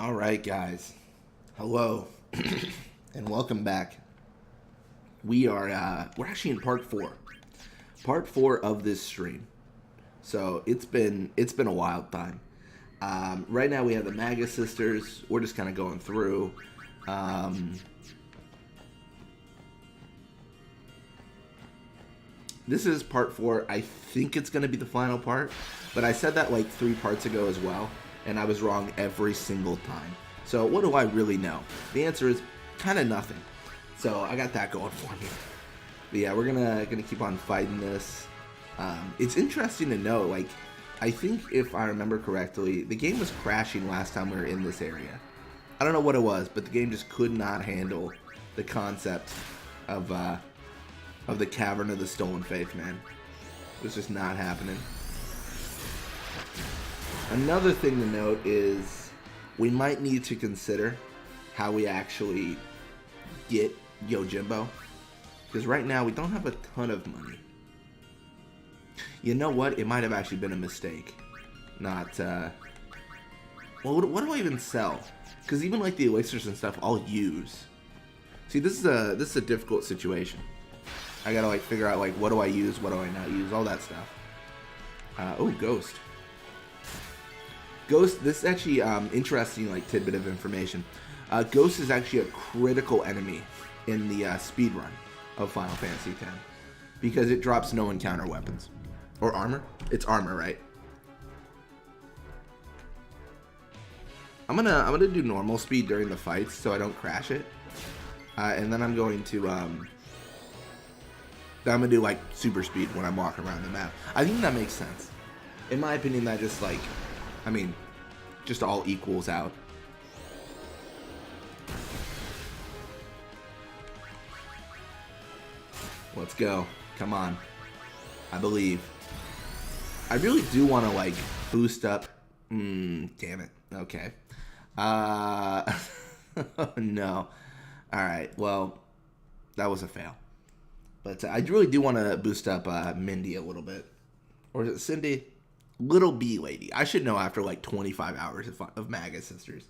All right, guys. Hello, and welcome back. We're actually in part four of this stream. So it's been a wild time. Right now we have the Magus sisters. We're just kind of going through. Um, this is part four. I think it's going to be the final part, but I said that like 3 parts ago as well, and I was wrong every single time. So what do I really know? The answer is kind of nothing. So I got that going for me. But yeah, we're gonna keep on fighting this. It's interesting to know, like, I think if I remember correctly, the game was crashing last time we were in this area. I don't know what it was, but the game just could not handle the concept of the Cavern of the Stolen Faith, man. It was just not happening. Another thing to note is we might need to consider how we actually get Yojimbo, because right now we don't have a ton of money. You know what? It might have actually been a mistake. Not, well, what do I even sell? Because even like the elixirs and stuff, I'll use. See, this is a difficult situation. I gotta like figure out like what do I use, what do I not use, all that stuff. Oh, Ghost. Ghost, this is actually interesting like tidbit of information. Ghost is actually a critical enemy in the speedrun of Final Fantasy X because it drops no encounter weapons. Or armor? It's armor, right? I'm gonna do normal speed during the fights so I don't crash it. And then I'm going to do like super speed when I'm walking around the map. I think that makes sense. In my opinion, that just like, I mean, just all equals out. Let's go. Come on. I believe. I really do want to like boost up. Damn it. Okay. Oh, no. Alright, well, that was a fail. But I really do want to boost up Mindy a little bit. Or is it Cindy? Little bee lady. I should know after like 25 hours of Magus sisters.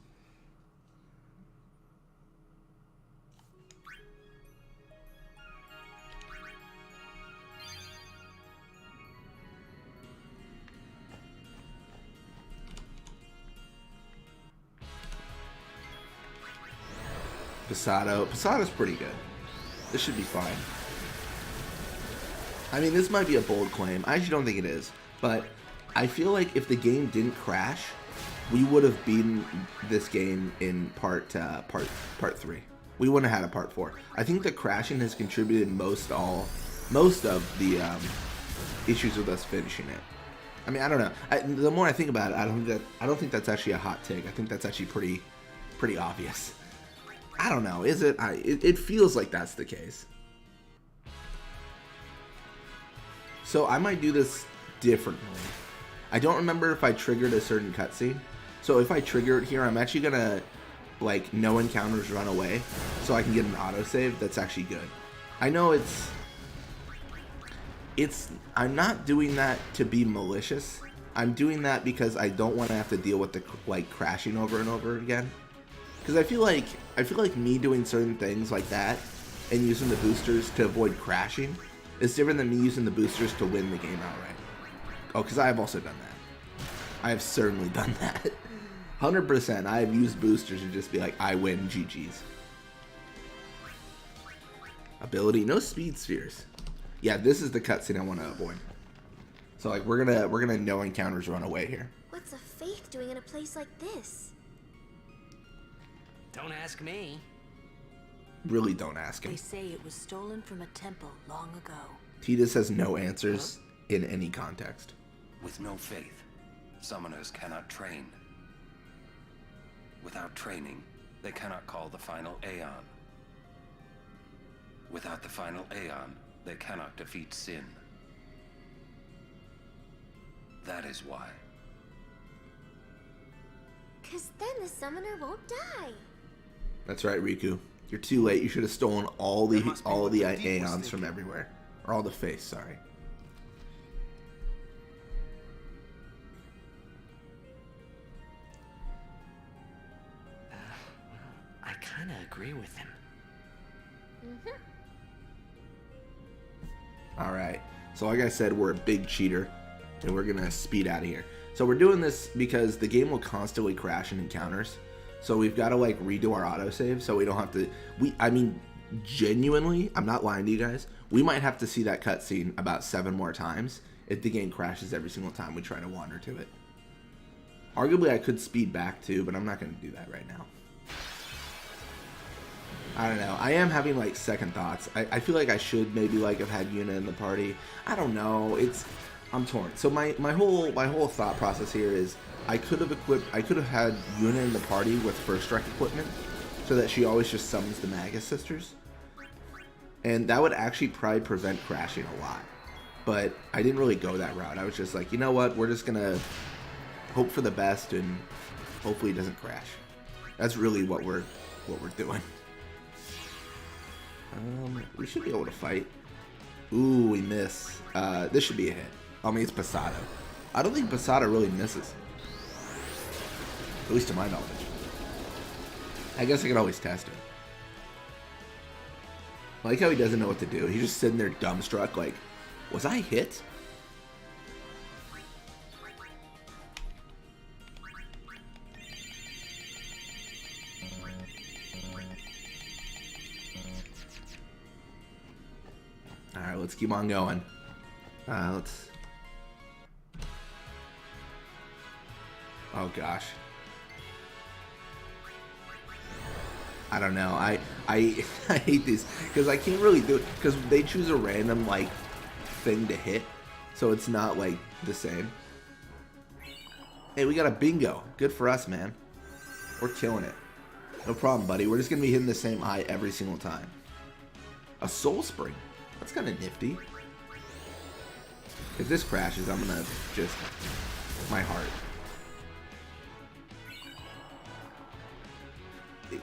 Posado's pretty good. This should be fine. I mean, this might be a bold claim. I actually don't think it is. But I feel like if the game didn't crash, we would have beaten this game in part 3. We wouldn't have had a part 4. I think the crashing has contributed most of the issues with us finishing it. I mean, I don't know. The more I think about it, I don't think that's actually a hot take. I think that's actually pretty obvious. I don't know. Is it? It feels like that's the case. So I might do this differently. I don't remember if I triggered a certain cutscene. So if I trigger it here, I'm actually gonna like no encounters run away, so I can get an autosave. That's actually good. I know it's. I'm not doing that to be malicious. I'm doing that because I don't want to have to deal with the like crashing over and over again. Because I feel like me doing certain things like that and using the boosters to avoid crashing is different than me using the boosters to win the game outright. Oh, because I have also done that. I have certainly done that. 100%. I have used boosters to just be like, I win, GG's. Ability, no speed spheres. Yeah, this is the cutscene I want to avoid. So like we're gonna no encounters run away here. What's a faith doing in a place like this? Don't ask me. Really don't ask him. They say it was stolen from a temple long ago. Tidus has no answers in any context. With no faith, summoners cannot train. Without training, they cannot call the final Aeon. Without the final Aeon, they cannot defeat sin. That is why. 'Cause then the summoner won't die. That's right, Riku. You're too late. You should have stolen all the Aeons from everywhere. Or all the faith, sorry. kind of agree with him. Alright, so like I said, we're a big cheater, and we're gonna speed out of here. So we're doing this because the game will constantly crash in encounters. So we've got to like redo our autosave so we don't have to, I mean, genuinely, I'm not lying to you guys, we might have to see that cutscene about 7 more times if the game crashes every single time we try to wander to it. Arguably I could speed back too, but I'm not gonna do that right now. I don't know. I am having like second thoughts. I feel like I should maybe like have had Yuna in the party. I don't know. I'm torn. So my whole thought process here is I could have had Yuna in the party with first strike equipment, so that she always just summons the Magus sisters, and that would actually probably prevent crashing a lot. But I didn't really go that route. I was just like, you know what? We're just gonna hope for the best and hopefully it doesn't crash. That's really what we're doing. We should be able to fight. Ooh, we miss. This should be a hit. I mean, it's Pasado. I don't think Pasado really misses. At least to my knowledge. I guess I can always test it. I like how he doesn't know what to do. He's just sitting there dumbstruck like, was I hit? Alright, let's keep on going. Let's... Oh gosh. I don't know. I hate these because I can't really do it because they choose a random like thing to hit, so it's not like the same. Hey, we got a bingo. Good for us, man. We're killing it. No problem, buddy. We're just gonna be hitting the same eye every single time. A soul spring. That's kind of nifty. If this crashes, I'm gonna just my heart.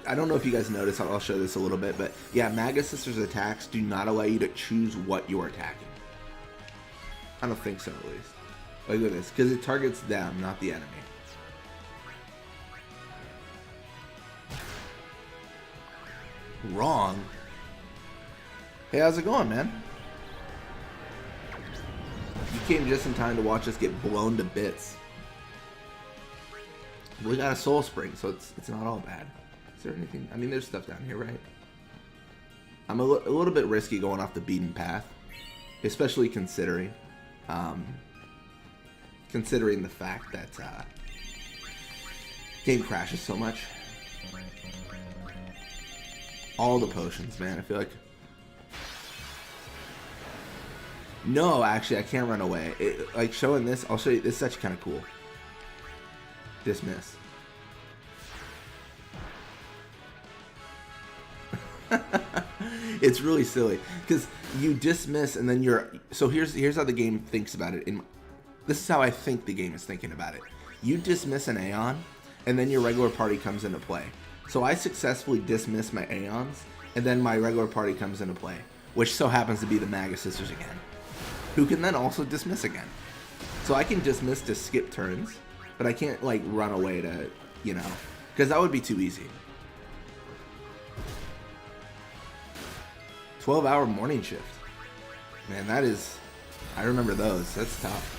I don't know if you guys noticed, I'll show this a little bit, but yeah, Magus Sisters attacks do not allow you to choose what you're attacking. I don't think so, at least. Look at this, because it targets them, not the enemy. Wrong? Hey, how's it going, man? You came just in time to watch us get blown to bits. We got a soul spring, so it's not all bad. Is there anything? I mean, there's stuff down here, right? I'm a little bit risky going off the beaten path, especially considering the fact that game crashes so much. All the potions, man. I feel like. No, actually, I can't run away. Like showing this, I'll show you. This is actually kind of cool. Dismiss. It's really silly because you dismiss and then you're. So here's how the game thinks about it. This is how I think the game is thinking about it. You dismiss an Aeon, and then your regular party comes into play. So I successfully dismiss my Aeons, and then my regular party comes into play, which so happens to be the Magus Sisters again, who can then also dismiss again. So I can dismiss to skip turns, but I can't like run away to, you know, because that would be too easy. 12-hour morning shift. Man, that is... I remember those. That's tough.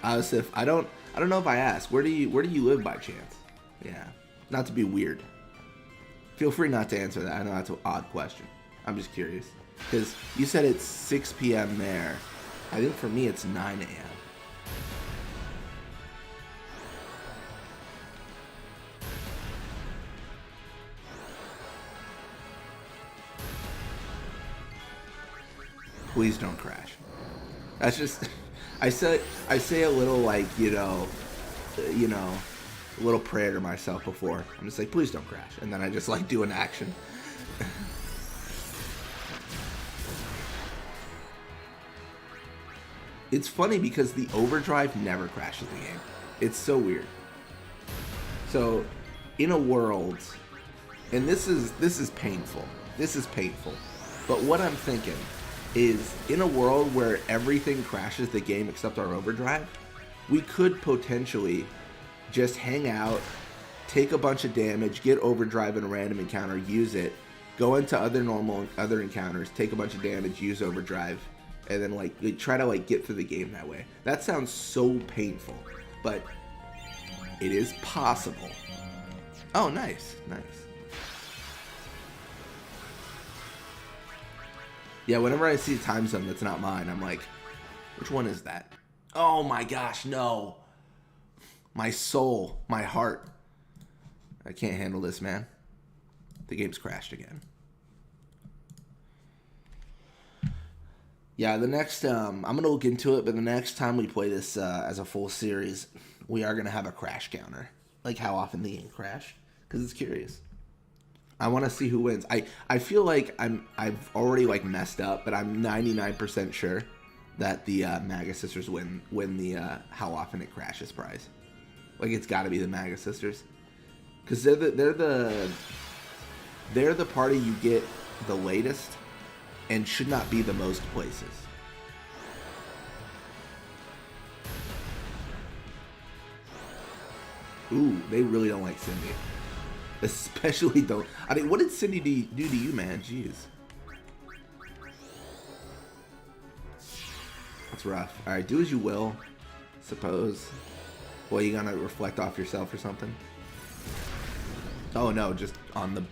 Asif, I don't know if I asked. Where do you live by chance? Yeah. Not to be weird. Feel free not to answer that. I know that's an odd question. I'm just curious. Because you said it's 6 p.m. there. I think for me it's 9 a.m. Please don't crash. That's just... I say a little like, you know, a little prayer to myself before. I'm just like, please don't crash. And then I just like do an action. It's funny because the overdrive never crashes the game. It's so weird. So in a world, and this is painful. This is painful. But what I'm thinking is, in a world where everything crashes the game except our overdrive, we could potentially just hang out, take a bunch of damage, get overdrive in a random encounter, use it, go into other encounters, take a bunch of damage, use overdrive, and then like try to like get through the game that way. That sounds so painful, but it is possible. Oh, nice, nice. Yeah, whenever I see a time zone that's not mine, I'm like, which one is that? Oh my gosh, no. My soul, my heart. I can't handle this, man. The game's crashed again. Yeah, the next, I'm going to look into it, but the next time we play this as a full series, we are going to have a crash counter. Like how often the game crashed, because it's curious. I want to see who wins. I feel like I've already like messed up, but I'm 99% sure that the Magus sisters win the how often it crashes prize. Like it's got to be the Magus sisters, because they're the party you get the latest and should not be the most places. Ooh, they really don't like Cindy. Especially don't. I mean, what did Cindy do to you, man? Jeez. That's rough. Alright, do as you will. Suppose. Well, you gonna reflect off yourself or something? Oh no, just on the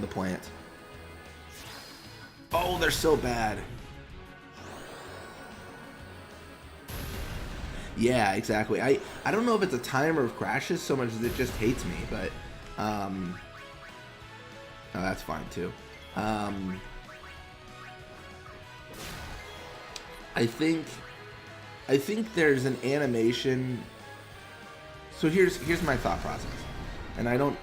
plant. Oh, they're so bad. Yeah, exactly. I don't know if it's a timer of crashes so much as it just hates me, but oh, that's fine too. I think there's an animation. So here's my thought process, and I don't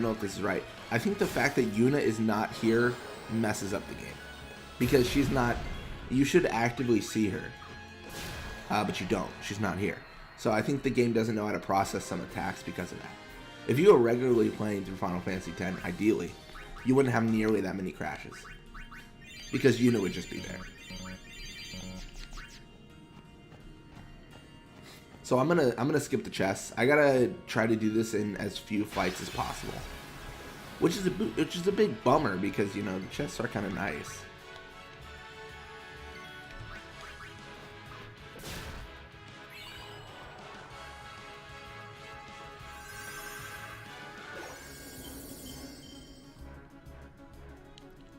know if this is right. I think the fact that Yuna is not here messes up the game, because she's not. You should actively see her, but you don't. She's not here. So I think the game doesn't know how to process some attacks because of that. If you were regularly playing through Final Fantasy X, ideally, you wouldn't have nearly that many crashes, because Yuna would just be there. So I'm gonna skip the chests. I gotta try to do this in as few fights as possible, which is a big bummer, because you know the chests are kind of nice.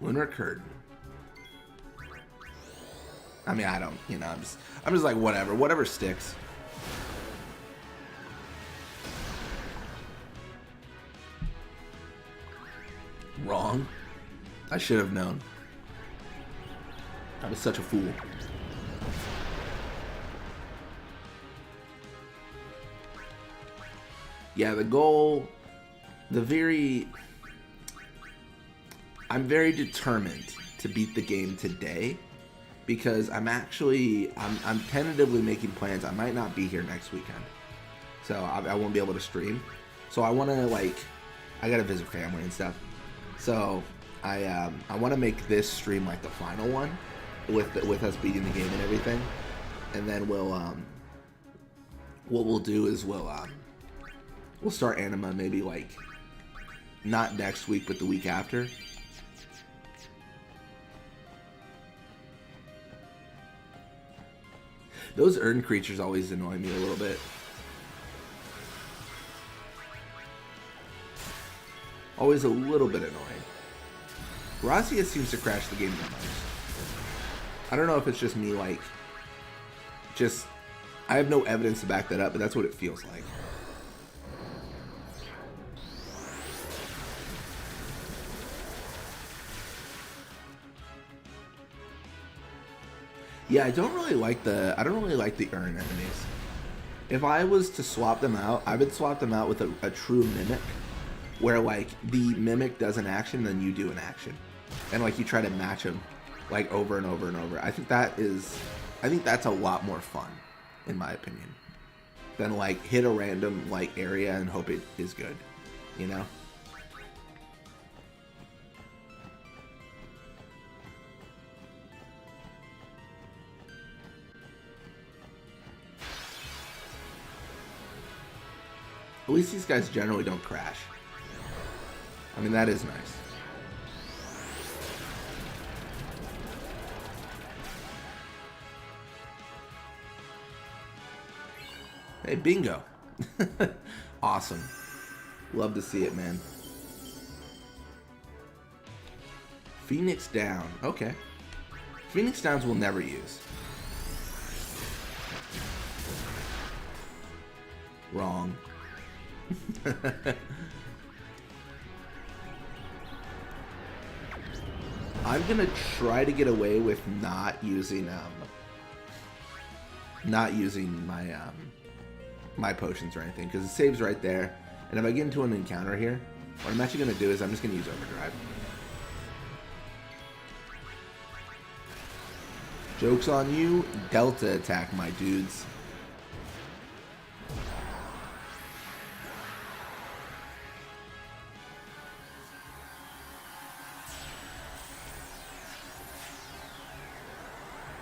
Lunar Curtain. I mean, I don't, you know, I'm just like whatever sticks. Wrong. I should have known. I was such a fool. Yeah, the goal, I'm very determined to beat the game today, because I'm tentatively making plans. I might not be here next weekend, so I won't be able to stream. So I want to I gotta visit family and stuff. So I want to make this stream like the final one, with us beating the game and everything, and then what we'll do is we'll start Anima maybe like not next week but the week after. Those urn creatures always annoy me a little bit. Always a little bit annoying. Razia seems to crash the game the most. I don't know if it's just me, I have no evidence to back that up, but that's what it feels like. Yeah, I don't really like the urn enemies. If I was to swap them out, I would swap them out with a true mimic, where the mimic does an action, then you do an action, and you try to match them over and over and over. I think that's a lot more fun, in my opinion, than hit a random area and hope it is good. you know? At least these guys generally don't crash. I mean, that is nice. Hey, bingo. Awesome. Love to see it, man. Phoenix down. Okay. Phoenix downs we'll never use. Wrong. I'm gonna try to get away with not using my my potions or anything, because it saves right there. And if I get into an encounter here, what I'm actually gonna do is I'm just gonna use overdrive. Joke's on you, Delta attack, my dudes.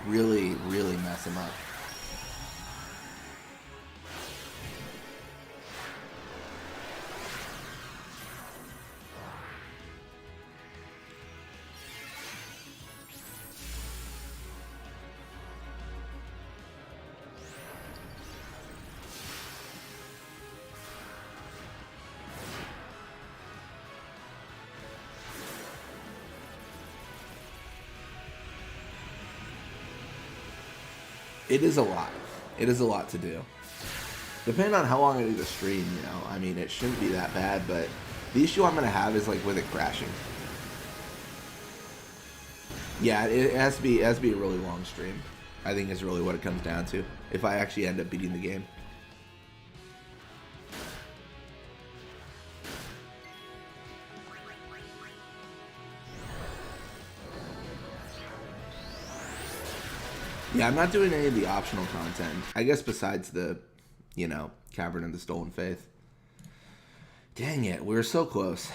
Really mess him up. It is a lot. It is a lot to do. Depending on how long I do the stream, you know, I mean, it shouldn't be that bad, but the issue I'm going to have is, like, with it crashing. Yeah, it has to be a really long stream. I think is really what it comes down to, if I actually end up beating the game. Yeah, I'm not doing any of the optional content. I guess besides the, you know, Cavern of the Stolen Faith. Dang it, we were so close.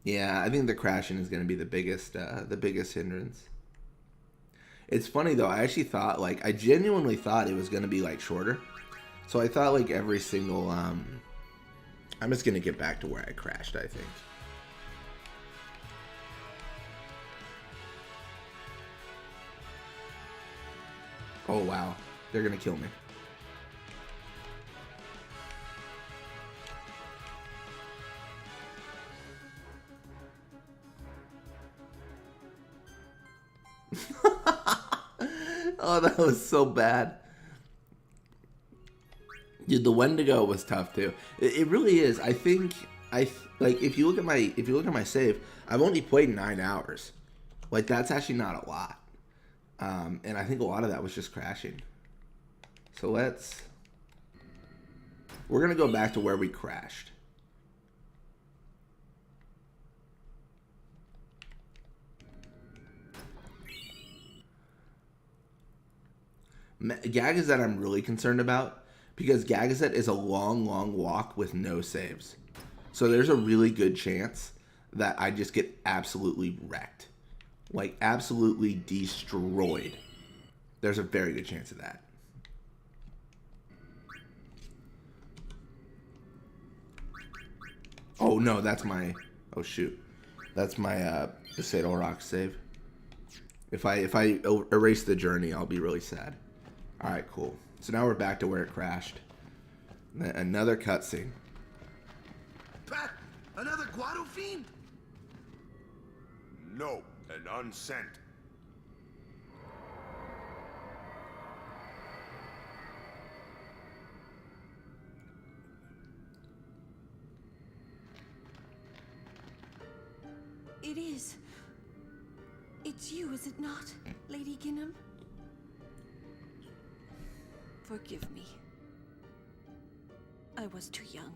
Yeah, I think the crashing is going to be the biggest hindrance. It's funny though. I actually thought, like, I genuinely thought it was going to be like shorter. So I thought like every single I'm just gonna get back to where I crashed, I think. Oh wow, they're gonna kill me. Oh, that was so bad. Dude, the Wendigo was tough too. It really is. I think like if you look at my save, I've only played 9 hours. Like that's actually not a lot. And I think a lot of that was just crashing. So we're gonna go back to where we crashed. Gagazet I'm really concerned about, because Gagazet is a long walk with no saves. So there's a really good chance that I just get absolutely wrecked. Like, absolutely destroyed. There's a very good chance of that. Oh no, that's my... Oh shoot. That's my Besatal Rock save. If I erase the journey, I'll be really sad. Alright, cool. So now we're back to where it crashed. Another cutscene. Pat, another Guado fiend? No, an unsent. It is. It's you, is it not, Lady Ginham? Forgive me. I was too young.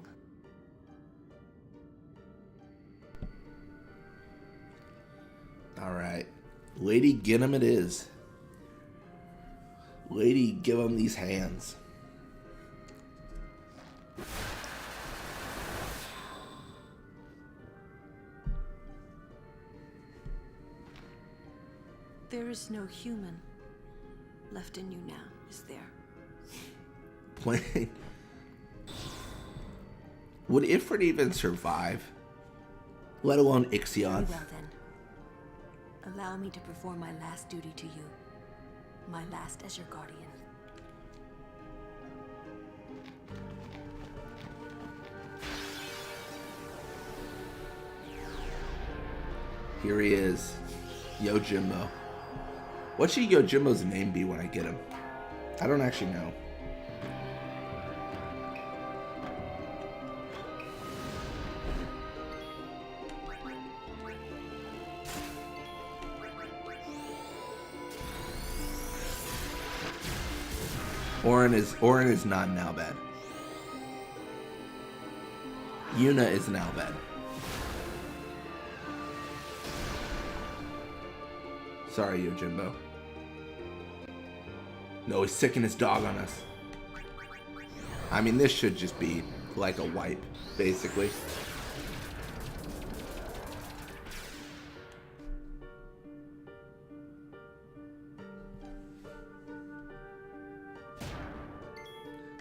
Alright. Lady, get him it is. Lady, give him these hands. There is no human left in you now, is there? Plain. Would Ifrit even survive? Let alone Ixion? Very well then. Allow me to perform my last duty to you. My last as your guardian. Here he is. Yojimbo. What should Yojimbo's name be when I get him? I don't actually know. Orin is not now bad. Yuna is now bad. Sorry, Yojimbo. No, he's sicking his dog on us. I mean, this should just be like a wipe, basically.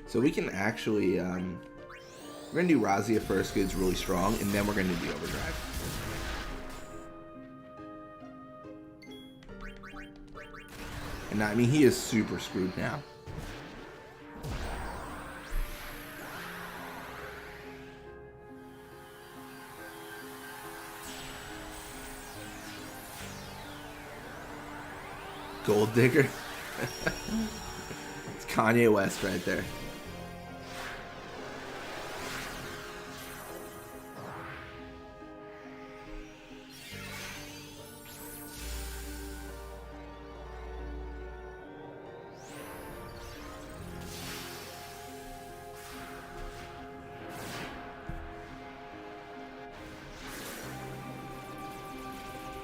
So we can actually, we're going to do Razia first because it's really strong, and then we're going to do the Overdrive. And I mean, he is super screwed now. Gold digger. It's Kanye West right there.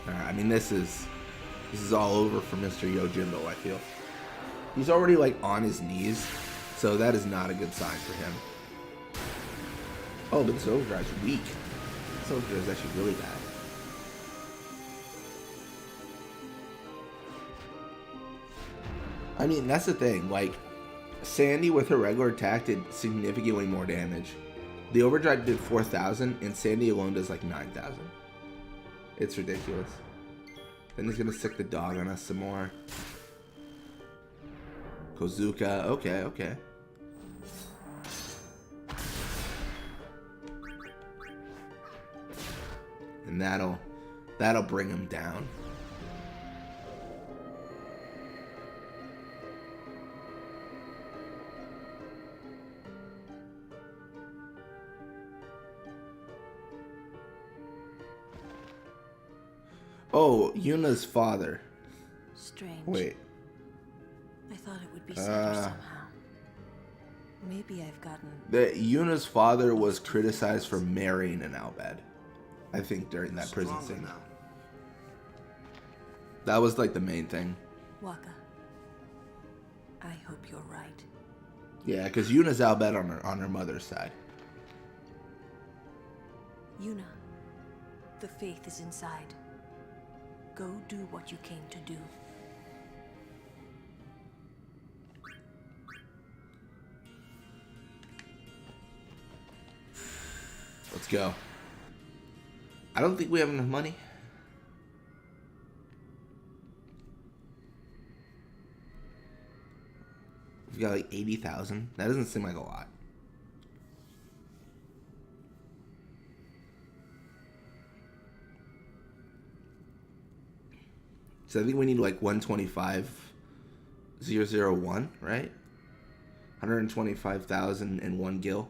I mean, this is all over for Mr. Yojimbo, I feel. He's already, like, on his knees, so that is not a good sign for him. Oh, but this Overdrive's weak. This Overdrive's actually really bad. I mean, that's the thing. Like, Sandy with her regular attack did significantly more damage. The Overdrive did 4,000, and Sandy alone does, like, 9,000. It's ridiculous. Then he's gonna sick the dog on us some more. Kozuka, okay. And that'll bring him down. Oh, Yuna's father. Strange. Wait. I thought it would be simpler somehow. Maybe I've gotten... Yuna's father was criticized for marrying an Albad. I think during that prison Stronger scene. now. That was like the main thing. Waka. I hope you're right. Yeah, because Yuna's Albad on her mother's side. Yuna, the faith is inside. Go do what you came to do. Let's go. I don't think we have enough money. We've got like 80,000. That doesn't seem like a lot. So I think we need like 125,001, right? 125,001 gil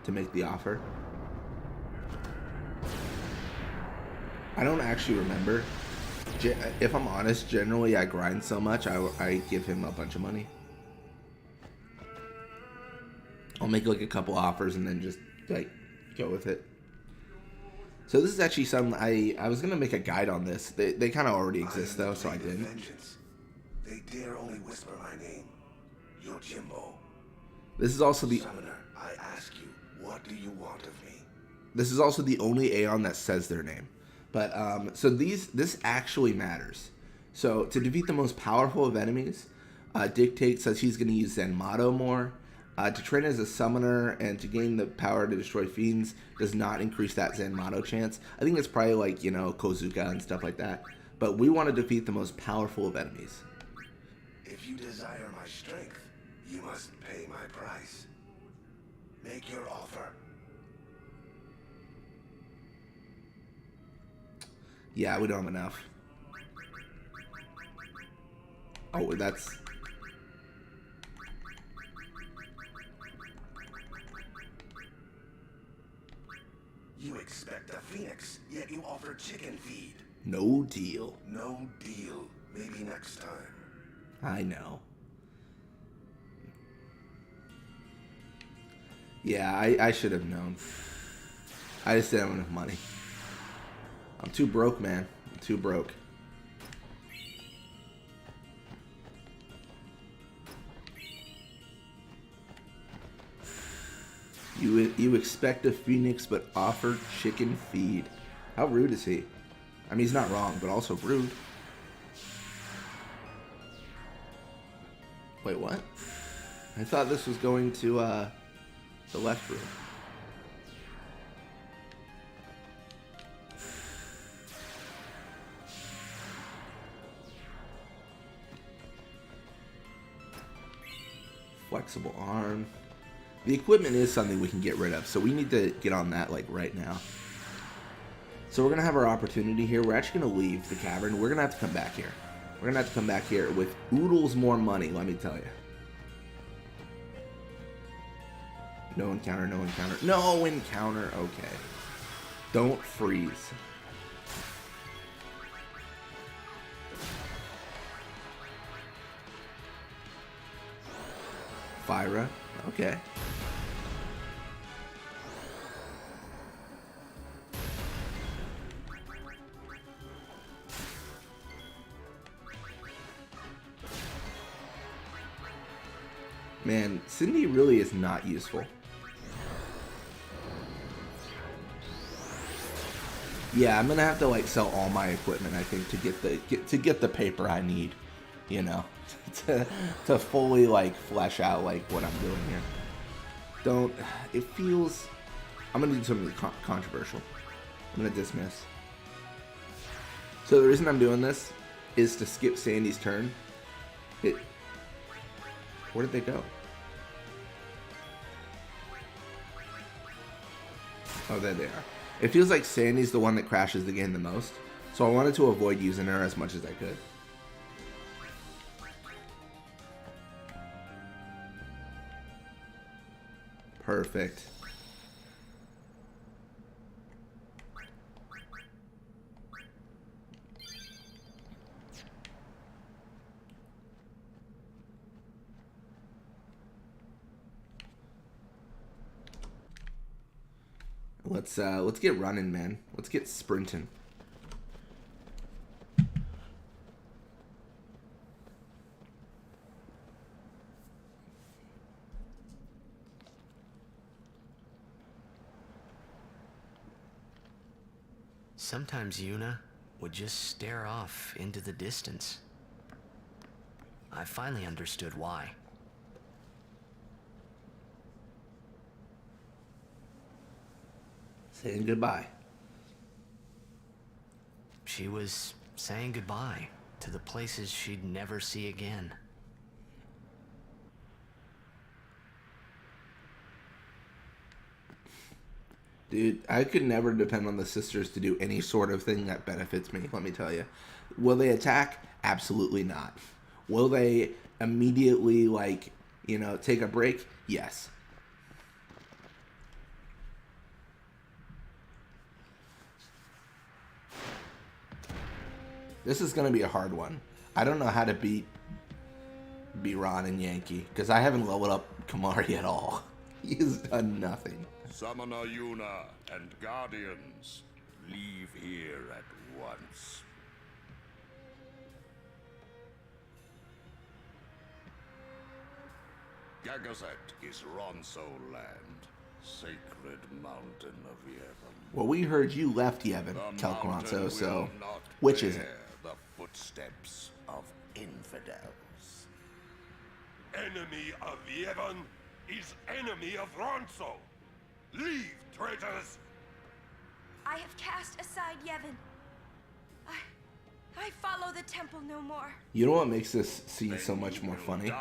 to make the offer. I don't actually remember. If I'm honest, generally I grind so much, I give him a bunch of money. I'll make like a couple offers and then just like go with it. So this is actually something I was gonna make a guide on this. They kind of already exist though, so I didn't. Vengeance. They dare only whisper my name. Yojimbo. This is also the Summoner, I ask you, what do you want of me? This is also the only Aeon that says their name. But so this actually matters. So to defeat the most powerful of enemies, Dictate says he's going to use Zenmato more. To train as a summoner and to gain the power to destroy fiends does not increase that Zenmato chance. I think it's probably like, you know, Kozuka and stuff like that. But we want to defeat the most powerful of enemies. If you desire my strength, you must pay my price. Make your offer. Yeah, we don't have enough. Oh, that's... You expect a phoenix, yet you offer chicken feed. No deal. No deal. Maybe next time. I know. Yeah, I should have known. I just didn't have enough money. I'm too broke, man. I'm too broke. You expect a phoenix but offer chicken feed. How rude is he? I mean, he's not wrong, but also rude. Wait, what? I thought this was going to the left room. Flexible arm. The equipment is something we can get rid of, so we need to get on that like right now. So we're gonna have our opportunity here. We're actually gonna leave the cavern. We're gonna have to come back here. We're gonna have to come back here with oodles more money, let me tell you. No encounter, no encounter. No encounter, okay. Don't freeze. Fyra, okay. Man, Cindy really is not useful. Yeah, I'm gonna have to like sell all my equipment, I think, to get the paper I need, you know, to fully like flesh out like what I'm doing here. It feels. I'm gonna do something controversial. I'm gonna dismiss. So the reason I'm doing this is to skip Sandy's turn. Where did they go? Oh, there they are. It feels like Sandy's the one that crashes the game the most, so I wanted to avoid using her as much as I could. Perfect. Let's get running, man. Let's get sprinting. Sometimes Yuna would just stare off into the distance. I finally understood why. Saying goodbye. She was saying goodbye to the places she'd never see again. Dude, I could never depend on the sisters to do any sort of thing that benefits me, let me tell you. Will they attack? Absolutely not. Will they immediately, like, you know, take a break? Yes. This is going to be a hard one. I don't know how to beat Ron and Yankee, because I haven't leveled up Kamari at all. He has done nothing. Summoner Yuna and Guardians, leave here at once. Gagazet is Ronso land, sacred mountain of Yevon. Well, we heard you left Yevon, The Kelkronso, mountain so will not which is it? bear the footsteps of infidels. Enemy of Yevon is enemy of Ronso. Leave, traitors! I have cast aside Yevon. I follow the temple no more. You know what makes this scene so much more funny?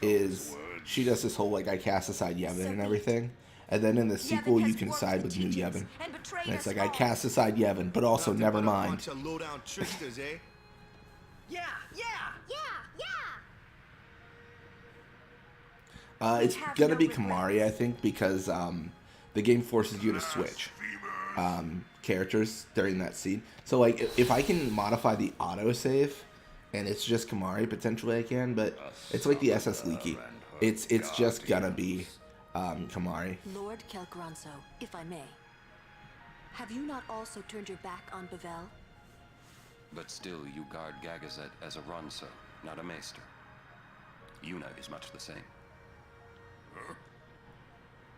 Is she does this whole like I cast aside Yevon and everything, and then in the sequel you can side with New Yevon. And it's like I cast aside Yevon, but also never mind. Bunch of low-down tricksters, eh? Yeah, yeah! It's gonna be Kamari, I think, because the game forces you to switch characters during that scene. So like, if I can modify the autosave, and it's just Kamari, potentially I can, but it's like the SS Leaky. It's just gonna be Kamari. Lord Kelkronso, if I may. Have you not also turned your back on Bavel? But still, you guard Gagazet as a Ronso, not a Maester. Yuna is much the same.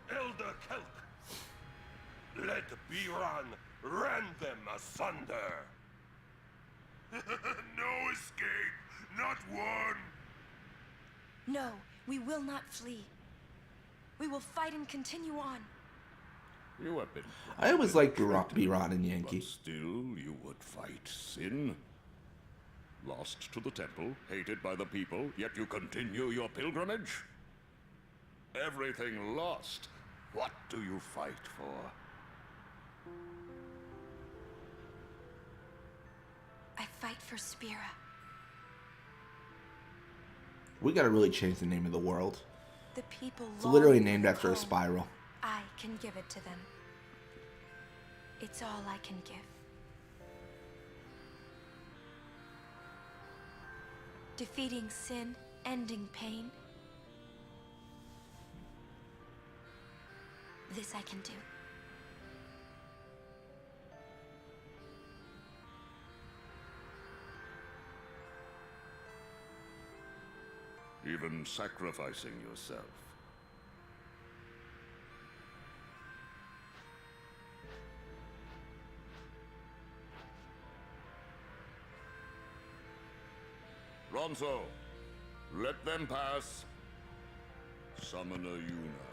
Elder Kelk, let Biran rend them asunder. No escape, not one. No, we will not flee. We will fight and continue on. You have been. I always liked Biran and Yankee. But still, you would fight sin. Lost to the temple, hated by the people, yet you continue your pilgrimage? Everything lost. What do you fight for? I fight for Spira. We gotta really change the name of the world. The people It's literally long named for after a home. spiral. I can give it to them. It's all I can give. Defeating sin, ending pain. This I can do. Even sacrificing yourself. Ronso, let them pass. Summoner Yuna,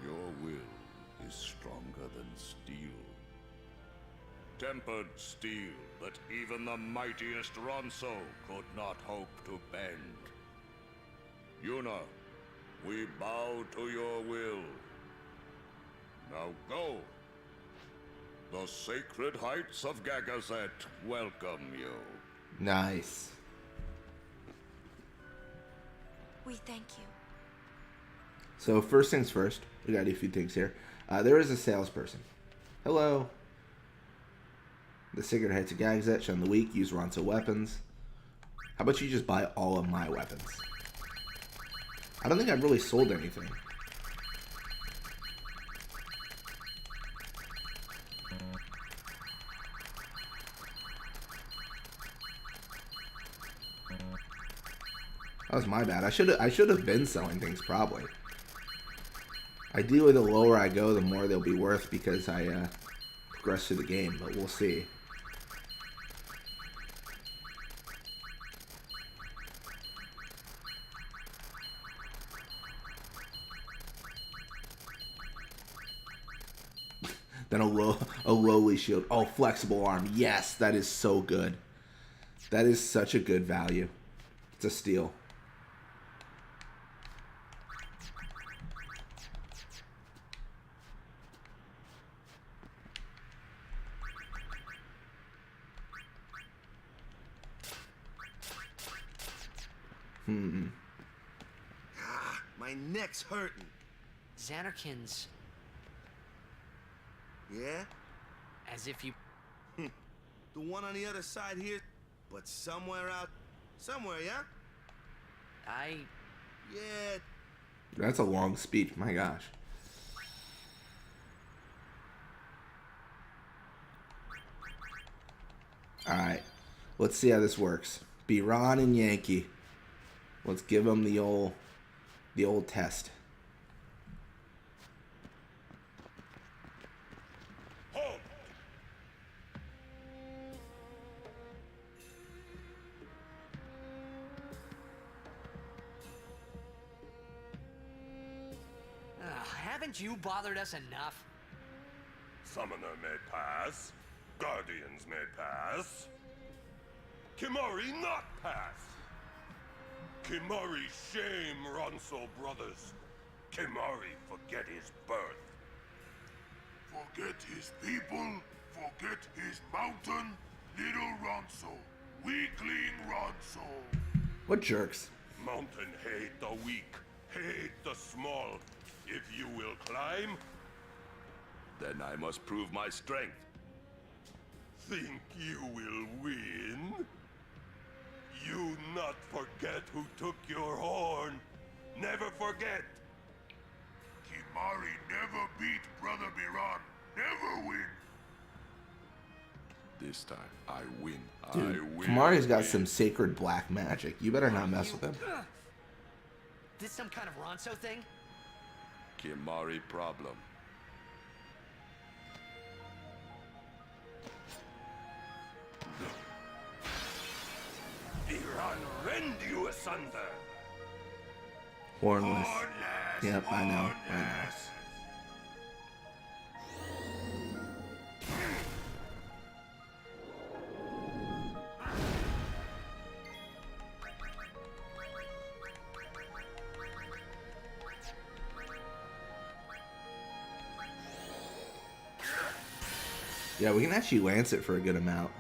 your will is stronger than steel. Tempered steel that even the mightiest Ronso could not hope to bend. Yuna, we bow to your will. Now go. The sacred heights of Gagazet welcome you. Nice. We thank you. So first things first, we gotta do a few things here. There is a salesperson. Hello. The Sacred Heights of Gagazet, shun the weak, use Ronso weapons. How about you just buy all of my weapons? I don't think I've really sold anything. That was my bad. I should have been selling things probably. Ideally, the lower I go, the more they'll be worth because I progress through the game. But we'll see. Then a lowly shield. Oh, flexible arm. Yes, that is so good. That is such a good value. It's a steal. My neck's hurting. Xanarkins, Yeah? as if you... The one on the other side here, but somewhere, yeah? Yeah. That's a long speech. My gosh. Alright. Let's see how this works. Biran and Yankee. Let's give them the old test. Halt! Haven't you bothered us enough? Summoner may pass. Guardians may pass. Kimari not pass. Kimari shame Ronso brothers. Kimari forget his birth. Forget his people, forget his mountain, little Ronso, weakling Ronso. What jerks. Mountain hate the weak, hate the small. If you will climb, then I must prove my strength. Think you will win? You not forget who took your horn. Never forget. Kimari never beat Brother Biran, never win. This time, I win. Dude, I win. Kimari's got some sacred black magic. You better not mess with him. This some kind of Ronso thing? Kimari problem. Iran rend you asunder. Hornless. Hornless, Yep, I know. I know. hornless. Yeah, we can actually lance it for a good amount.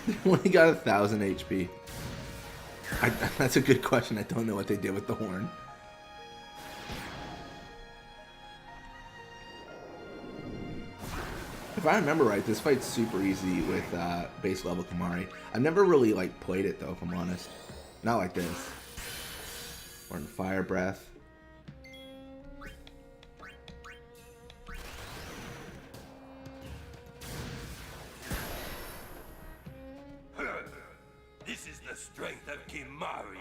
They only got 1,000 HP. That's a good question. I don't know what they did with the horn. If I remember right, this fight's super easy with base level Kimari. I've never really like played it though, if I'm honest. Not like this. Or in Fire Breath. This is the strength of Kimari.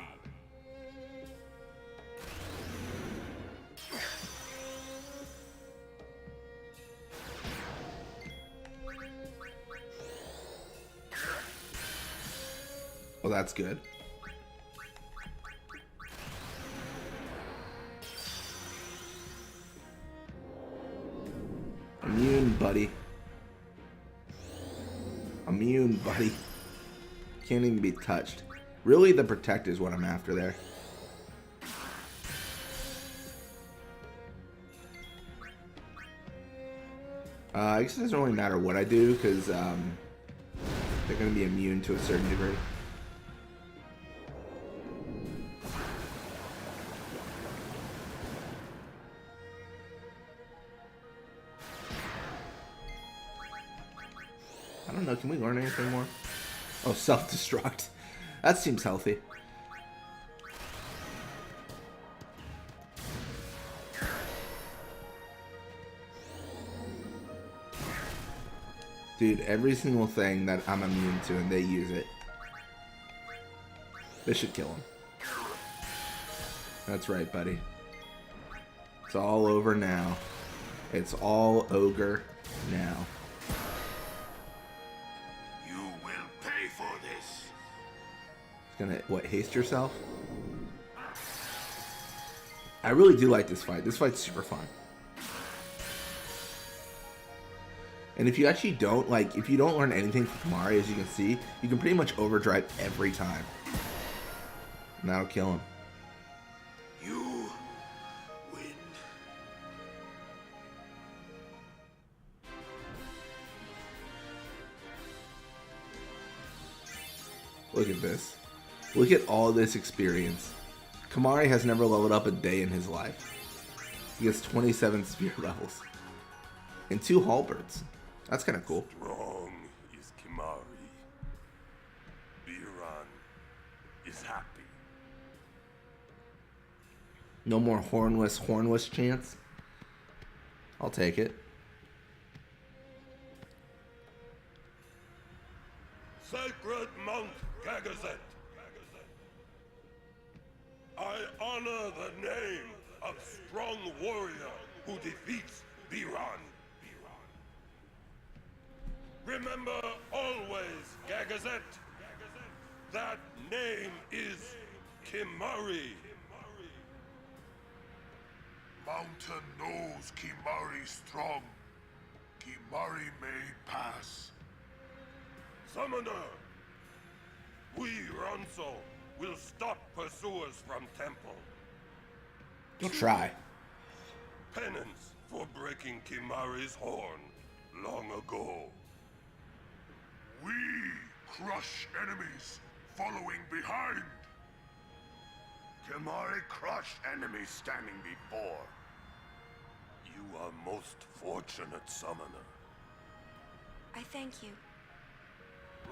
Well, that's good. Immune, buddy. Immune, buddy. Can't even be touched. Really, the protect is what I'm after there. I guess it doesn't really matter what I do, because they're going to be immune to a certain degree. I don't know, can we learn anything more? Oh, self-destruct. That seems healthy. Dude, every single thing that I'm immune to and they use it. This should kill him. That's right, buddy. It's all over now. It's all ogre now. You will pay for this. It's gonna, what, haste yourself? I really do like this fight. This fight's super fun. And if you actually don't, like, if you don't learn anything from Kimari, as you can see, you can pretty much overdrive every time. And that'll kill him. You win. Look at this. Look at all this experience. Kimari has never leveled up a day in his life. He gets 27 spear levels. And 2 halberds. That's kind of cool. Strong is Kimari. Biran is happy. No more hornless chance. I'll take it. Sacred Monk Gagazet, I honor the name of strong warrior who defeats Biran. Remember always, Gagazet, that name is Kimari. Mountain knows Kimari strong. Kimari may pass. Summoner, we Ronso will stop pursuers from temple. You'll try. Penance for breaking Kimari's horn long ago. We crush enemies following behind. Kimari crushed enemies standing before. You are most fortunate, Summoner. I thank you.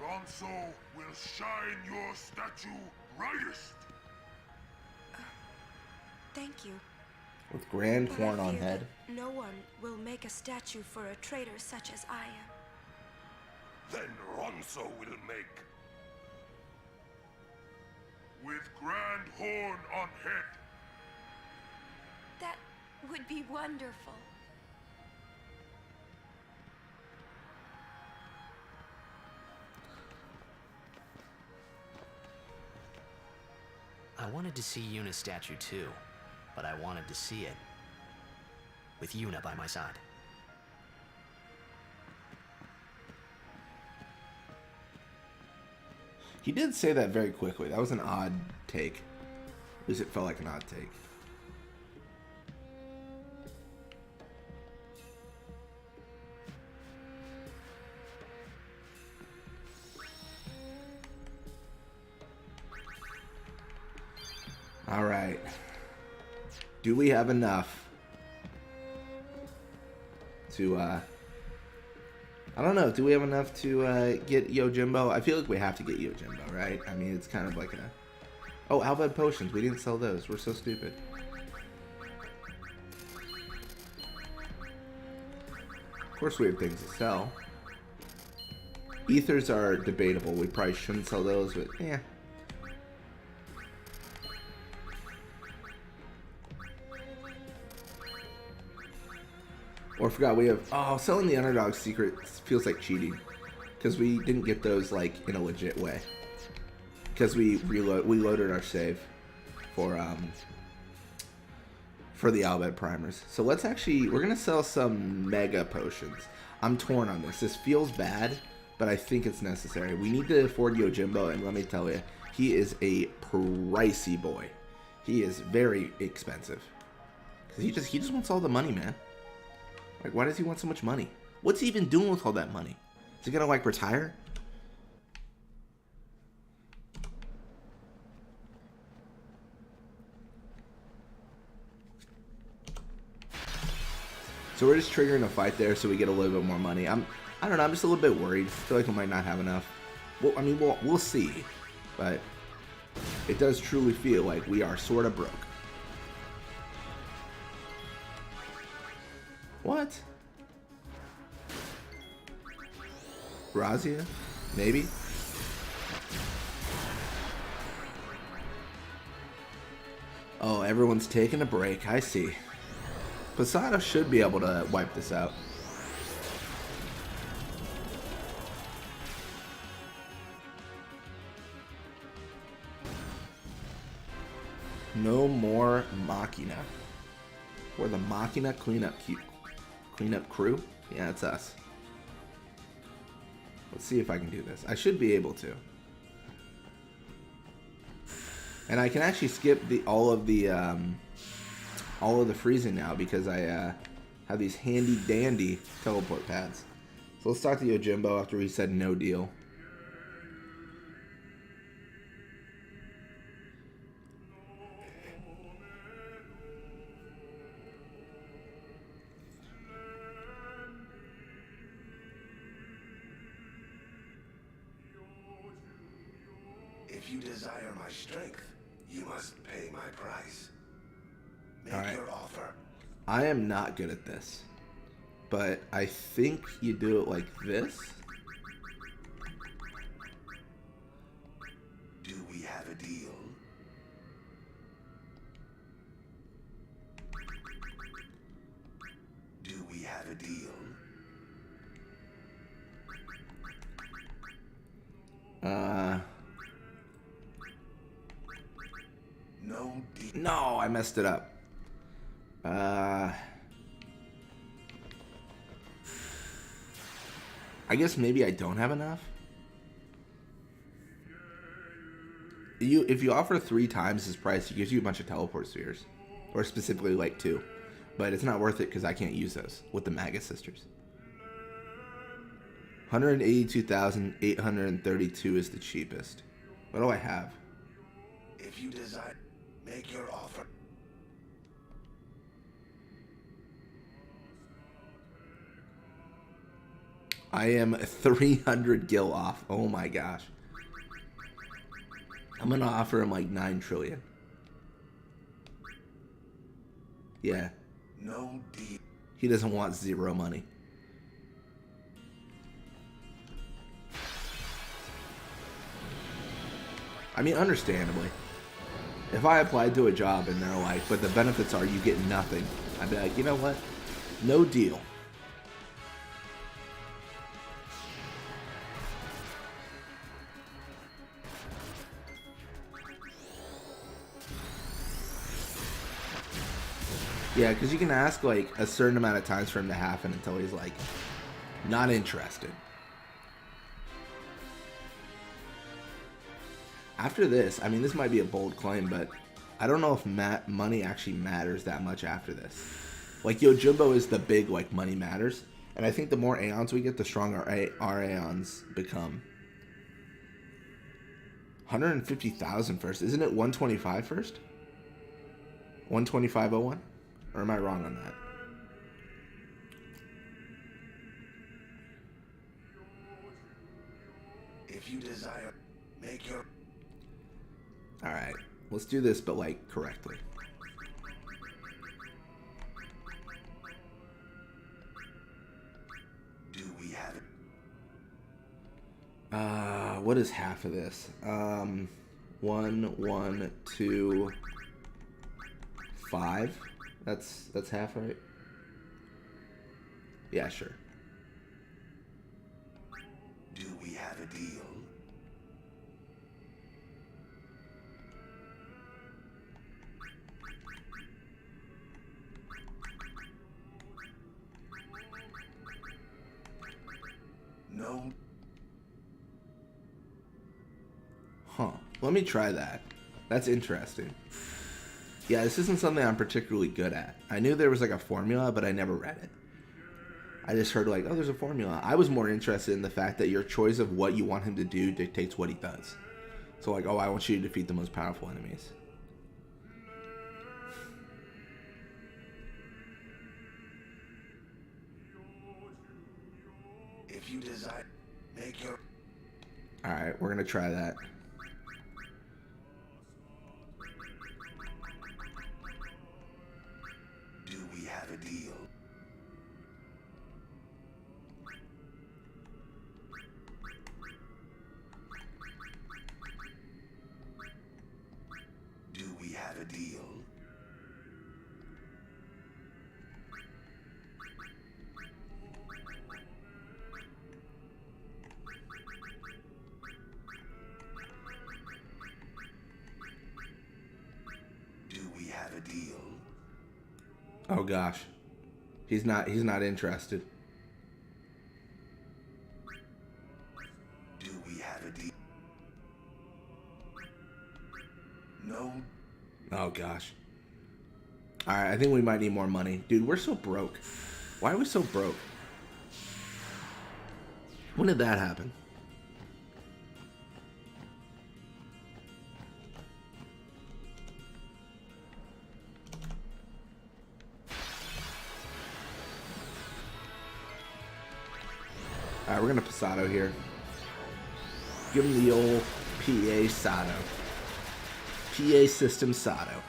Ronso will shine your statue brightest. Thank you. With grand But horn I on fear head. that no one will make a statue for a traitor such as I am. Then Ronso will make. With grand horn on head. That would be wonderful. I wanted to see Yuna's statue too, but I wanted to see it with Yuna by my side. He did say that very quickly. That was an odd take. At least it felt like an odd take. All right. Do we have enough to, I don't know. Do we have enough to get Yojimbo? I feel like we have to get Yojimbo, right? I mean, it's kind of like a... Oh, Alvad Potions. We didn't sell those. We're so stupid. Of course we have things to sell. Ethers are debatable. We probably shouldn't sell those, but yeah. Or I forgot we have... Oh, selling the Underdog Secret feels like cheating. Because we didn't get those, like, in a legit way. Because we loaded our save for the Albed Primers. So let's actually... We're going to sell some Mega Potions. I'm torn on this. This feels bad, but I think it's necessary. We need to afford Yojimbo, and let me tell you, he is a pricey boy. He is very expensive. Because he just wants all the money, man. Like, why does he want so much money? What's he even doing with all that money? Is he gonna, like, retire? So we're just triggering a fight there so we get a little bit more money. I don't know, I'm just a little bit worried. I feel like we might not have enough. Well, I mean, we'll see. But it does truly feel like we are sort of broke. What? Razia? Maybe? Oh, everyone's taking a break. I see. Posada should be able to wipe this out. No more Machina. We're the Machina cleanup crew? Yeah, it's us. Let's see if I can do this. I should be able to. And I can actually skip all of the freezing now because I have these handy dandy teleport pads. So let's talk to Yojimbo after he said no deal. If you desire my strength, you must pay my price. Make All right. your offer. I am not good at this, but I think you do it like this. have a deal? Do we have a deal? No deal. No, I messed it up. I guess maybe I don't have enough. If you offer 3 times his price, he gives you a bunch of teleport spheres, or specifically like 2, but it's not worth it because I can't use those with the Magus sisters. 182,832 is the cheapest. What do I have? If you desire, make your offer. I am 300 gil off. Oh my gosh. I'm gonna offer him like 9 trillion. Yeah. No deal. He doesn't want 0 money. I mean, understandably. If I applied to a job and they're like, but the benefits are you get nothing, I'd be like, you know what? No deal. Yeah, because you can ask like a certain amount of times for him to happen until he's like, not interested. After this, I mean, this might be a bold claim, but I don't know if money actually matters that much after this. Like, Yojimbo is the big, like, money matters. And I think the more Aeons we get, the stronger our Aeons become. 150,000 first. Isn't it 125 first? 125.01? Or am I wrong on that? If you desire, make your... Alright, let's do this, but like correctly. Do we have it? What is half of this? 1, 1, 2, 5. That's half, right? Yeah, sure. Do we have a deal? No. Huh. Let me try that. That's interesting. Yeah, this isn't something I'm particularly good at. I knew there was like a formula, but I never read it. I just heard like, oh, there's a formula. I was more interested in the fact that your choice of what you want him to do dictates what he does. So like, oh, I want you to defeat the most powerful enemies. If you desire, make your... Alright, we're gonna try that. Do we have a deal? Do we have a deal? Do we have a deal? Oh gosh. He's not interested. Do we have a deal? No. Oh gosh. Alright, I think we might need more money. Dude, we're so broke. Why are we so broke? When did that happen? Alright, we're gonna Pasado here. Give him the old PA Sado. PA system Sado.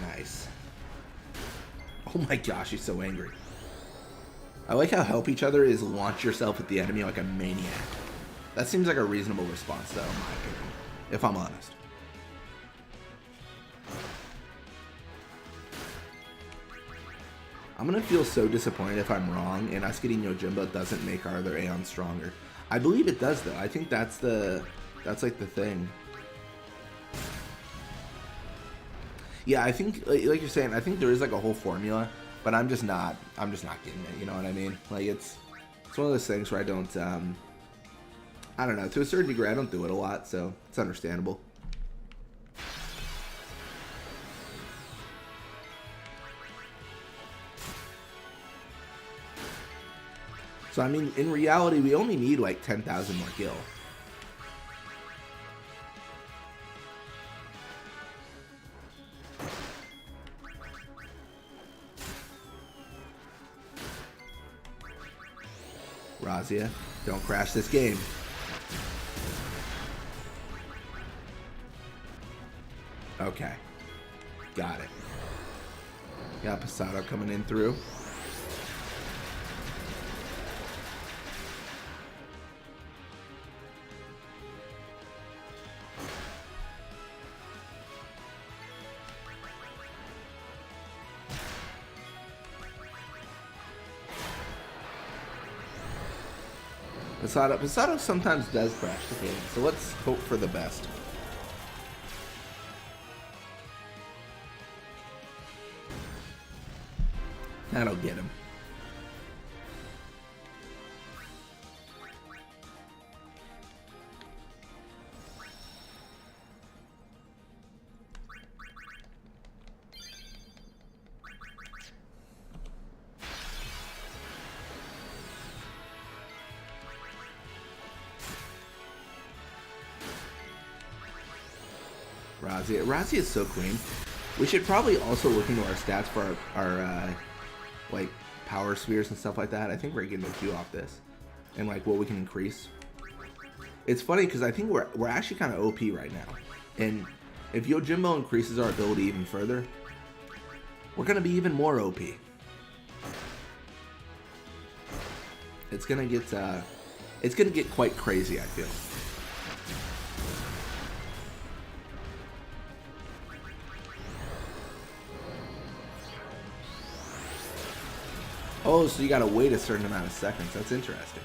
Nice. Oh my gosh, he's so angry. I like how help each other is launch yourself at the enemy like a maniac. That seems like a reasonable response, though, in my opinion, if I'm honest. I'm gonna feel so disappointed if I'm wrong and us getting Yojimbo doesn't make our other Aeon stronger. I believe it does, though. I think that's like the thing. Yeah, I think like you're saying, I think there is like a whole formula, but I'm just not getting it. You know what I mean? Like it's one of those things where I don't know. To a certain degree, I don't do it a lot, so it's understandable. So, I mean, in reality, we only need like 10,000 more gil. Razia, don't crash this game. Okay. Got it. Got Posada coming in through. Posada sometimes does crash the game, so let's hope for the best. That'll get him. Razia is so clean. We should probably also look into our stats for our like power spheres and stuff like that. I think we're getting a few off this, and like what we can increase. It's funny because I think we're actually kind of OP right now, and if Yojimbo increases our ability even further, we're gonna be even more OP. It's gonna get quite crazy, I feel. Oh, so you gotta wait a certain amount of seconds. That's interesting.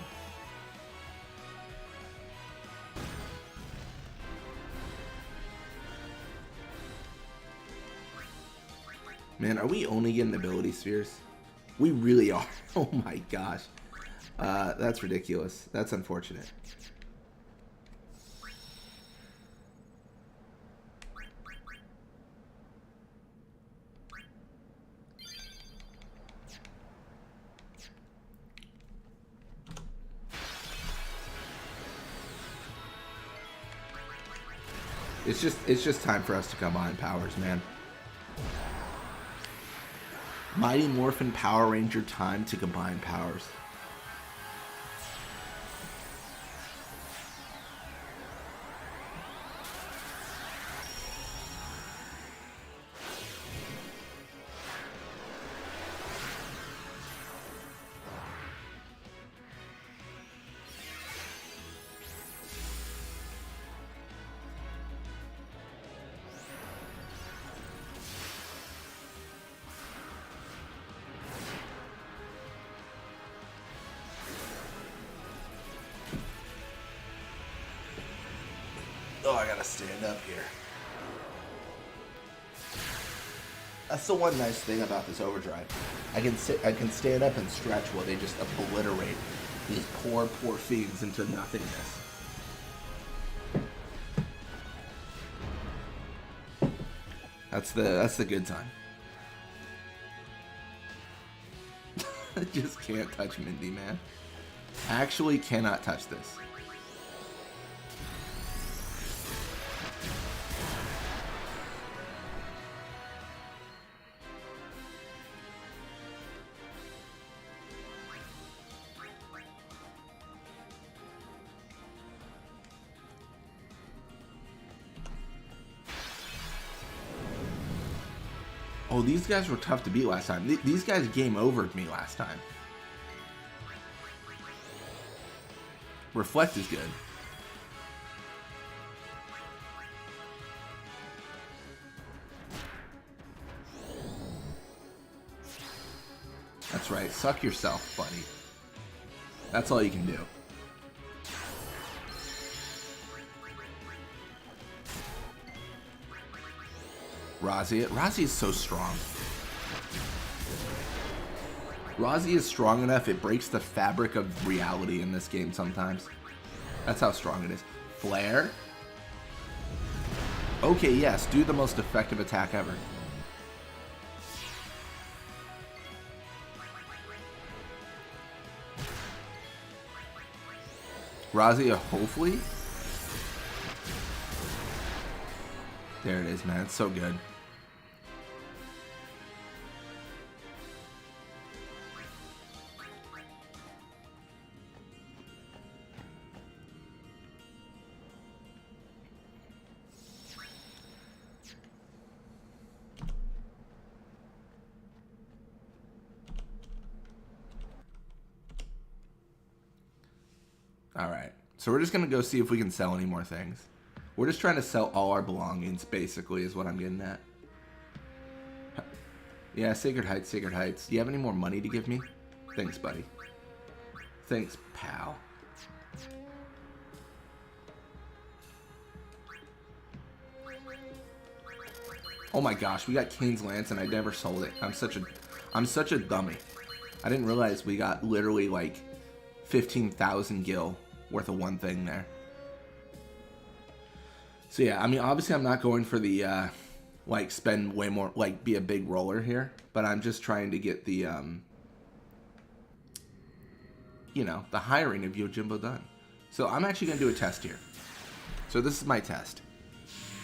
Man, are we only getting ability spheres? We really are. Oh my gosh. That's ridiculous. That's unfortunate. It's just time for us to combine powers, man. Mighty Morphin Power Ranger time to combine powers. Oh, I gotta stand up here. That's the one nice thing about this overdrive. I can stand up and stretch while they just obliterate these poor fiends into nothingness. That's the good time. I just can't touch Mindy, man. Actually cannot touch this. Oh, these guys were tough to beat last time. These guys game overed me last time. Reflect is good. That's right. Suck yourself, buddy. That's all you can do. Razi is so strong. Razi is strong enough, it breaks the fabric of reality in this game sometimes. That's how strong it is. Flare? Okay, yes, do the most effective attack ever. Razi, hopefully? There it is, man. It's so good. Alright, so we're just going to go see if we can sell any more things. We're just trying to sell all our belongings, basically, is what I'm getting at. Yeah, Sacred Heights, Sacred Heights. Do you have any more money to give me? Thanks, buddy. Thanks, pal. Oh my gosh, we got Kane's Lance and I never sold it. I'm such a dummy. I didn't realize we got literally like 15,000 gil worth of one thing there. So yeah, I mean, obviously I'm not going for the, like, spend way more, like, be a big roller here. But I'm just trying to get the, you know, the hiring of Yojimbo done. So I'm actually going to do a test here. So this is my test.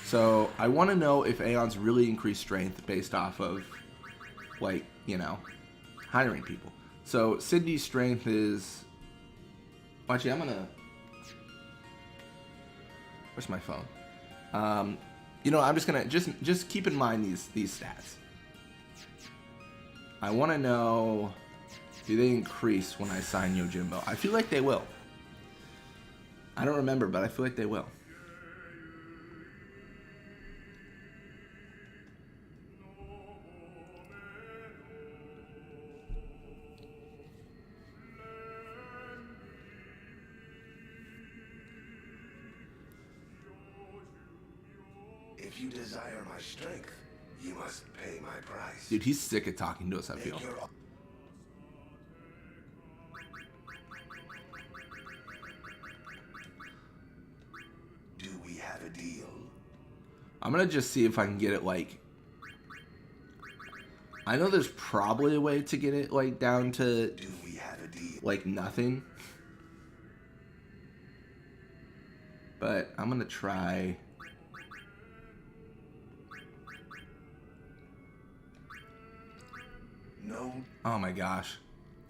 So I want to know if Aeons really increase strength based off of, like, you know, hiring people. So Cindy's strength is... Actually, I'm gonna... Where's my phone? You know, I'm just gonna just keep in mind these stats. I want to know, do they increase when I sign Yojimbo? I feel like they will. I don't remember, but I feel like they will. If you desire my strength, you must pay my price. Dude, he's sick of talking to us, I feel. Do we have a deal? I'm gonna just see if I can get it, like... I know there's probably a way to get it, like, down to... Do we have a deal? Like, nothing. But I'm gonna try... No. Oh my gosh.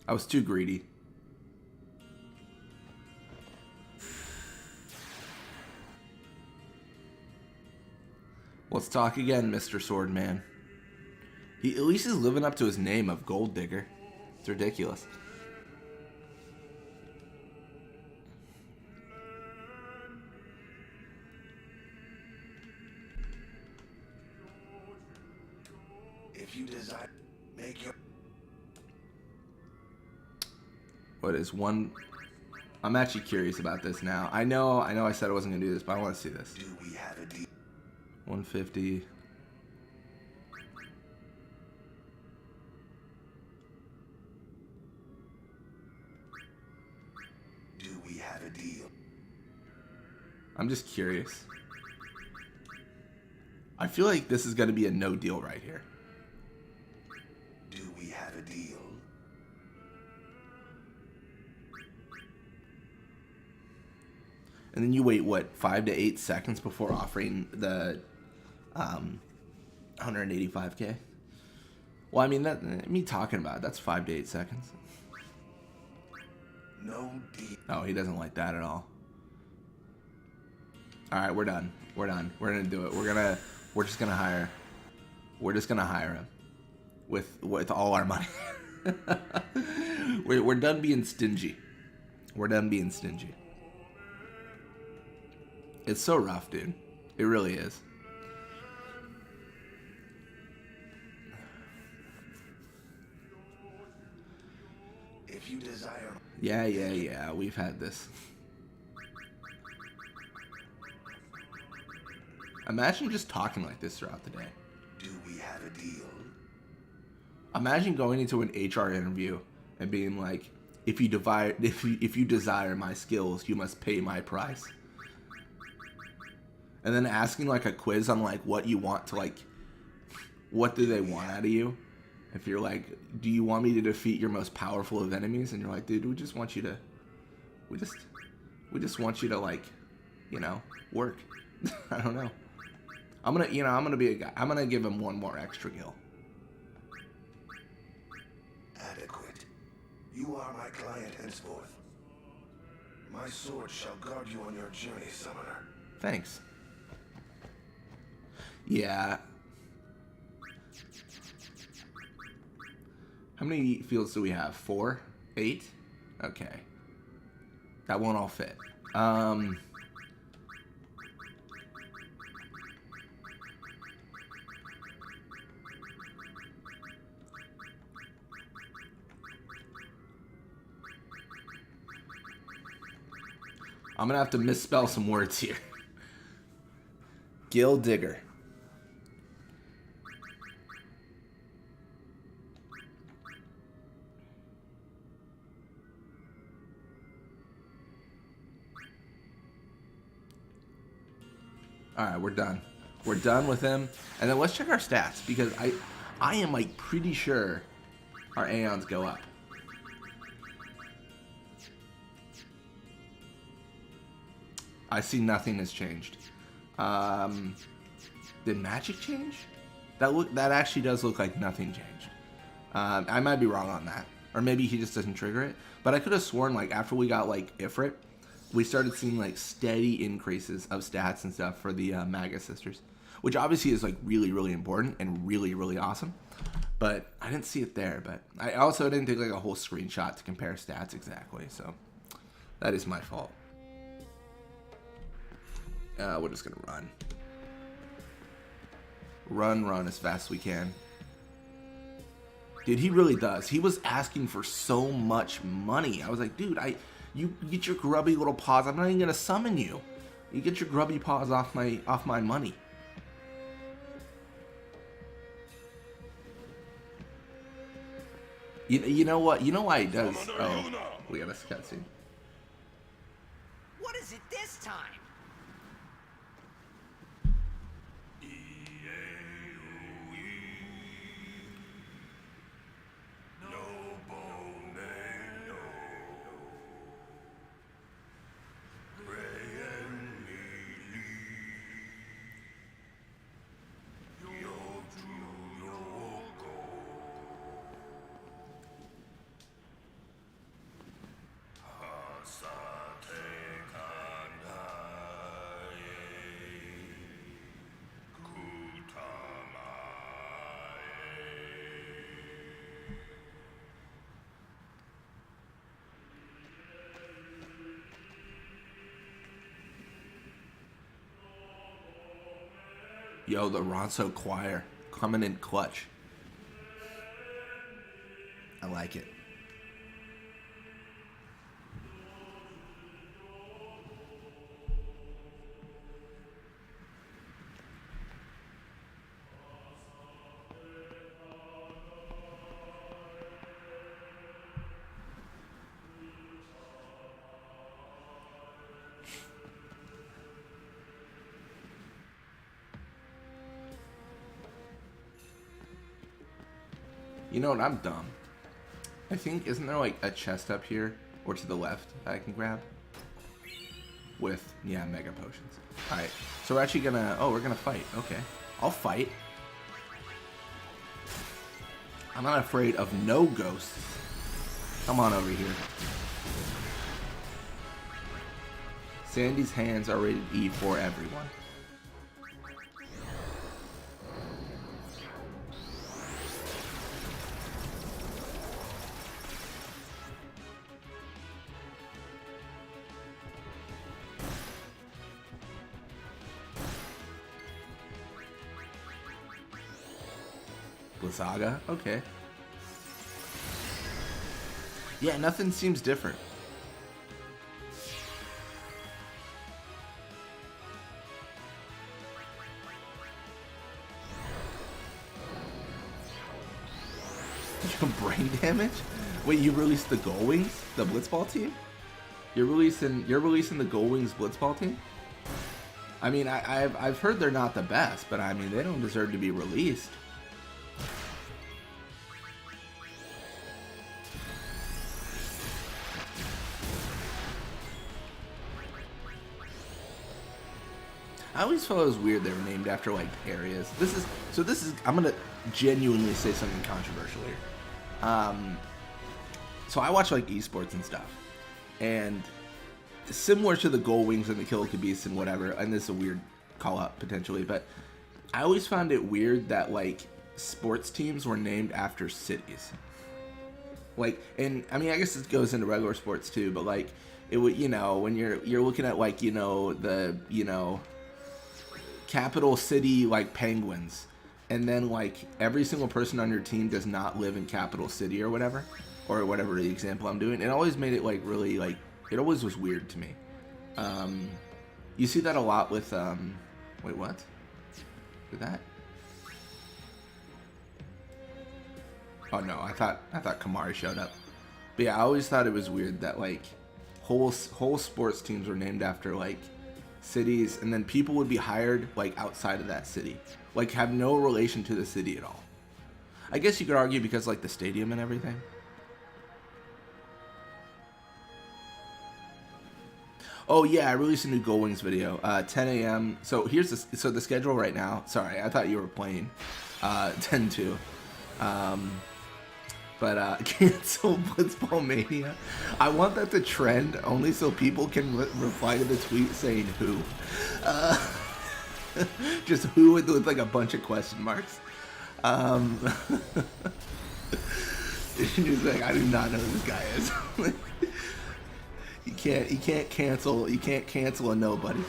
I was too greedy. Let's talk again, Mr. Swordman. He at least is living up to his name of Gold Digger. It's ridiculous. If you desire, make your... What is one... I'm actually curious about this now. I know I said I wasn't going to do this, but I want to see this. Do we have a deal? 150. Do we have a deal? I'm just curious. I feel like this is going to be a no deal right here. Do we have a deal? And then you wait, what, 5 to 8 seconds before offering the 185k? Well, I mean, that me talking about it, that's 5 to 8 seconds. No deal. Oh, he doesn't like that at all. All right, we're done. We're done. We're gonna do it. We're just gonna hire. We're just gonna hire him with all our money. we're done being stingy. We're done being stingy. It's so rough, dude. It really is. you desire... Yeah, we've had this. Imagine just talking like this throughout the day. Do we have a deal? Imagine going into an HR interview and being like, if you desire my skills, you must pay my price. And then asking like a quiz on like what you want to like, what do they want out of you? If you're like, do you want me to defeat your most powerful of enemies? And you're like, dude, we just want you to like, you know, work. I don't know. I'm gonna be a guy. I'm gonna give him one more extra gil. Adequate. You are my client henceforth. My sword shall guard you on your journey, summoner. Thanks. Yeah. How many fields do we have? 4? 8? Okay. That won't all fit. I'm gonna have to misspell some words here. Gil Digger. Alright, we're done. We're done with him. And then let's check our stats, because I am like pretty sure our Aeons go up. I see nothing has changed. Did magic change? That actually does look like nothing changed. I might be wrong on that. Or maybe he just doesn't trigger it. But I could have sworn like after we got like Ifrit, we started seeing like steady increases of stats and stuff for the Magus sisters. Which obviously is like really, really important and really, really awesome. But I didn't see it there. But I also didn't take like a whole screenshot to compare stats exactly. So that is my fault. We're just gonna run. Run as fast as we can. Dude, he really does. He was asking for so much money. I was like, dude, you get your grubby little paws. I'm not even gonna summon you. You get your grubby paws off my money. You know what? You know why he does? Oh, we got a cutscene. What is it this time? Yo, the Ronso choir coming in clutch. I like it. You know what? I'm dumb. I think, isn't there like a chest up here or to the left that I can grab? With, yeah, mega potions. Alright, so we're actually gonna, we're gonna fight. Okay, I'll fight. I'm not afraid of no ghosts. Come on over here. Sandy's hands are rated E for everyone. Saga, okay. Yeah, nothing seems different. Brain damage? Wait, you released the Gold Wings, the Blitzball team? You're releasing the Gold Wings Blitzball team? I mean, I've heard they're not the best, but I mean they don't deserve to be released. I always thought it was weird they were named after like areas. This is I'm gonna genuinely say something controversial here. So I watch like esports and stuff, and similar to the Gold Wings and the Killer Beasts and whatever, and this is a weird call out potentially, but I always found it weird that like sports teams were named after cities. Like, and I mean, I guess this goes into regular sports too, but like it would, you know, when you're looking at like, you know, the, you know, capital city like Penguins, and then like every single person on your team does not live in capital city or whatever the example I'm doing. It always made it like really like, it always was weird to me. You see that a lot with wait, what? Did that? Oh no, I thought Kamari showed up. But yeah, I always thought it was weird that like whole sports teams were named after like cities, and then people would be hired like outside of that city, like have no relation to the city at all. I guess you could argue because like the stadium and everything. Oh yeah, I released a new Gold Wings video, 10 a.m. So here's the schedule right now. Sorry, I thought you were playing 10-2. Cancel Blitzball Mania. I want that to trend only so people can reply to the tweet saying who. Just who with like a bunch of question marks. He's like, I do not know who this guy is. You can't cancel a nobody.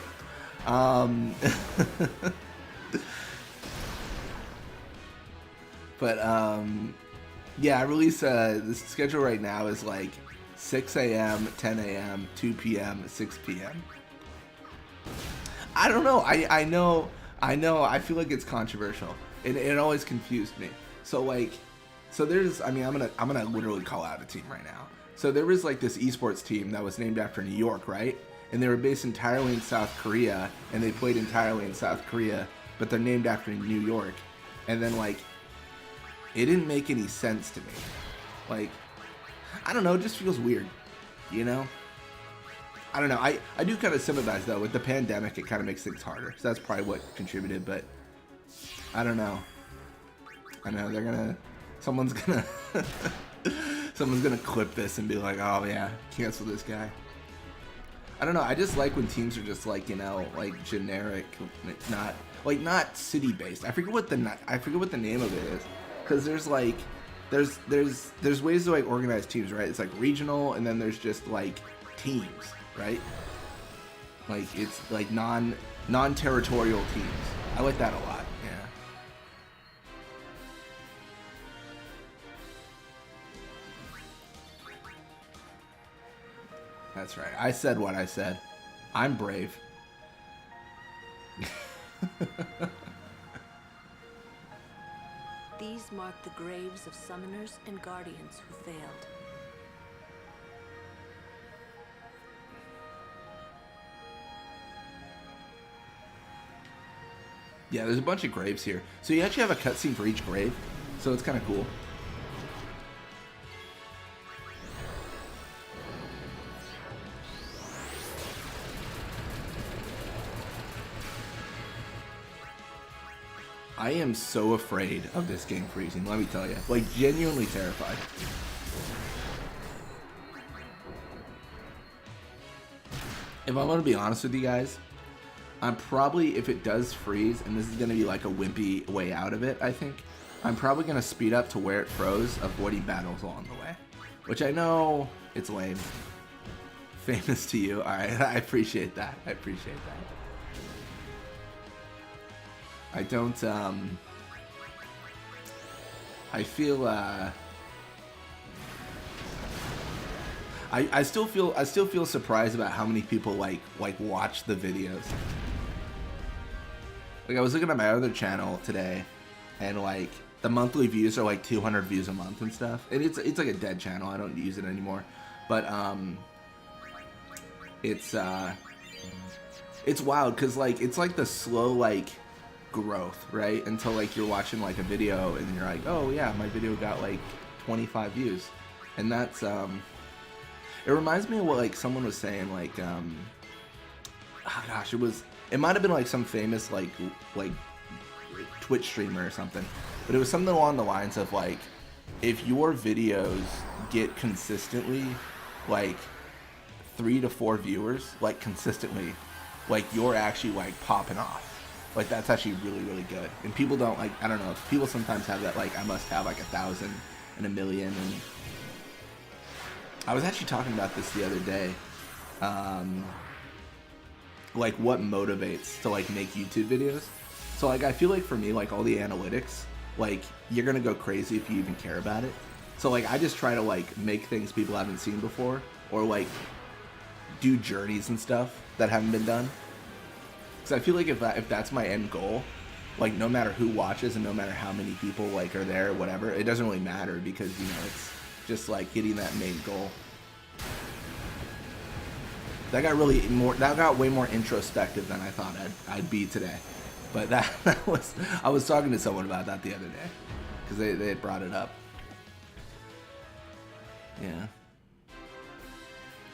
Yeah, I release the schedule right now is like 6 a.m., 10 a.m., 2 p.m., 6 p.m. I don't know. I know. I feel like it's controversial, and it always confused me. So there's. I mean, I'm gonna literally call out a team right now. So there was like this esports team that was named after New York, right? And they were based entirely in South Korea, and they played entirely in South Korea, but they're named after New York. And then like, it didn't make any sense to me. Like, I don't know, it just feels weird, you know? I don't know. I do kind of sympathize though with the pandemic. It kind of makes things harder, so that's probably what contributed. But I don't know. I know someone's gonna clip this and be like, oh yeah, cancel this guy. I don't know. I just like when teams are just like, you know, like generic, not city based. I forget what the name of it is, because there's like there's ways to like organize teams, right? It's like regional, and then there's just like teams, right? Like it's like non-territorial teams. I like that a lot. Yeah. That's right. I said what I said. I'm brave. These mark the graves of summoners and guardians who failed. Yeah, there's a bunch of graves here. So you actually have a cutscene for each grave. So it's kind of cool. I am so afraid of this game freezing, let me tell you. Like, genuinely terrified. If I'm gonna be honest with you guys, I'm probably, if it does freeze, and this is gonna be like a wimpy way out of it, I think, I'm probably gonna speed up to where it froze, avoiding battles along the way. Which I know it's lame. Famous to you. Alright, I appreciate that. I appreciate that. I don't, I feel, I still feel surprised about how many people like watch the videos. Like I was looking at my other channel today, and like the monthly views are like 200 views a month and stuff. And it's like a dead channel. I don't use it anymore. But it's wild because like it's like the slow like growth, right? Until like you're watching like a video and you're like, oh yeah, my video got like 25 views, and that's it reminds me of what like someone was saying like oh gosh, it might have been like some famous like Twitch streamer or something, but it was something along the lines of like, if your videos get consistently like 3 to 4 viewers like consistently, like you're actually like popping off. Like that's actually really, really good. And people don't like, I don't know, people sometimes have that like, I must have like 1,000 and 1 million. And I was actually talking about this the other day. Like what motivates to like make YouTube videos. So like I feel like for me, like all the analytics, like you're gonna go crazy if you even care about it. So like I just try to like make things people haven't seen before, or like do journeys and stuff that haven't been done. Because I feel like if that's my end goal, like no matter who watches and no matter how many people like are there or whatever, it doesn't really matter, because you know it's just like hitting that main goal. That got way more introspective than I thought I'd be today. But I was talking to someone about that the other day because they had brought it up. Yeah.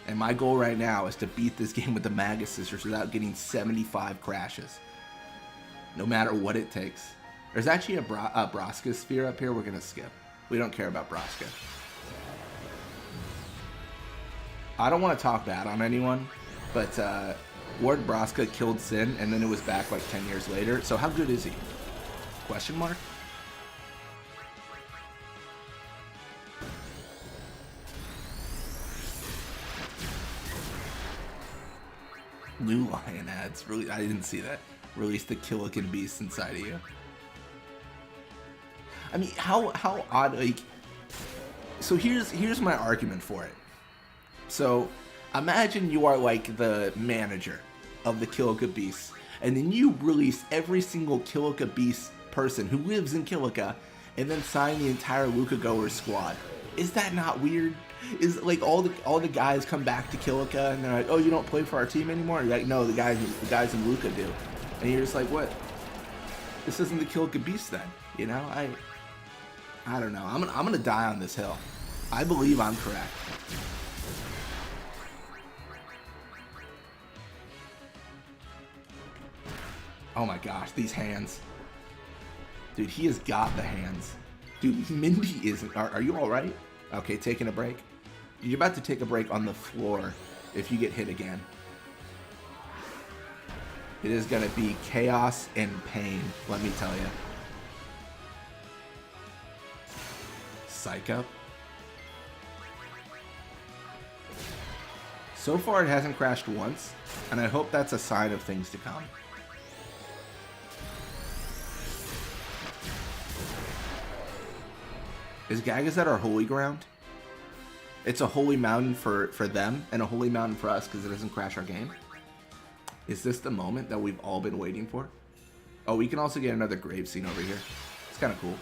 And my goal right now is to beat this game with the Magus sisters without getting 75 crashes. No matter what it takes. There's actually a Braska sphere up here we're going to skip. We don't care about Braska. I don't want to talk bad on anyone, but Ward Braska killed Sin, and then it was back like 10 years later. So how good is he? Question mark? New Lion ads. Really, I didn't see that. Release the Killican Beast inside of you. I mean, how odd, like... So here's my argument for it. So, imagine you are like the manager of the Killica Beast, and then you release every single Killica Beast person who lives in Killica, and then sign the entire Luca Goers squad. Is that not weird? Is like all the guys come back to Killica and they're like, oh, you don't play for our team anymore? And you're like, no, the guys in Luca do. And you're just like, what? This isn't the Killica Beast then, you know? I don't know. I'm gonna die on this hill. I believe I'm correct. Oh my gosh, these hands. Dude, he has got the hands. Dude, Mindy isn't. Are you alright? Okay, taking a break. You're about to take a break on the floor if you get hit again. It is going to be chaos and pain, let me tell you. Psych up. So far it hasn't crashed once, and I hope that's a sign of things to come. Is Gagazet our holy ground? It's a holy mountain for them and a holy mountain for us because it doesn't crash our game. Is this the moment that we've all been waiting for? Oh, we can also get another grave scene over here. It's kind of cool.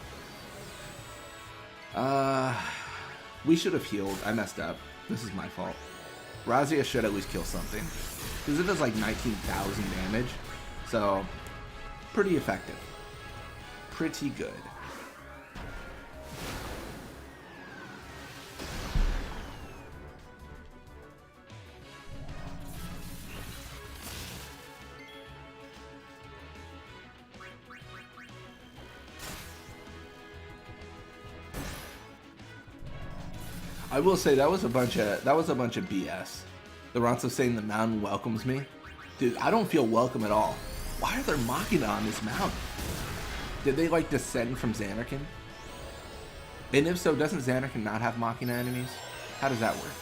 We should have healed. I messed up. This is my fault. Razia should at least kill something, because it does like 19,000 damage. So, pretty effective. Pretty good. I will say that was a bunch of BS. The Ronso saying the mountain welcomes me. Dude, I don't feel welcome at all. Why are there Machina on this mountain? Did they like descend from Xanarkand? And if so, doesn't Xanarkand not have Machina enemies? How does that work?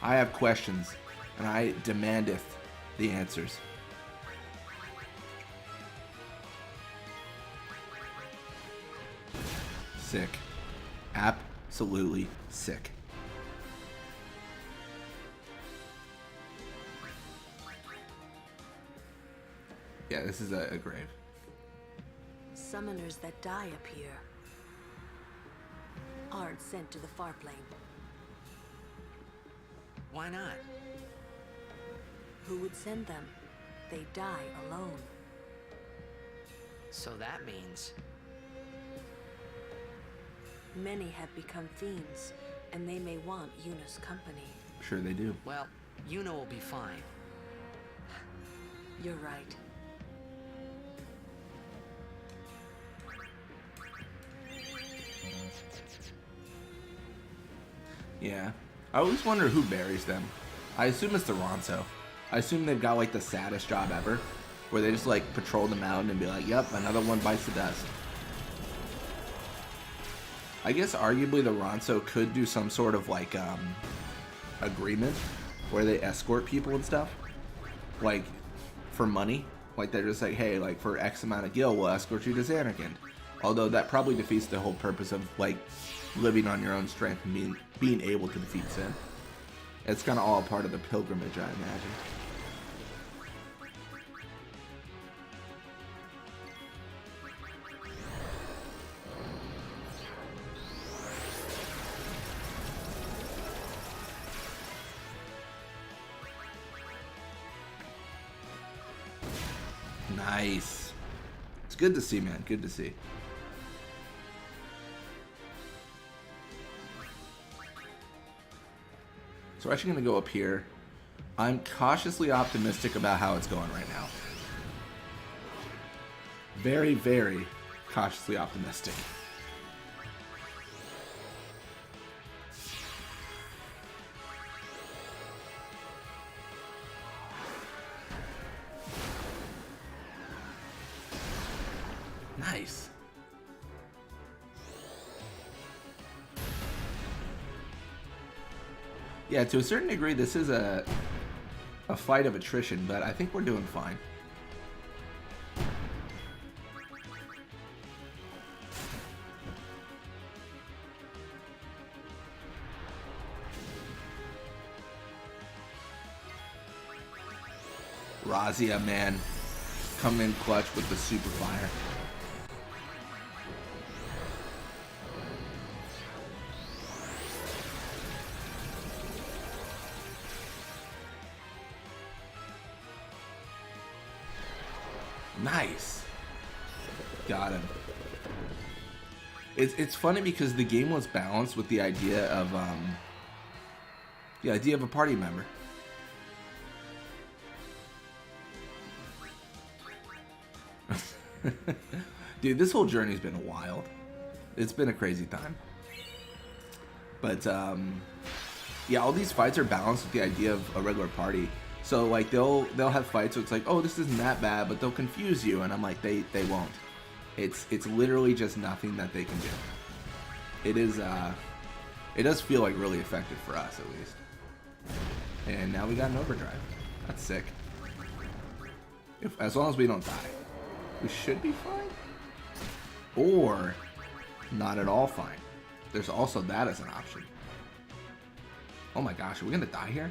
I have questions, and I demandeth the answers. Sick. absolutely sick. Yeah, this is a grave. Summoners that die appear aren't sent to the far plane. Why not? Who would send them? They die alone. So that means... Many have become fiends, and they may want Yuna's company. Sure they do. Well, Yuna will be fine. You're right. Yeah. I always wonder who buries them. I assume it's the Ronso. I assume they've got like the saddest job ever, where they just like patrol the mountain and be like, yep, another one bites the dust. I guess arguably the Ronso could do some sort of like agreement where they escort people and stuff, like for money. Like they're just like, hey, like for X amount of gil, we'll escort you to Xanarkand. Although that probably defeats the whole purpose of like living on your own strength and being able to defeat sin. It's kind of all part of the pilgrimage, I imagine. Nice. It's good to see, man. Good to see. So we're actually going to go up here. I'm cautiously optimistic about how it's going right now. Very, very cautiously optimistic. Nice. Yeah, to a certain degree, this is a fight of attrition, but I think we're doing fine. Razia, man, come in clutch with the super fire. Nice. Got him. It's funny because the game was balanced with the idea of a party member. Dude, this whole journey's been wild. It's been a crazy time. But yeah, all these fights are balanced with the idea of a regular party. So like they'll have fights where it's like, oh, this isn't that bad, but they'll confuse you, and I'm like, they won't. It's literally just nothing that they can do. It is it does feel like really effective for us at least. And now we got an overdrive. That's sick. As long as we don't die, we should be fine. Or not at all fine. There's also that as an option. Oh my gosh, are we gonna die here?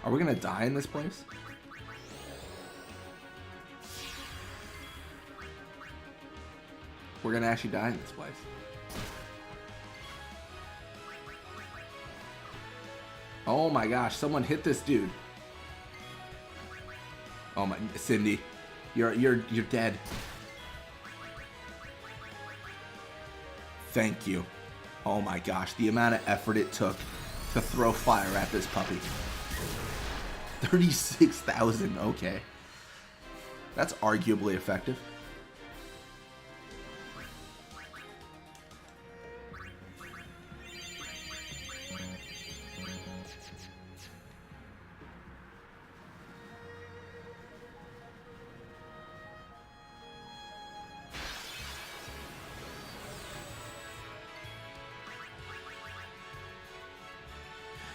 Are we gonna die in this place? We're gonna actually die in this place. Oh my gosh, someone hit this dude. Oh my, Cindy, you're dead. Thank you. Oh my gosh, the amount of effort it took to throw fire at this puppy. 36,000, okay. That's arguably effective.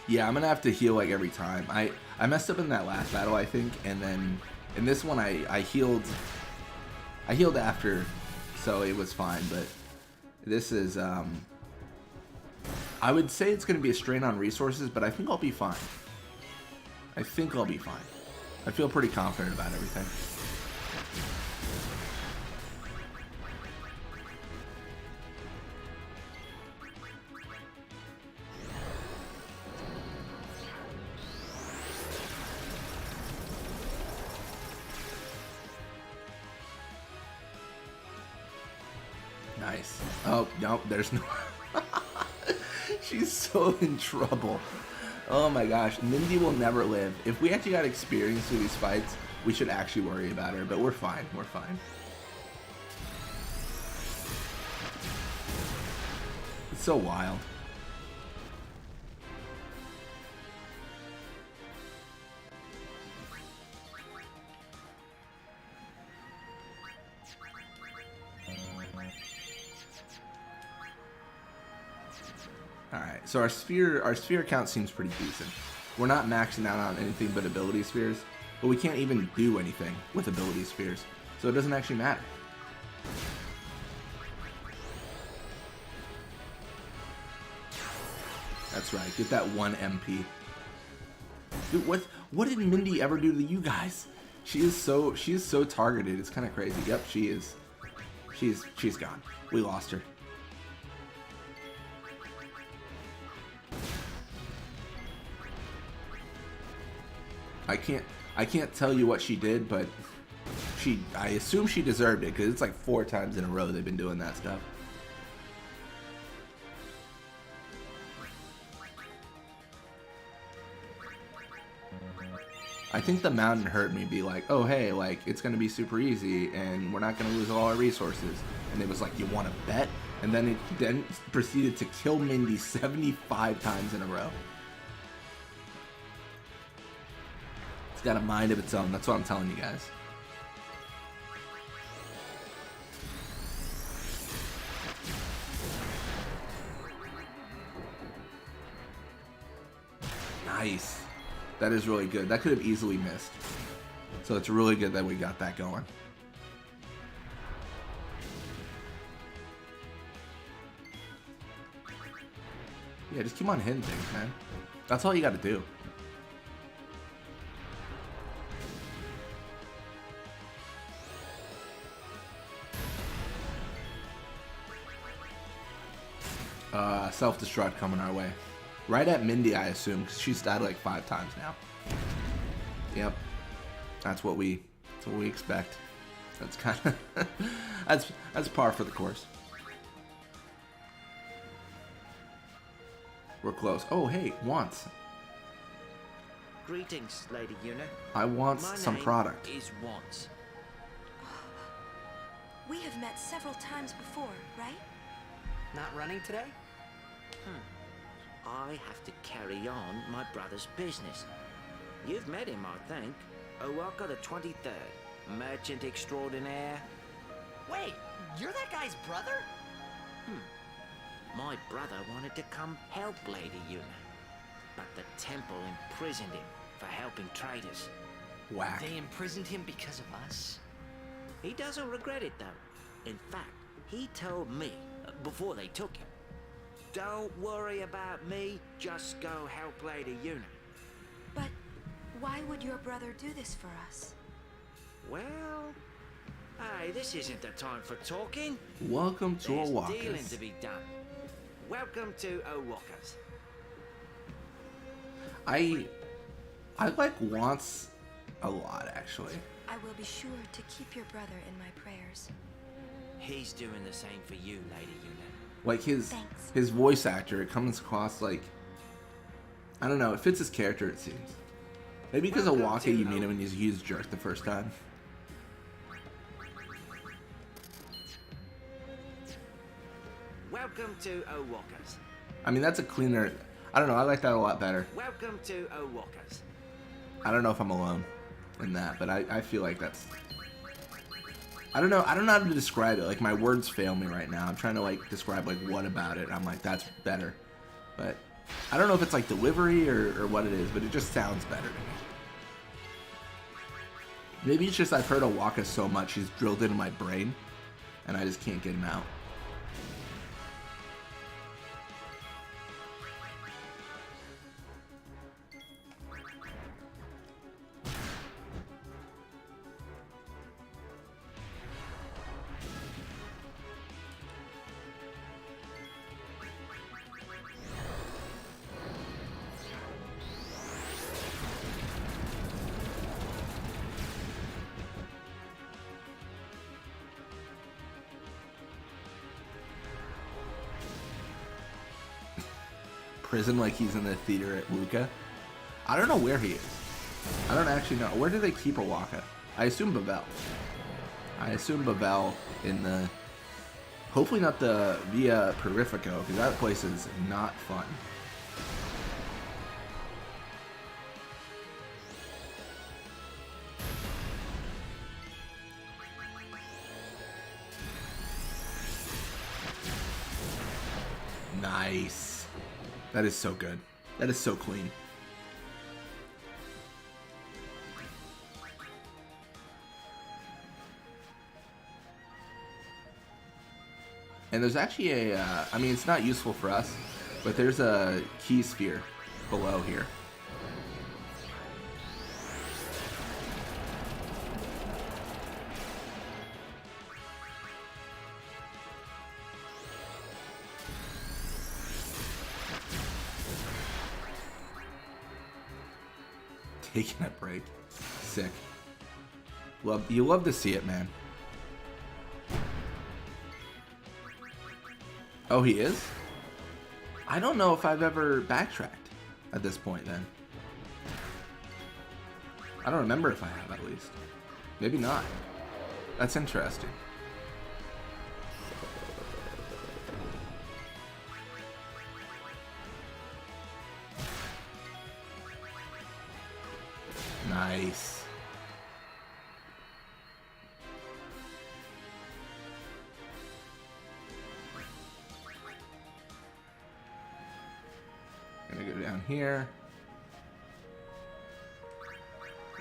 Yeah, I'm gonna have to heal like every time. I messed up in that last battle, I think, and then in this one I healed after, so it was fine. But this is I would say it's going to be a strain on resources, but I think I'll be fine. I think I'll be fine. I feel pretty confident about everything. Nice. Oh, no, there's no... She's so in trouble. Oh my gosh, Mindy will never live. If we actually got experience through these fights, we should actually worry about her, but we're fine, we're fine. It's so wild. Alright, so our sphere count seems pretty decent. We're not maxing out on anything but ability spheres, but we can't even do anything with ability spheres, so it doesn't actually matter. That's right, get that 1 MP. Dude, what did Mindy ever do to you guys? She is so targeted, it's kind of crazy. Yep, she is. She's gone. We lost her. I can't tell you what she did, but I assume she deserved it, because it's like 4 times in a row they've been doing that stuff. I think the mountain heard me be like, oh hey, like, it's gonna be super easy and we're not gonna lose all our resources. And it was like, you wanna bet? And then it then proceeded to kill Mindy 75 times in a row. It's got a mind of its own, that's what I'm telling you guys. Nice. That is really good. That could have easily missed. So it's really good that we got that going. Yeah, just keep on hitting things, man. That's all you gotta do. Self-destruct coming our way. Right at Mindy, I assume, because she's died like 5 times now. Yep. That's what we expect. That's kind of that's par for the course. We're close. Oh, hey, wants. Greetings, Lady Yuna. I want some product. Is wants. We have met several times before, right? Not running today? I have to carry on my brother's business. You've met him, I think. Owaka the 23rd, merchant extraordinaire. Wait, you're that guy's brother? My brother wanted to come help Lady Yuna, but the temple imprisoned him for helping traders. Whack. They imprisoned him because of us? He doesn't regret it, though. In fact, he told me, before they took him, don't worry about me, just go help Lady Yuna. But why would your brother do this for us? Well, hey, this isn't the time for talking. Welcome to There's dealing Oaxaca's. to be done. Welcome to Owaka's. I like wants a lot, actually. I will be sure to keep your brother in my prayers. He's doing the same for you, Lady Yuna. Like his Thanks. voice actor, it comes across like, I don't know, it fits his character, it seems. Maybe because of Waka, you meet him and he's a huge jerk the first time. Welcome to Owaka's. I mean, that's a cleaner, I don't know, I like that a lot better. Welcome to Owaka's. I don't know if I'm alone in that, but I feel like that's, I don't know how to describe it. Like, my words fail me right now. I'm trying to like describe like what about it. I'm like, that's better. But I don't know if it's like delivery or what it is, but it just sounds better to me. Maybe it's just I've heard Owaka so much, he's drilled into my brain, and I just can't get him out. prison like he's in the theater at Luca. I don't know where he is. I don't actually know. Where do they keep Owaka? I assume Bavel. I assume Bavel in the... Hopefully not the Via Purifico, because that place is not fun. Nice. That is so good. That is so clean. And there's actually a, I mean, it's not useful for us, but there's a key sphere below here. Taking a break. Sick. You love to see it, man. Oh, he is? I don't know if I've ever backtracked at this point then. I don't remember if I have, at least. Maybe not. That's interesting. Nice. Gonna go down here.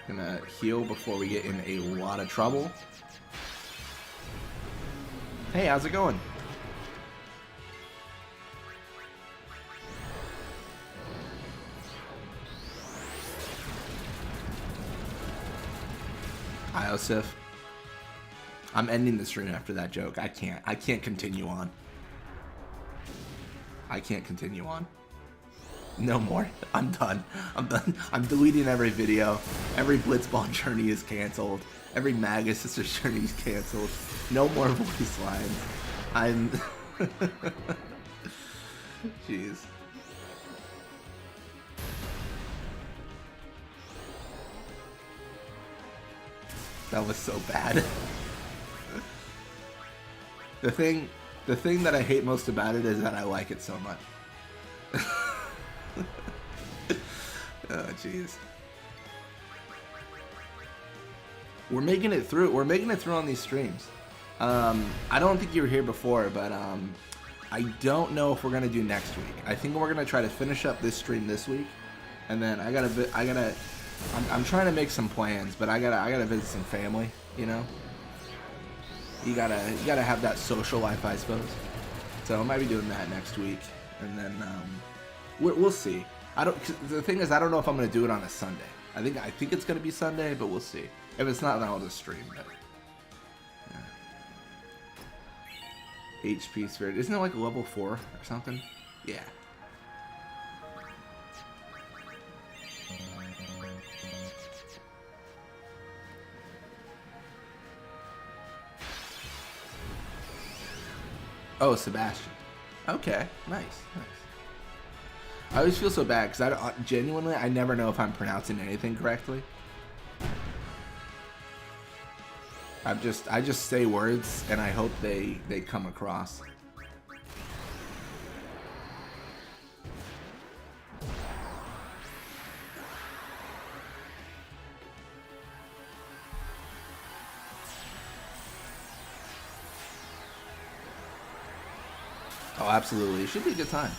Gonna heal before we get in a lot of trouble. Hey, how's it going? Hi, Osif. I'm ending the stream after that joke. I can't continue on. I can't continue on. No more. I'm done. I'm done. I'm deleting every video. Every Blitzball journey is canceled. Every Magus Sisters journey is canceled. No more voice lines. I'm... Jeez. That was so bad. The thing that I hate most about it is that I like it so much. Oh, jeez. We're making it through. We're making it through on these streams. I don't think you were here before, but I don't know if we're gonna do next week. I think we're gonna try to finish up this stream this week, and then I'm trying to make some plans, but I gotta visit some family. You know, you gotta have that social life, I suppose. So I might be doing that next week, and then we'll see. The thing is, I don't know if I'm gonna do it on a Sunday. I think it's gonna be Sunday, but we'll see. If it's not, then I'll just stream it. Yeah. HP Spirit, isn't it like level 4 or something? Yeah. Oh, Sebastian. Okay, nice. I always feel so bad because I never know if I'm pronouncing anything correctly. I just say words and I hope they come across. Oh, absolutely. It should be a good time.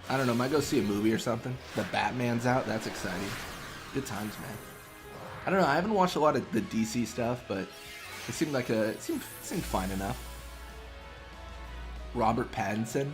I don't know, might go see a movie or something. The Batman's out, that's exciting. Good times, man. I don't know, I haven't watched a lot of the DC stuff, but it seemed fine enough. Robert Pattinson.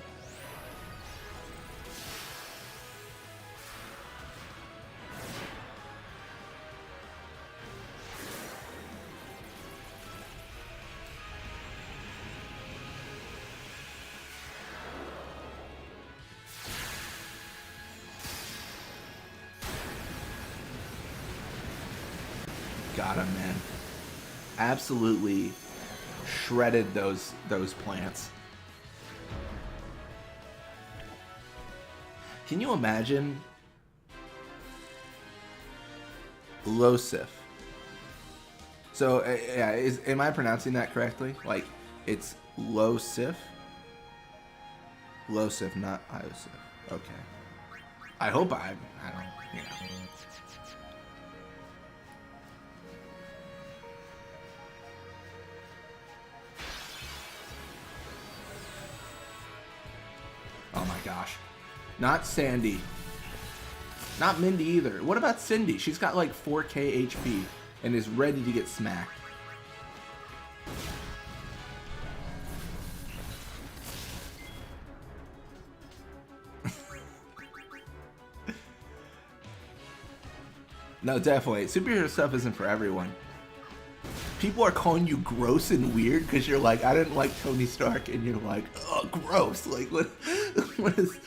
Got him, man. Absolutely shredded those plants. Can you imagine Losif? So, yeah, am I pronouncing that correctly? Like, it's Losif? Losif, not Iosif. Okay. I hope I don't, you know. Oh my gosh. Not Sandy. Not Mindy either. What about Cindy? She's got like 4k HP and is ready to get smacked. No, definitely. Superhero stuff isn't for everyone. People are calling you gross and weird because you're like, I didn't like Tony Stark, and you're like, oh, gross. Like, what is...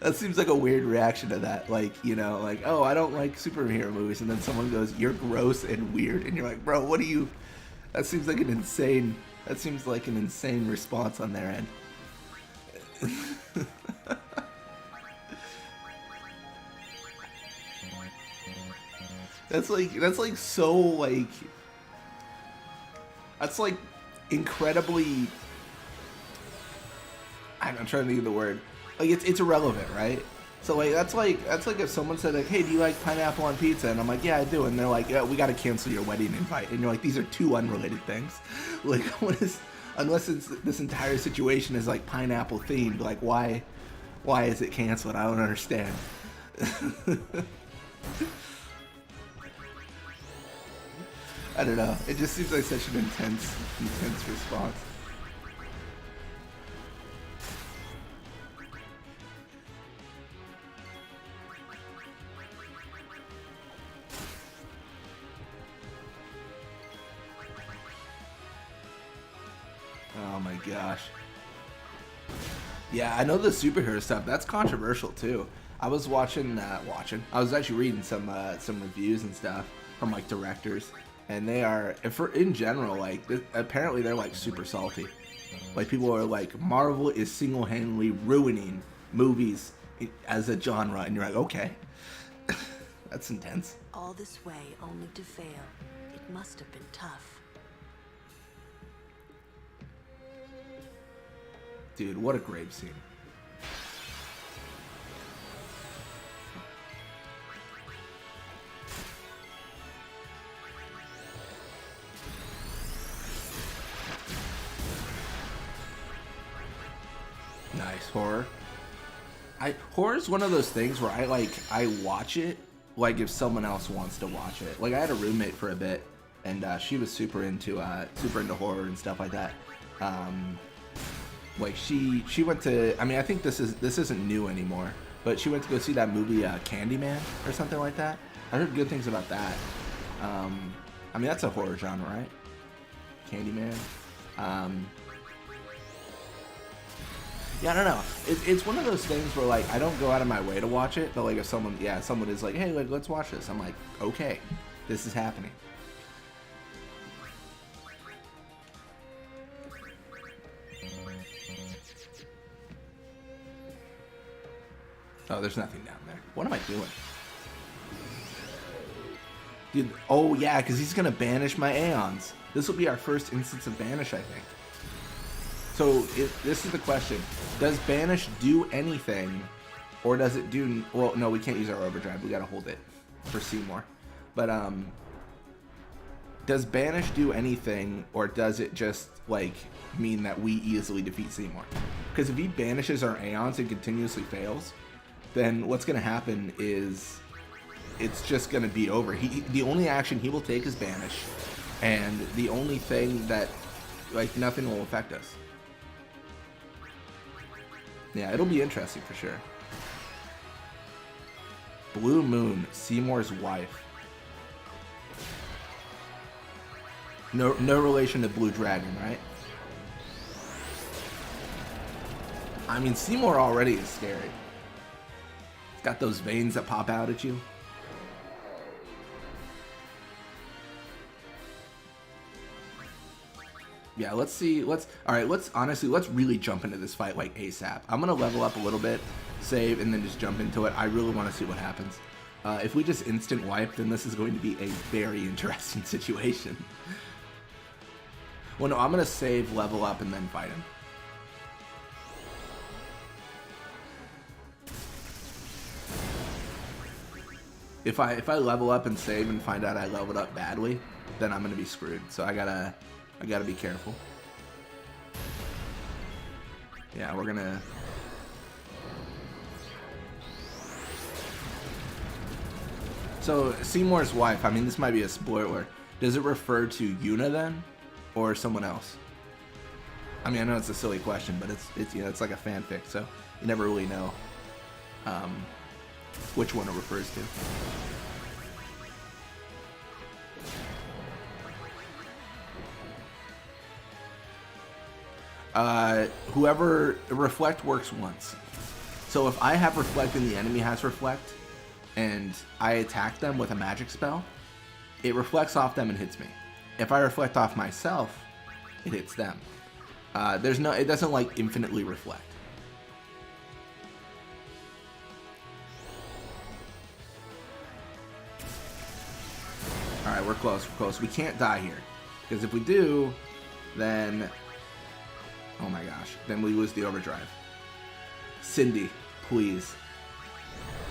That seems like a weird reaction to that. Like, you know, like, oh, I don't like superhero movies, and then someone goes, you're gross and weird, and you're like, bro, what are you... That seems like an insane... That seems like an insane response on their end. That's like so like... That's like incredibly... I'm trying to think of the word. Like it's irrelevant, right? So like that's like if someone said like, hey, do you like pineapple on pizza? And I'm like, yeah, I do. And they're like, yeah, we got to cancel your wedding invite. And you're like, these are two unrelated things. Like, what is... Unless this entire situation is like pineapple themed, like why is it canceled? I don't understand. I don't know. It just seems like such an intense response. Oh my gosh. Yeah, I know the superhero stuff. That's controversial too. I was I was actually reading some reviews and stuff from like directors, and they are, in general, like apparently they're like super salty. Like people are like, Marvel is single-handedly ruining movies as a genre, and you're like, okay, that's intense. All this way only to fail. It must have been tough. Dude, what a grave scene. Nice. Horror. Horror is one of those things where I watch it like if someone else wants to watch it. Like I had a roommate for a bit, and she was super into horror and stuff like that. Like she went to, I mean, I think this isn't new anymore, but she went to go see that movie Candyman or something like that. I heard good things about that. I mean, that's a horror genre, right? Candyman. Yeah, I don't know. It's one of those things where like I don't go out of my way to watch it, but like if someone is like, hey, like, let's watch this, I'm like, okay, this is happening. Oh, there's nothing down there. What am I doing? Dude, oh yeah, because he's gonna banish my Aeons. This will be our first instance of banish, I think. So this is the question: does banish do anything, or does it do? Well, no, we can't use our overdrive. We gotta hold it for Seymour. But does banish do anything, or does it just like mean that we easily defeat Seymour? Because if he banishes our Aeons and continuously fails, then what's going to happen is it's just going to be over. The only action he will take is banish, and the only thing that, like, nothing will affect us. Yeah, it'll be interesting for sure. Blue Moon, Seymour's wife. No relation to Blue Dragon, right? I mean, Seymour already is scary. Got those veins that pop out at you. Yeah, let's see. Let's really jump into this fight like ASAP. I'm gonna level up a little bit save, and then just jump into it. I really want to see what happens. If we just instant wipe, then this is going to be a very interesting situation. Well, no, I'm going to save, level up, and then fight him. If I level up and save and find out I leveled up badly, then I'm going to be screwed. So I gotta be careful. Yeah, we're gonna... So, Seymour's wife, I mean, this might be a spoiler. Does it refer to Yuna then? Or someone else? I mean, I know it's a silly question, but it's you know, it's like a fanfic, so you never really know which one it refers to. Whoever... Reflect works once. So if I have Reflect and the enemy has Reflect, and I attack them with a magic spell, it reflects off them and hits me. If I reflect off myself, it hits them. It doesn't like infinitely reflect. Alright, we're close, We can't die here. Because if we do, then... Oh my gosh, then we lose the overdrive. Cindy, please.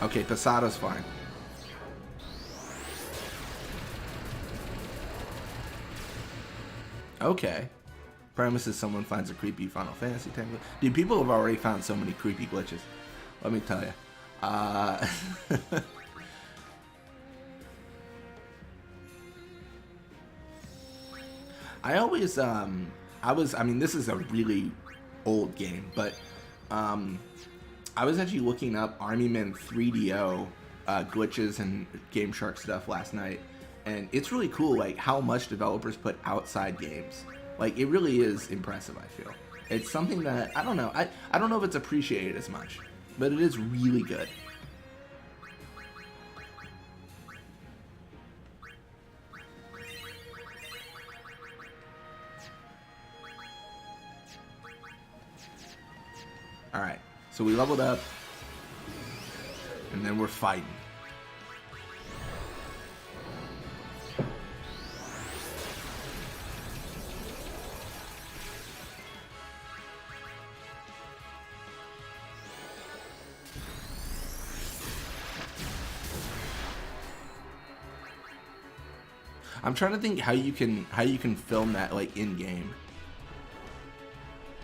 Okay, Pasado's fine. Okay. Premise is someone finds a creepy Final Fantasy tangle. Dude, people have already found so many creepy glitches. Let me tell you. I mean, this is a really old game, but I was actually looking up Army-Men 3DO glitches and Game Shark stuff last night, and it's really cool, like, how much developers put outside games. Like, it really is impressive, I feel. It's something that, I don't know, I don't know if it's appreciated as much, but it is really good. Alright, so we leveled up, and then we're fighting. I'm trying to think how you can film that, like, in game.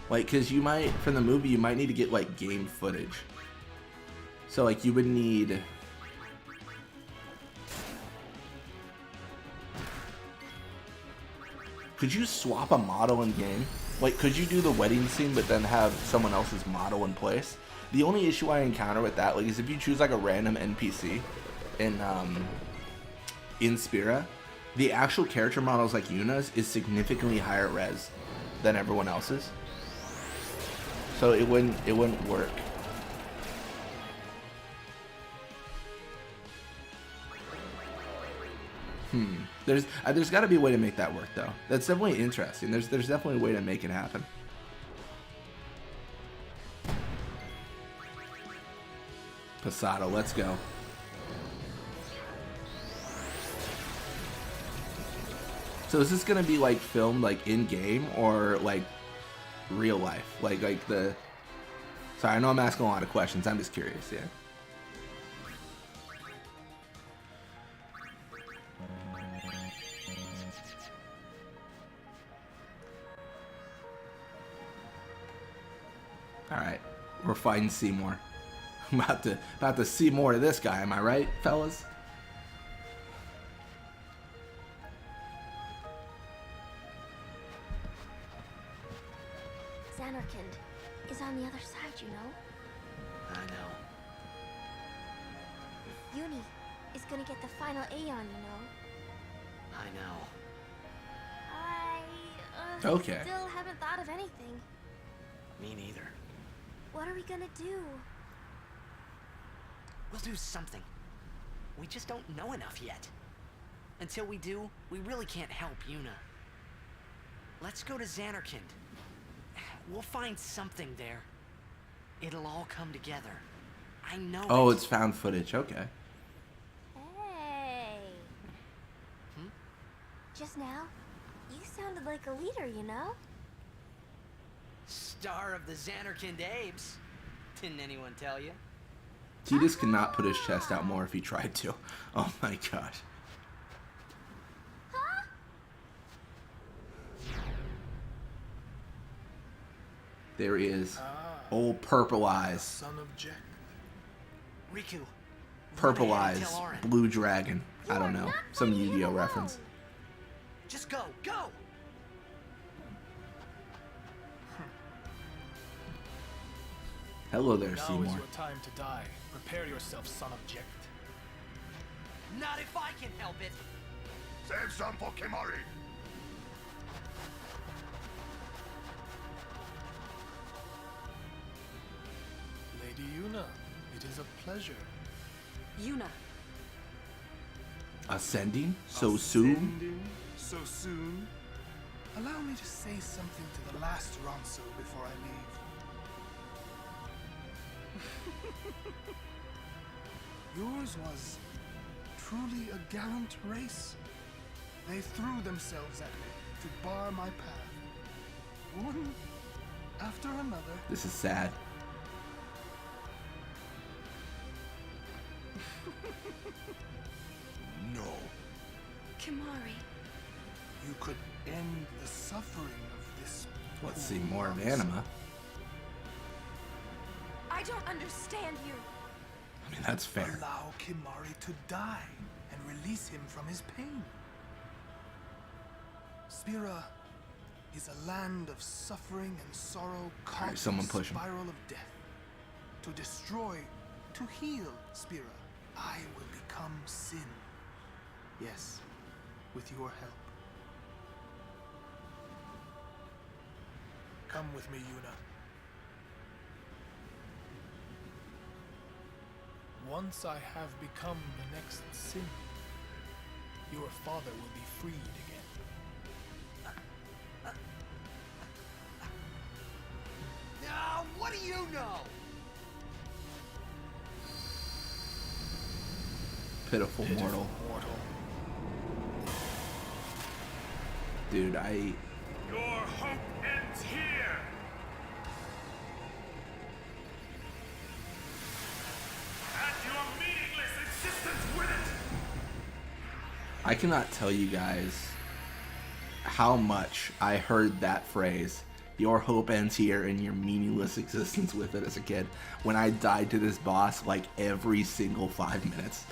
Like, cause you might, for the movie, you might need to get, like, game footage. So, like, you would need... Could you swap a model in game? Like, could you do the wedding scene but then have someone else's model in place? The only issue I encounter with that, like, is if you choose, like, a random NPC in Spira, the actual character models, like Yuna's, is significantly higher res than everyone else's. So it wouldn't work. There's got to be a way to make that work, though. That's definitely interesting. There's definitely a way to make it happen. Pasado, let's go. So is this gonna be like filmed like in game or like real life? Like the... Sorry, I know I'm asking a lot of questions. I'm just curious, yeah. Alright, we're fighting Seymour. I'm about to see more of this guy, am I right, fellas? Zanarkand is on the other side, you know? I know. Uni is gonna get the final Aeon, you know? I know. I okay. Still haven't thought of anything. Me neither. What are we gonna do? We'll do something. We just don't know enough yet. Until we do, we really can't help Yuna. Let's go to Zanarkand. We'll find something there. It'll all come together. I know. Oh, it's found footage. Okay. Hey. Just now, you sounded like a leader, you know? Star of the Xanarkand Apes. Didn't anyone tell you? Tidus could not put his chest out more if he tried to. Oh my gosh. There he is. Old Purple Eyes. Son of Jack. Riku. Purple run ahead and Eyes. tell Auron. Blue Dragon. I don't know. Some Yu-Gi-Oh reference. Just go, go! Hello there, Now is Seymour. your time to die. Prepare yourself, son of Jekt. Not if I can help it. Save some for Kimari. Lady Yuna, it is a pleasure. Yuna. Ascending? So soon? Ascending so soon? Allow me to say something to the last Ronso before I leave. Yours was truly a gallant race. They threw themselves at me to bar my path. One after another. This is sad. No. Kimari. You could end the suffering of this. Let's see more of Anima. I don't understand you. I mean, that's fair. Allow Kimari to die and release him from his pain. Spira is a land of suffering and sorrow, caught someone in a push him. spiral of death. To destroy, to heal Spira, I will become sin. Yes, with your help. Come with me, Yuna. Once I have become the next sin, your father will be freed again. Now, what do you know? Pitiful mortal. Dude, Your hope ends here. And your meaningless existence with it. I cannot tell you guys how much I heard that phrase, your hope ends here and your meaningless existence with it, as a kid, when I died to this boss like every single 5 minutes.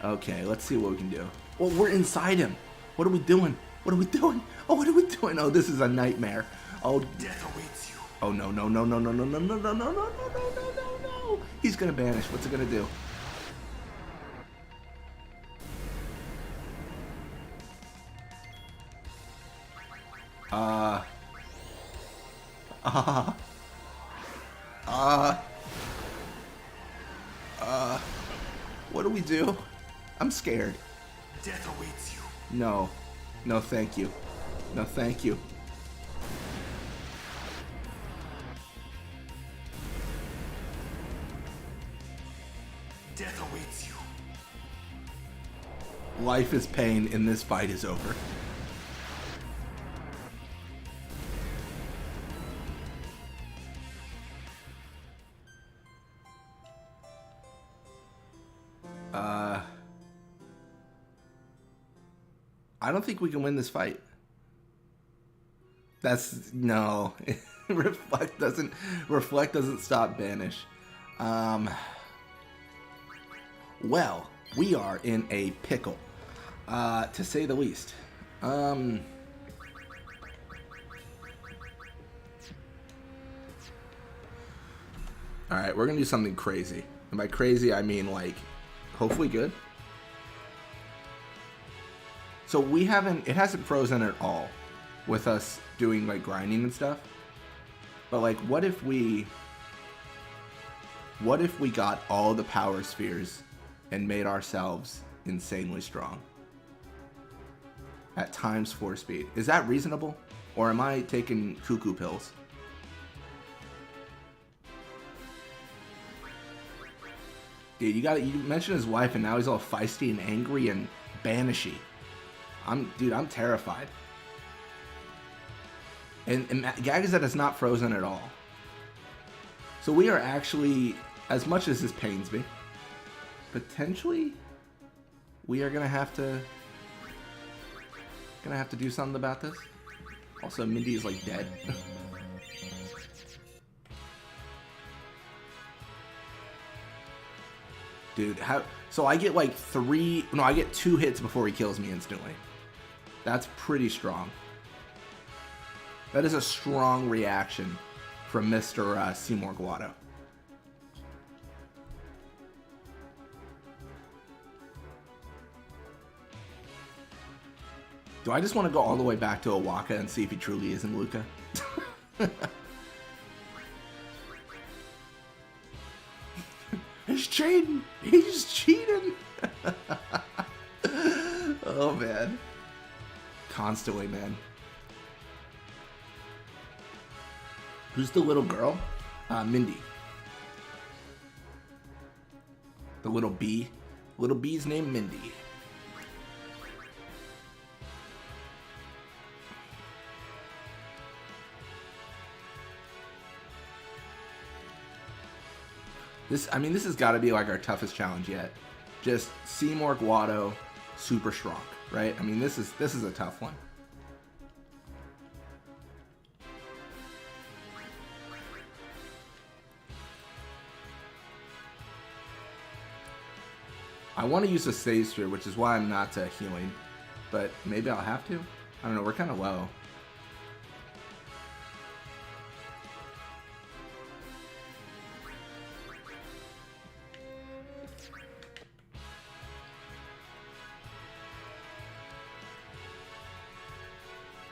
Okay, let's see what we can do. Well, we're inside him. What are we doing? What are we doing? Oh, what are we doing? Oh, this is a nightmare. Oh, Death awaits you. oh no, no, no, no, no, no, no, no, no, no, no, no, no, no, no, no. He's gonna banish. What's it gonna do? What do we do? I'm scared. Death awaits you. No. No, thank you. No, thank you. Death awaits you. Life is pain and this fight is over. I don't think we can win this fight. That's no. Reflect doesn't stop banish. Well, we are in a pickle, to say the least. Alright, we're gonna do something crazy. And by crazy, I mean like, hopefully good. So it hasn't frozen at all with us doing like grinding and stuff. But like, what if we got all the power spheres and made ourselves insanely strong at ×4 speed? Is that reasonable? Or am I taking cuckoo pills? Dude, you mentioned his wife, and now he's all feisty and angry and banishy. I'm terrified. And Gagazet is not frozen at all. So we are actually, as much as this pains me, potentially, we are gonna have to do something about this. Also, Mindy is like dead. Dude, how? So I get like I get 2 hits before he kills me instantly. That's pretty strong. That is a strong reaction from Mr. Seymour Guado. Do I just want to go all the way back to Owaka and see if he truly is in Luca? He's cheating! He's cheating! Oh, man. Constantly, man. Who's the little girl? Mindy. The little bee. Little bee's named Mindy. This has got to be like our toughest challenge yet. Just Seymour Guado, super strong, right? I mean, this is a tough one. I want to use a save sphere, which is why I'm not healing, but maybe I'll have to. I don't know. We're kind of low.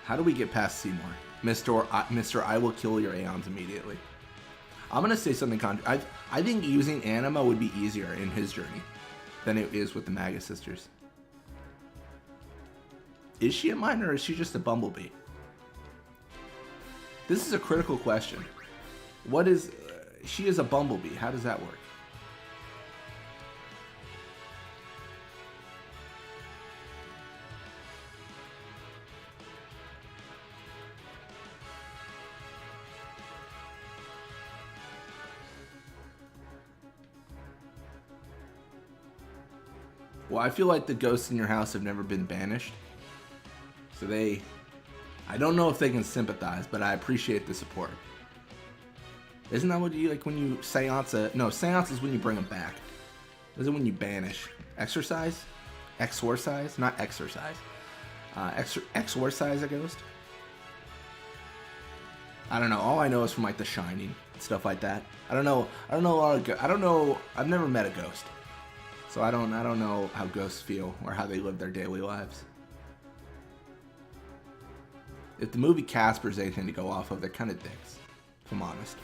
How do we get past Seymour? Mr. I will kill your Aeons immediately. I'm going to say something I think using Anima would be easier in his journey than it is with the Magus sisters. Is she a mine or is she just a bumblebee? This is a critical question. What is... she is a bumblebee. How does that work? Well, I feel like the ghosts in your house have never been banished. So I don't know if they can sympathize, but I appreciate the support. Isn't that what you like when you seance no, seance is when you bring them back. Is it when you banish? Exorcise? Exorcise? Not exercise. Exorcise a ghost? I don't know. All I know is from like The Shining, stuff like that. I don't know a lot of I don't know. I've never met a ghost. So I don't know how ghosts feel or how they live their daily lives. If the movie Casper's anything to go off of, they're kind of dicks, if I'm honest.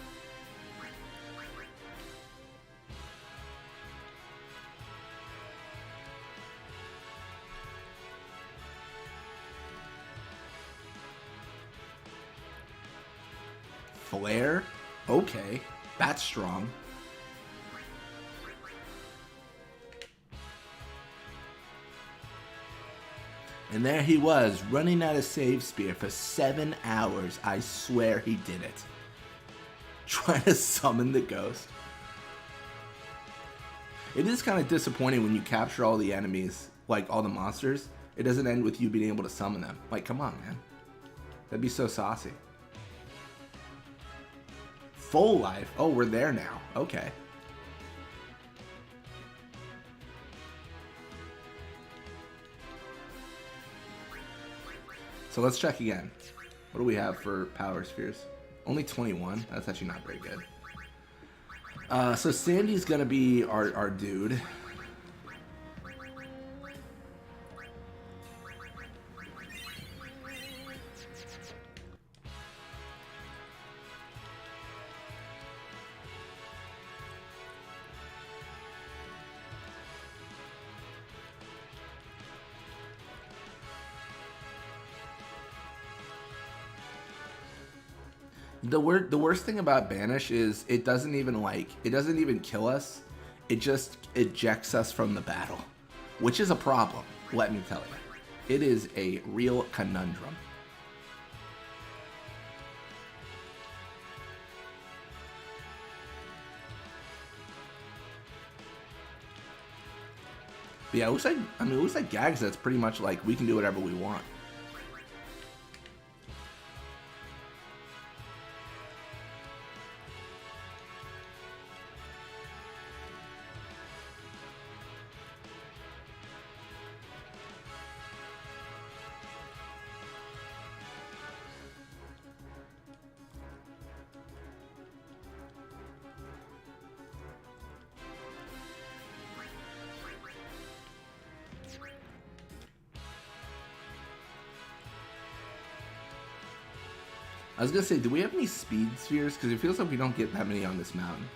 Flare? Okay, that's strong. And there he was, running out of save spear for 7 hours. I swear he did it. Trying to summon the ghost. It is kind of disappointing when you capture all the enemies, like all the monsters. It doesn't end with you being able to summon them. Like, come on, man. That'd be so saucy. Full life? Oh, we're there now. Okay. So let's check again. What do we have for power spheres? Only 21. That's actually not very good. So Sandy's gonna be our dude. The worst thing about Banish is it doesn't even kill us. it just ejects us from the battle, which is a problem, let me tell you. It is a real conundrum. But yeah, it looks like Gags, that's pretty much like we can do whatever we want. I was gonna say, do we have any speed spheres? Because it feels like we don't get that many on this mountain.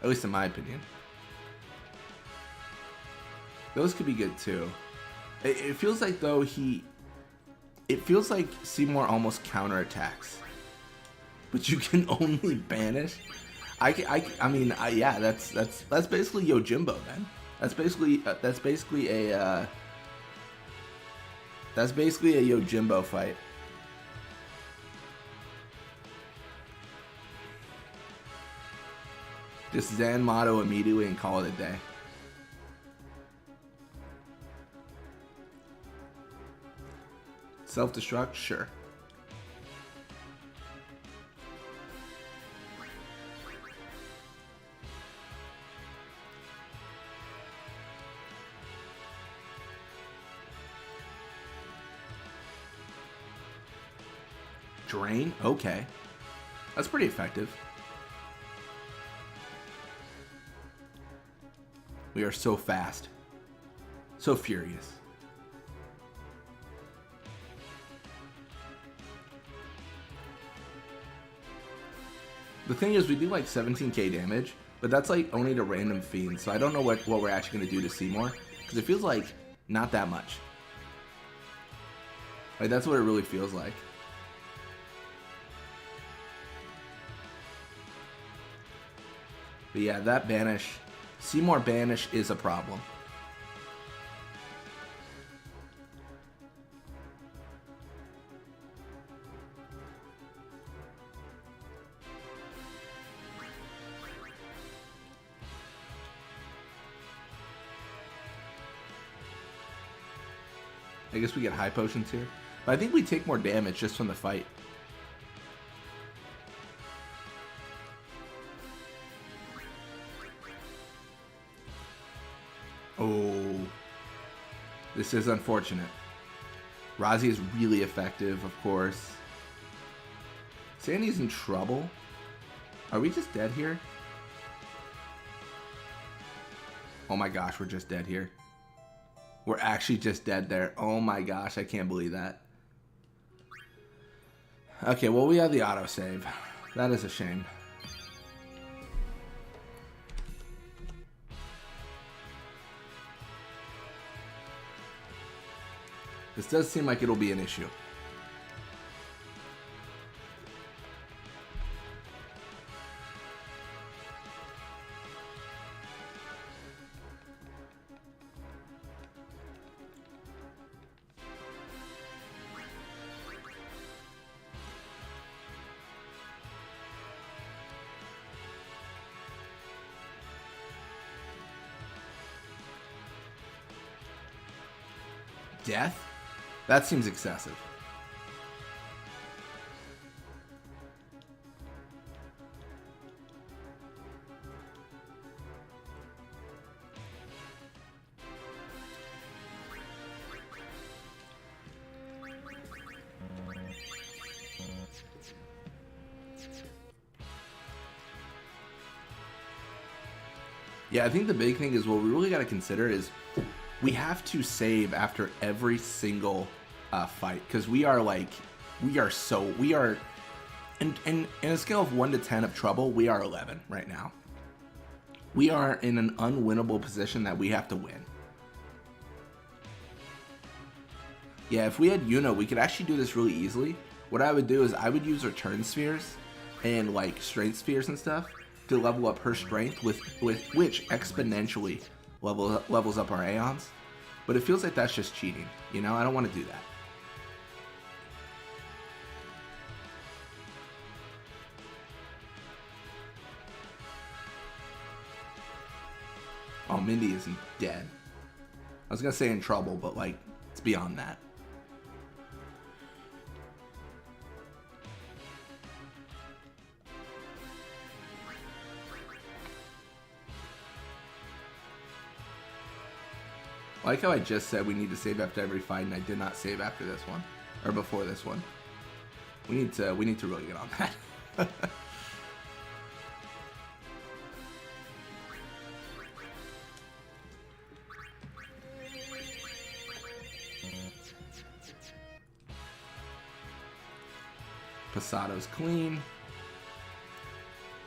At least in my opinion. Those could be good too. It feels like though it feels like Seymour almost counterattacks. But you can only banish. I mean, yeah, that's basically Yojimbo then. That's basically a Yojimbo fight. Just Zen motto immediately and call it a day. Self-destruct? Sure. Drain? Okay. That's pretty effective. We are so fast. So furious. The thing is, we do like 17k damage, but that's like only to random fiends, so I don't know what we're actually going to do to Seymour, because it feels like not that much. Like, that's what it really feels like. But yeah, that banish, Seymour banish is a problem. I guess we get high potions here. But I think we take more damage just from the fight. Oh. This is unfortunate. Razi is really effective, of course. Sandy's in trouble. Are we just dead here? Oh my gosh, we're just dead here. We're actually just dead there. Oh my gosh, I can't believe that. Okay, well, we have the autosave. That is a shame. This does seem like it'll be an issue. Death? That seems excessive. Yeah, I think the big thing is what we really got to consider is we have to save after every single fight, because we are in a scale of 1 to 10 of trouble, we are 11 right now. We are in an unwinnable position that we have to win. Yeah, if we had Yuna, we could actually do this really easily. What I would do is I would use return spheres and like strength spheres and stuff, to level up her strength, with which exponentially levels up our Aeons. But it feels like that's just cheating, you know? I don't want to do that. Oh, Mindy isn't dead. I was gonna say in trouble, but like, it's beyond that. I like how I just said we need to save after every fight, and I did not save after this one, or before this one. We need to really get on that. Passado's clean.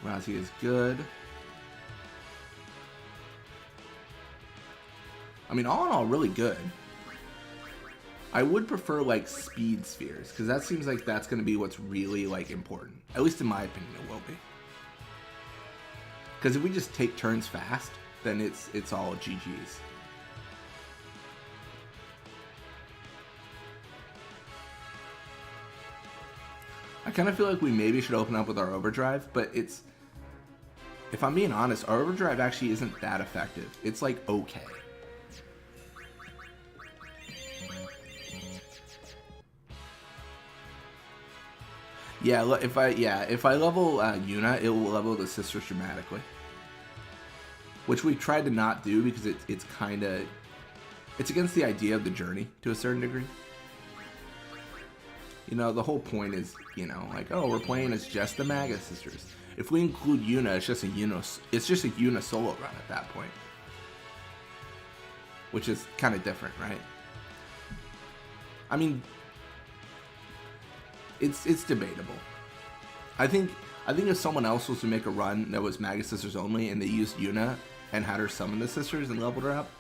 Razzie is good. I mean, all in all, really good. I would prefer, like, speed spheres, because that seems like that's going to be what's really, like, important. At least in my opinion, it will be. Because if we just take turns fast, then it's all GG's. I kind of feel like we maybe should open up with our overdrive, but it's... If I'm being honest, our overdrive actually isn't that effective. It's, like, okay. Yeah, if I level Yuna, it will level the sisters dramatically, which we tried to not do because it's kind of against the idea of the journey to a certain degree. You know, the whole point is, you know, like, oh, we're playing as just the Magus sisters. If we include Yuna, it's just a Yuna solo run at that point, which is kind of different, right? I mean, it's debatable. I think if someone else was to make a run that was Magus sisters only, and they used Yuna and had her summon the sisters and leveled her up,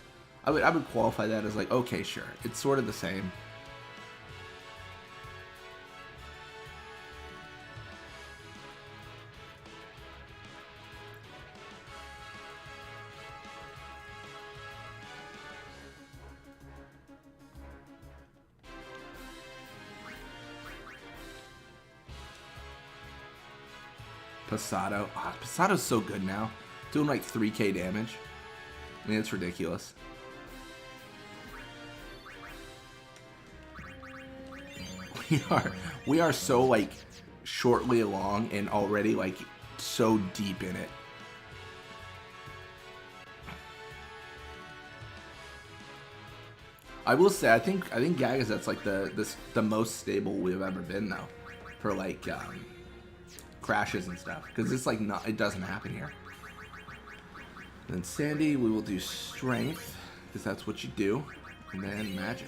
I would qualify that as like, okay, sure, it's sort of the same. Passado. Oh, Passado's so good now. Doing like 3k damage. I mean, it's ridiculous. We are so like shortly along and already like so deep in it. I will say, I think Gagazet's like the most stable we've ever been though, for like crashes and stuff, because it's like it doesn't happen here. Then Sandy, we will do strength, because that's what you do, and then magic.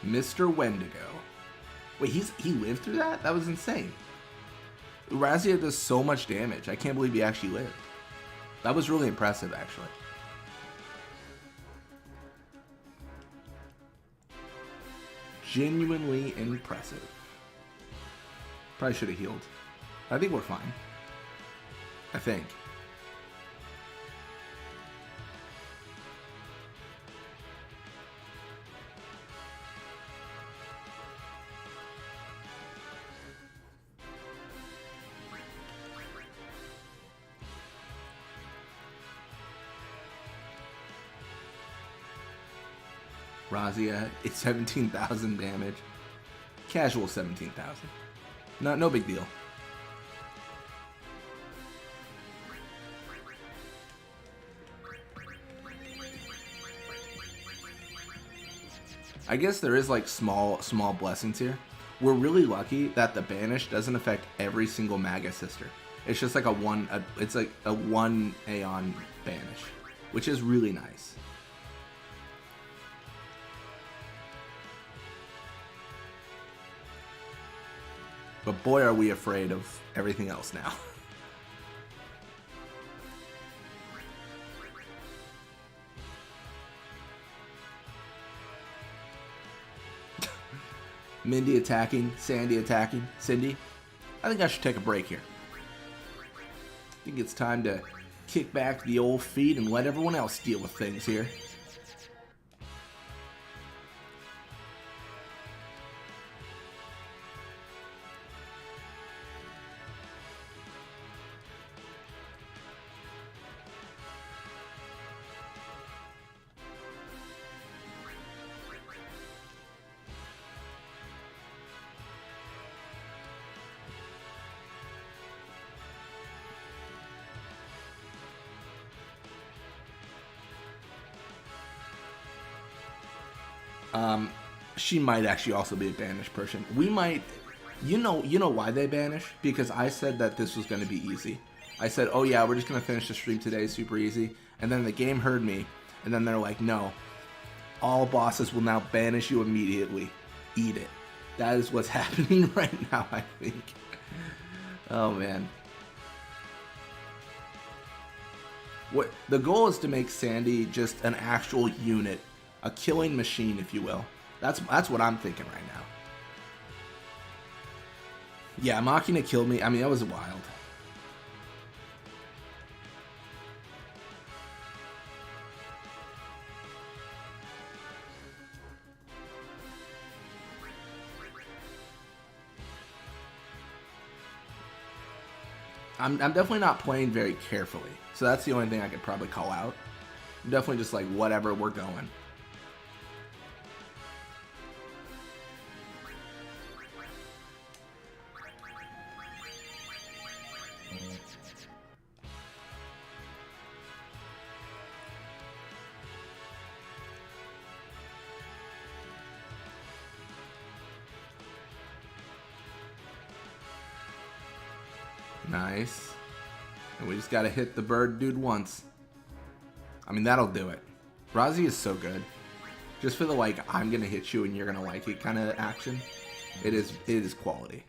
Mr. Wendigo. Wait, he lived through that? That was insane. Razia does so much damage. I can't believe he actually lived. That was really impressive, actually. Genuinely impressive. Probably should have healed. I think we're fine. I think. Razia, it's 17,000 damage. Casual 17,000. No big deal. I guess there is like small blessings here. We're really lucky that the banish doesn't affect every single Magus sister. It's just like it's like a one Aeon banish, which is really nice. But boy, are we afraid of everything else now. Mindy attacking, Sandy attacking, Cindy. I think I should take a break here. I think it's time to kick back the old feet and let everyone else deal with things here. She might actually also be a banished person. We might, you know why they banish? Because I said that this was going to be easy. I said, oh yeah, we're just going to finish the stream today, super easy. And then the game heard me, and then they're like, no, all bosses will now banish you immediately. Eat it. That is what's happening right now, I think. Oh man. What the goal is to make Sandy just an actual unit, a killing machine, if you will. That's what I'm thinking right now. Yeah, Machina killed me. I mean, that was wild. I'm definitely not playing very carefully. So that's the only thing I could probably call out. I'm definitely just like, whatever, we're going. Nice. And we just gotta hit the bird dude once. I mean, that'll do it. Razi is so good. Just for the like, I'm gonna hit you and you're gonna like it kind of action. It is quality.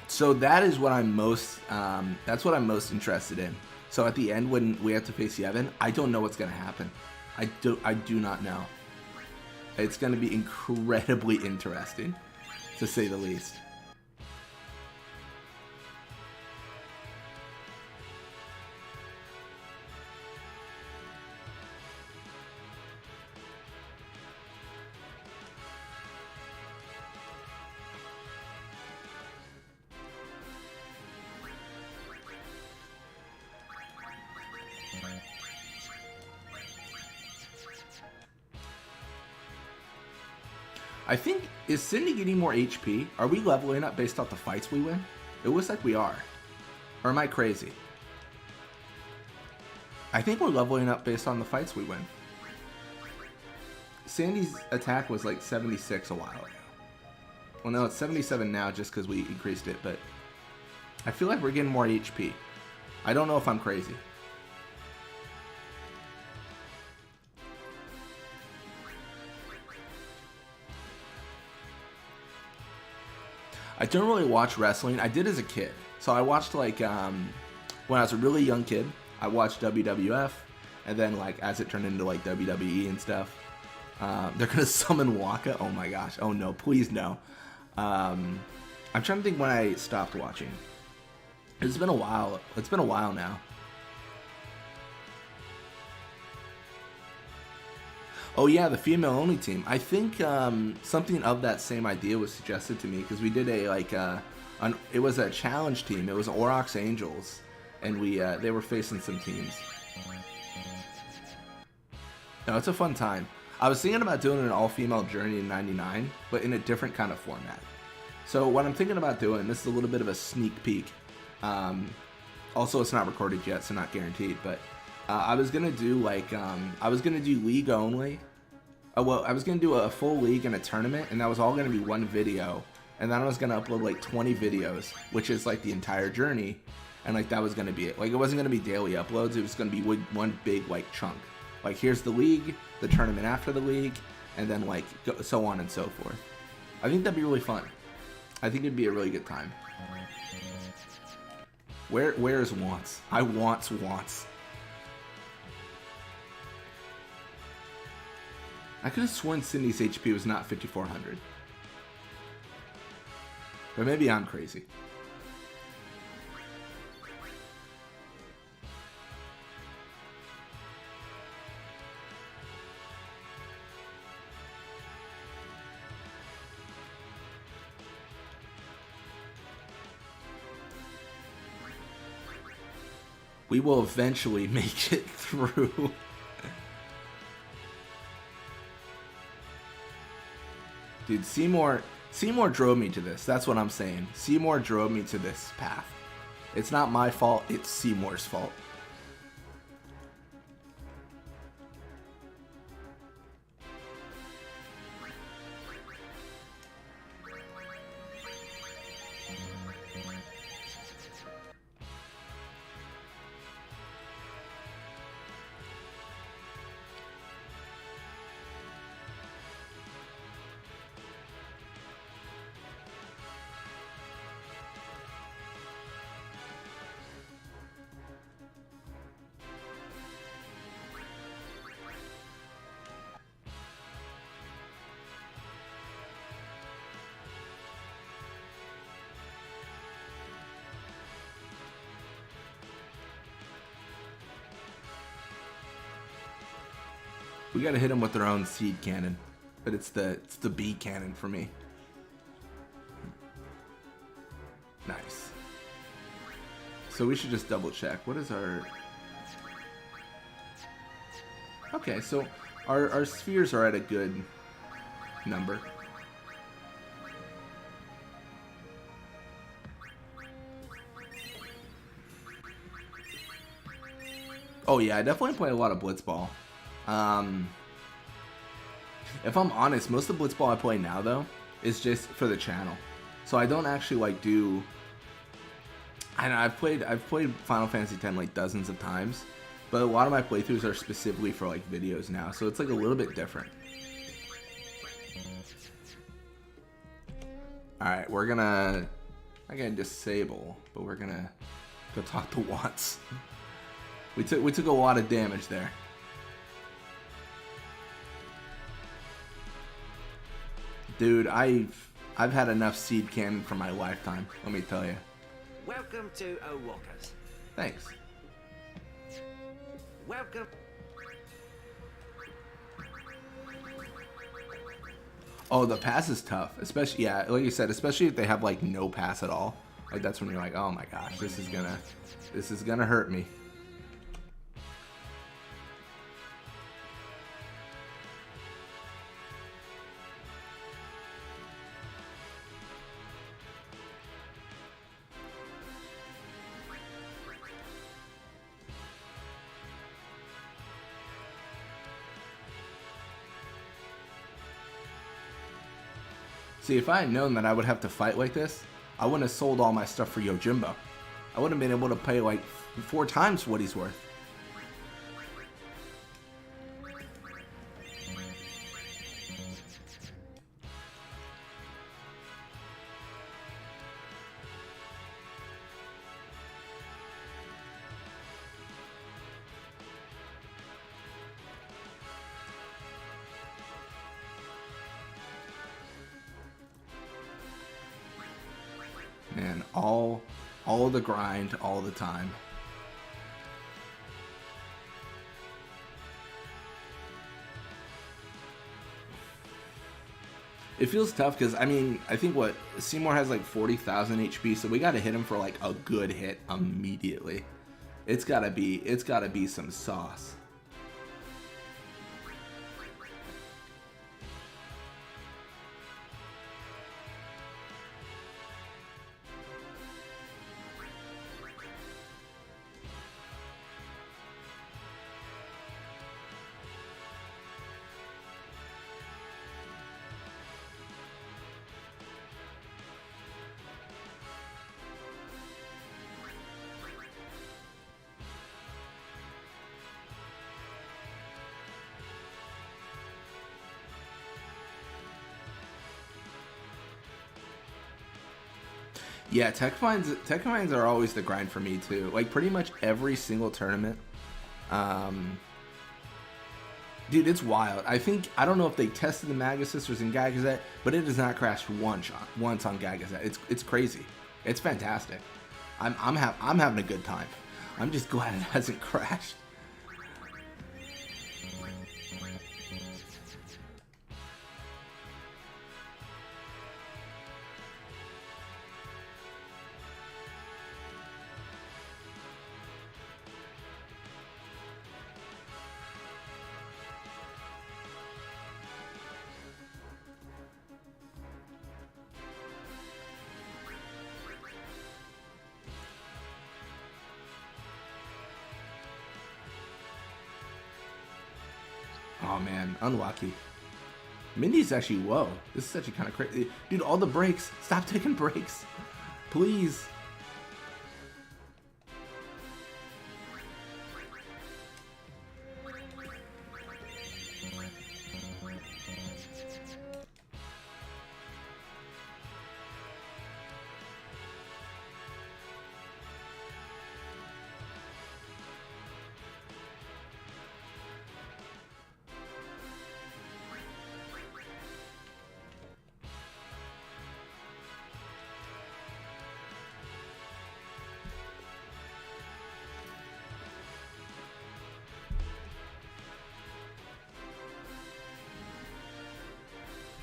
So that is what I'm most, that's what I'm most interested in. So at the end when we have to face Yevon, I don't know what's going to happen. I do not know. It's going to be incredibly interesting, to say the least. I think, is Cindy getting more HP? Are we leveling up based off the fights we win? It looks like we are. Or am I crazy? I think we're leveling up based on the fights we win. Sandy's attack was like 76 a while ago. Well, no, it's 77 now just because we increased it, but I feel like we're getting more HP. I don't know if I'm crazy. I don't really watch wrestling. I did as a kid. So I watched like, when I was a really young kid, I watched WWF. And then like, as it turned into like WWE and stuff, they're going to summon Waka. Oh my gosh. Oh no, please no. I'm trying to think when I stopped watching. It's been a while. It's been a while now. Oh yeah, the female-only team. I think something of that same idea was suggested to me because we did a like it was a challenge team. It was Aurochs Angels, and we they were facing some teams. No, it's a fun time. I was thinking about doing an all-female Journey in '99, but in a different kind of format. So what I'm thinking about doing, this is a little bit of a sneak peek. Also, it's not recorded yet, so not guaranteed, but I was gonna do like I was gonna do League only. Oh, well, I was going to do a full league and a tournament, and that was all going to be one video. And then I was going to upload like 20 videos, which is like the entire journey. And like that was going to be it. Like it wasn't going to be daily uploads. It was going to be one big like chunk. Like here's the league, the tournament after the league, and then like so on and so forth. I think that'd be really fun. I think it'd be a really good time. Where's wants? I wants. I could have sworn Cindy's HP was not 5,400. But maybe I'm crazy. We will eventually make it through. Dude, Seymour drove me to this. That's what I'm saying. Seymour drove me to this path. It's not my fault, it's Seymour's fault. We gotta hit them with their own seed cannon, but it's the B cannon for me. Nice. So we should just double check. What is our... Okay, so our spheres are at a good number. Oh yeah, I definitely play a lot of Blitzball. If I'm honest, most of the Blitzball I play now though is just for the channel. So I don't actually like do. I know I've played Final Fantasy X like dozens of times, but a lot of my playthroughs are specifically for like videos now, so it's like a little bit different. All right, we're gonna disable, but we're gonna go talk to Watts. We took a lot of damage there. Dude, I've had enough seed cannon for my lifetime, let me tell you. Welcome to O'Walkers. Thanks. Welcome. Oh, the pass is tough, especially, yeah, like you said, especially if they have like no pass at all. Like that's when you're like, oh my gosh, this is gonna hurt me. See, if I had known that I would have to fight like this, I wouldn't have sold all my stuff for Yojimbo. I wouldn't have been able to pay like 4 times what he's worth. Man, all the grind, all the time. It feels tough because, I mean, I think what, Seymour has like 40,000 HP, so we gotta hit him for like a good hit immediately. It's gotta be some sauce. Yeah, tech finds are always the grind for me too. Like pretty much every single tournament. Dude, it's wild. I don't know if they tested the Magus sisters in Gagazet, but it has not crashed once on Gagazet. It's crazy. It's fantastic. I'm having a good time. I'm just glad it hasn't crashed. Oh man, unlucky. Mindy's actually, whoa. This is actually kind of crazy. Dude, all the breaks. Stop taking breaks. Please.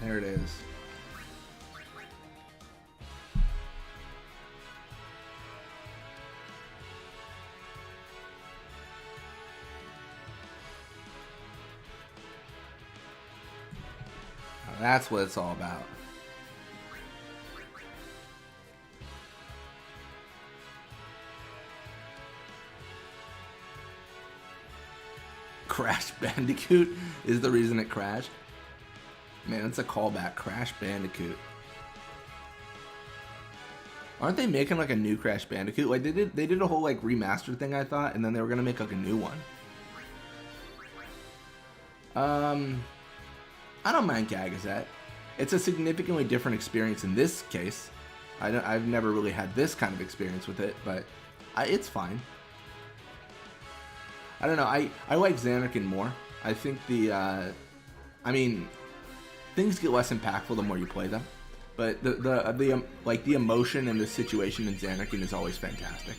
There it is. Now that's what it's all about. Crash Bandicoot is the reason it crashed. Man, that's a callback. Crash Bandicoot. Aren't they making like a new Crash Bandicoot? Like they did a whole like remastered thing, I thought, and then they were gonna make like a new one. I don't mind Gagazet. It's a significantly different experience in this case. I've never really had this kind of experience with it, but it's fine. I don't know. I like Xanarkin more. I think I mean, things get less impactful the more you play them, but the emotion and the situation in Xanarkin is always fantastic.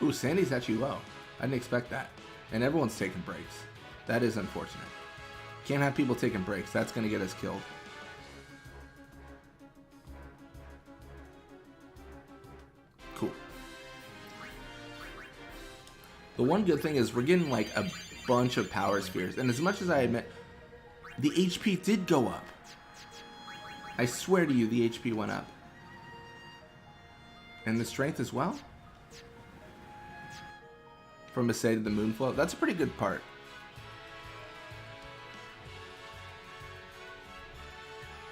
Ooh, Sandy's actually low. I didn't expect that. And everyone's taking breaks. That is unfortunate. Can't have people taking breaks. That's going to get us killed. Cool. The one good thing is we're getting like a bunch of power spheres. And as much as I admit, the HP did go up. I swear to you, the HP went up. And the strength as well? From Assay to the Moonflow. That's a pretty good part.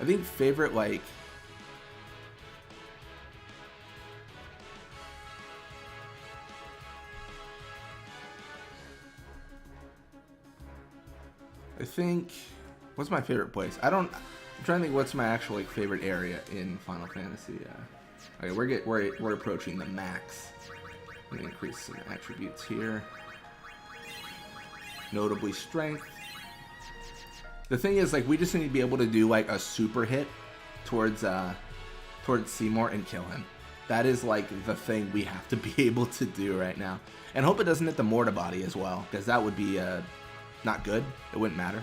I think favorite, like... I think... What's my favorite place? I'm trying to think what's my actual like favorite area in Final Fantasy. Okay, we're approaching the max. I'm gonna increase some attributes here. Notably strength. The thing is, like, we just need to be able to do like a super hit towards Seymour and kill him. That is like the thing we have to be able to do right now. And hope it doesn't hit the mortar body as well, because that would be not good. It wouldn't matter.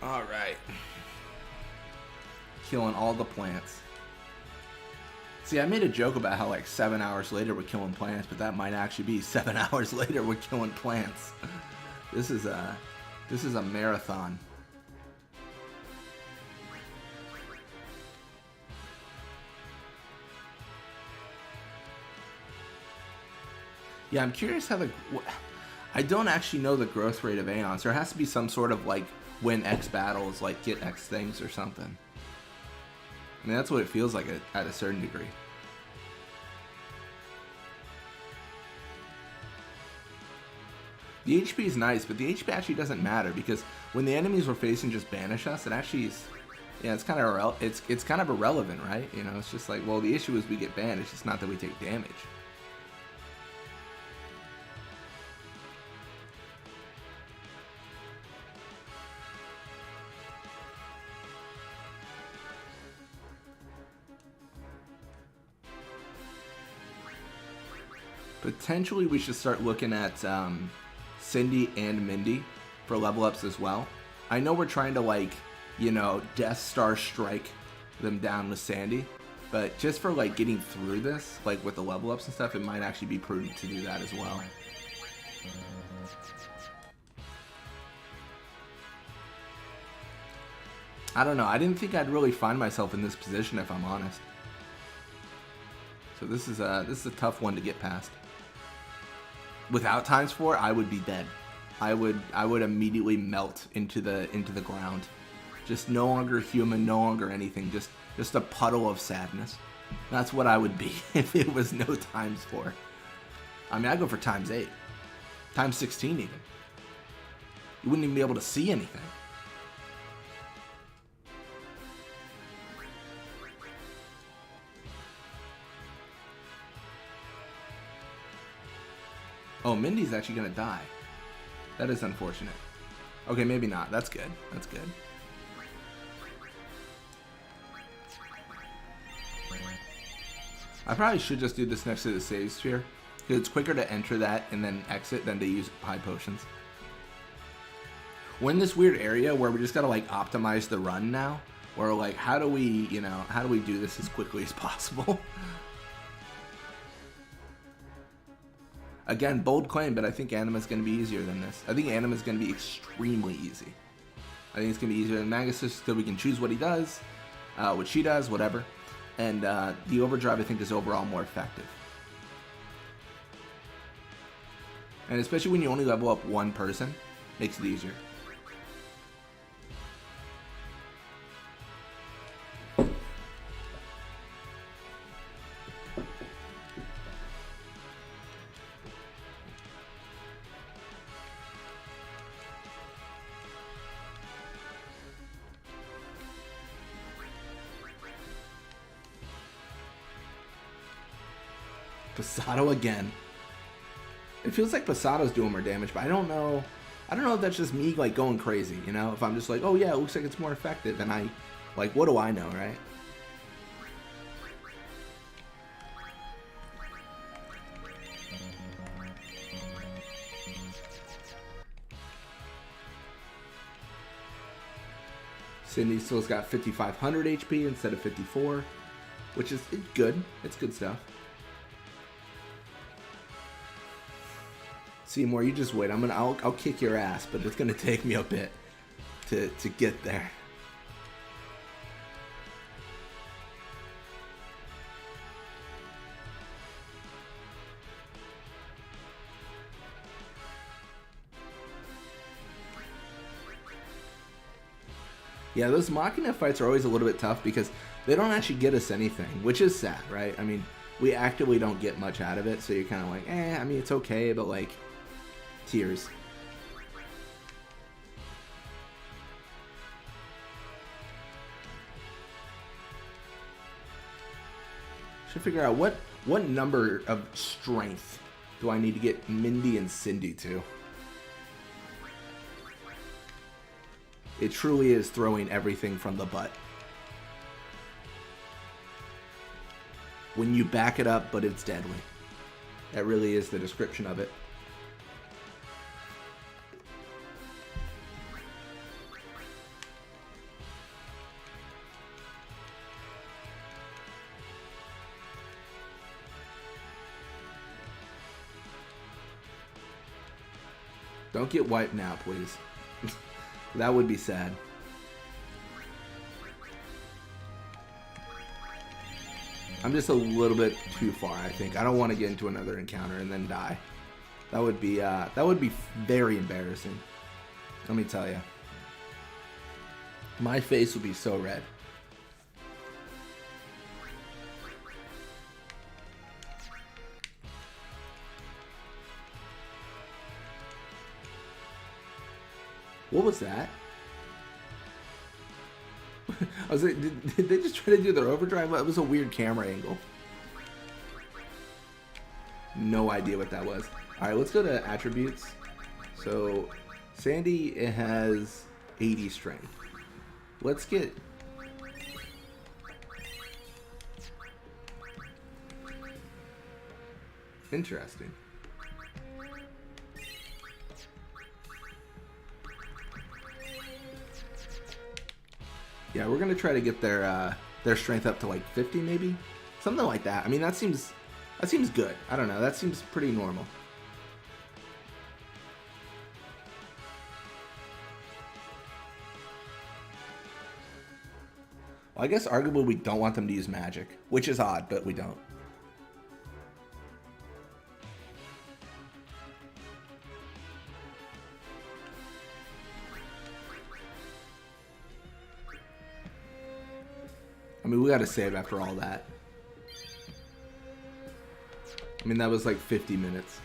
Alright. Killing all the plants. See, I made a joke about how like 7 hours later we're killing plants, but that might actually be 7 hours later we're killing plants. This is a marathon. Yeah, I'm curious how I don't actually know the growth rate of Aeons. There has to be some sort of like win X battles, like get X things or something. I mean, that's what it feels like at a certain degree. The HP is nice, but the HP actually doesn't matter because when the enemies we're facing just banish us, it actually is, yeah, it's kind of it's kind of irrelevant, right? You know, it's just like, well, the issue is we get banished. It's not that we take damage. Potentially we should start looking at Cindy and Mindy for level ups as well. I know we're trying to like, you know, Death Star strike them down with Sandy, but just for like getting through this, like with the level ups and stuff, it might actually be prudent to do that as well. I don't know. I didn't think I'd really find myself in this position if I'm honest. So this is a tough one to get past. Without ×4, I would be dead. I would immediately melt into the ground. Just no longer human, no longer anything. Just a puddle of sadness. That's what I would be if it was no ×4. I mean, I'd go for ×8. ×16 even. You wouldn't even be able to see anything. Oh, Mindy's actually gonna die. That is unfortunate. Okay, maybe not. That's good. That's good. I probably should just do this next to the save sphere, because it's quicker to enter that and then exit than to use high potions. We're in this weird area where we just gotta like optimize the run now, or like how do we do this as quickly as possible? Again, bold claim, but I think Anima's going to be easier than this. I think Anima's going to be extremely easy. I think it's going to be easier than Magus, so we can choose what he does, what she does, whatever. And the overdrive, I think, is overall more effective. And especially when you only level up one person, makes it easier. Passato again. It feels like Passato's doing more damage, but I don't know if that's just me like going crazy, you know? If I'm just like, oh yeah, it looks like it's more effective, and I, like, what do I know, right? Cindy still's got 5,500 HP instead of 54, which is good. It's good stuff. Seymour, you just wait. I'll kick your ass, but it's gonna take me a bit to get there. Yeah, those Machina fights are always a little bit tough because they don't actually get us anything, which is sad, right? I mean, we actively don't get much out of it, so you're kind of like, I mean, it's okay, but like, tears. Should figure out what number of strength do I need to get Mindy and Cindy to. It truly is throwing everything from the butt. When you back it up, but it's deadly. That really is the description of it. Don't get wiped now, please. That would be sad. I'm just a little bit too far, I think. I don't want to get into another encounter and then die. That would be very embarrassing. Let me tell you. My face would be so red. What was that? I was like, did they just try to do their overdrive? It was a weird camera angle. No idea what that was. Alright, let's go to attributes. So, Sandy, it has 80 strength. Let's get... Interesting. Yeah, we're gonna try to get their strength up to like 50, maybe, something like that. I mean, that seems good. I don't know. That seems pretty normal. Well, I guess arguably we don't want them to use magic, which is odd, but we don't. I mean, we gotta save after all that. I mean, that was like 50 minutes.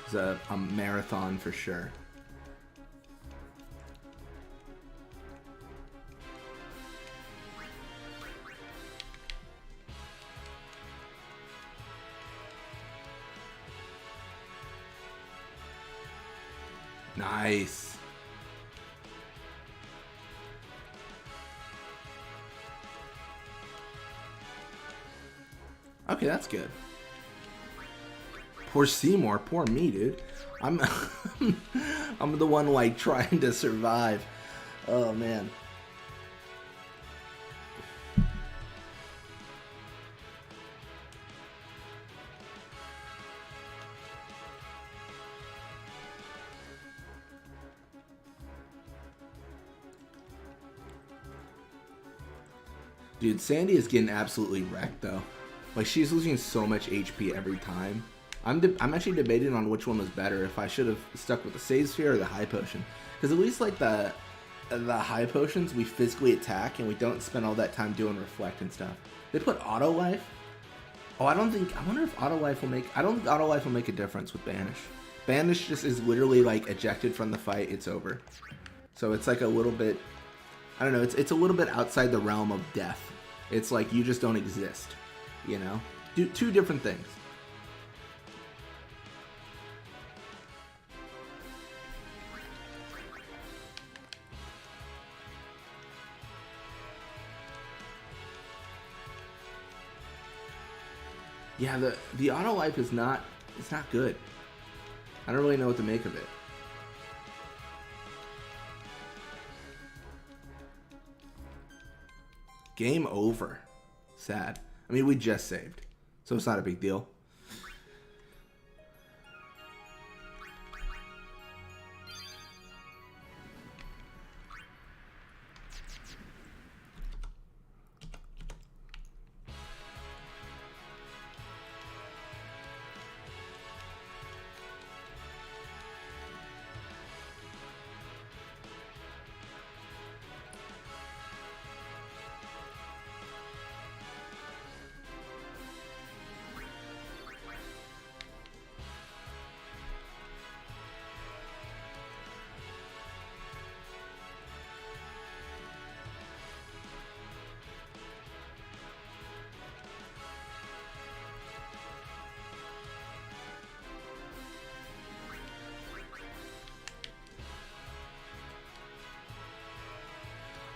It's a marathon for sure. Nice. Okay, that's good. Poor Seymour, poor me, dude. I'm I'm the one like trying to survive. Oh man. Dude, Sandy is getting absolutely wrecked though. Like, she's losing so much HP every time. I'm actually debating on which one was better, if I should have stuck with the Save Sphere or the High Potion. Because at least, like, the High Potions, we physically attack, and we don't spend all that time doing Reflect and stuff. They put Auto Life? Oh, I wonder if Auto Life will make... I don't think Auto Life will make a difference with Banish. Banish just is literally, like, ejected from the fight, it's over. So it's, like, a little bit... I don't know, it's a little bit outside the realm of death. It's like, you just don't exist, you know? Two different things. Yeah, the auto life is not, it's not good. I don't really know what to make of it. Game over. Sad. I mean, we just saved, so it's not a big deal.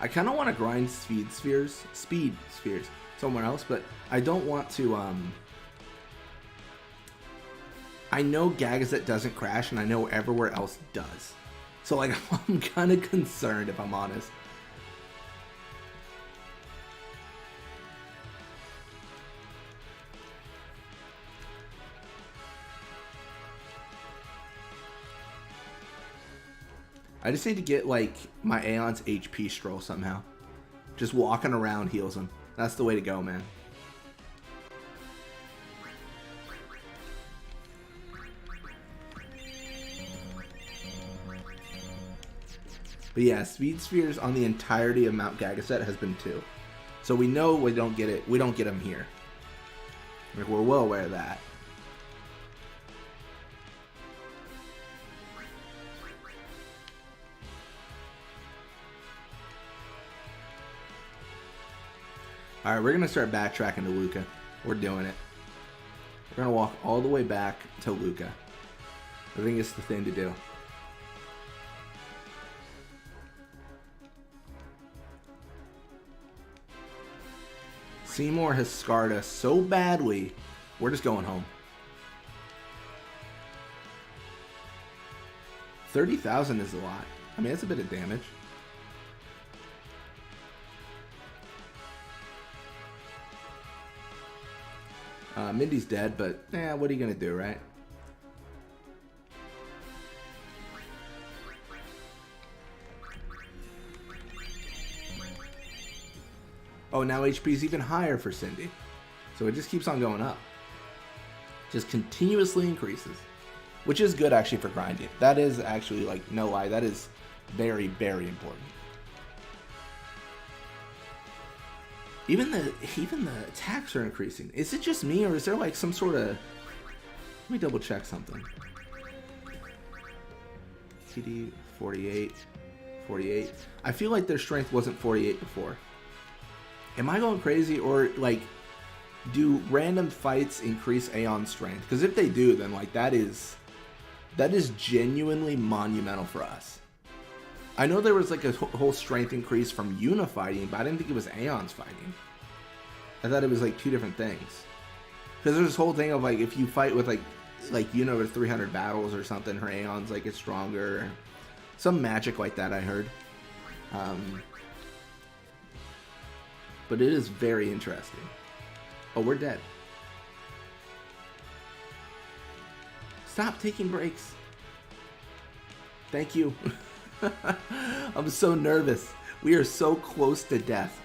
I kind of want to grind speed spheres somewhere else, but I don't want to. I know Gagazet doesn't crash, and I know everywhere else does. So like, I'm kind of concerned, if I'm honest. I just need to get, like, my Aeon's HP stroll somehow. Just walking around heals him. That's the way to go, man. But yeah, speed spheres on the entirety of Mount Gagaset has been 2. So we know we don't get it. We don't get them here. Like, we're well aware of that. Alright, we're going to start backtracking to Luca. We're doing it. We're going to walk all the way back to Luca. I think it's the thing to do. Seymour has scarred us so badly, we're just going home. 30,000 is a lot. I mean, that's a bit of damage. Mindy's dead, but what are you gonna do, right? Oh, now HP is even higher for Cindy. So it just keeps on going up. Just continuously increases. Which is good, actually, for grinding. That is actually, like, no lie, that is very, very important. Even the attacks are increasing. Is it just me, or is there like some sort of... Let me double check something. TD 48, 48. I feel like their strength wasn't 48 before. Am I going crazy, or like, do random fights increase Aeon's strength? Because if they do, then like that is genuinely monumental for us. I know there was like a whole strength increase from Yuna fighting, but I didn't think it was Aeon's fighting. I thought it was like two different things. Because there's this whole thing of like, if you fight with like Yuna with 300 battles or something, her Aeon's like it's stronger. Some magic like that I heard. But it is very interesting. Oh, we're dead. Stop taking breaks. Thank you. I'm so nervous. We are so close to death.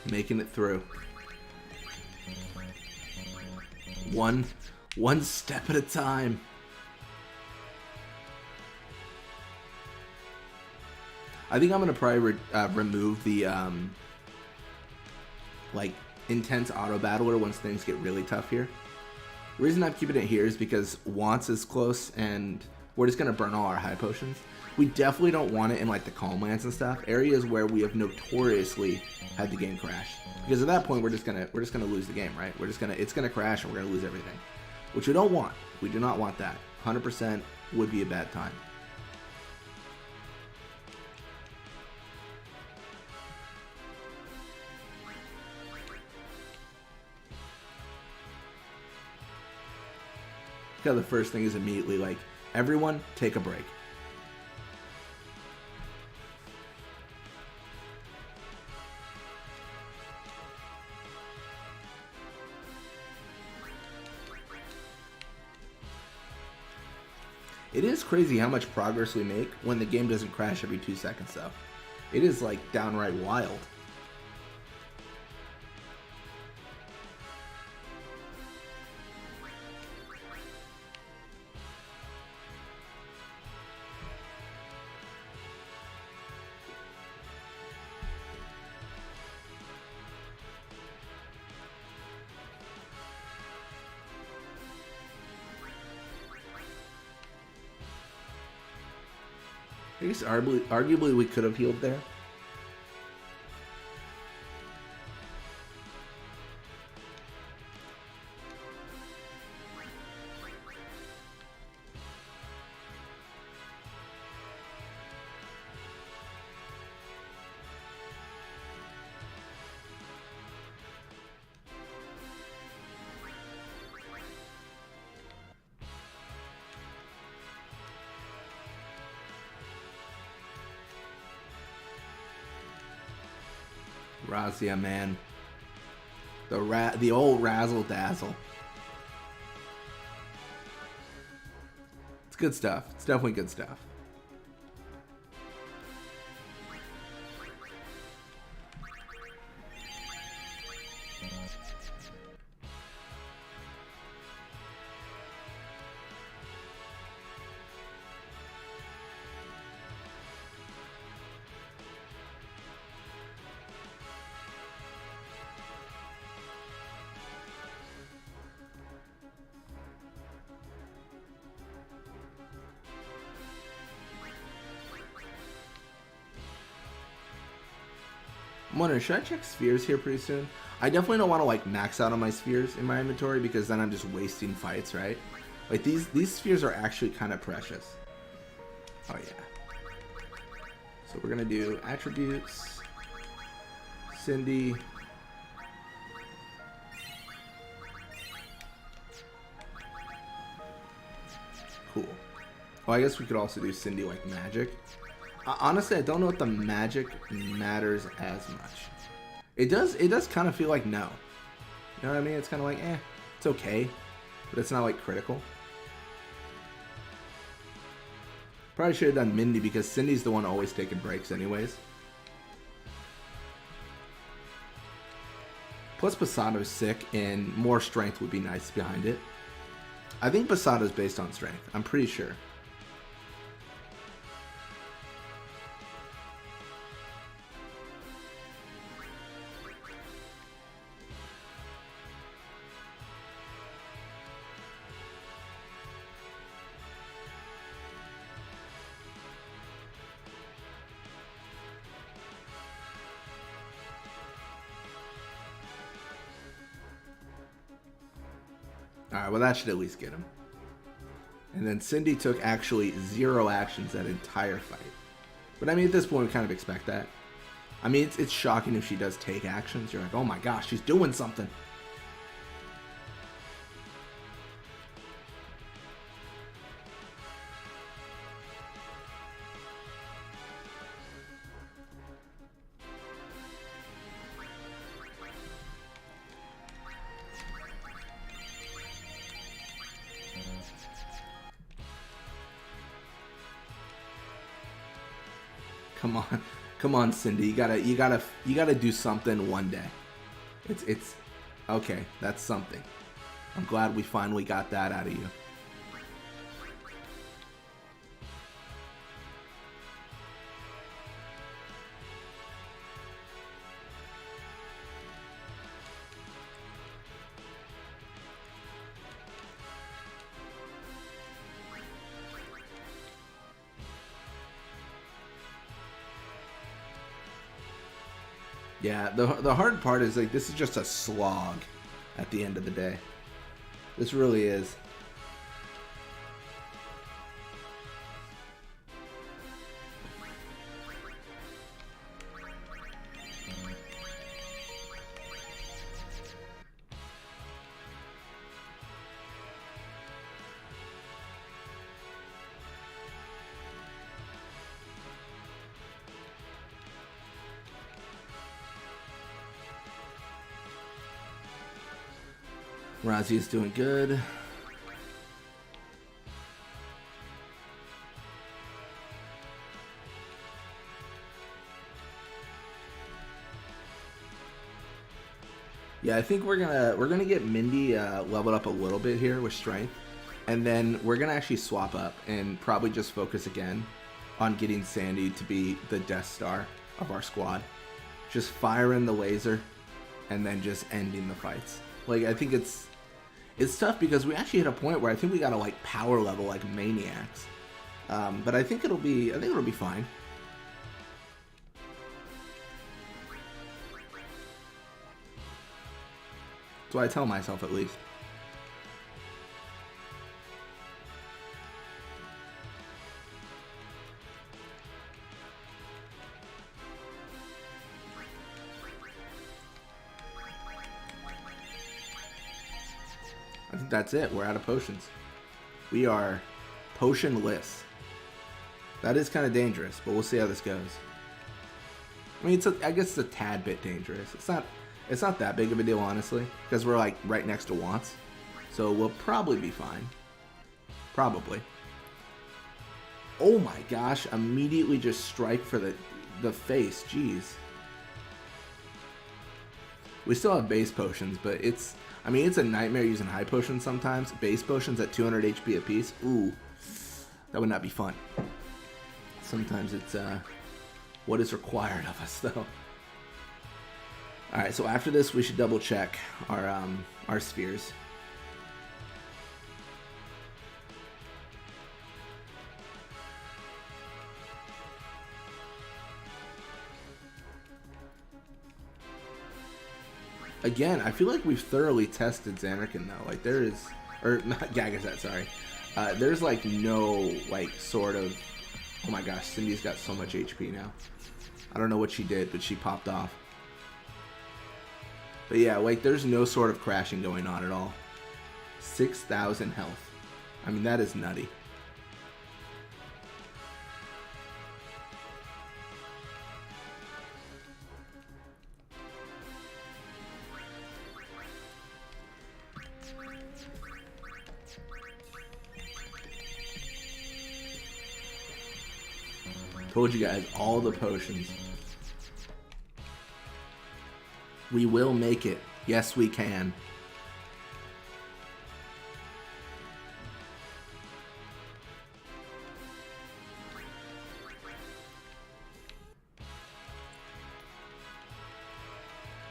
Making it through. One step at a time. I think I'm gonna probably remove the like intense auto battler once things get really tough here. The reason I'm keeping it here is because Wants is close and we're just gonna burn all our high potions. We definitely don't want it in like the calm lands and stuff, areas where we have notoriously had the game crash. Because at that point we're just gonna lose the game, right? It's gonna crash and we're gonna lose everything, which we don't want. We do not want that. 100% would be a bad time. Look how the first thing is immediately like, everyone take a break. It is crazy how much progress we make when the game doesn't crash every 2 seconds, though. It is, like, downright wild. I guess arguably we could have healed there. Razia, man. The old razzle dazzle. It's good stuff. It's definitely good stuff. I'm wondering, should I check spheres here pretty soon? I definitely don't want to like max out on my spheres in my inventory because then I'm just wasting fights, right? Like these spheres are actually kind of precious. Oh yeah. So we're gonna do attributes, Cindy. Cool. Oh, I guess we could also do Cindy like magic. Honestly, I don't know if the magic matters as much. It does kind of feel like no. You know what I mean? It's kind of like, it's okay. But it's not like critical. Probably should have done Mindy because Cindy's the one always taking breaks anyways. Plus Basada's sick and more strength would be nice behind it. I think Basada's based on strength. I'm pretty sure. Alright, well that should at least get him. And then Cindy took actually 0 actions that entire fight. But I mean, at this point, we kind of expect that. I mean, it's shocking if she does take actions. You're like, oh my gosh, she's doing something. Come on, Cindy. You gotta do something one day. It's okay. That's something. I'm glad we finally got that out of you. Yeah, the hard part is like this is just a slog at the end of the day. This really is. Razi is doing good. Yeah, I think we're gonna get Mindy leveled up a little bit here with strength, and then we're gonna actually swap up and probably just focus again on getting Sandy to be the Death Star of our squad. Just firing the laser, and then just ending the fights. Like I think it's tough because we actually hit a point where I think we gotta like power level like maniacs. But I think it'll be fine. That's what I tell myself, at least. I think that's it. We're out of potions. We are potionless. That is kind of dangerous, but we'll see how this goes. I mean, I guess it's a tad bit dangerous. It's not that big of a deal, honestly, because we're like right next to Wants. So we'll probably be fine. Probably. Oh my gosh, immediately just strike for the face. Jeez. We still have base potions, but it's a nightmare using high potions sometimes. Base potions at 200 HP apiece. Ooh, that would not be fun. Sometimes it's what is required of us, though. All right, so after this, we should double check our spheres. Again, I feel like we've thoroughly tested Xanarkin though. Like there is, or not Gagazet, sorry. There's like no like sort of. Oh my gosh, Cindy's got so much HP now. I don't know what she did, but she popped off. But yeah, like there's no sort of crashing going on at all. 6,000 health. I mean, that is nutty. Told you guys, all the potions. We will make it. Yes, we can.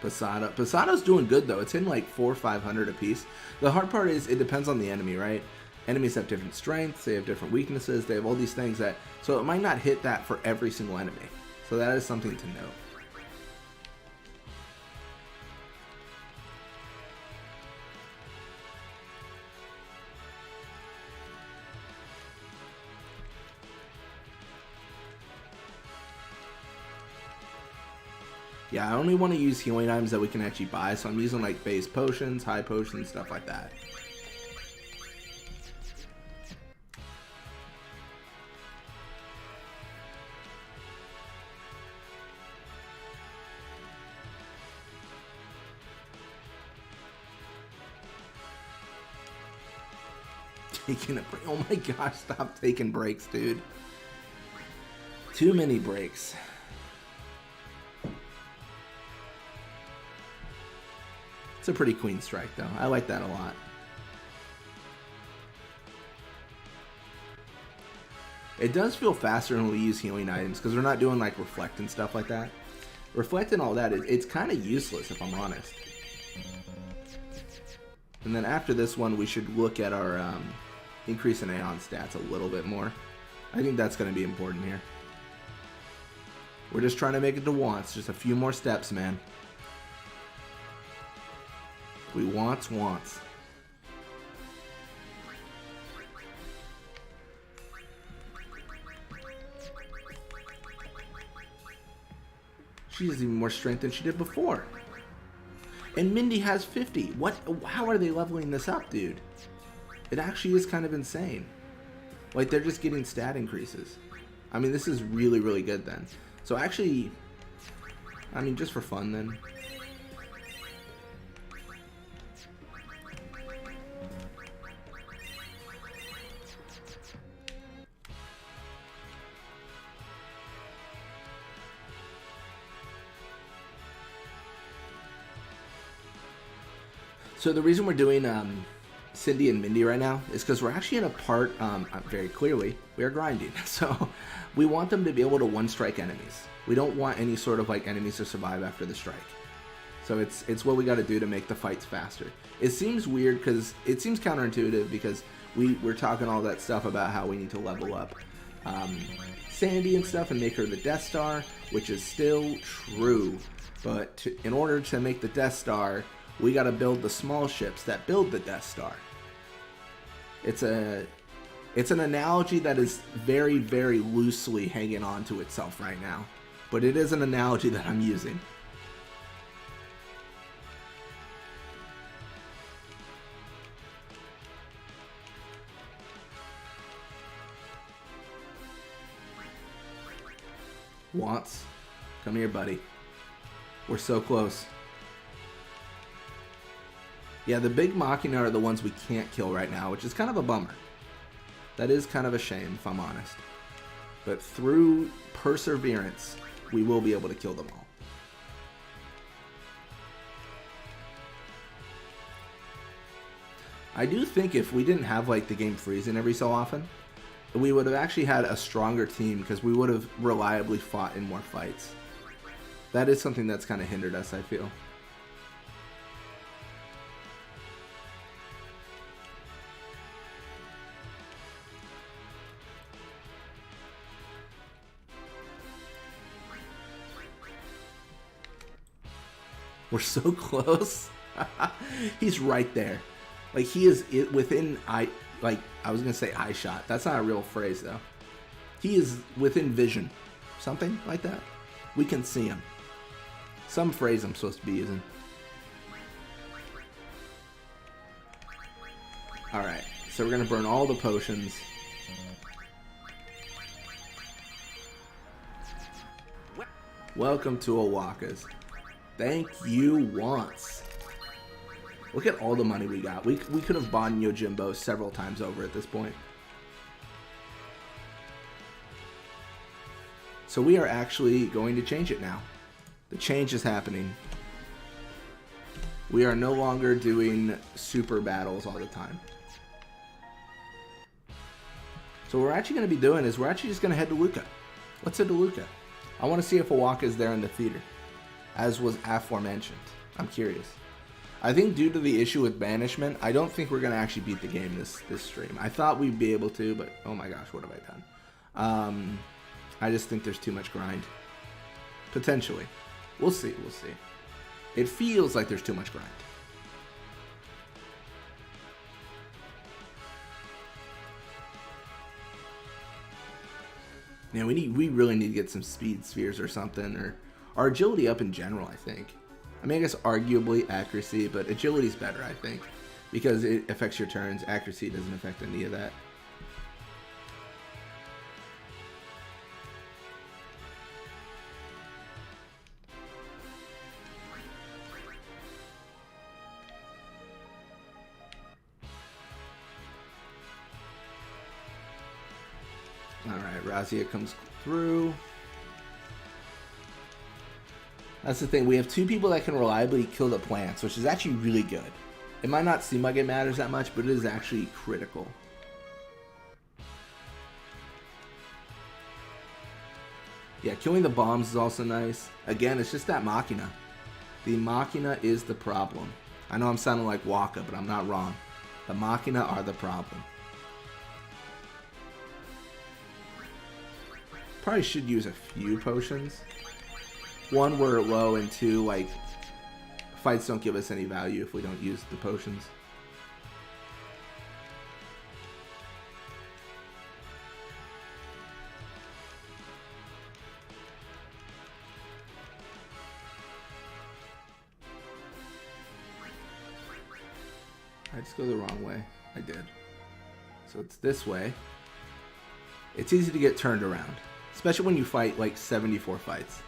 Posada's doing good though. It's hitting like 400 or 500 a piece. The hard part is it depends on the enemy, right? Enemies have different strengths, they have different weaknesses, they have all these things that, so it might not hit that for every single enemy. So that is something to note. Yeah, I only want to use healing items that we can actually buy, so I'm using like base potions, high potions, stuff like that. Taking a break. Oh my gosh, stop taking breaks, dude. Too many breaks. It's a pretty clean strike, though. I like that a lot. It does feel faster when we use healing items, because we're not doing like reflect and stuff like that. Reflect and all that, it's kind of useless, if I'm honest. And then after this one, we should look at our increase in Aeon stats a little bit more. I think that's going to be important here. We're just trying to make it to Wants. Just a few more steps, man. We wants. She has even more strength than she did before. And Mindy has 50. What? How are they leveling this up, dude? It actually is kind of insane. Like, they're just getting stat increases. I mean, this is really, really good then. So actually, I mean, just for fun then. So the reason we're doing Cindy and Mindy right now is because we're actually in a part, very clearly, we are grinding. So we want them to be able to one-strike enemies. We don't want any sort of like enemies to survive after the strike. So it's what we got to do to make the fights faster. It seems weird because it seems counterintuitive because we're talking all that stuff about how we need to level up Sandy and stuff and make her the Death Star, which is still true. But in order to make the Death Star, we got to build the small ships that build the Death Star. It's an analogy that is very, very loosely hanging on to itself right now. But it is an analogy that I'm using. Wants. Come here, buddy. We're so close. Yeah, the big Machina are the ones we can't kill right now, which is kind of a bummer. That is kind of a shame, if I'm honest. But through perseverance, we will be able to kill them all. I do think if we didn't have like the game freezing every so often, we would have actually had a stronger team because we would have reliably fought in more fights. That is something that's kind of hindered us, I feel. We're so close. He's right there. Like, he is within I was going to say eye shot. That's not a real phrase, though. He is within vision. Something like that. We can see him. Some phrase I'm supposed to be using. Alright, so we're going to burn all the potions. Welcome to Owaka's. Thank you once. Look at all the money we got. We could have bought Yojimbo several times over at this point. So we are actually going to change it now. The change is happening. We are no longer doing super battles all the time. So what we're actually going to be doing is we're actually just going to head to Luca. Let's head to Luca. I want to see if Owaka is there in the theater, as was aforementioned. I'm curious. I think due to the issue with banishment, I don't think we're going to actually beat the game this stream. I thought we'd be able to, but oh my gosh, what have I done? I just think there's too much grind. Potentially. We'll see, we'll see. It feels like there's too much grind. Yeah, we really need to get some speed spheres or something, or our agility up in general, I think. I mean, I guess arguably accuracy, but agility is better, I think, because it affects your turns. Accuracy doesn't affect any of that. Alright, Razia comes through. That's the thing, we have two people that can reliably kill the plants, which is actually really good. It might not seem like it matters that much, but it is actually critical. Yeah, killing the bombs is also nice. Again, it's just that Machina. The Machina is the problem. I know I'm sounding like Waka, but I'm not wrong. The Machina are the problem. Probably should use a few potions. One, we're low, and two, like, fights don't give us any value if we don't use the potions. I just go the wrong way. I did. So it's this way. It's easy to get turned around, especially when you fight like 74 fights.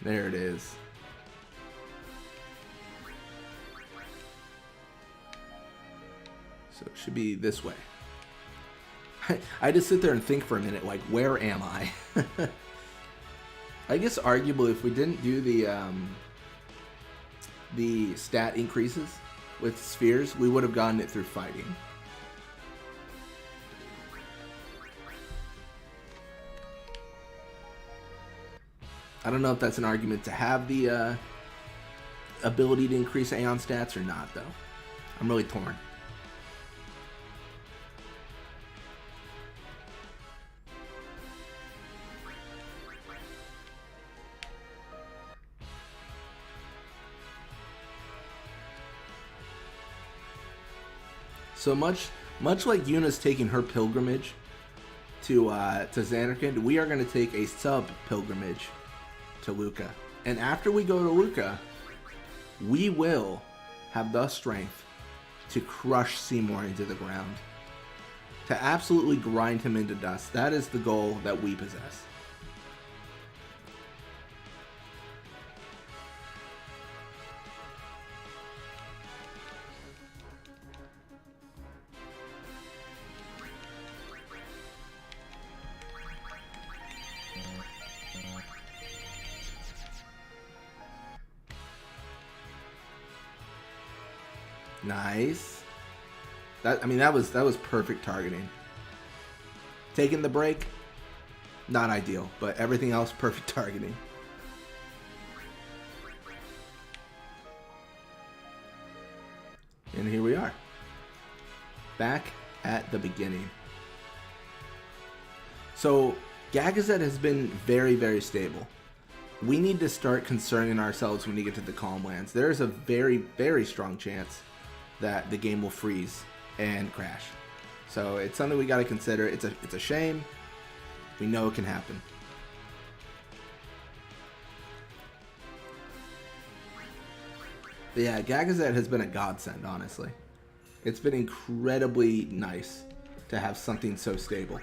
There it is. So it should be this way. I just sit there and think for a minute, like, where am I? I guess arguably if we didn't do the stat increases with spheres, we would have gotten it through fighting. I don't know if that's an argument to have the ability to increase Aeon stats or not, though. I'm really torn. So much like Yuna's taking her pilgrimage to Xanarkand, we are going to take a sub-pilgrimage to Luca. And after we go to Luca, we will have the strength to crush Seymour into the ground. To absolutely grind him into dust. That is the goal that we possess. Nice. That was perfect targeting. Taking the break, not ideal, but everything else perfect targeting. And here we are. Back at the beginning. So Gagazet has been very, very stable. We need to start concerning ourselves when we get to the Calm Lands. There is a very, very strong chance that the game will freeze and crash. So it's something we got to consider. It's a shame. We know it can happen. But yeah, Gagazet has been a godsend, honestly. It's been incredibly nice to have something so stable.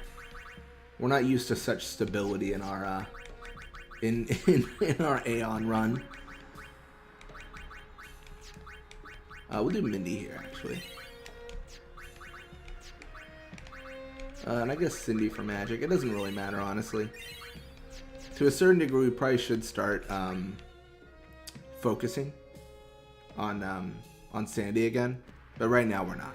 We're not used to such stability in our in our Aeon run. We'll do Mindy here, actually. And I guess Cindy for magic. It doesn't really matter, honestly. To a certain degree, we probably should start focusing on Sandy again. But right now, we're not.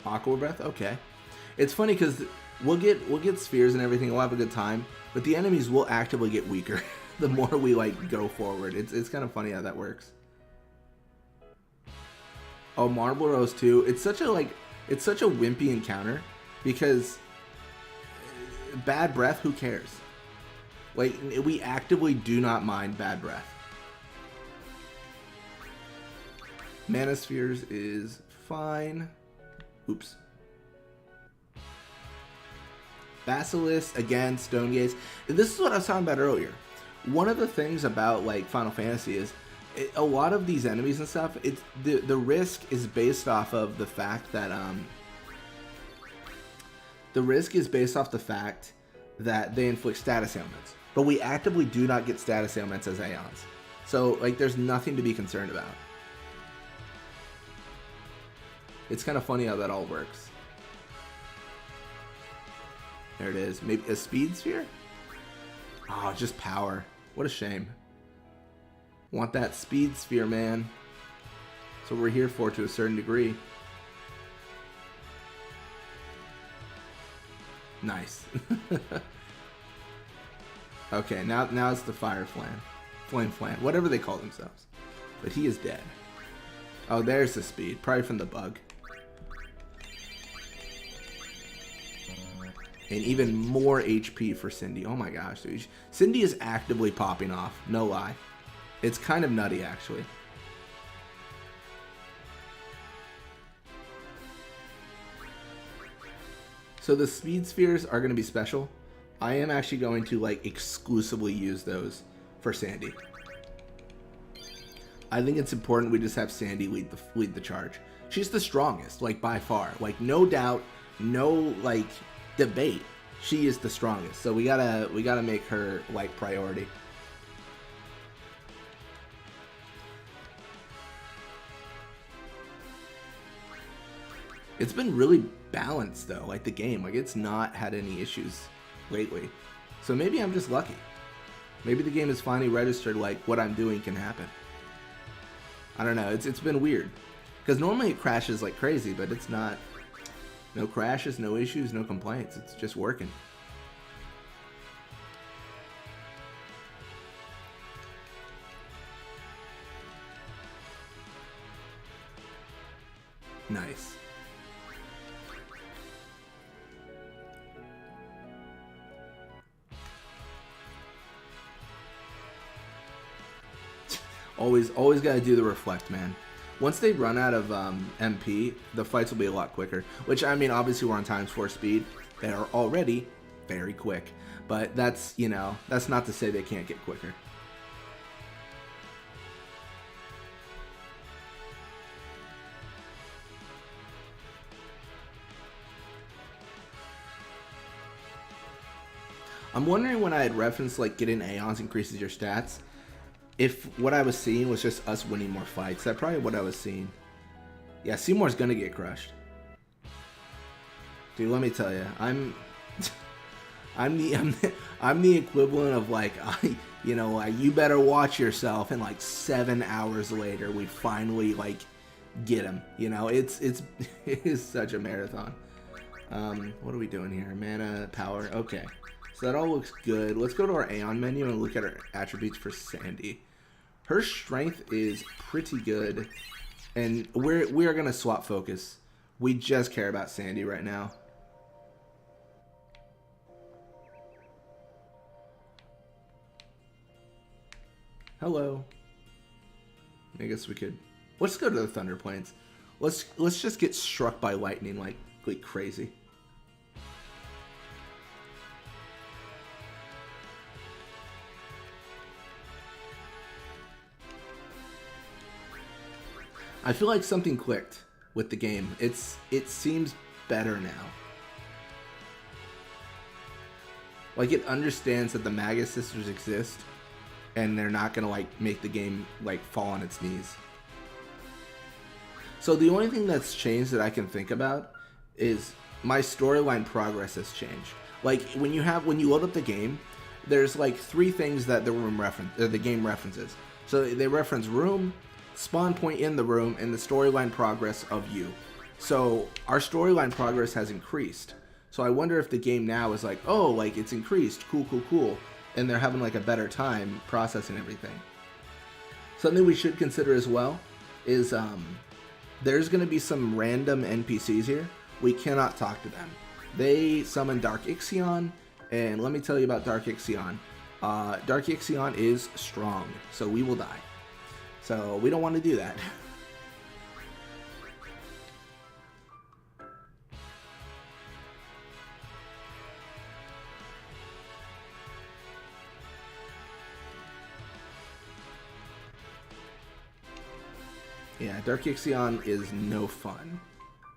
Aqua Breath? Okay. It's funny because we'll get spheres and everything, we'll have a good time, but the enemies will actively get weaker the more we like go forward. It's kind of funny how that works. Oh, Marble Rose too. It's such a wimpy encounter because bad breath, who cares? Like, we actively do not mind bad breath. Mana Spheres is fine. Oops. Basilisk, again, Stone Gaze. This is what I was talking about earlier. One of the things about like Final Fantasy is a lot of these enemies and stuff, it's the risk is based off of the fact that they inflict status ailments. But we actively do not get status ailments as Aeons. So like there's nothing to be concerned about. It's kind of funny how that all works. There it is. Maybe a speed sphere? Oh, just power. What a shame. Want that speed sphere, man. That's what we're here for to a certain degree. Nice. Okay, now it's the Fire Flan. Flame Flan. Whatever they call themselves. But he is dead. Oh, there's the speed. Probably from the bug. And even more HP for Cindy. Oh my gosh, dude. Cindy is actively popping off. No lie. It's kind of nutty, actually. So the speed spheres are going to be special. I am actually going to like exclusively use those for Sandy. I think it's important we just have Sandy lead the charge. She's the strongest, like by far. Like no doubt, no like debate. she is the strongest. So we gotta make her like priority. It's been really balanced though, like the game. Like it's not had any issues lately. So maybe I'm just lucky. Maybe the game has finally registered like what I'm doing can happen. I don't know. It's been weird. Because normally it crashes like crazy, but it's not. No crashes, no issues, no complaints. It's just working. Nice. Always got to do the reflect, man. Once they run out of MP, the fights will be a lot quicker. Which, I mean, obviously we're on ×4 speed. They are already very quick. But that's, you know, that's not to say they can't get quicker. I'm wondering when I had referenced, like, getting Aeons increases your stats, if what I was seeing was just us winning more fights. That's probably what I was seeing. Yeah, Seymour's gonna get crushed. Dude, let me tell you, I'm the equivalent of like, you better watch yourself, and like 7 hours later we finally like get him. You know, it is such a marathon. What are we doing here? Mana, power. Okay. So that all looks good. Let's go to our Aeon menu and look at our attributes for Sandy. Her strength is pretty good, and we are gonna swap focus. We just care about Sandy right now. Hello. I guess we could. Let's go to the Thunder Plains. Let's just get struck by lightning like crazy. I feel like something clicked with the game. It seems better now. Like it understands that the Magus sisters exist, and they're not gonna like make the game like fall on its knees. So the only thing that's changed that I can think about is my storyline progress has changed. Like when you load up the game, there's like 3 things that the game references. So they reference room, spawn point in the room, and the storyline progress of you. So our storyline progress has increased. So I wonder if the game now is like, oh, like it's increased, cool, and they're having like a better time processing everything. Something we should consider as well is there's going to be some random NPCs here. We cannot talk to them. They summon Dark Ixion, and let me tell you about Dark Ixion. Dark Ixion is strong, so we will die. So we don't want to do that. Yeah, Dark Ixion is no fun.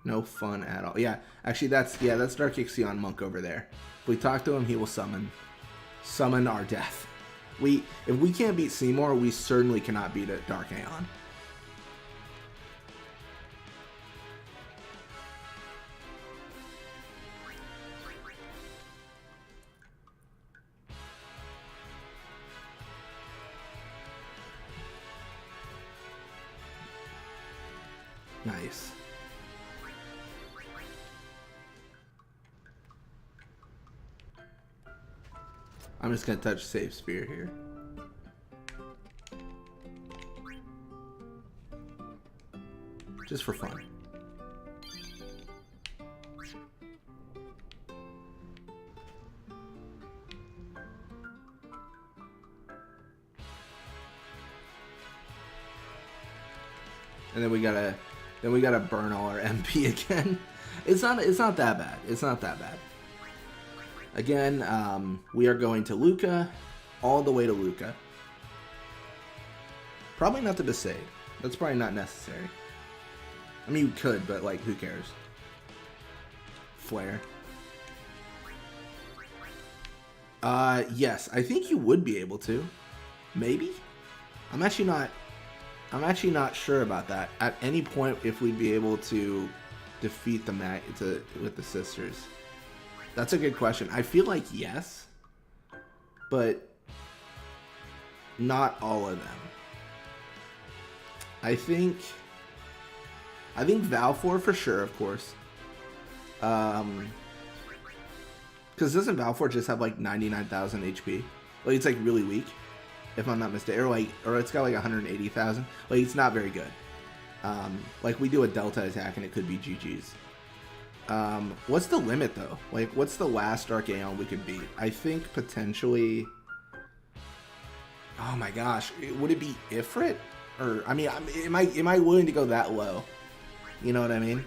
No fun at all. Yeah, actually that's Dark Ixion monk over there. If we talk to him, he will summon our death. If we can't beat Seymour, we certainly cannot beat a Dark Aeon. Nice. I'm just gonna touch Save Spear here. Just for fun. And then we gotta burn all our MP again. It's not that bad. It's not that bad. Again, we are going to Luca, all the way to Luca. Probably not to Besaid. That's probably not necessary. I mean, you could, but like, who cares? Flare. Yes, I think you would be able to. Maybe? I'm actually not sure about that. At any point, if we'd be able to defeat with the sisters. That's a good question. I feel like yes, but not all of them. I think Valfor for sure, of course. Because doesn't Valfor just have like 99,000 HP? Like it's like really weak, if I'm not mistaken, or it's got like 180,000. Like it's not very good. Like we do a Delta attack and it could be GG's. What's the limit though? Like what's the last Dark Aeon we could beat? I think potentially. Oh my gosh, would it be Ifrit? Or I mean, am I willing to go that low? You know what I mean?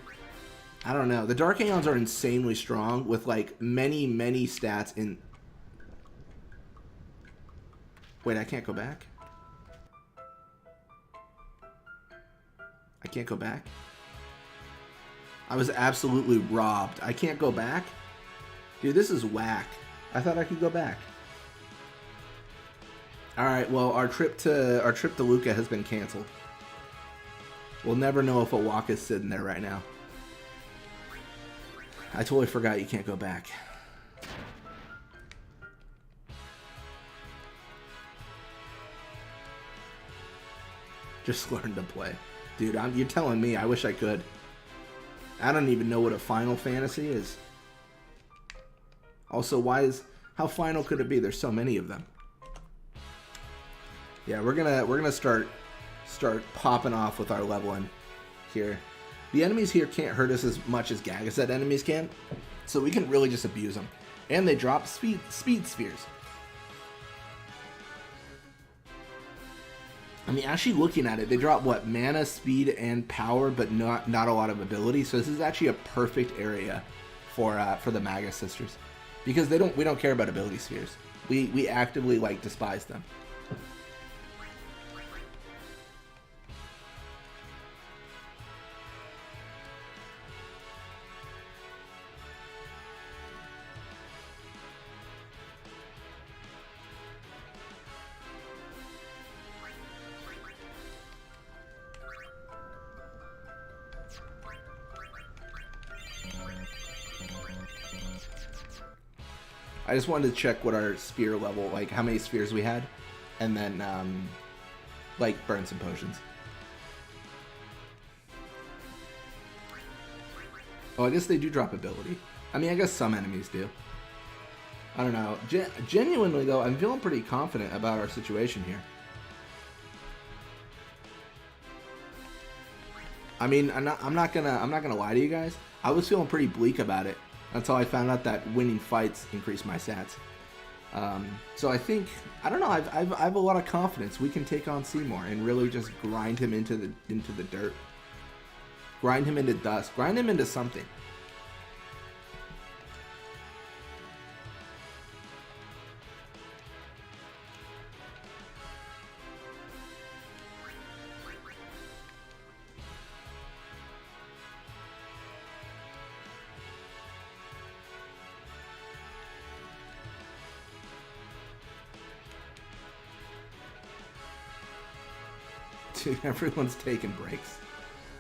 I don't know. The Dark Aeons are insanely strong with like many stats in. Wait, I can't go back. I can't go back. I was absolutely robbed. I can't go back? Dude, this is whack. I thought I could go back. Alright, well, our trip to Luca has been canceled. We'll never know if a walk is sitting there right now. I totally forgot you can't go back. Just learn to play. Dude, you're telling me. I wish I could. I don't even know what a Final Fantasy is. Also, how final could it be? There's so many of them. Yeah, we're gonna start popping off with our leveling here. The enemies here can't hurt us as much as Gagaset enemies can, so we can really just abuse them. And they drop speed spheres. I mean, actually looking at it, they drop what? Mana, speed, and power, but not a lot of ability. So this is actually a perfect area for the Magus sisters, because we don't care about ability spheres. We actively like despise them. I just wanted to check what our spear level, like how many spheres we had, and then like burn some potions. Oh, I guess they do drop ability. I mean, I guess some enemies do. I don't know. Genuinely though, I'm feeling pretty confident about our situation here. I mean, I'm not gonna lie to you guys. I was feeling pretty bleak about it until I found out that winning fights increase my stats. So I think, I don't know, I have a lot of confidence we can take on Seymour and really just grind him into the dirt. Grind him into dust. Grind him into something. Dude, everyone's taking breaks.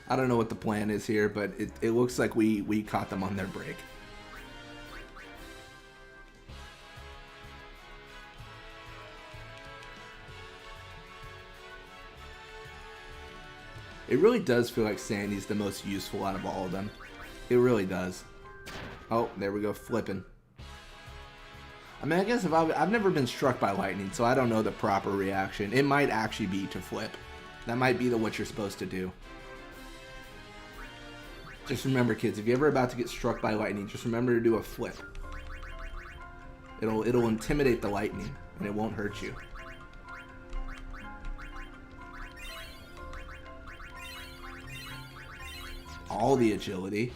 I don't know what the plan is here, but it looks like we caught them on their break. It really does feel like Sandy's the most useful out of all of them. It really does. Oh, there we go, flipping. I mean, I guess if I've never been struck by lightning, so I don't know the proper reaction. It might actually be to flip. That might be what you're supposed to do. Just remember, kids, if you're ever about to get struck by lightning, just remember to do a flip. It'll intimidate the lightning, and it won't hurt you. All the agility.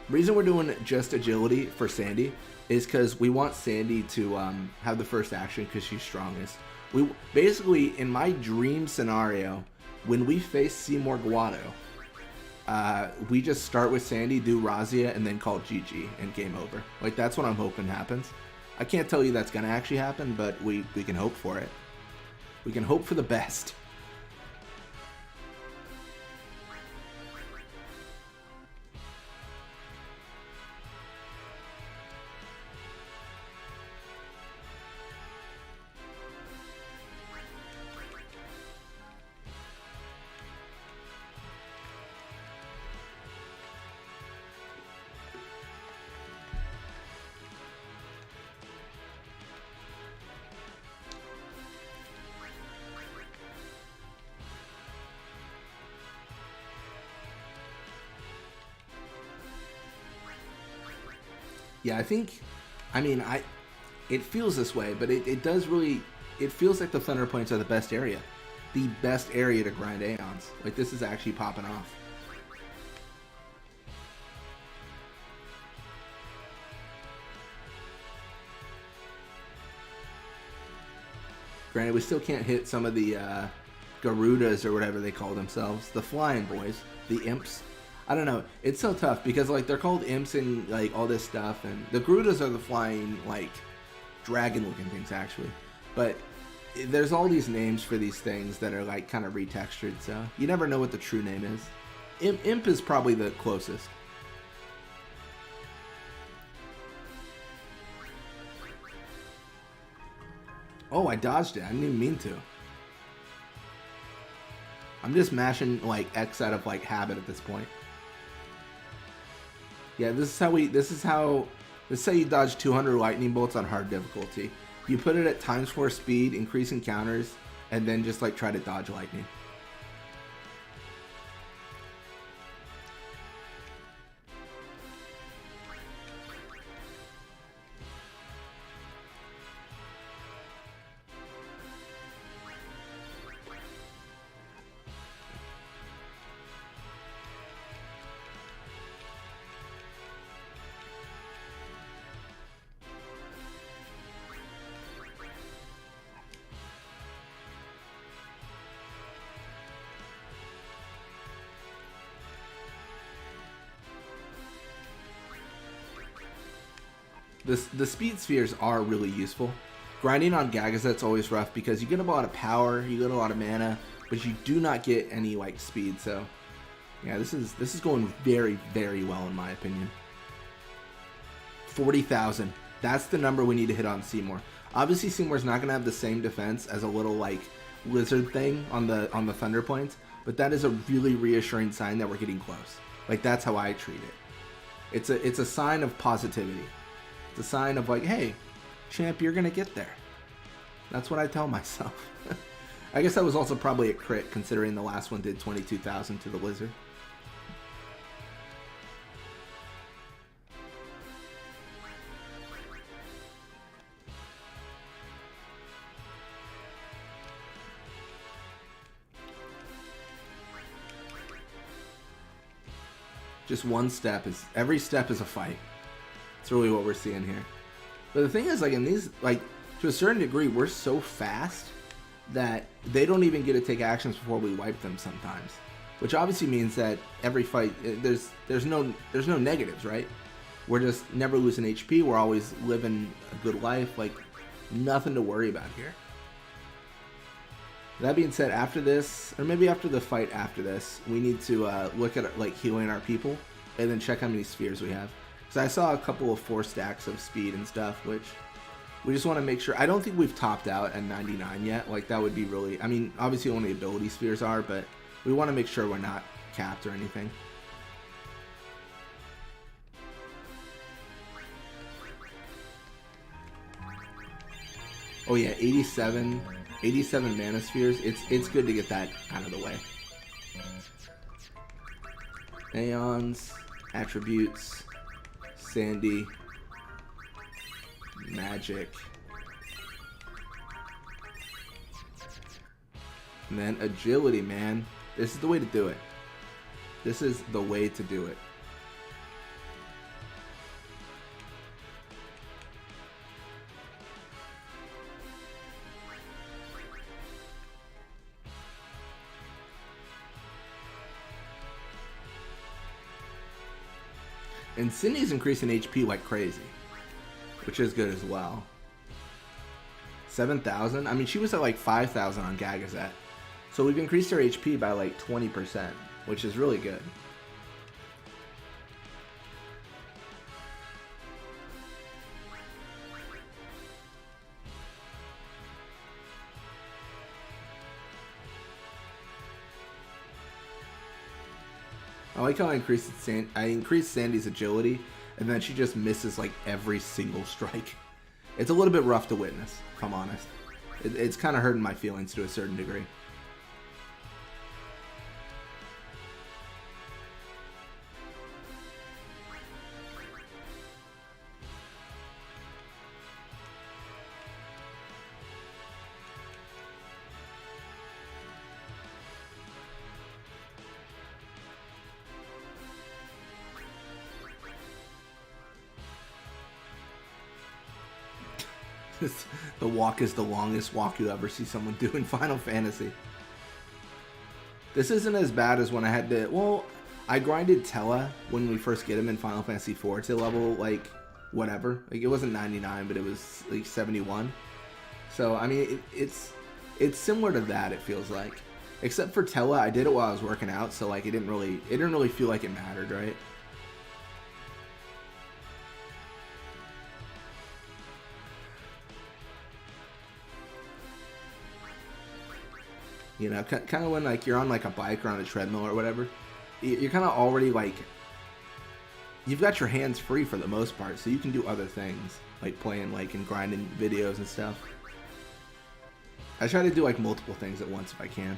The reason we're doing just agility for Sandy is because we want Sandy to have the first action because she's strongest. We basically, in my dream scenario, when we face Seymour Guado, we just start with Sandy, do Razia, and then call GG and game over. Like, that's what I'm hoping happens. I can't tell you that's gonna actually happen, but we can hope for it. We can hope for the best. Yeah, it feels this way, but it does really, it feels like the Thunder Points are the best area. The best area to grind Aeons. Like, this is actually popping off. Granted, we still can't hit some of the Garudas or whatever they call themselves. The flying boys. The imps. I don't know. It's so tough because, like, they're called imps and, like, all this stuff. And the Garudas are the flying, like, dragon-looking things, actually. But there's all these names for these things that are, like, kind of retextured. So you never know what the true name is. Imp is probably the closest. Oh, I dodged it. I didn't even mean to. I'm just mashing, like, X out of, like, habit at this point. Yeah, this is how you dodge 200 lightning bolts on hard difficulty. You put it at ×4 speed, increase encounters, and then just, like, try to dodge lightning. The speed spheres are really useful. Grinding on Gagazet's always rough because you get a lot of power, you get a lot of mana, but you do not get any, like, speed. So yeah, this is going very, very well in my opinion. 40,000. That's the number we need to hit on Seymour. Obviously Seymour's not gonna have the same defense as a little, like, lizard thing on the Thunder Points, but that is a really reassuring sign that we're getting close. Like, that's how I treat it. It's a sign of positivity. It's a sign of, like, hey, champ, you're gonna get there. That's what I tell myself. I guess that was also probably a crit, considering the last one did 22,000 to the lizard. Just one step every step is a fight. That's really what we're seeing here. But the thing is, like, in these, like, to a certain degree, we're so fast that they don't even get to take actions before we wipe them sometimes. Which obviously means that every fight, there's no negatives, right? We're just never losing HP. We're always living a good life. Like, nothing to worry about here. That being said, after this, or maybe after the fight after this, we need to look at, like, healing our people and then check how many spheres we have. Because I saw a couple of 4 stacks of speed and stuff, which we just want to make sure. I don't think we've topped out at 99 yet. Like, that would be really, I mean, obviously only ability spheres are, but we want to make sure we're not capped or anything. Oh yeah, 87 mana spheres. It's good to get that out of the way. Aeons, attributes, Sandy, magic, and then agility, man. This is the way to do it. This is the way to do it. And Cindy's increasing HP like crazy, which is good as well. 7,000? I mean, she was at like 5,000 on Gagazet. So we've increased her HP by like 20%, which is really good. I like how I increased Sandy's agility, and then she just misses like every single strike. It's a little bit rough to witness, if I'm honest. It's kind of hurting my feelings to a certain degree. The walk is the longest walk you ever see someone do in Final Fantasy. This isn't as bad as when I had to... Well, I grinded Tella when we first get him in Final Fantasy 4 to level, like, whatever. Like, it wasn't 99, but it was, like, 71. So, I mean, it's similar to that, it feels like. Except for Tella, I did it while I was working out, so, like, it didn't really feel like it mattered, right? You know, kind of when like you're on like a bike or on a treadmill or whatever, you're kind of already like, you've got your hands free for the most part, so you can do other things like playing like and grinding videos and stuff. I try to do like multiple things at once if I can.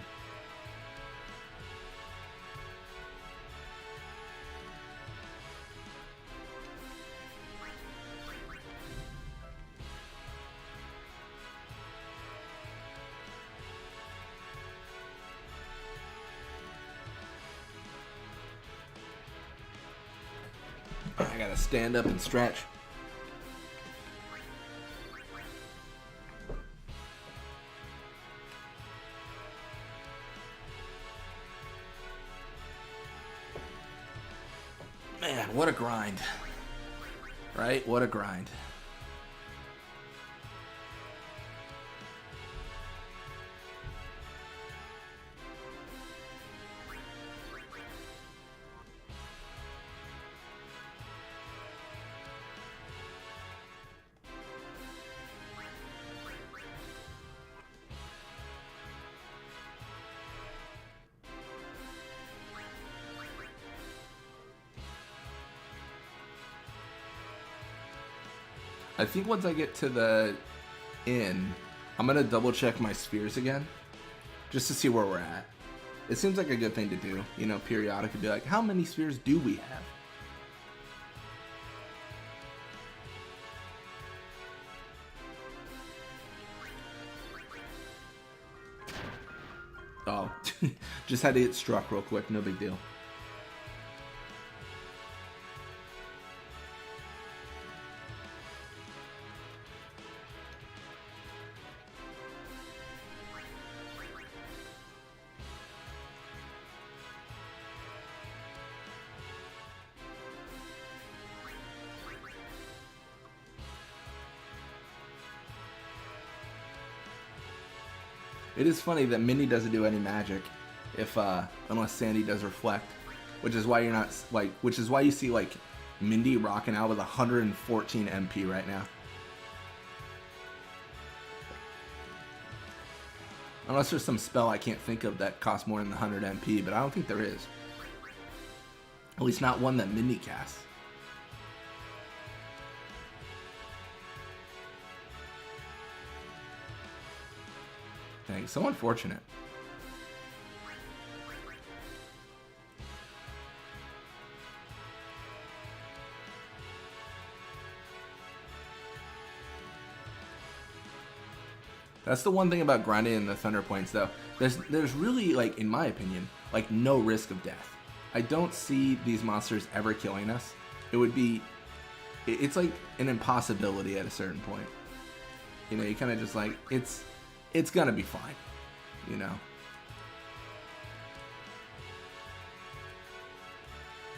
I gotta stand up and stretch. Man, what a grind. Right? What a grind. I think once I get to the inn, I'm going to double check my spheres again, just to see where we're at. It seems like a good thing to do, you know, periodically be like, how many spheres do we have? Oh, just had to get struck real quick, no big deal. It is funny that Mindy doesn't do any magic if unless Sandy does reflect, which is why you're not like, which is why you see like Mindy rocking out with 114 MP right now. Unless there's some spell I can't think of that costs more than 100 MP, but I don't think there is. At least not one that Mindy casts. Dang, so unfortunate. That's the one thing about grinding in the Thunder Points, though. There's really, like, in my opinion, like, no risk of death. I don't see these monsters ever killing us. It would be... It's like an impossibility at a certain point. You know, you kind of just like... It's gonna be fine, you know.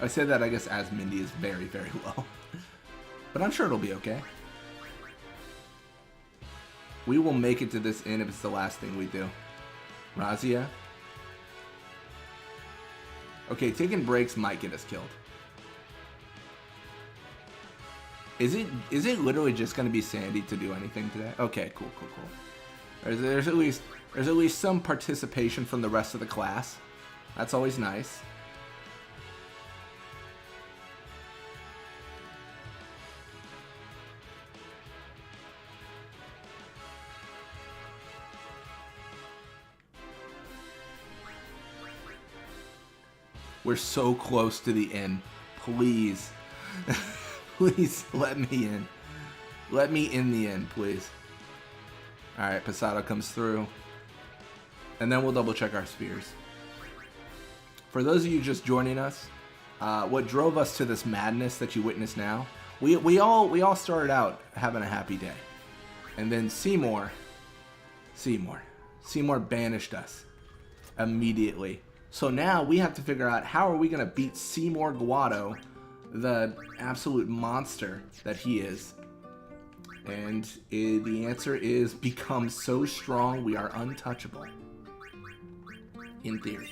I say that, I guess, as Mindy is very, very low. But I'm sure it'll be okay. We will make it to this inn if it's the last thing we do. Razia. Okay, taking breaks might get us killed. Is it literally just gonna be Sandy to do anything today? Okay, cool. There's at least some participation from the rest of the class. That's always nice. We're so close to the end. Please. Please let me in. Let me in the end, please. Alright, Pasado comes through. And then we'll double check our spheres. For those of you just joining us, what drove us to this madness that you witness now, we all started out having a happy day. And then Seymour banished us immediately. So now we have to figure out how are we going to beat Seymour Guado, the absolute monster that he is. And the answer is become so strong we are untouchable. In theory.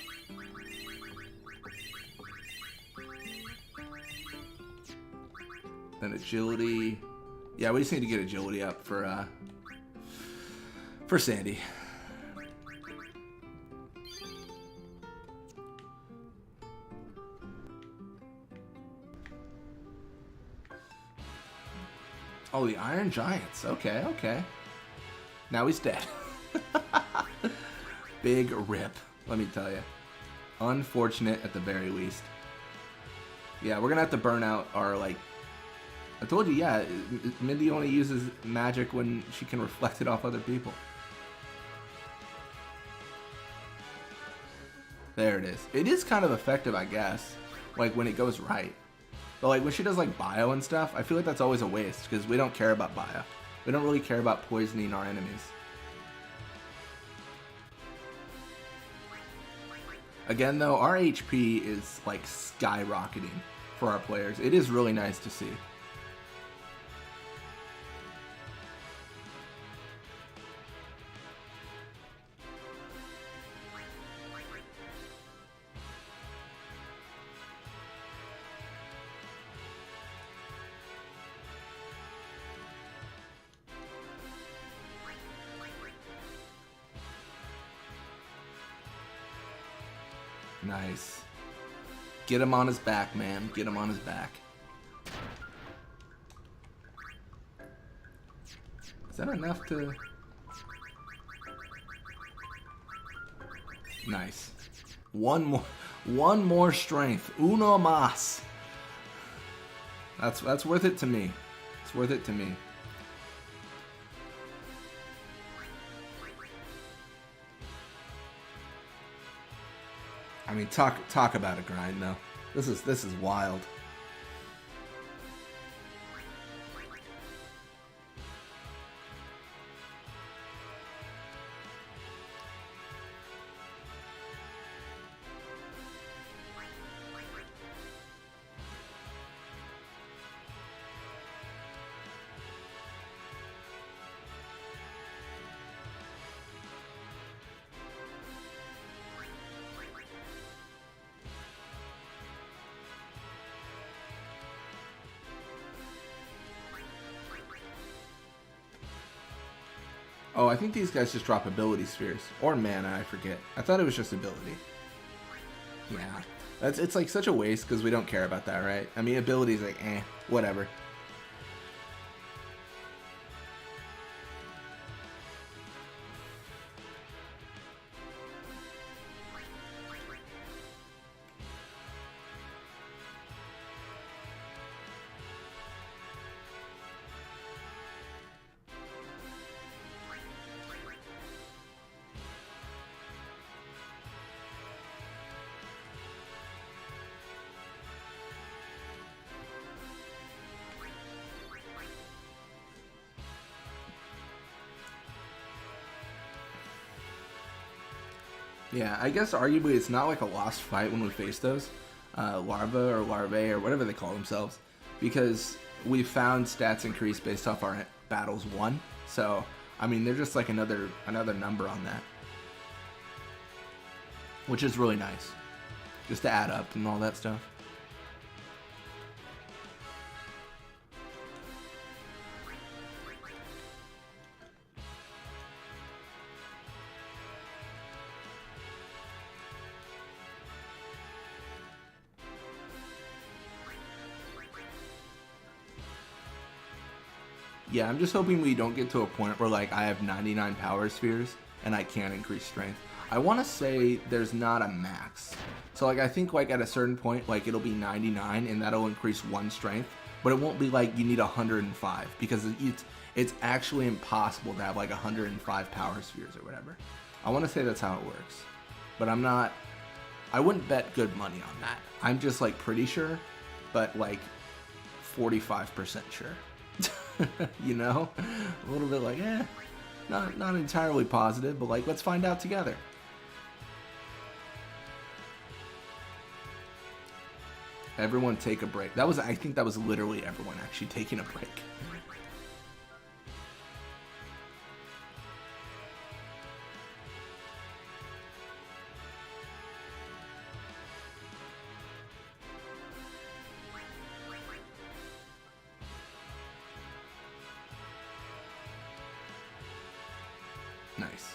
Then agility. Yeah, we just need to get agility up for Sandy. Oh, the Iron Giants. Okay. Now he's dead. Big rip, let me tell you. Unfortunate at the very least. Yeah, we're gonna have to burn out our, like... I told you, yeah, Mindy only uses magic when she can reflect it off other people. There it is. It is kind of effective, I guess. Like, when it goes right. But like when she does like bio and stuff, I feel like that's always a waste because we don't care about bio. We don't really care about poisoning our enemies. Again though, our HP is like skyrocketing for our players. It is really nice to see. Nice. Get him on his back, man. Get him on his back. Is that enough to... Nice. One more strength. Uno más. That's worth it to me. It's worth it to me. I mean, talk about a grind though. This is wild. Oh, I think these guys just drop ability spheres. Or mana, I forget. I thought it was just ability. Yeah. It's like such a waste because we don't care about that, right? I mean, ability's like, whatever. Yeah, I guess arguably it's not like a lost fight when we face those. larva or larvae or whatever they call themselves, because we found stats increase based off our battles won. So I mean, they're just like another number on that, which is really nice, just to add up and all that stuff. Yeah, I'm just hoping we don't get to a point where like I have 99 power spheres and I can't increase strength. I want to say there's not a max. So like I think like at a certain point like it'll be 99 and that'll increase 1 strength, but it won't be like you need 105 because it's actually impossible to have like 105 power spheres or whatever. I want to say that's how it works. But I wouldn't bet good money on that. I'm just like pretty sure, but like 45% sure. You know, a little bit like, not entirely positive, but like, let's find out together. Everyone take a break. I think that was literally everyone actually taking a break. Nice.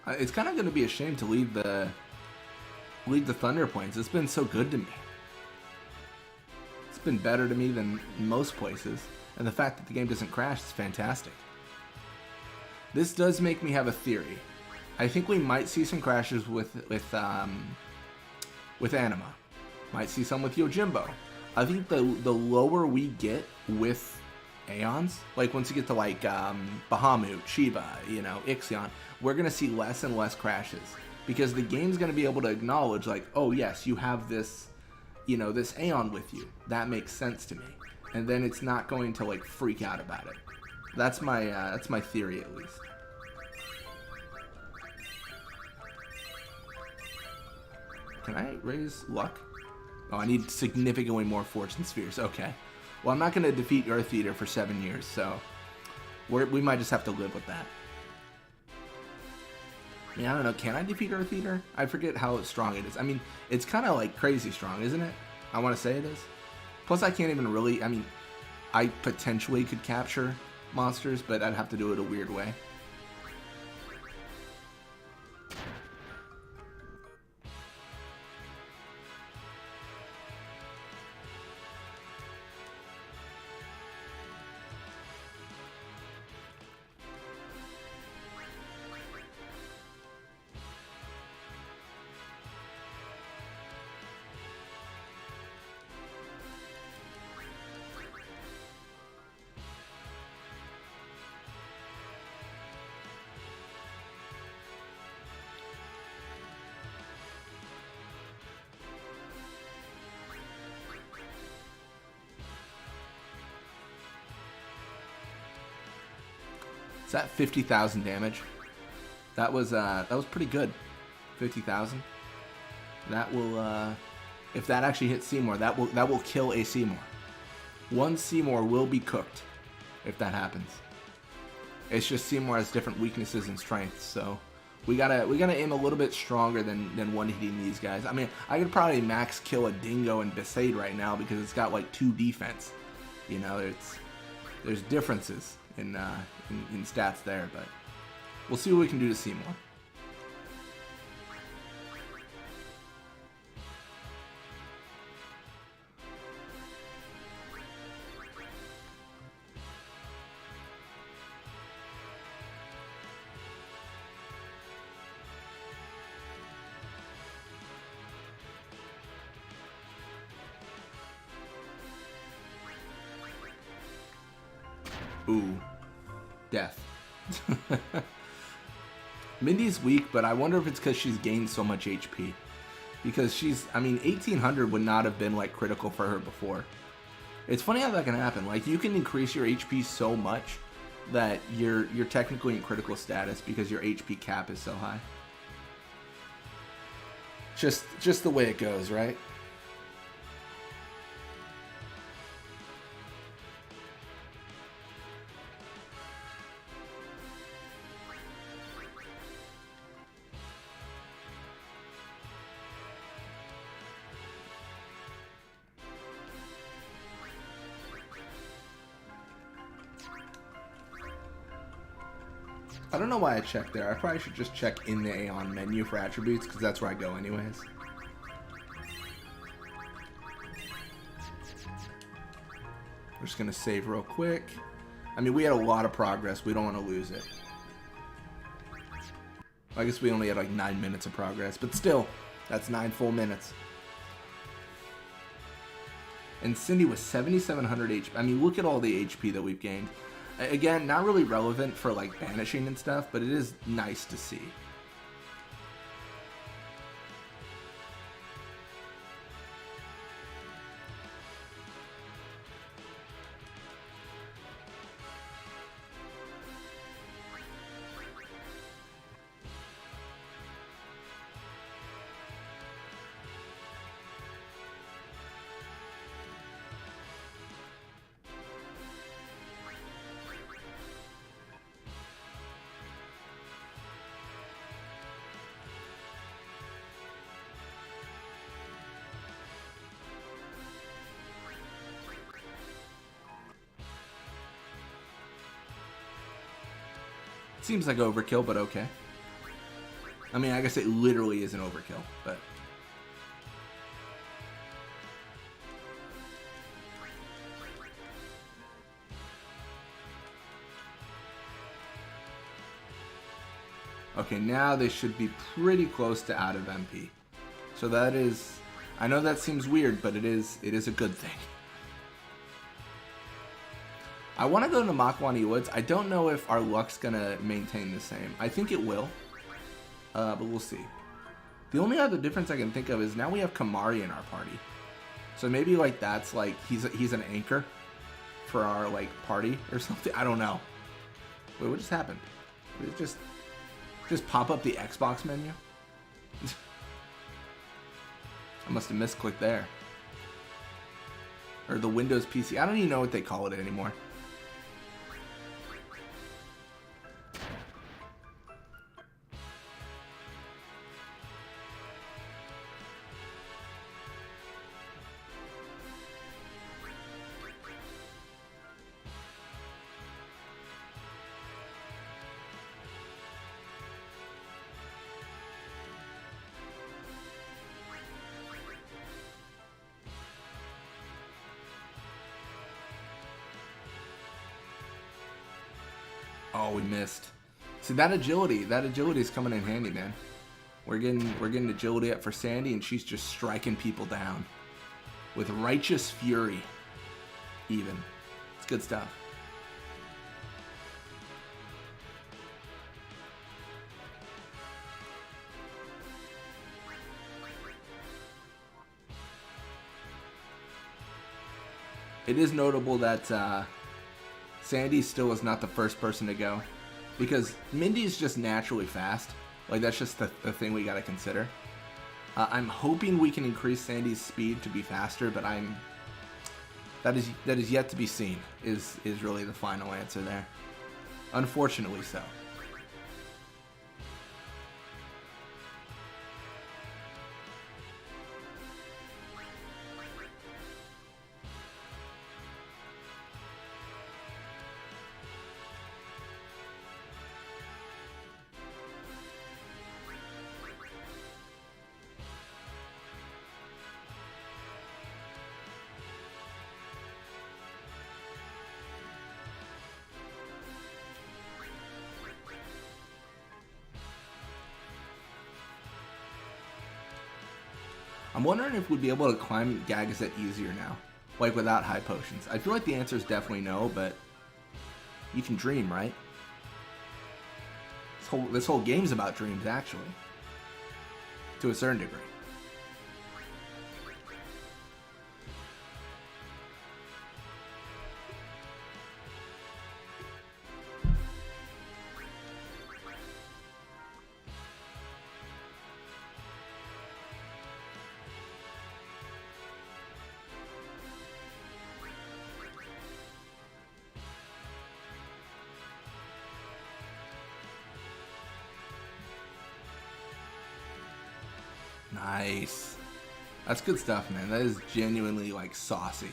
It's kind of going to be a shame to leave the Thunder Plains. It's been so good to me. It's been better to me than most places, and the fact that the game doesn't crash is fantastic. This does make me have a theory. I think we might see some crashes with Anima. Might see some with Yojimbo. I think the lower we get with Aeons, like once you get to like Bahamut, Shiva, Ixion, we're gonna see less and less crashes because the game's gonna be able to acknowledge like, oh yes, you have this, this Aeon with you. That makes sense to me, and then it's not going to like freak out about it. That's my theory at least. Can I raise luck? Oh, I need significantly more Fortune Spheres. Okay. Well, I'm not going to defeat Earth Eater for 7 years, so we might just have to live with that. I mean, I don't know. Can I defeat Earth Eater? I forget how strong it is. I mean, it's kind of like crazy strong, isn't it? I want to say it is. Plus, I can't even really... I mean, I potentially could capture monsters, but I'd have to do it a weird way. Is that 50,000 damage? That was pretty good. 50,000. That will, if that actually hits Seymour, that will kill a Seymour. One Seymour will be cooked if that happens. It's just Seymour has different weaknesses and strengths, so we gotta aim a little bit stronger than one hitting these guys. I mean, I could probably max kill a Dingo and Besaid right now because it's got like 2 defense. There's differences in stats there, but we'll see what we can do to Seymour. Ooh. Death. Mindy's weak, but I wonder if it's because she's gained so much HP. Because I mean, 1800 would not have been like critical for her before. It's funny how that can happen. Like, you can increase your HP so much that you're technically in critical status because your HP cap is so high. Just the way it goes, right? I don't know why I checked there. I probably should just check in the Aeon menu for attributes, because that's where I go anyways. We're just going to save real quick. I mean, we had a lot of progress. We don't want to lose it. I guess we only had like 9 minutes of progress, but still, that's 9 full minutes. And Cindy was 7,700 HP. I mean, look at all the HP that we've gained. Again, not really relevant for like banishing and stuff, but it is nice to see. Seems like overkill, but okay. I mean, I guess it literally is an overkill, but... Okay, now they should be pretty close to out of MP. So that is... I know that seems weird, but it is a good thing. I want to go to Makawani Woods. I don't know if our luck's going to maintain the same. I think it will, but we'll see. The only other difference I can think of is now we have Kamari in our party. So maybe like that's like he's an anchor for our like party or something. I don't know. Wait, what just happened? Did it just pop up the Xbox menu? I must have misclicked there. Or the Windows PC. I don't even know what they call it anymore. Oh, we missed. See, that agility is coming in handy, man. We're getting agility up for Sandy, and she's just striking people down with righteous fury. Even, it's good stuff. It is notable that Sandy still is not the first person to go, because Mindy's just naturally fast. Like, that's just the thing we got to consider. I'm hoping we can increase Sandy's speed to be faster, but that is yet to be seen. Is really the final answer there. Unfortunately so. I'm wondering if we'd be able to climb Gagazet easier now, like without high potions. I feel like the answer is definitely no, but you can dream, right? This whole game's about dreams, actually, to a certain degree. Nice. That's good stuff, man. That is genuinely, like, saucy.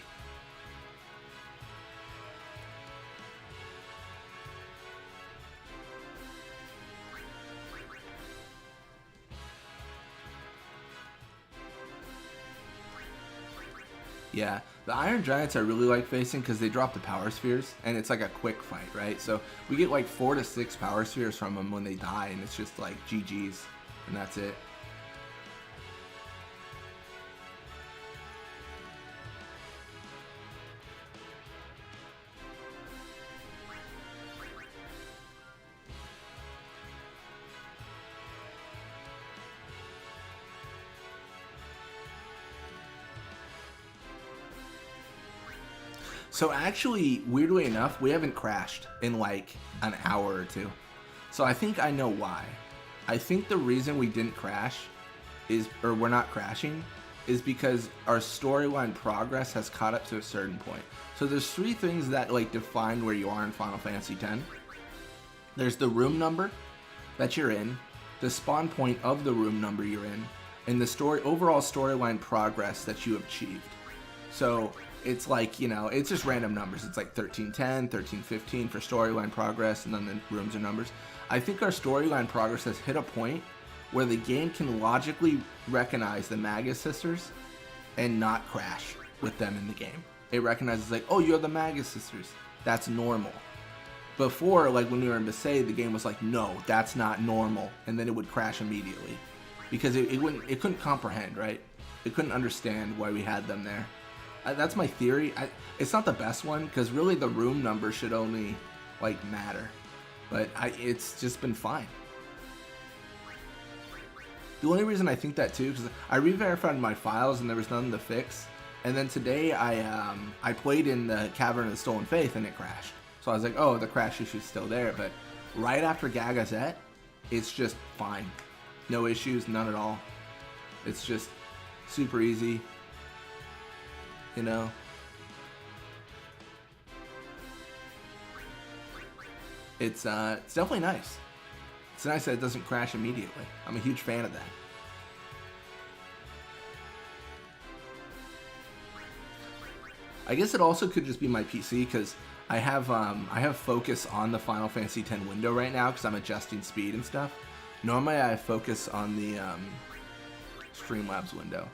Yeah, the Iron Giants I really like facing because they drop the Power Spheres, and it's like a quick fight, right? So we get like 4 to 6 Power Spheres from them when they die, and it's just like GG's, and that's it. So actually, weirdly enough, we haven't crashed in like an hour or two. So I think I know why. I think the reason we didn't crash is, or we're not crashing, is because our storyline progress has caught up to a certain point. So there's 3 things that like define where you are in Final Fantasy X. There's the room number that you're in, the spawn point of the room number you're in, and the overall storyline progress that you have achieved. So it's like, you know, it's just random numbers. It's like 1310, 1315 for storyline progress, and then the rooms are numbers. I think our storyline progress has hit a point where the game can logically recognize the Magus sisters and not crash with them in the game. It recognizes like, oh, you're the Magus sisters. That's normal. Before, like when we were in Basay, the game was like, no, that's not normal, and then it would crash immediately because it couldn't comprehend, right? It couldn't understand why we had them there. That's my theory. It's not the best one because really the room number should only like matter, but it's just been fine. The only reason I think that too, because I re-verified my files and there was nothing to fix, and then today I played in the Cavern of the Stolen Faith and it crashed. So I was like, oh, the crash issue's still there, but right after Gagazet, it's just fine. No issues, none at all. It's just super easy. You know, it's definitely nice. It's nice that it doesn't crash immediately. I'm a huge fan of that. I guess it also could just be my PC because I have focus on the Final Fantasy X window right now because I'm adjusting speed and stuff. Normally I focus on the Streamlabs window.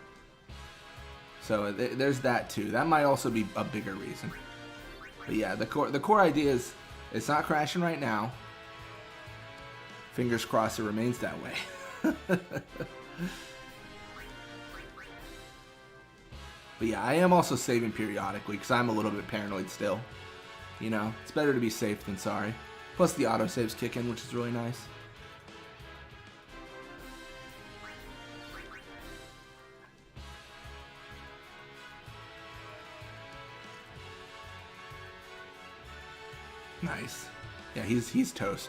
So there's that too. That might also be a bigger reason. But yeah, the core idea is it's not crashing right now. Fingers crossed it remains that way. But yeah, I am also saving periodically because I'm a little bit paranoid still. You know, it's better to be safe than sorry. Plus the autosaves kick in, which is really nice. Nice. Yeah, he's toast.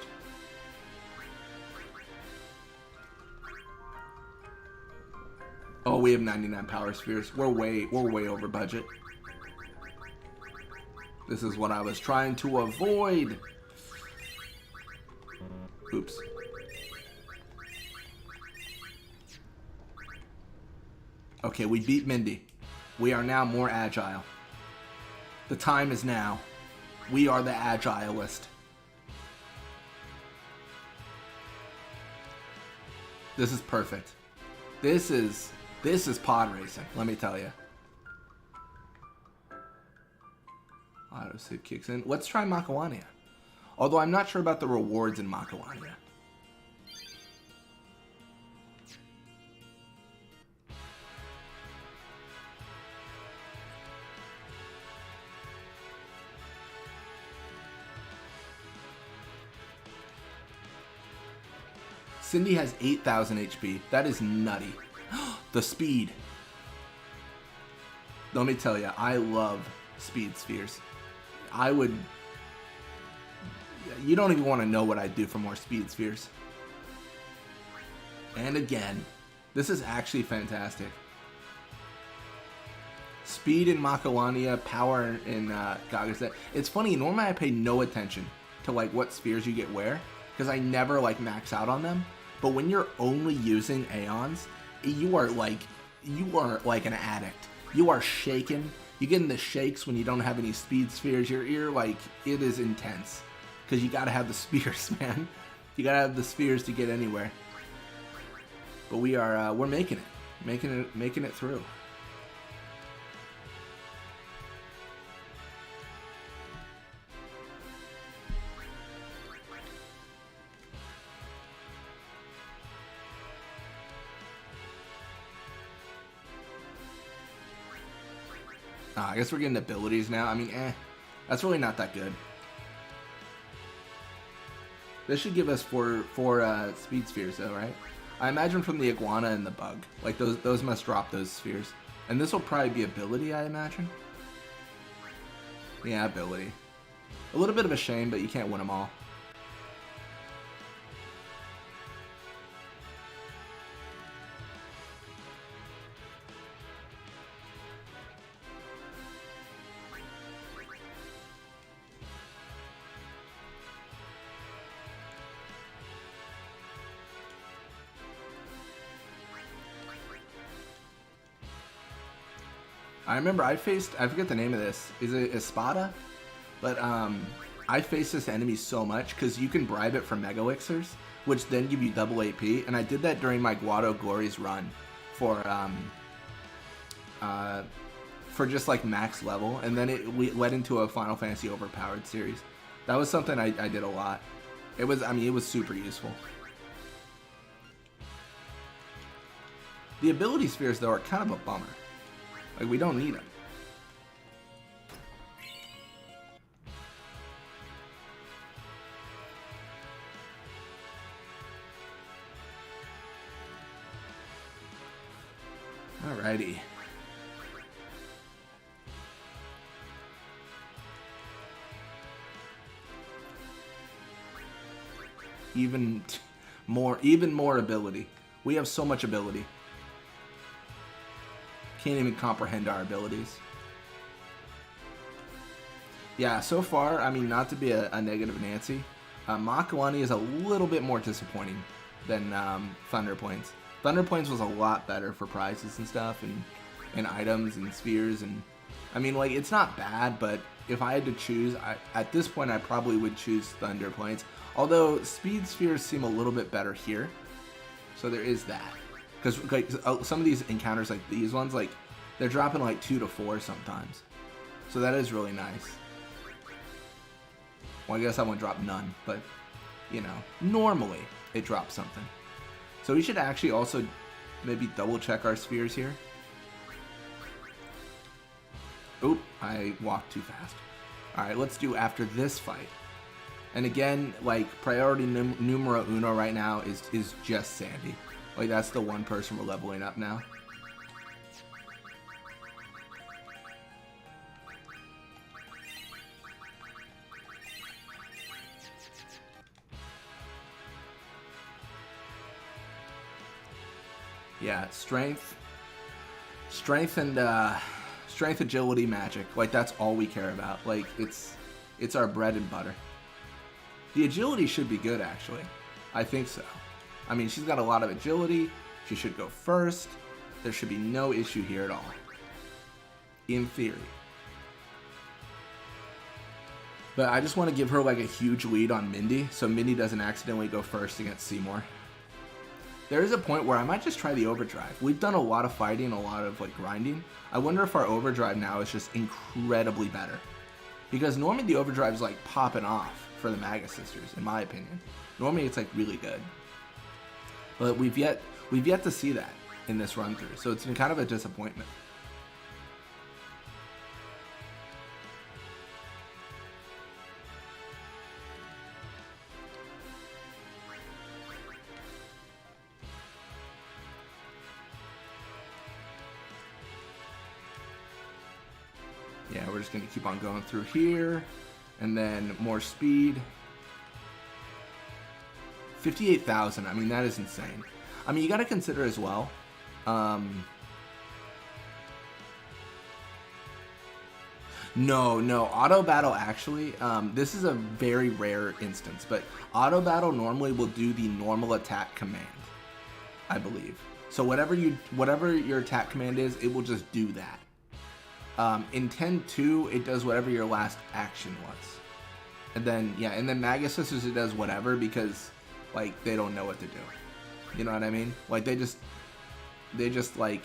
Oh, we have 99 power spheres. We're way over budget. This is what I was trying to avoid. Oops. Okay, we beat Mindy. We are now more agile. The time is now. We are the agilest. This is perfect. This is pod racing, let me tell you. Autosave kicks in. Let's try Makawania. Although I'm not sure about the rewards in Makawania. Cindy has 8,000 HP. That is nutty. The speed. Let me tell you, I love speed spheres. I would... You don't even want to know what I'd do for more speed spheres. And again, this is actually fantastic. Speed in Makawania, power in Gagazet. It's funny, normally I pay no attention to like what spheres you get where, because I never like max out on them. But when you're only using Aeons, you are like an addict. You are shaking. You getting the shakes when you don't have any speed spheres. You're like, it is intense. Because you gotta have the spears, man. You gotta have the spears to get anywhere. But we're making it. Making it through. I guess we're getting abilities now. I mean, that's really not that good. This should give us four speed spheres, though, right? I imagine from the iguana and the bug, like those must drop those spheres, and this will probably be ability, I imagine. Yeah, ability. A little bit of a shame, but you can't win them all. I remember I forget the name of this. Is it Espada? But I faced this enemy so much because you can bribe it for Mega Elixirs, which then give you double AP. And I did that during my Guado Glories run for just like max level. And then it led into a Final Fantasy overpowered series. That was something I did a lot. It was super useful. The ability spheres, though, are kind of a bummer. Like, we don't need them. Alrighty. Even more ability. We have so much ability. Can't even comprehend our abilities. Yeah, so far, I mean, not to be a negative Nancy, Makalani is a little bit more disappointing than Thunder Points. Thunder Points was a lot better for prizes and stuff, and items and spheres, and I mean, like, it's not bad, but if I had to choose, at this point, I probably would choose Thunder Points. Although speed spheres seem a little bit better here, so there is that. Because like some of these encounters, like these ones, like they're dropping like 2 to 4 sometimes, so that is really nice. Well, I guess I won't drop none, but you know, normally it drops something. So we should actually also maybe double check our spheres here. Oop, I walked too fast. All right, let's do after this fight. And again, like priority numero uno right now is just Sandy. Like, that's the one person we're leveling up now. Yeah, strength and strength, agility, magic. Like, that's all we care about. Like, it's our bread and butter. The agility should be good, actually. I think so. I mean, she's got a lot of agility. She should go first. There should be no issue here at all. In theory. But I just want to give her like a huge lead on Mindy, so Mindy doesn't accidentally go first against Seymour. There is a point where I might just try the overdrive. We've done a lot of fighting, a lot of like grinding. I wonder if our overdrive now is just incredibly better. Because normally the overdrive is like popping off for the Magus sisters, in my opinion. Normally it's like really good. But we've yet to see that in this run through, so it's been kind of a disappointment. Yeah, we're just gonna keep on going through here, and then more speed. 58,000, I mean, that is insane. I mean, you gotta consider as well, no, auto battle actually, this is a very rare instance, but auto battle normally will do the normal attack command, I believe. So whatever your attack command is, it will just do that. In 10-2, it does whatever your last action was. And then, Magus Sisters, it does whatever because, like, they don't know what to do. You know what I mean? Like, they just, like,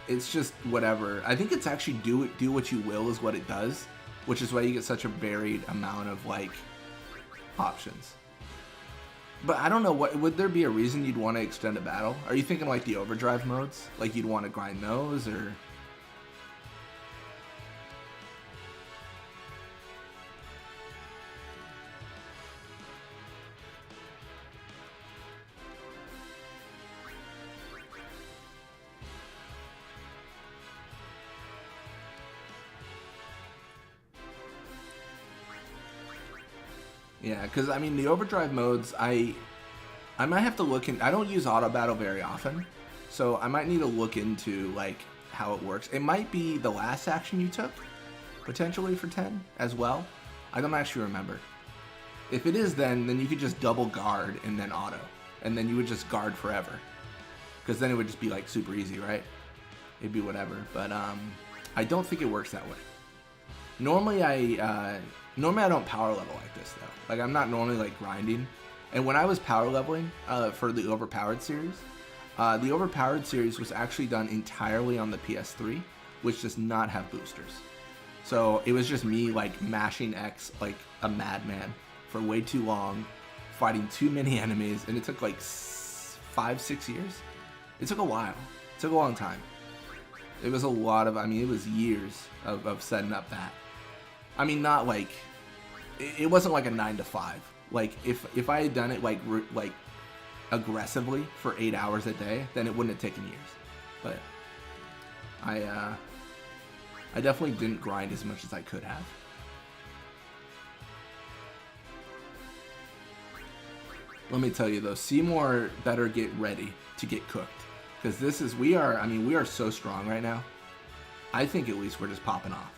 it's just whatever. I think it's actually do what you will is what it does, which is why you get such a varied amount of, like, options. But I don't know, would there be a reason you'd want to extend a battle? Are you thinking, like, the overdrive modes? Like, you'd want to grind those, or... Yeah, because, I mean, the overdrive modes, I might have to look in... I don't use auto battle very often, so I might need to look into, like, how it works. It might be the last action you took, potentially, for 10 as well. I don't actually remember. If it is, then you could just double guard and then auto, and then you would just guard forever. Because then it would just be, like, super easy, right? It'd be whatever, but I don't think it works that way. Normally I don't power level like this, though. Like, I'm not normally, like, grinding. And when I was power leveling for the Overpowered series, the Overpowered series was actually done entirely on the PS3, which does not have boosters. So it was just me, like, mashing X like a madman for way too long, fighting too many enemies, and it took, like, 5-6 years? It took a while. It took a long time. It was a lot of, I mean, it was years of setting up that. I mean, not like, it wasn't like a 9 to 5. Like, if I had done it like aggressively for 8 hours a day, then it wouldn't have taken years. But I definitely didn't grind as much as I could have. Let me tell you though, Seymour better get ready to get cooked, because we are so strong right now. I think at least we're just popping off.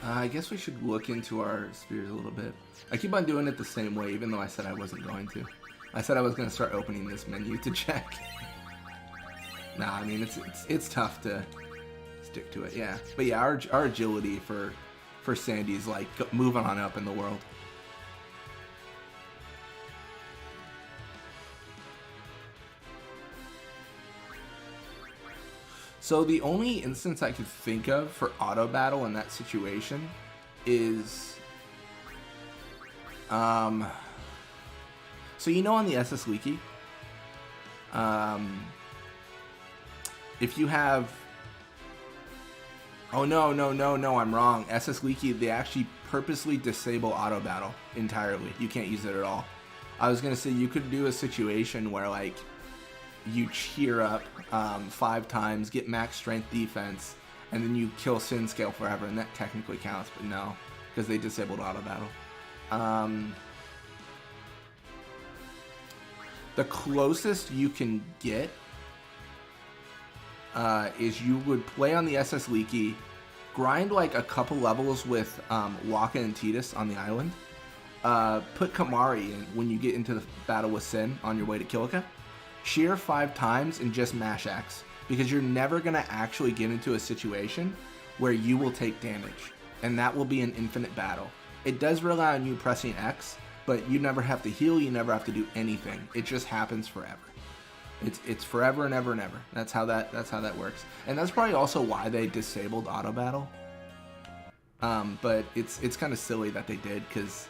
I guess we should look into our spears a little bit. I keep on doing it the same way, even though I said I wasn't going to. I said I was going to start opening this menu to check. Nah, I mean, it's tough to stick to it, yeah. But yeah, our agility for Sandy's like moving on up in the world. So the only instance I could think of for auto battle in that situation is, so you know on the SS Leaky, if you have, oh no, I'm wrong. SS Leaky, they actually purposely disable auto battle entirely. You can't use it at all. I was gonna say you could do a situation where like you cheer up 5 times, get max strength defense, and then you kill Sin Scale forever, and that technically counts, but no, because they disabled auto battle. The closest you can get is you would play on the SS Leaky, grind like a couple levels with Waka and Tidus on the island, put Kamari in when you get into the battle with Sin on your way to Kilika, cheer 5 times and just mash X, because you're never going to actually get into a situation where you will take damage, and that will be an infinite battle. It does rely on you pressing X, but you never have to heal, you never have to do anything. It just happens forever. It's forever and ever and ever. That's how that works. And that's probably also why they disabled auto battle. But it's kind of silly that they did, because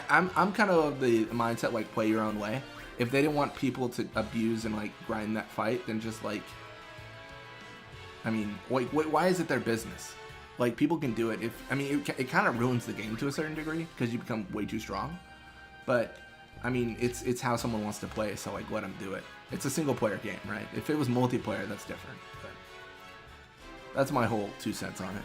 I'm kind of the mindset like play your own way. If they didn't want people to abuse and like grind that fight, then just like, I mean, why is it their business? Like, people can do it. It kind of ruins the game to a certain degree because you become way too strong. But I mean, it's how someone wants to play, so like, let them do it. It's a single player game, right? If it was multiplayer, that's different. That's my whole 2 cents on it.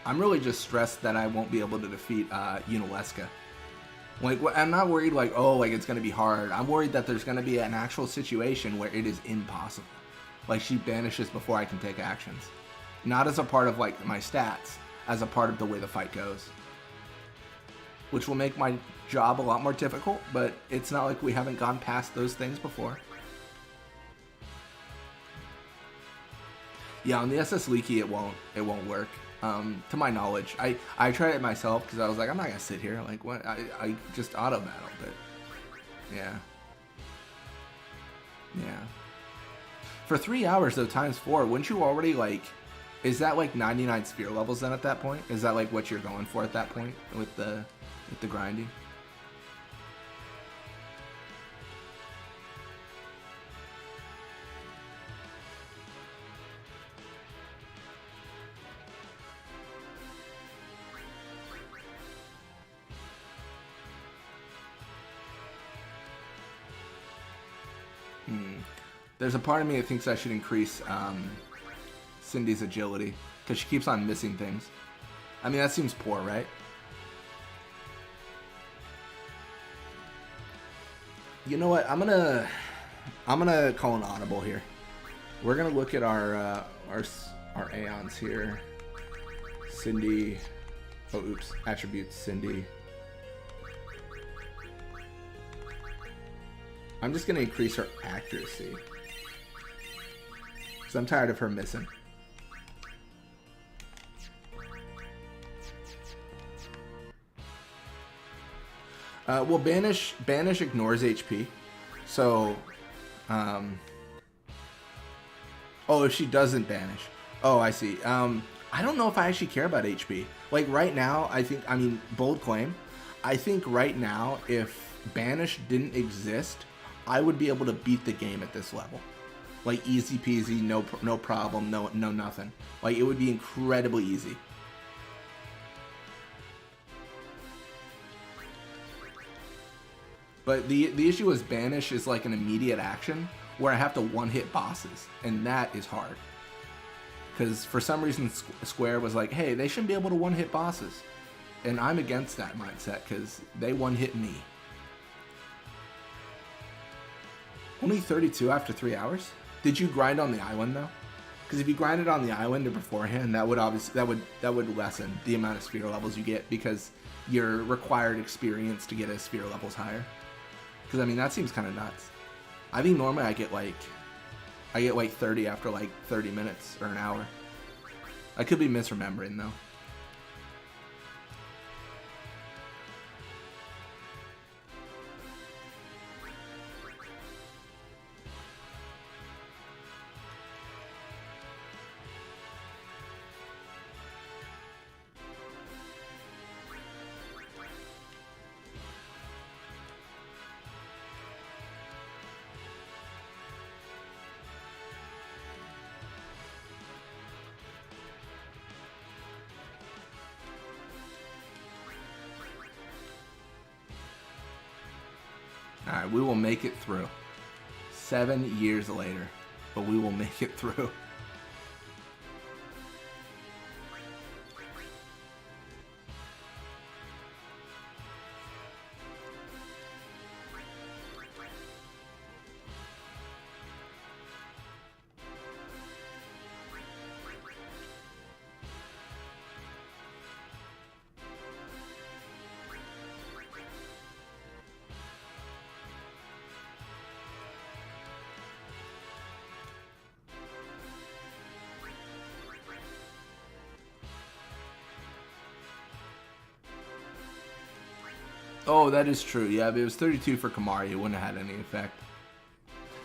I'm really just stressed that I won't be able to defeat Unalesca. Like, I'm not worried like, oh, like it's gonna be hard. I'm worried that there's gonna be an actual situation where it is impossible. Like she banishes before I can take actions. Not as a part of like my stats, as a part of the way the fight goes. Which will make my job a lot more difficult, but it's not like we haven't gone past those things before. Yeah, on the SS Leaky it won't work. To my knowledge, I tried it myself because I was like, I'm not gonna sit here like what I just auto battle, but yeah. For 3 hours though times 4, wouldn't you already like? Is that like 99 sphere levels then at that point? Is that like what you're going for at that point with the grinding? There's a part of me that thinks I should increase Cindy's agility because she keeps on missing things. I mean, that seems poor, right? You know what? I'm gonna call an audible here. We're gonna look at our Aeons here. Cindy. Oh, oops. Attributes. Cindy. I'm just gonna increase her accuracy. Because I'm tired of her missing. Well, banish ignores HP. So, oh, if she doesn't banish. Oh, I see. I don't know if I actually care about HP. Like right now, I mean, bold claim. I think right now, if banish didn't exist, I would be able to beat the game at this level. Like easy peasy, no problem, no nothing. Like it would be incredibly easy. But the issue is banish is like an immediate action where I have to one-hit bosses, and that is hard. Because for some reason Square was like, hey, they shouldn't be able to one-hit bosses. And I'm against that mindset because they one-hit me. Only 32 after 3 hours? Did you grind on the island though? Because if you grinded on the island or beforehand, that would obviously that would lessen the amount of sphere levels you get because your required experience to get a sphere levels higher. Because I mean that seems kind of nuts. I think normally I get like 30 after like 30 minutes or an hour. I could be misremembering though. Alright, we will make it through. 7 years later, but we will make it through. Oh, that is true. Yeah, if it was 32 for Kamari, it wouldn't have had any effect.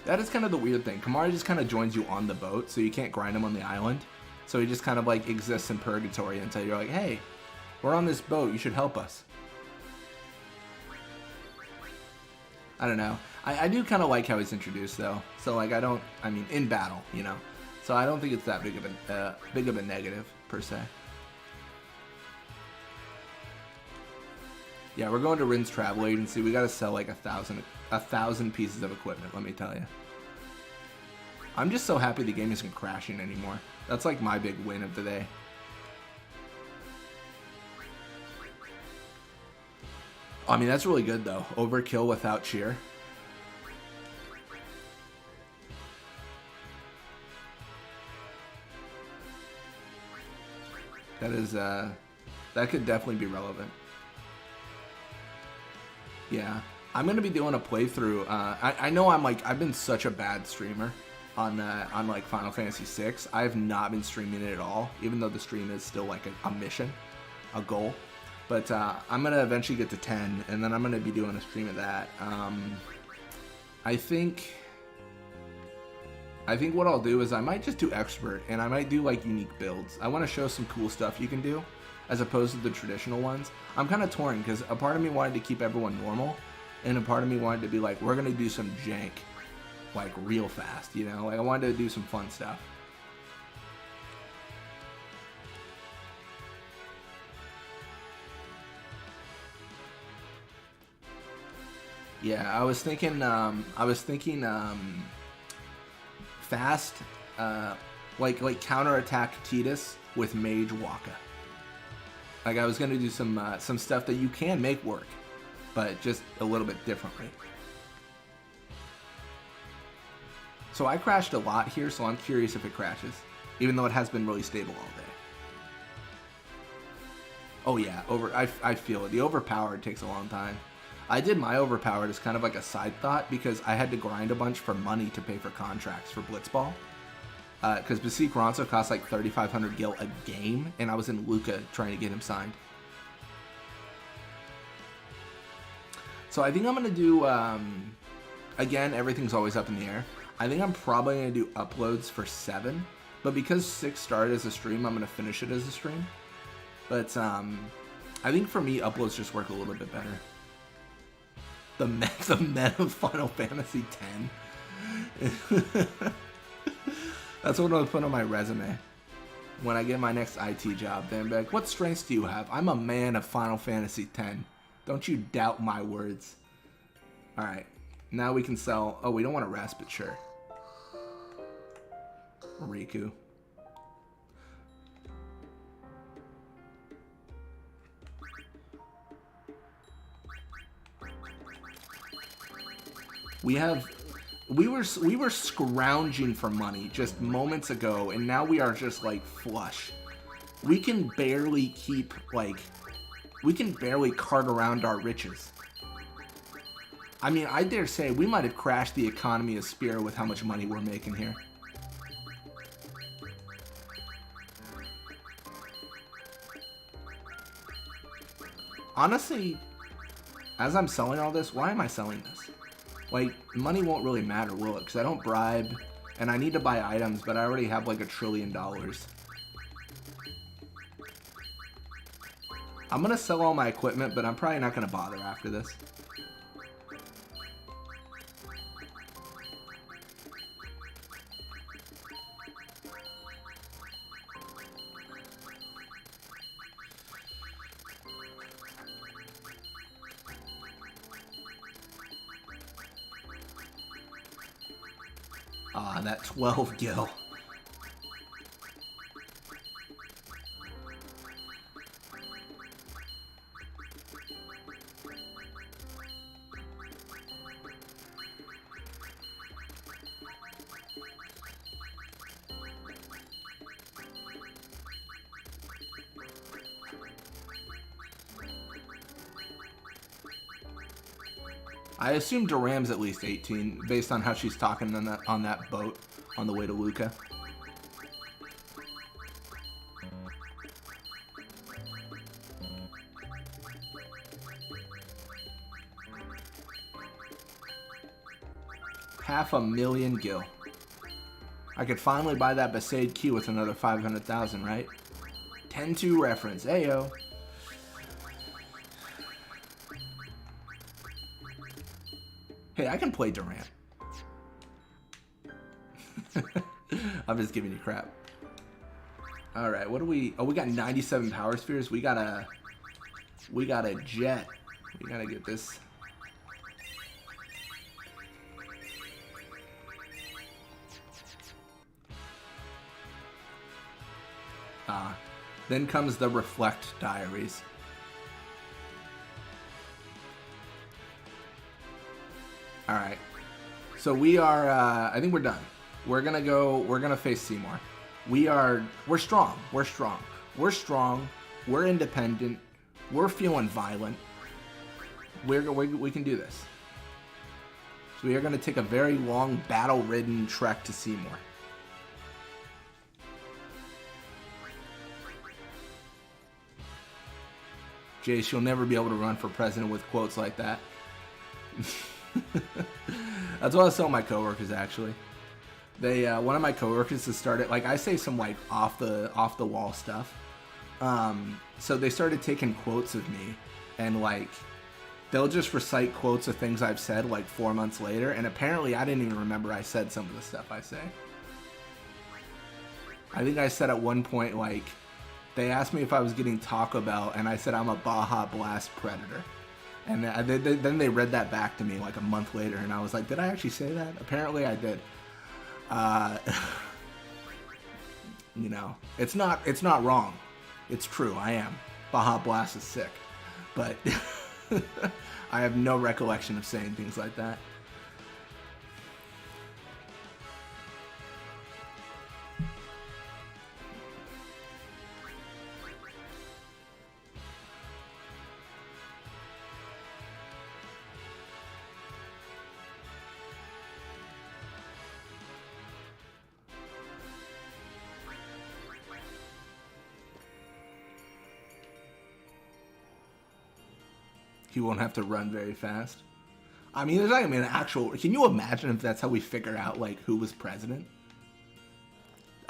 That is kind of the weird thing. Kamari just kind of joins you on the boat, so you can't grind him on the island. So he just kind of like exists in purgatory until you're like, hey, we're on this boat, you should help us. I don't know. I do kind of like how he's introduced though. So like I mean in battle, you know. So I don't think it's that big of a negative per se. Yeah, we're going to Rin's travel agency. We got to sell like 1,000 pieces of equipment. Let me tell you. I'm just so happy the game isn't crashing anymore. That's like my big win of the day. I mean, that's really good though. Overkill without cheer. That is, that could definitely be relevant. Yeah. I'm going to be doing a playthrough. I know I've been such a bad streamer on like Final Fantasy VI. I have not been streaming it at all, even though the stream is still like a mission, a goal. But I'm going to eventually get to 10, and then I'm going to be doing a stream of that. I think what I'll do is I might just do expert, and I might do like unique builds. I want to show some cool stuff you can do, as opposed to the traditional ones. I'm kind of torn, because a part of me wanted to keep everyone normal, and a part of me wanted to be like, we're going to do some jank, like real fast, you know? Like I wanted to do some fun stuff. Yeah, I was thinking fast, like counterattack Tidus with Mage Waka. Like I was gonna do some stuff that you can make work, but just a little bit differently. So I crashed a lot here, so I'm curious if it crashes, even though it has been really stable all day. Oh yeah, I feel it. The overpowered takes a long time. I did my overpowered as kind of like a side thought because I had to grind a bunch for money to pay for contracts for Blitzball. Because Basique Ronso costs like 3,500 gil a game, and I was in Luca trying to get him signed. So I think I'm going to do, again, everything's always up in the air. I think I'm probably going to do uploads for 7, but because 6 started as a stream, I'm going to finish it as a stream. But I think for me, uploads just work a little bit better. The meta of Final Fantasy X. That's what I'll put on my resume when I get my next IT job. Then be like, what strengths do you have? I'm a man of Final Fantasy X. Don't you doubt my words. Alright, now we can sell... Oh, we don't want to rest, but sure. Riku. We were scrounging for money just moments ago, and now we are just like flush. We can barely keep we can barely cart around our riches. I mean, I dare say we might have crashed the economy of Spira with how much money we're making here. Honestly, as I'm selling all this, why am I selling this? Like, money won't really matter, will it? Because I don't bribe, and I need to buy items, but I already have like $1 trillion. I'm gonna sell all my equipment, but I'm probably not gonna bother after this. Ah, that 12 gil. I assume Duram's at least 18, based on how she's talking on that boat on the way to Luca. $500,000 gil. I could finally buy that Besaid Q with another 500,000, right? 10-2 reference, ayo. Hey, I can play Durant. I'm just giving you crap. All right, what do we? Oh, we got 97 power spheres. We got a jet. We gotta get this. Then comes the Reflect Diaries. All right, so we are. I think we're done. We're gonna face Seymour. We're strong. We're strong. We're strong. We're independent. We're feeling violent. We can do this. So we are gonna take a very long, battle-ridden trek to Seymour. Jace, you'll never be able to run for president with quotes like that. That's what I was telling my coworkers, actually. They one of my coworkers has started, like, I say some like off the wall stuff. So they started taking quotes of me, and like they'll just recite quotes of things I've said like 4 months later, and apparently I didn't even remember I said some of the stuff I say. I think I said at one point, like, they asked me if I was getting Taco Bell, and I said I'm a Baja Blast Predator. And then they read that back to me like a month later, and I was like, did I actually say that? Apparently I did. You know, it's not wrong. It's true. I am. Baja Blast is sick. But I have no recollection of saying things like that. He won't have to run very fast. I mean, there's not gonna be an actual. Can you imagine if that's how we figure out like who was president?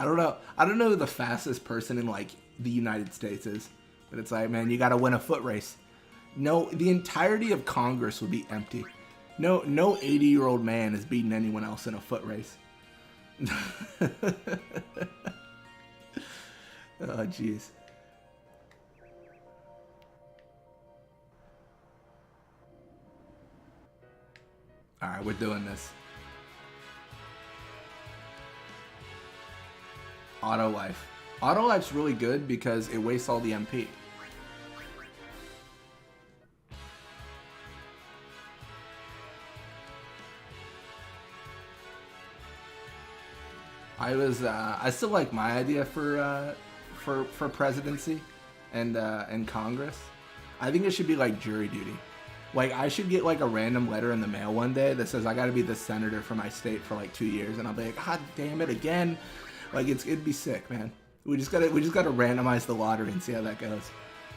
I don't know. I don't know who the fastest person in like the United States is, but it's like, man, you got to win a foot race. No, the entirety of Congress would be empty. No 80-year-old man is beating anyone else in a foot race. Oh, jeez. All right, we're doing this. Auto life. Auto life's really good because it wastes all the MP. I still like my idea for presidency and Congress. I think it should be like jury duty. Like, I should get like a random letter in the mail one day that says I got to be the senator for my state for like 2 years, and I'll be like, God damn it again! Like, it'd be sick, man. We just gotta randomize the lottery and see how that goes.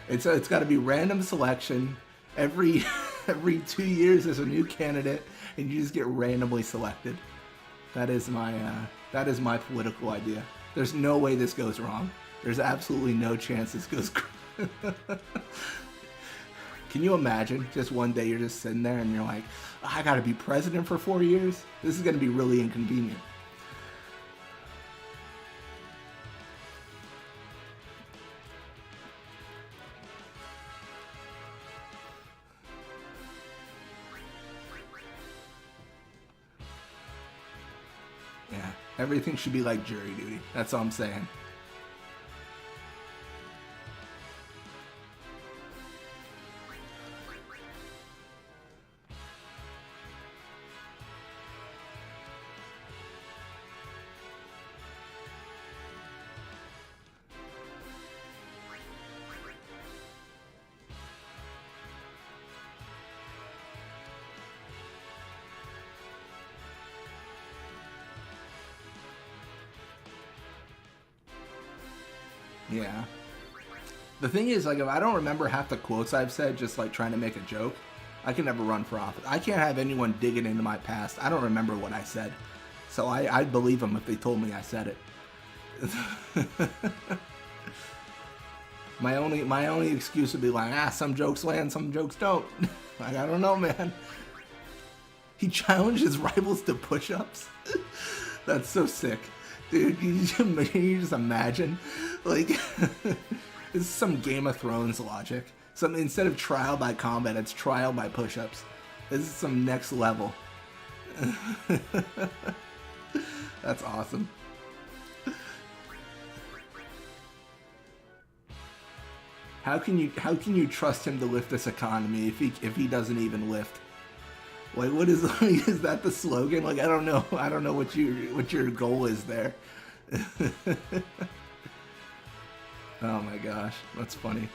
It's got to be random selection. Every 2 years there's a new candidate, and you just get randomly selected. That is my political idea. There's no way this goes wrong. There's absolutely no chance this goes. Can you imagine just one day you're just sitting there and you're like, I gotta be president for 4 years? This is gonna be really inconvenient. Yeah, everything should be like jury duty. That's all I'm saying. Yeah. The thing is, like, if I don't remember half the quotes I've said just, like, trying to make a joke, I can never run for office. I can't have anyone digging into my past. I don't remember what I said. So I'd believe them if they told me I said it. My only excuse would be like, some jokes land, some jokes don't. Like, I don't know, man. He challenged his rivals to push-ups. That's so sick. Dude, you just imagine, like, this is some Game of Thrones logic. Instead of trial by combat, it's trial by push-ups. This is some next level. That's awesome. How can you trust him to lift this economy if he doesn't even lift? Like, what is that the slogan? Like, I don't know what your goal is there. Oh my gosh, that's funny.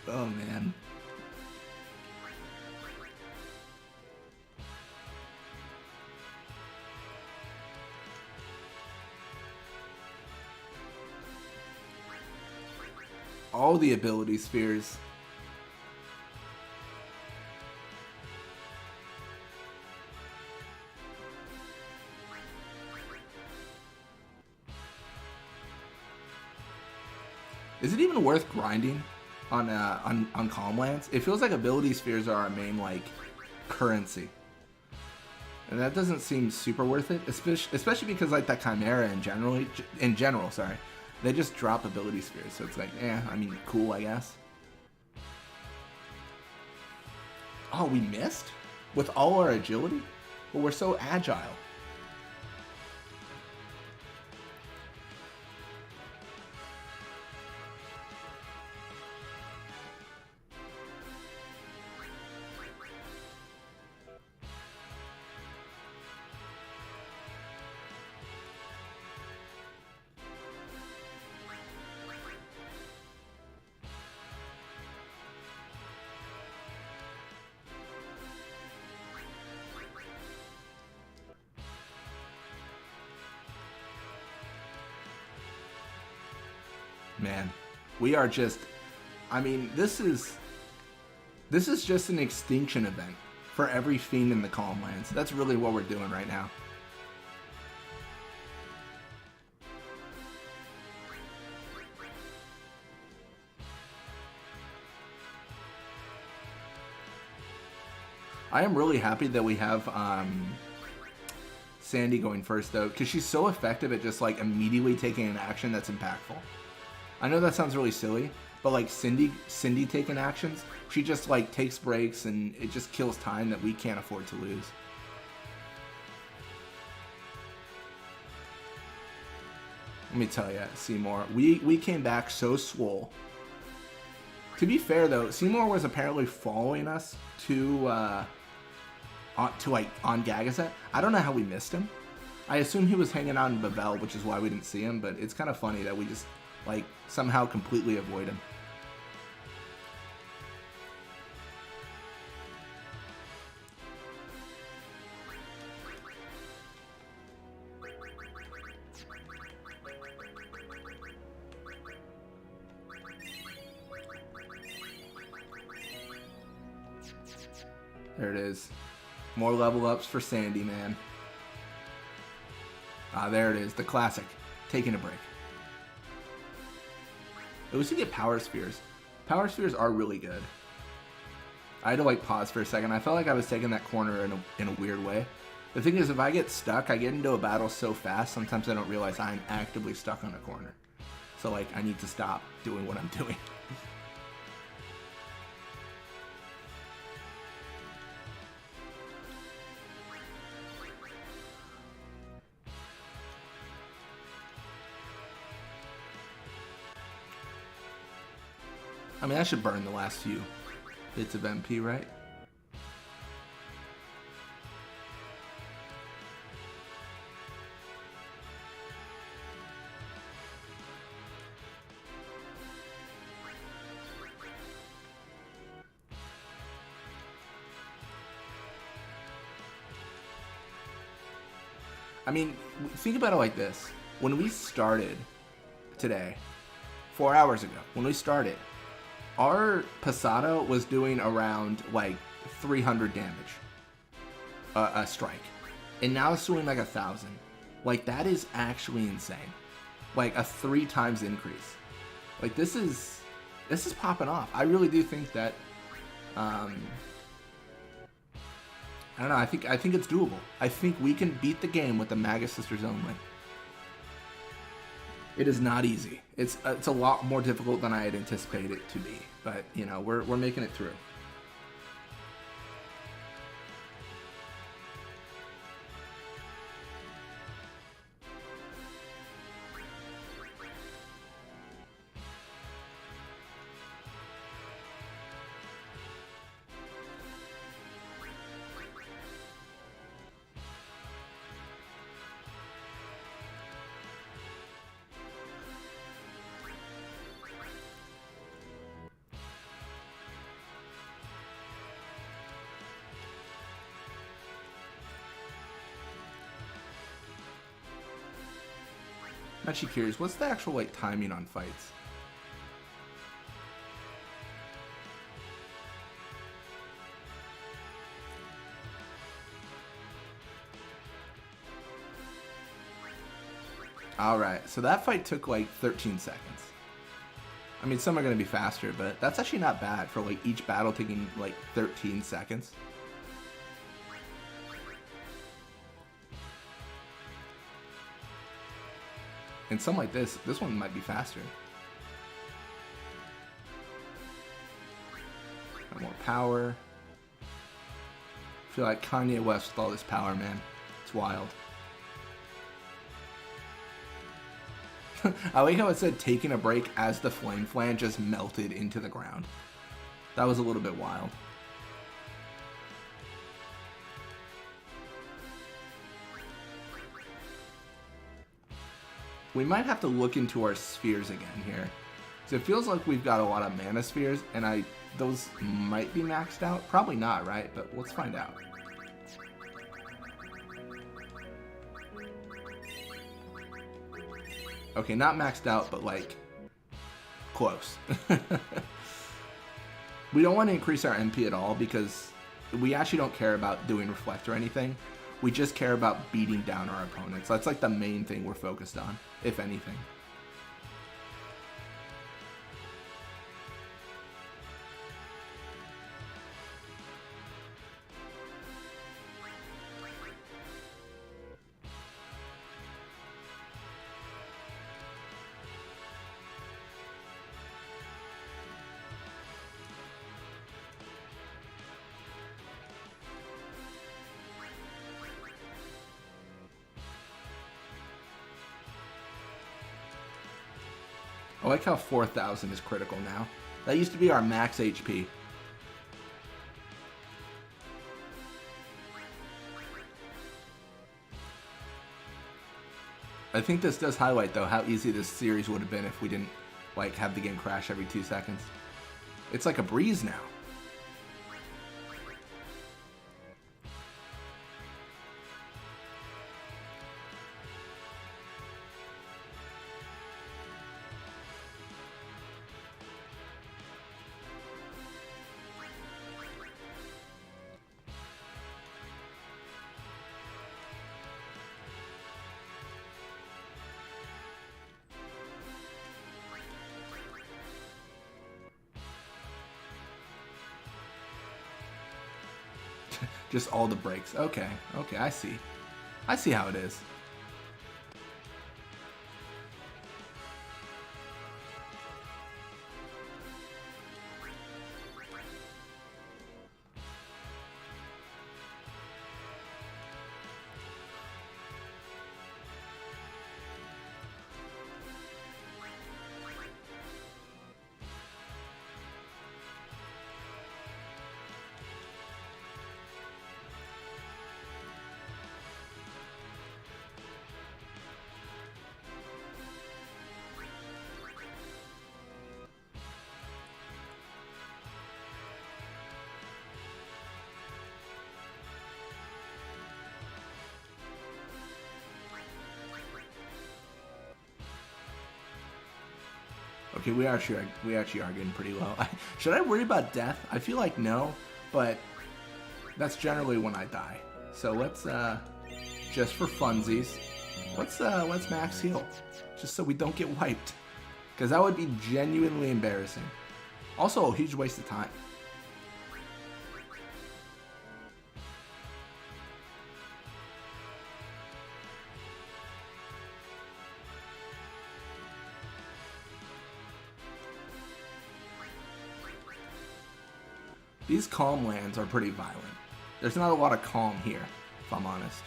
Oh man. All the ability spheres. Is it even worth grinding on Calmlands? It feels like ability spheres are our main like currency, and that doesn't seem super worth it, especially because like that Chimera in general, sorry, they just drop ability spheres, so it's like, I mean, cool, I guess. Oh, we missed with all our agility? Well, we're so agile. Man, we are just, I mean, this is just an extinction event for every fiend in the Calmlands. That's really what we're doing right now. I am really happy that we have Sandy going first though, because she's so effective at just like immediately taking an action that's impactful. I know that sounds really silly, but like Cindy taking actions, she just like takes breaks and it just kills time that we can't afford to lose. Let me tell you, Seymour, we came back so swole. To be fair though, Seymour was apparently following us to on Gagazet. I don't know how we missed him. I assume he was hanging out in Bavel, which is why we didn't see him, but it's kind of funny that we just like somehow completely avoid him. There it is. More level ups for Sandy, man. Ah, there it is. The classic. Taking a break. At least we get power spheres. Power spheres are really good. I had to like pause for a second. I felt like I was taking that corner in a weird way. The thing is, if I get stuck, I get into a battle so fast, sometimes I don't realize I'm actively stuck on a corner. So like, I need to stop doing what I'm doing. I mean, I should burn the last few bits of MP, right? I mean, think about it like this. When we started today, 4 hours ago, when we started, our Posada was doing around like 300 damage a strike, and now it's doing like 1,000. Like, that is actually insane. Like, a 3 times increase. Like, this is popping off. I really do think that, I don't know, I think it's doable. I think we can beat the game with the Magus Sisters only. It is not easy. It's a lot more difficult than I had anticipated it to be. But, you know, we're making it through. I'm actually curious, what's the actual, like, timing on fights? Alright, so that fight took, like, 13 seconds. I mean, some are going to be faster, but that's actually not bad for, like, each battle taking, like, 13 seconds. And some like this one might be faster. Got more power. I feel like Kanye West with all this power, man. It's wild. I like how it said taking a break as the flame flan just melted into the ground. That was a little bit wild. We might have to look into our spheres again here. So it feels like we've got a lot of mana spheres, and those might be maxed out. Probably not, right? But let's find out. Okay, not maxed out, but like close. We don't want to increase our MP at all because we actually don't care about doing reflect or anything. We just care about beating down our opponents. That's like the main thing we're focused on, if anything. I like how 4,000 is critical now. That used to be our max HP. I think this does highlight, though, how easy this series would have been if we didn't, like, have the game crash every 2 seconds. It's like a breeze now. Just all the breaks. Okay, okay, I see. I see how it is. Okay, we actually are getting pretty low. Should I worry about death? I feel like no, but that's generally when I die. So let's, just for funsies, Let's max heal, just so we don't get wiped, because that would be genuinely embarrassing. Also, a huge waste of time. These calm lands are pretty violent. There's not a lot of calm here, if I'm honest.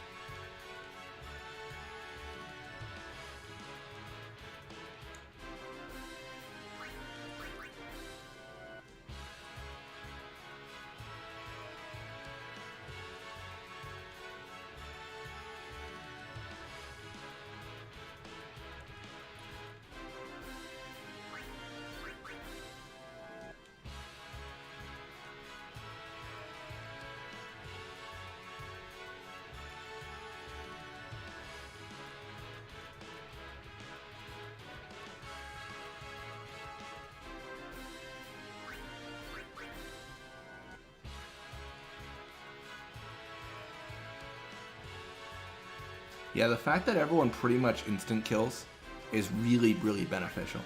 Yeah, the fact that everyone pretty much instant kills is really, really beneficial.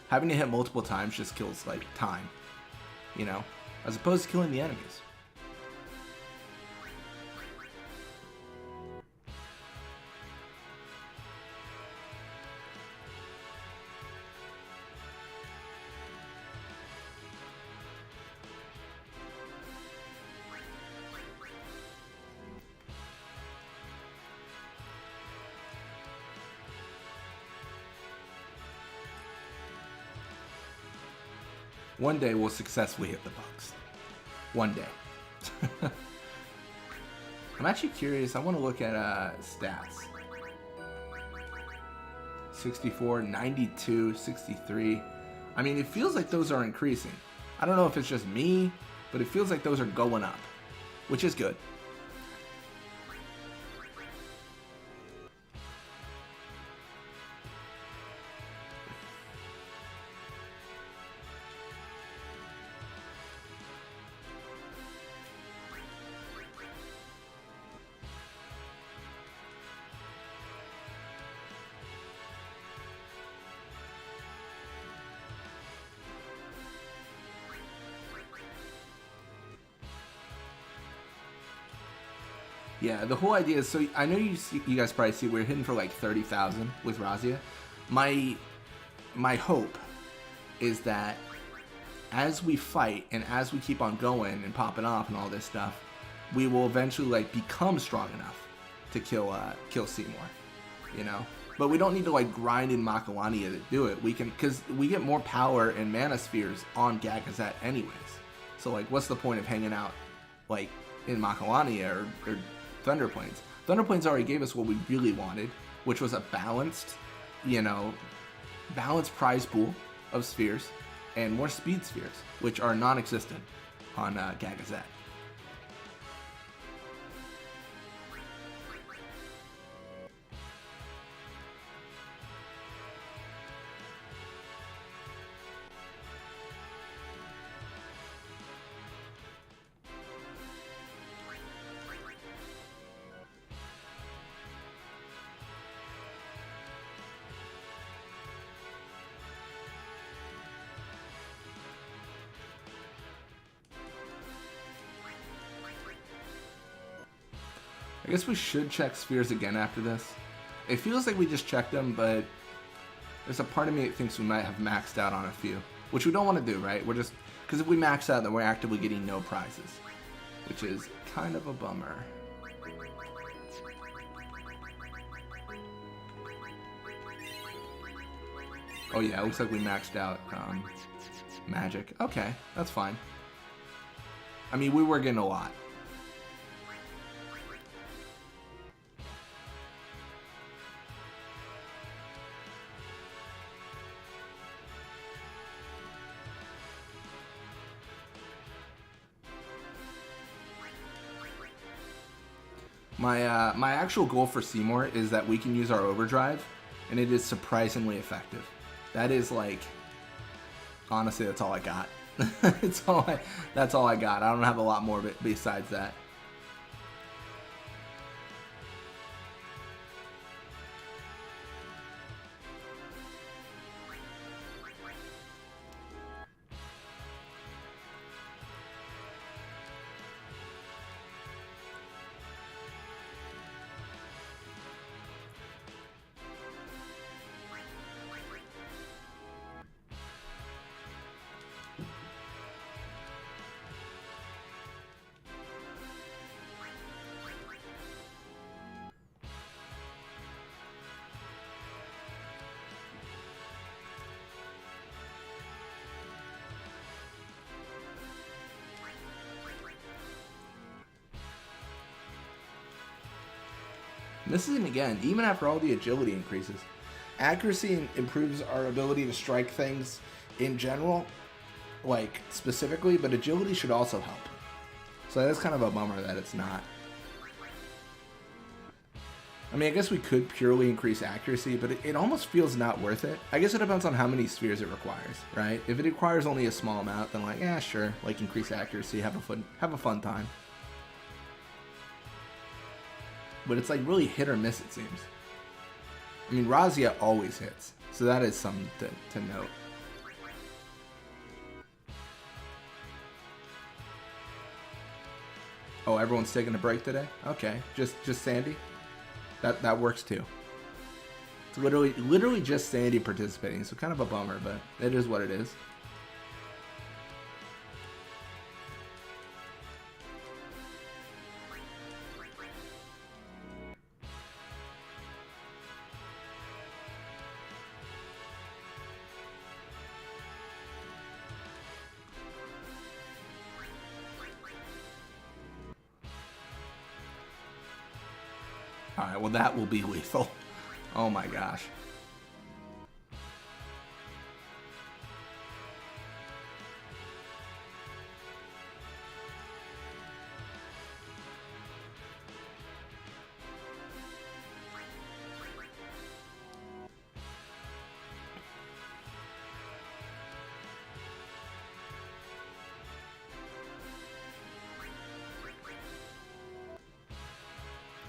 Having to hit multiple times just kills, like, time, you know, as opposed to killing the enemies. One day we'll successfully hit the bugs. One day. I'm actually curious. I want to look at stats. 64, 92, 63. I mean, it feels like those are increasing. I don't know if it's just me, but it feels like those are going up, which is good. Yeah, the whole idea is, so I know you guys probably see we're hitting for like 30,000 with Razia. My hope is that as we fight and as we keep on going and popping off and all this stuff, we will eventually like become strong enough to kill Seymour, you know. But we don't need to like grind in Makawania to do it. We can, because we get more power and mana spheres on Gagazet anyways. So like, what's the point of hanging out like in Makawania or Thunder Plains? Thunder Plains already gave us what we really wanted, which was a balanced, you know, balanced prize pool of spheres and more speed spheres, which are non-existent on Gagazet. I guess we should check spheres again after this. It feels like we just checked them, but there's a part of me that thinks we might have maxed out on a few, which we don't want to do, right? We're just, because if we max out, then we're actively getting no prizes, which is kind of a bummer. Oh yeah, it looks like we maxed out magic. Okay, that's fine. I mean, we were getting a lot. My actual goal for Seymour is that we can use our overdrive, and it is surprisingly effective. That is like, honestly, that's all I got. That's all I got. I don't have a lot more besides that. Missing again, even after all the agility increases. Accuracy improves our ability to strike things in general, like specifically, but agility should also help. So that's kind of a bummer that it's not. I mean, I guess we could purely increase accuracy, but it almost feels not worth it. I guess it depends on how many spheres it requires, right? If it requires only a small amount, then like, yeah, sure, like increase accuracy, have a fun time. But it's like really hit or miss, it seems. I mean, Razia always hits, so that is something to note. Oh, everyone's taking a break today? Okay, just Sandy? That works too. It's literally just Sandy participating, so kind of a bummer, but it is what it is. Alright, well that will be lethal. Oh my gosh.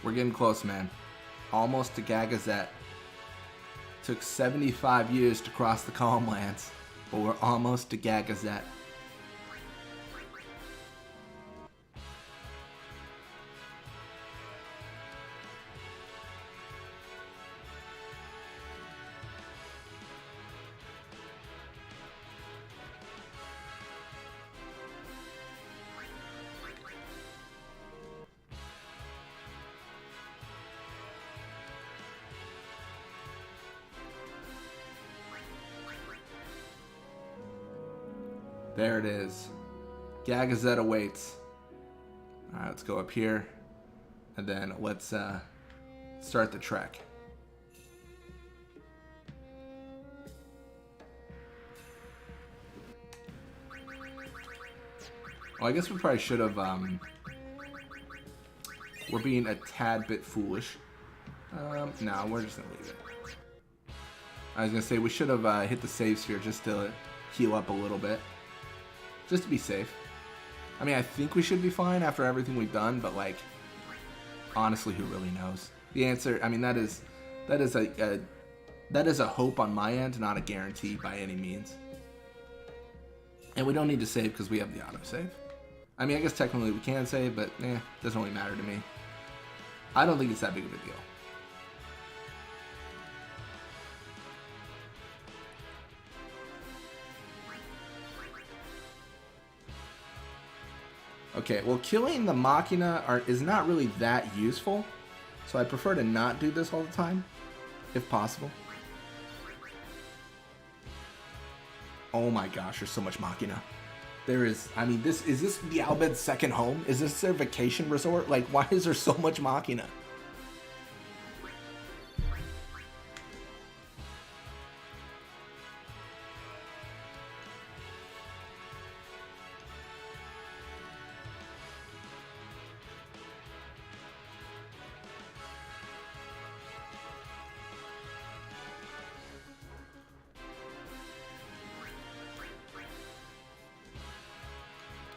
We're getting close, man. Almost to Gagazet. Took 75 years to cross the Calm Lands, but we're almost to Gagazet. There it is. Gagazet awaits. Alright, let's go up here. And then let's start the trek. Well, I guess we probably should have... we're being a tad bit foolish. No, we're just going to leave it. I was going to say we should have hit the save sphere just to heal up a little bit. Just to be safe. I mean, I think we should be fine after everything we've done, but like, honestly, who really knows? The answer, I mean, that is a hope on my end, not a guarantee by any means. And we don't need to save because we have the autosave. I mean, I guess technically we can save, but doesn't really matter to me. I don't think it's that big of a deal. Okay, well, killing the Machina is not really that useful, so I prefer to not do this all the time, if possible. Oh my gosh, there's so much Machina. There is, I mean, is this the Albed's second home? Is this their vacation resort? Like, why is there so much Machina?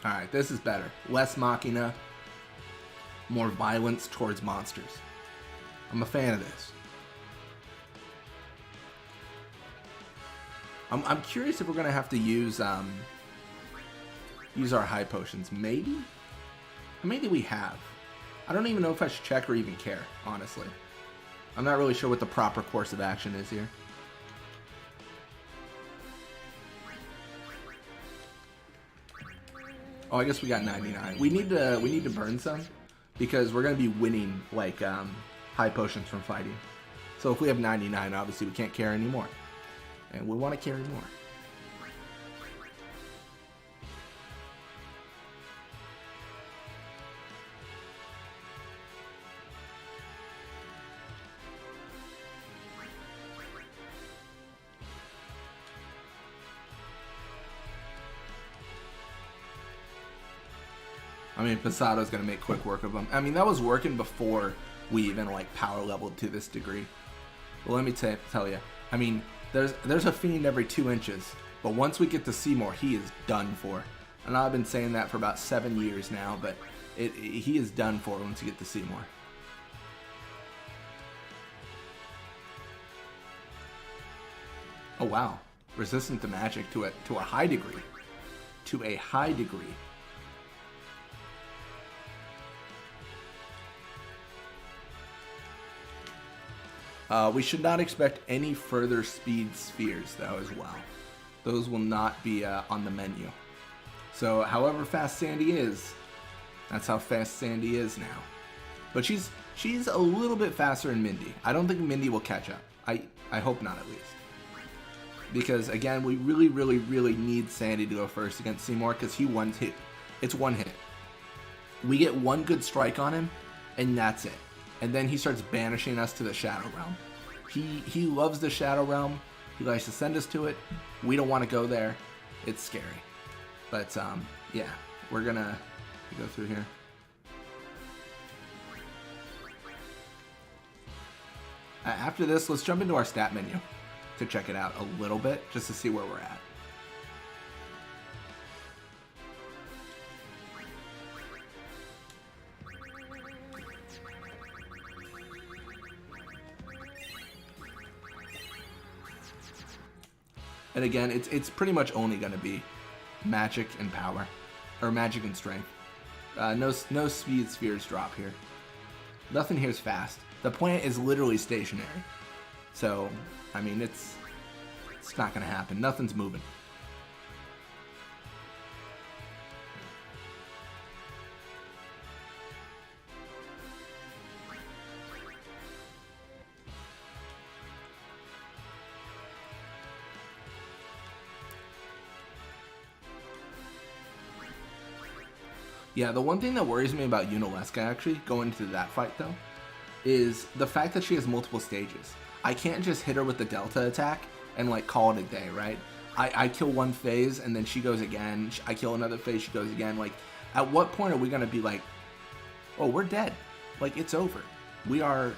Alright, this is better. Less Machina, more violence towards monsters. I'm a fan of this. I'm curious if we're gonna have to use our high potions. Maybe? Or maybe we have. I don't even know if I should check or even care, honestly. I'm not really sure what the proper course of action is here. Oh, I guess we got 99. We need to burn some because we're gonna be winning like high potions from fighting. So if we have 99, obviously we can't carry anymore, and we want to carry more. I mean, Posado's going to make quick work of him. I mean, that was working before we even, like, power leveled to this degree. Well, let me tell you. I mean, there's a fiend every 2 inches. But once we get to Seymour, he is done for. And I've been saying that for about 7 years now, but he is done for once you get to Seymour. Oh, wow. Resistant to magic to a high degree. To a high degree. We should not expect any further speed spheres, though, as well. Those will not be on the menu. So, however fast Sandy is, that's how fast Sandy is now. But she's a little bit faster than Mindy. I don't think Mindy will catch up. I hope not, at least. Because, again, we really, really, really need Sandy to go first against Seymour, because he one hit. It's one hit. We get one good strike on him, and that's it. And then he starts banishing us to the Shadow Realm. He loves the Shadow Realm. He likes to send us to it. We don't want to go there. It's scary. But, yeah. We're gonna go through here. After this, let's jump into our stat menu to check it out a little bit, just to see where we're at. And again, it's pretty much only going to be magic and power, or magic and strength. No speed spheres drop here. Nothing here is fast. The plant is literally stationary. So, I mean, it's not going to happen. Nothing's moving. Yeah, the one thing that worries me about Yunalesca, actually, going into that fight, though, is the fact that she has multiple stages. I can't just hit her with the Delta attack and, like, call it a day, right? I kill one phase, and then she goes again. I kill another phase, she goes again. Like, at what point are we going to be like, oh, we're dead. Like, it's over. We are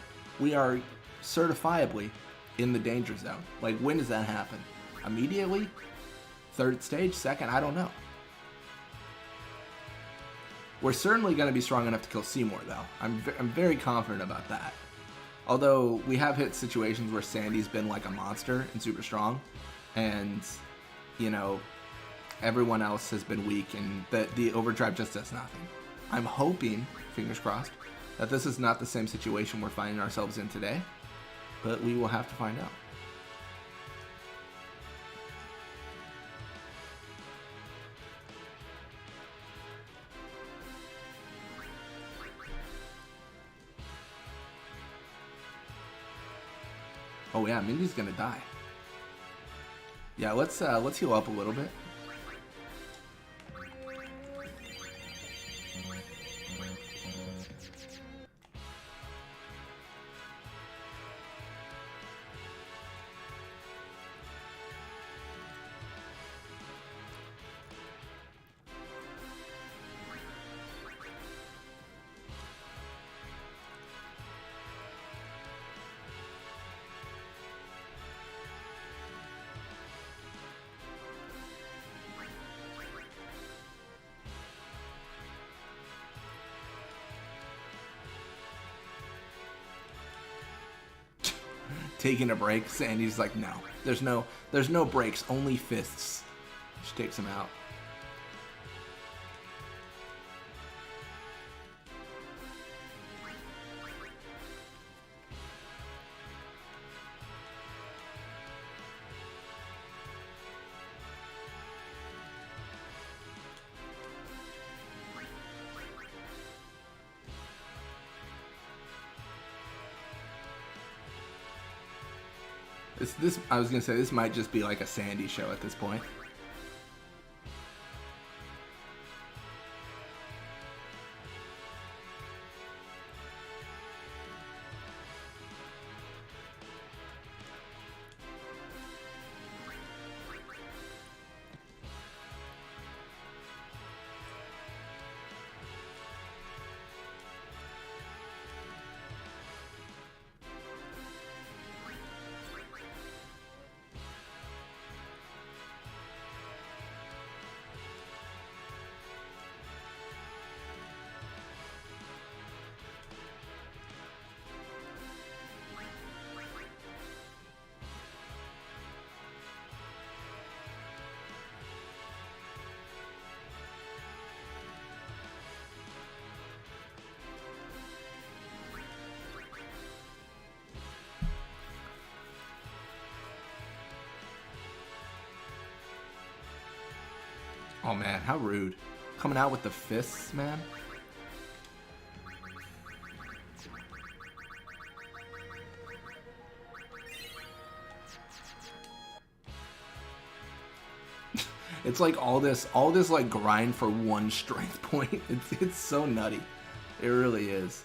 certifiably in the danger zone. Like, when does that happen? Immediately? Third stage? Second? I don't know. We're certainly going to be strong enough to kill Seymour, though. I'm very confident about that. Although, we have hit situations where Sandy's been like a monster and super strong. And, you know, everyone else has been weak and the overdrive just does nothing. I'm hoping, fingers crossed, that this is not the same situation we're finding ourselves in today. But we will have to find out. Oh yeah, Mindy's gonna die. Yeah, let's heal up a little bit. Taking a break, Sandy's like, no. There's no breaks, only fists. She takes him out. I was gonna say, this might just be like a Sandy show at this point. Oh man, how rude. Coming out with the fists, man. It's like all this like grind for one strength point. It's so nutty. It really is.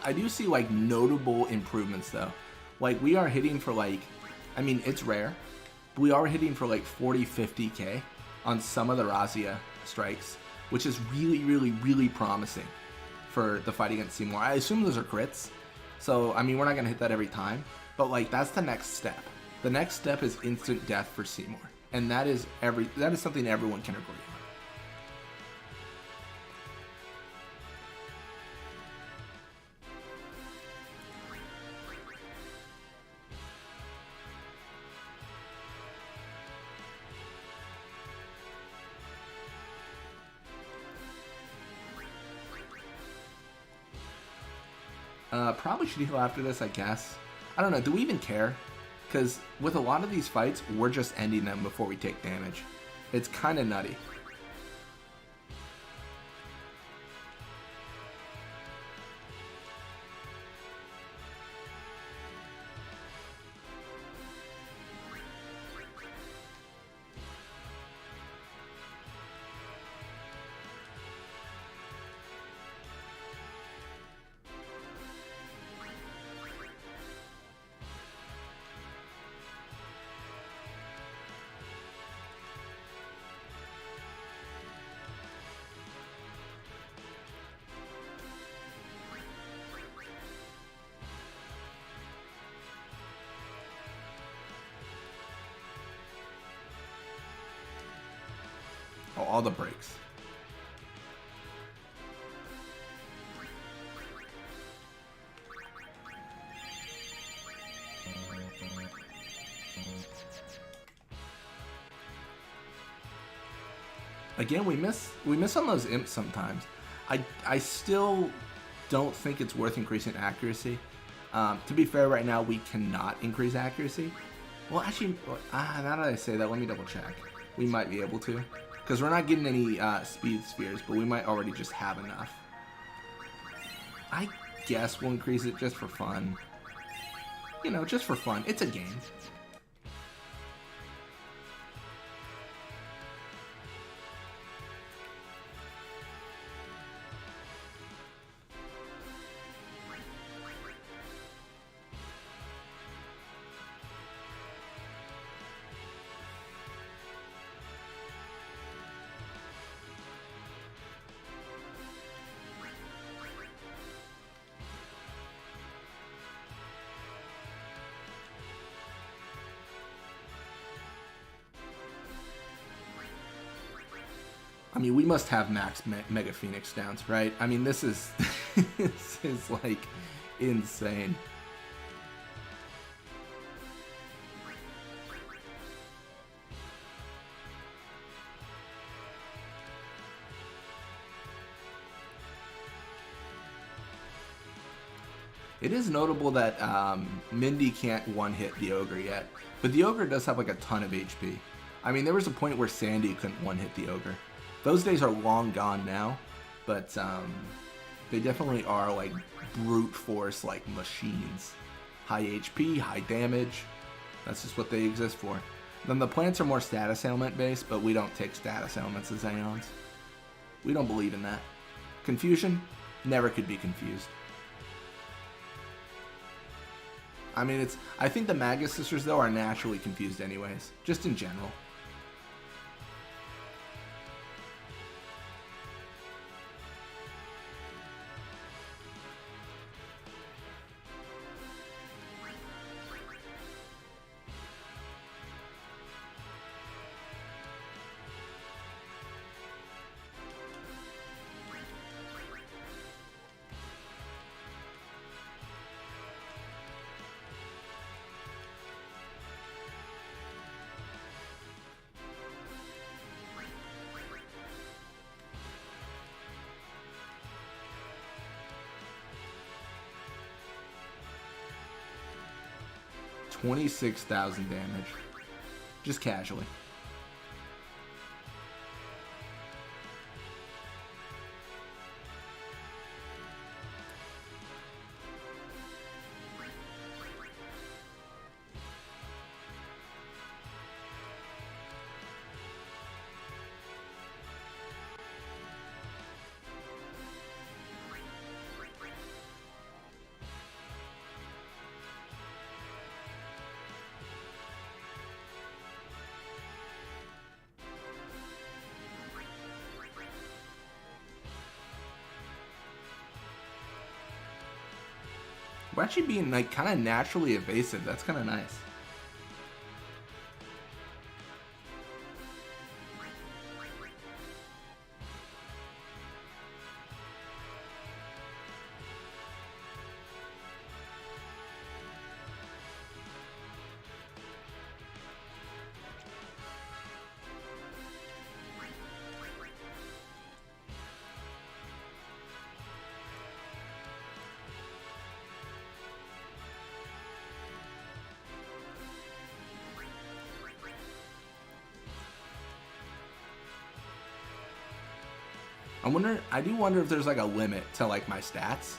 I do see like notable improvements though. Like we are hitting for like, I mean it's rare, but we are hitting for like 40-50k on some of the Razia strikes, which is really promising for the fight against Seymour. I assume those are crits, so I mean we're not gonna hit that every time, but like that's the next step. The next step is instant death for Seymour, and that is something everyone can agree on. Probably should heal after this, I guess. I don't know, do we even care? Because with a lot of these fights, we're just ending them before we take damage. It's kind of nutty. Oh, all the breaks. Again, we miss on those imps sometimes. I still don't think it's worth increasing accuracy. To be fair, right now we cannot increase accuracy. Well, actually, now that I say that, let me double check. We might be able to. Because we're not getting any speed spheres, but we might already just have enough. I guess we'll increase it just for fun. You know, just for fun. It's a game. I mean, we must have max Mega Phoenix downs, right? I mean, this is this is like insane. It is notable that Mindy can't one-hit the Ogre yet, but the Ogre does have like a ton of HP. I mean, there was a point where Sandy couldn't one-hit the Ogre. Those days are long gone now, but they definitely are like brute force like machines. High HP, high damage, that's just what they exist for. Then the plants are more status ailment based, but we don't take status ailments as Aeons. We don't believe in that. Confusion? Never could be confused. I mean, I think the Magus sisters though are naturally confused anyways, just in general. 26,000 damage. Just casually. We're actually being like kind of naturally evasive. That's kind of nice. I do wonder if there's like a limit to like my stats,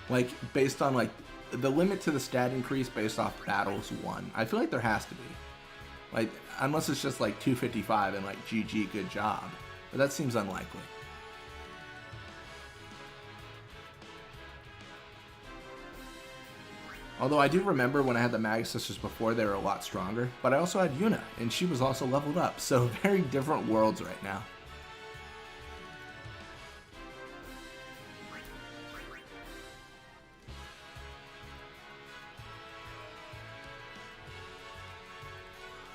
like based on like the limit to the stat increase based off battles won. I feel like there has to be, like, unless it's just like 255 and like GG, good job, but that seems unlikely. Although I do remember when I had the Magus sisters before, they were a lot stronger, but I also had Yuna, and she was also leveled up, so very different worlds right now.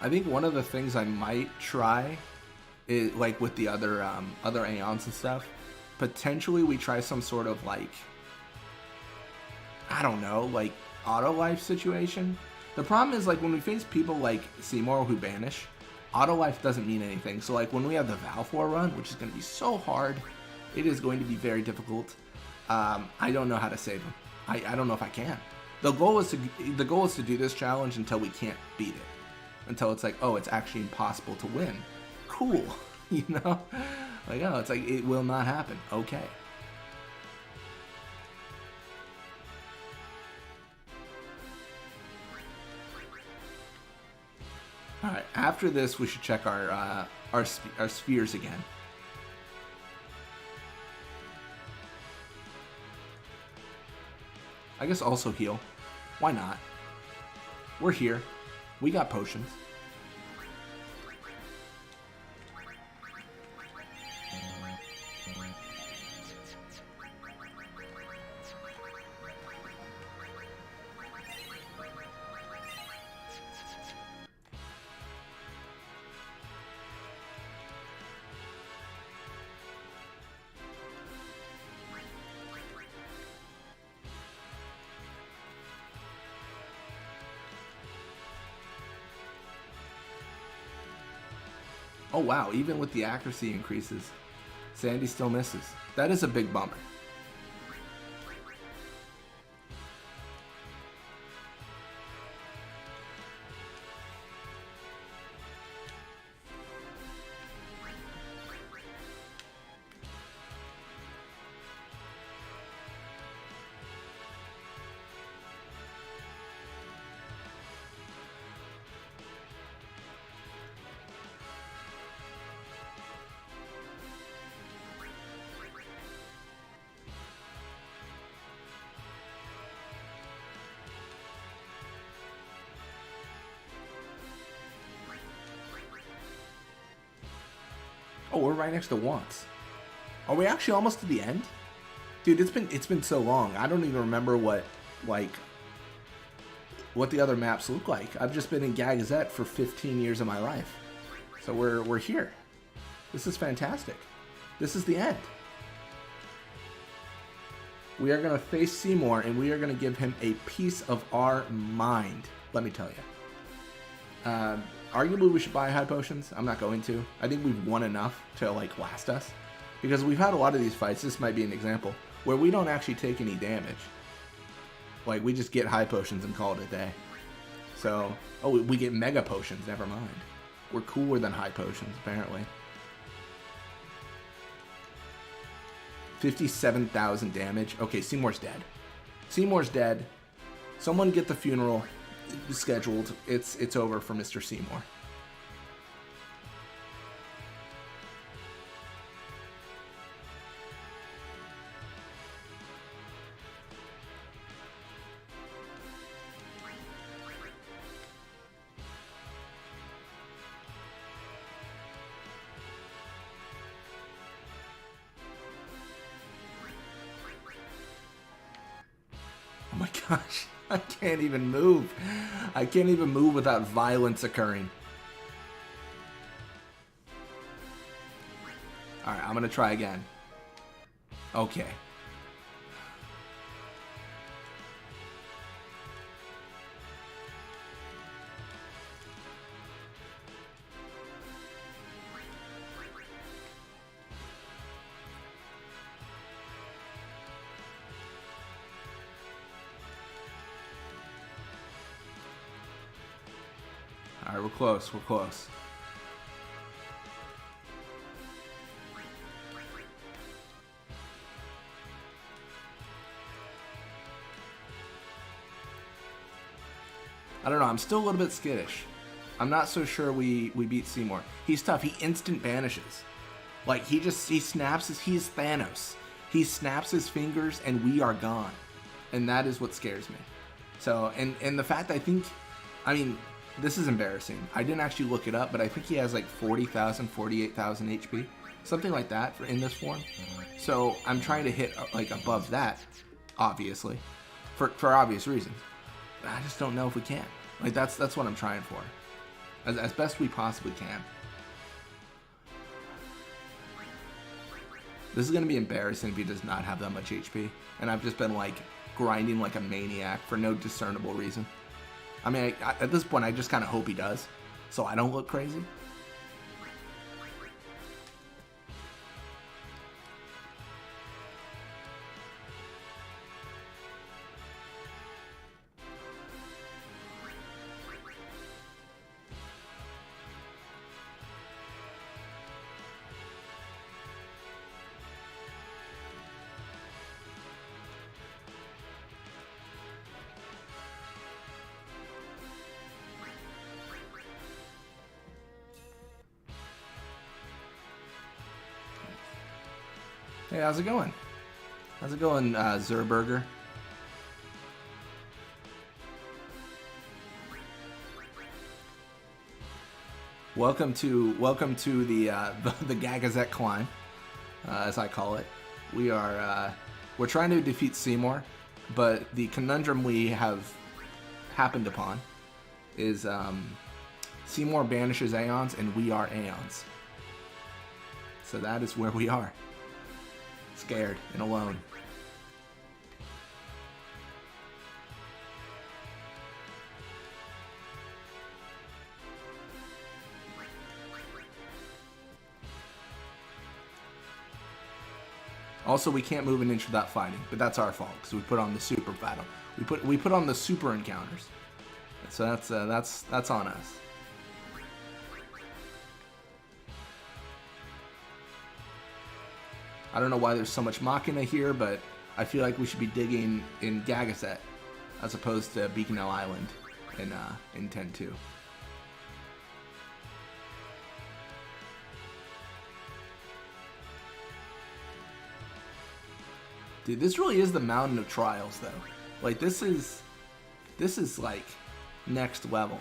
I think one of the things I might try is, like with the other Aeons and stuff, potentially we try some sort of like, I don't know, like auto life situation. The problem is like when we face people like Seymour who banish, auto life doesn't mean anything. So like when we have the Valfor run, which is going to be so hard, it is going to be very difficult. I don't know how to save him. I don't know if I can. The goal is to do this challenge until we can't beat it. Until it's like, oh, it's actually impossible to win. Cool, you know? Like, oh, it's like, it will not happen. Okay. Alright, after this, we should check our spheres again. I guess also heal. Why not? We're here. We got potions. Oh wow, even with the accuracy increases, Sandy still misses. That is a big bummer. Oh, we're right next to once. Are we actually almost to the end? Dude, it's been so long. I don't even remember what the other maps look like. I've just been in Gagazette for 15 years of my life. So we're here. This is fantastic. This is the end. We are going to face Seymour, and we are going to give him a piece of our mind. Let me tell you. Arguably, we should buy high potions. I'm not going to. I think we've won enough to, like, last us. Because we've had a lot of these fights, this might be an example, where we don't actually take any damage. Like, we just get high potions and call it a day. So, oh, we get mega potions. Never mind. We're cooler than high potions, apparently. 57,000 damage. Okay, Seymour's dead. Seymour's dead. Someone get the funeral scheduled. It's over for Mr. Seymour. Oh my gosh, I can't even move. I can't even move without violence occurring. Alright, I'm gonna try again. Okay. Alright, we're close, we're close. I don't know, I'm still a little bit skittish. I'm not so sure we beat Seymour. He's tough, he instant banishes. Like, he snaps he's Thanos. He snaps his fingers and we are gone. And that is what scares me. So, and the fact I mean, this is embarrassing. I didn't actually look it up, but I think he has like 40,000, 48,000 HP. Something like that in this form. So I'm trying to hit like above that, obviously, for obvious reasons. But I just don't know if we can. Like that's what I'm trying for. As best we possibly can. This is going to be embarrassing if he does not have that much HP. And I've just been like grinding like a maniac for no discernible reason. I mean, at this point, I just kind of hope he does, so I don't look crazy. Hey, how's it going? How's it going, Zerberger? Welcome to the Gagazette climb, as I call it. We're trying to defeat Seymour, but the conundrum we have happened upon is Seymour banishes Aeons and we are Aeons. So that is where we are. Scared and alone. Also, we can't move an inch without fighting, but that's our fault because we put on the super battle. We put on the super encounters. So that's on us. I don't know why there's so much Machina here, but I feel like we should be digging in Gagazette as opposed to Beaconell Island in 10-2. Dude, this really is the mountain of trials, though. Like, this is like next level.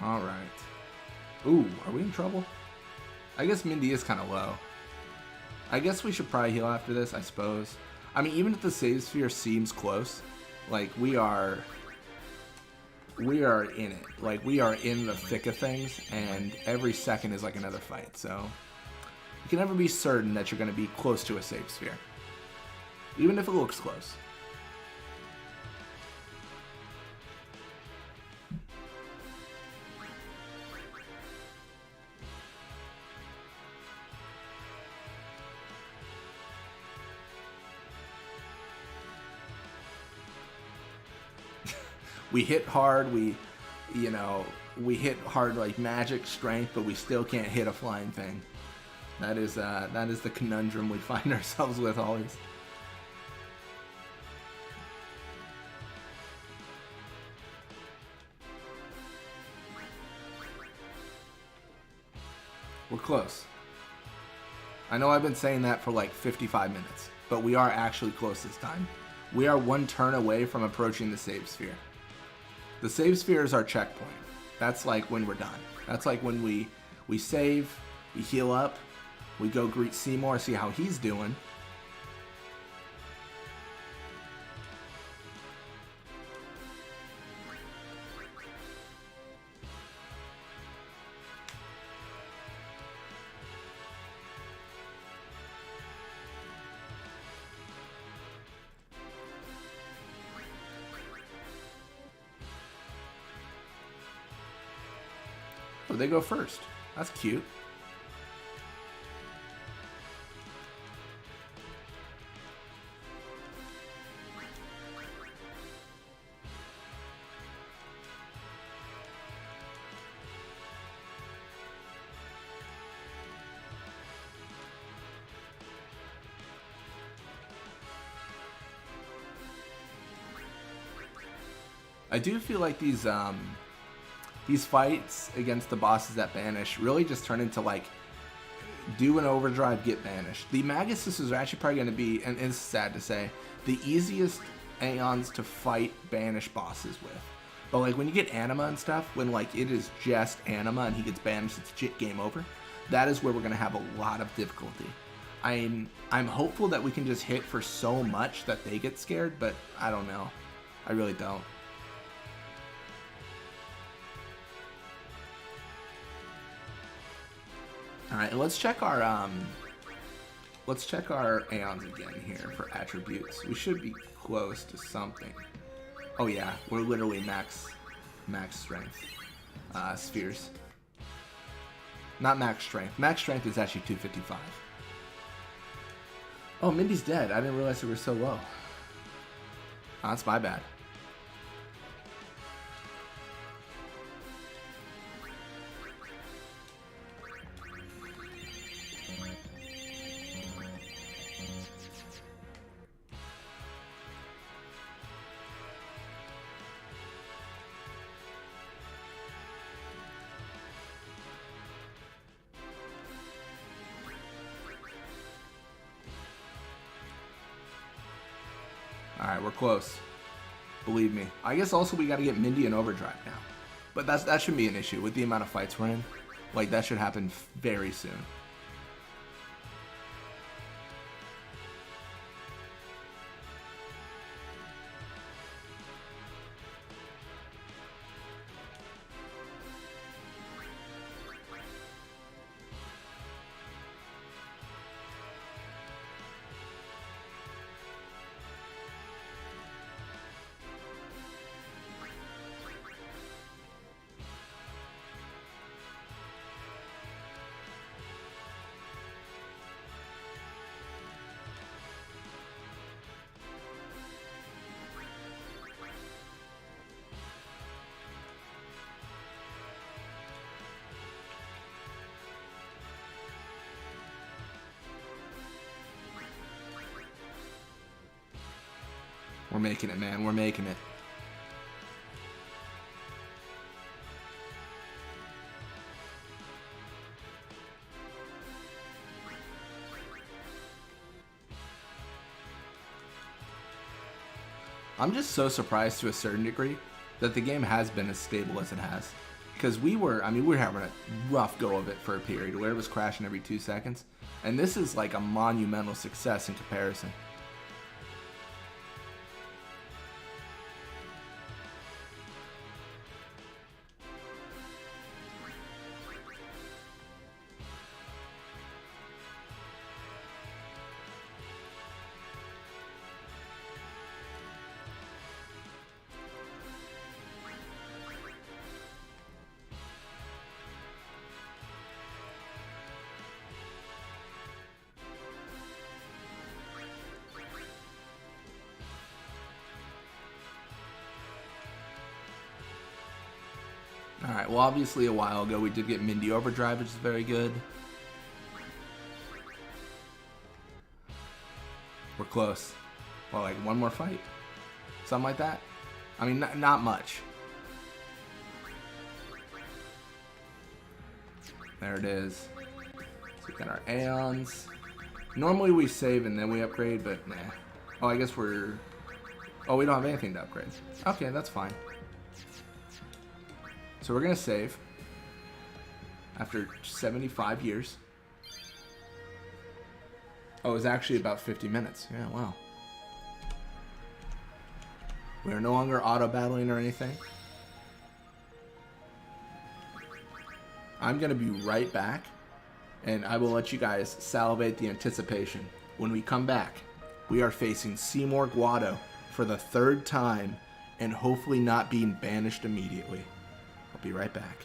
All right. Ooh, are we in trouble? I guess Mindy is kind of low. I guess we should probably heal after this, I suppose. I mean, even if the save sphere seems close, like, we are in it. Like, we are in the thick of things, and every second is like another fight, so you can never be certain that you're going to be close to a save sphere, even if it looks close. We hit hard, we hit hard like magic, strength, but we still can't hit a flying thing. That is the conundrum we find ourselves with always. We're close. I know I've been saying that for like 55 minutes, but we are actually close this time. We are one turn away from approaching the save sphere. The save sphere is our checkpoint. That's like when we're done. That's like when we save, we heal up, we go greet Seymour, see how he's doing. Oh, they go first. That's cute. I do feel like these fights against the bosses that banish really just turn into like do an overdrive, get banished. The Magus is actually probably going to be, and it's sad to say, the easiest Aeons to fight banish bosses with. But like when you get Anima and stuff, when like it is just Anima and he gets banished, it's game over. That is where we're going to have a lot of difficulty. I'm hopeful that we can just hit for so much that they get scared, but I don't know. I really don't. All right, let's check our Aeons again here for attributes. We should be close to something. Oh yeah, we're literally max strength spheres. Not max strength. Max strength is actually 255. Oh, Mindy's dead. I didn't realize we were so low. Oh, that's my bad. Alright, we're close. Believe me. I guess also we gotta get Mindy in overdrive now. But that shouldn't be an issue with the amount of fights we're in. Like, that should happen very soon. We're making it, man. We're making it. I'm just so surprised to a certain degree that the game has been as stable as it has. Because we were having a rough go of it for a period where it was crashing every 2 seconds. And this is like a monumental success in comparison. Alright, well obviously a while ago we did get Mindy Overdrive, which is very good. We're close. Well, like one more fight? Something like that? I mean, not much. There it is. So we got our Aeons. Normally we save and then we upgrade, but nah. Oh, I guess we're... Oh, we don't have anything to upgrade. Okay, that's fine. So we're going to save after 75 years. Oh, it was actually about 50 minutes. Yeah, wow. We are no longer auto-battling or anything. I'm going to be right back, and I will let you guys salivate the anticipation. When we come back, we are facing Seymour Guado for the 3rd time, and hopefully not being banished immediately. I'll be right back.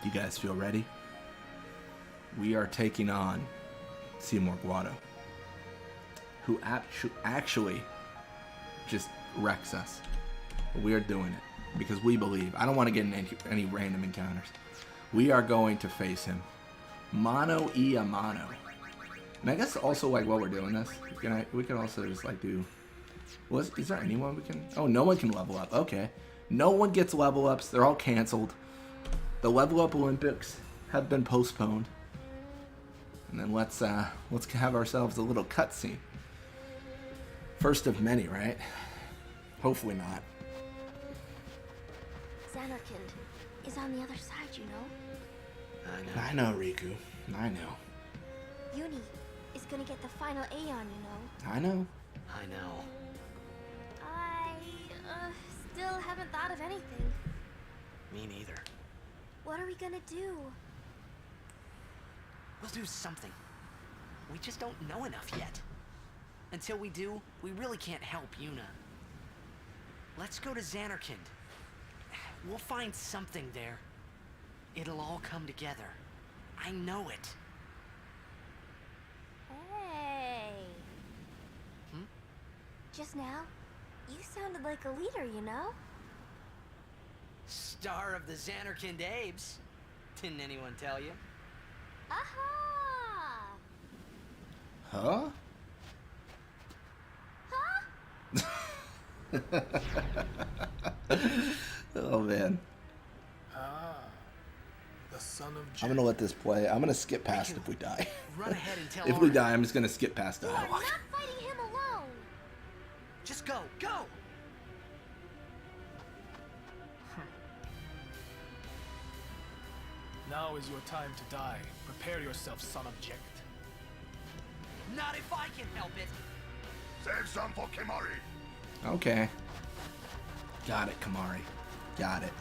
You guys feel ready? We are taking on Seymour Guado, who actually just wrecks us. But we are doing it because we believe. I don't want to get in any random encounters. We are going to face him mano a mano. And I guess also, like, while we're doing this, we can also just like do. Well, is there anyone we can? Oh, no one can level up. Okay, no one gets level ups. They're all canceled. The Level Up Olympics have been postponed. And then let's have ourselves a little cutscene. First of many, right? Hopefully not. Xanarkand is on the other side, you know? I know, Riku. I know. Uni, is gonna get the final Aeon, you know. I know. I know. I still haven't thought of anything. Me neither. What are we gonna do? We'll do something. We just don't know enough yet. Until we do, we really can't help Yuna. Let's go to Xanarkand. We'll find something there. It'll all come together. I know it. Hey. Just now, you sounded like a leader, you know? Star of the Xanarkand Abes. Didn't anyone tell you? Aha! Huh? Oh man. The son of I'm gonna let this play. I'm gonna skip past if we die. Run ahead and tell If we Arn. die, I'm just gonna skip past You are dialogue. not fighting him alone! Just go, go! Now is your time to die. Prepare yourself, son of Jekt. Not if I can help it. Save some for Kimari. Okay. Got it, Kamari. Got it.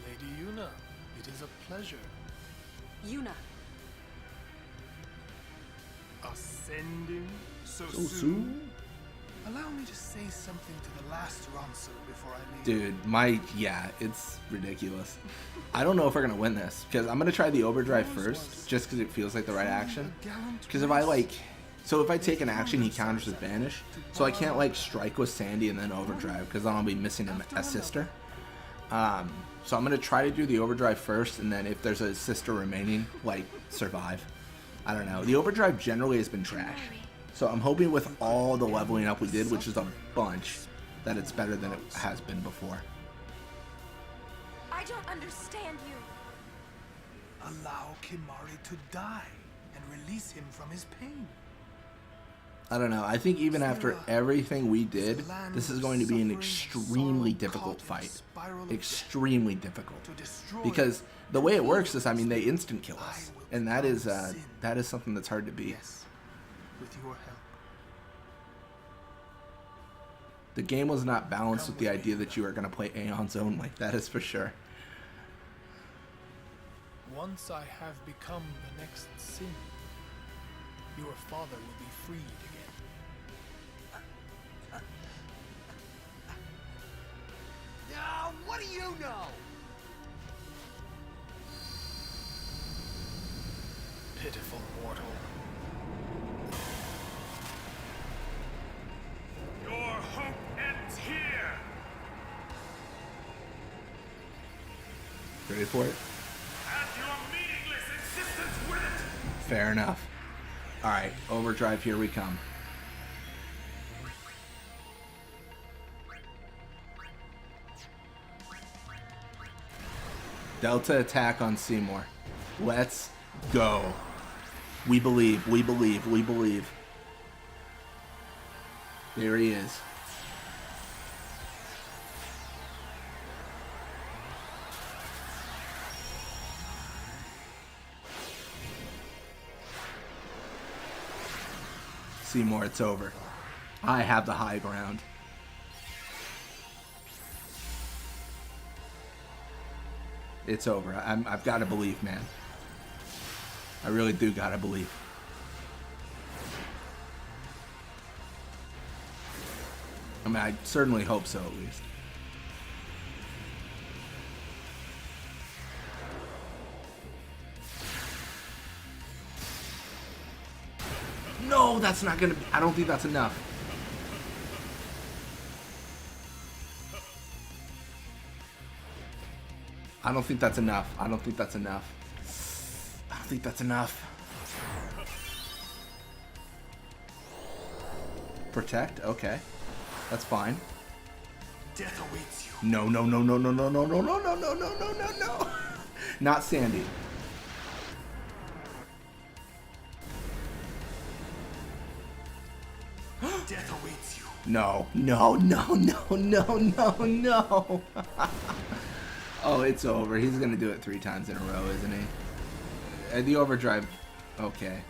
Lady Yuna, it is a pleasure. Yuna. Ascending so So soon? soon? Allow me to say something to the last Ronso before I leave. Dude, yeah, it's ridiculous. I don't know if we're gonna win this because I'm gonna try the overdrive first, just because it feels like the right action. Because if I take an action, he counters with banish, so I can't like strike with Sandy and then overdrive because then I'll be missing a sister. So I'm gonna try to do the overdrive first, and then if there's a sister remaining, like survive. I don't know. The overdrive generally has been trash. So I'm hoping with all the leveling up we did, which is a bunch, that it's better than it has been before. I don't understand you. Allow Kimari to die and release him from his pain. I don't know. I think even after everything we did, this is going to be an extremely difficult fight. Extremely difficult. Because the way it works is, I mean, they instant kill us. And that is something that's hard to beat. Yes, with your help. The game was not balanced with the idea that you are going to play Aeons only. That is for sure. Once I have become the next sin, your father will be freed again. Now, what do you know? Pitiful mortal. Your hope ends here. Ready for it? And your meaningless existence with it. Fair enough. Alright, overdrive, here we come. Delta attack on Seymour. Let's go. We believe, we believe, we believe. There he is. Seymour, it's over. I have the high ground. It's over. I've got to believe, man. I really do got to believe. I mean, I certainly hope so, at least. No, that's not gonna be, I don't think that's enough. I don't think that's enough. I don't think that's enough. I don't think that's enough. Protect? Okay. That's fine. Death awaits you. No, no, no, no, no, no, no, no, no, no, no, no, no, no, no. Not Sandy. Death awaits you. No, no, no, no, no, no, no. Oh, it's over. He's gonna do it 3 times in a row, isn't he? The overdrive Okay.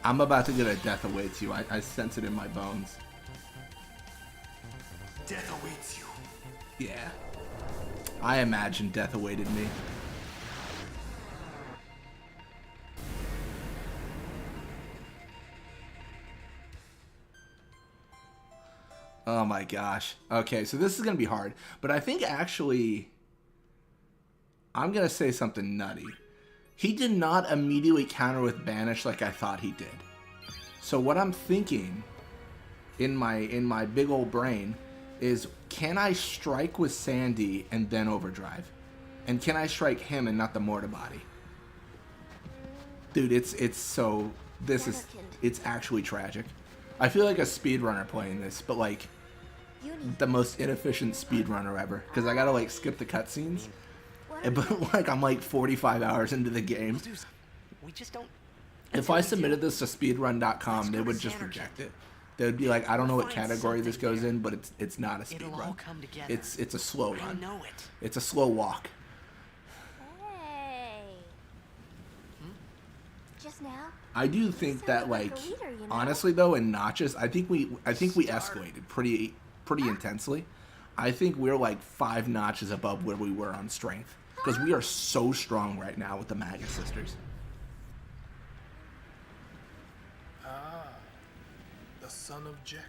I'm about to get a death awaits you. I sense it in my bones. Death awaits you. Yeah. I imagine death awaited me. Oh my gosh. Okay, so this is going to be hard. But I think actually, I'm going to say something nutty. He did not immediately counter with Banish like I thought he did. So what I'm thinking in my big old brain is, can I strike with Sandy and then overdrive? And can I strike him and not the mortar body? Dude, it's actually tragic. I feel like a speedrunner playing this, but like the most inefficient speedrunner ever, because I gotta like skip the cutscenes. But like I'm like 45 hours into the game. We just don't. If I submitted this to speedrun.com, they would just reject it. They would be like, I don't know what category this goes in, but it's not a speedrun. It's a slow run. I know it. It's a slow walk. Hey. Just now? I do think that like honestly though, in notches, I think we escalated pretty intensely. I think we're like 5 notches above where we were on strength, because we are so strong right now with the Magus sisters. Ah, the son of Jack.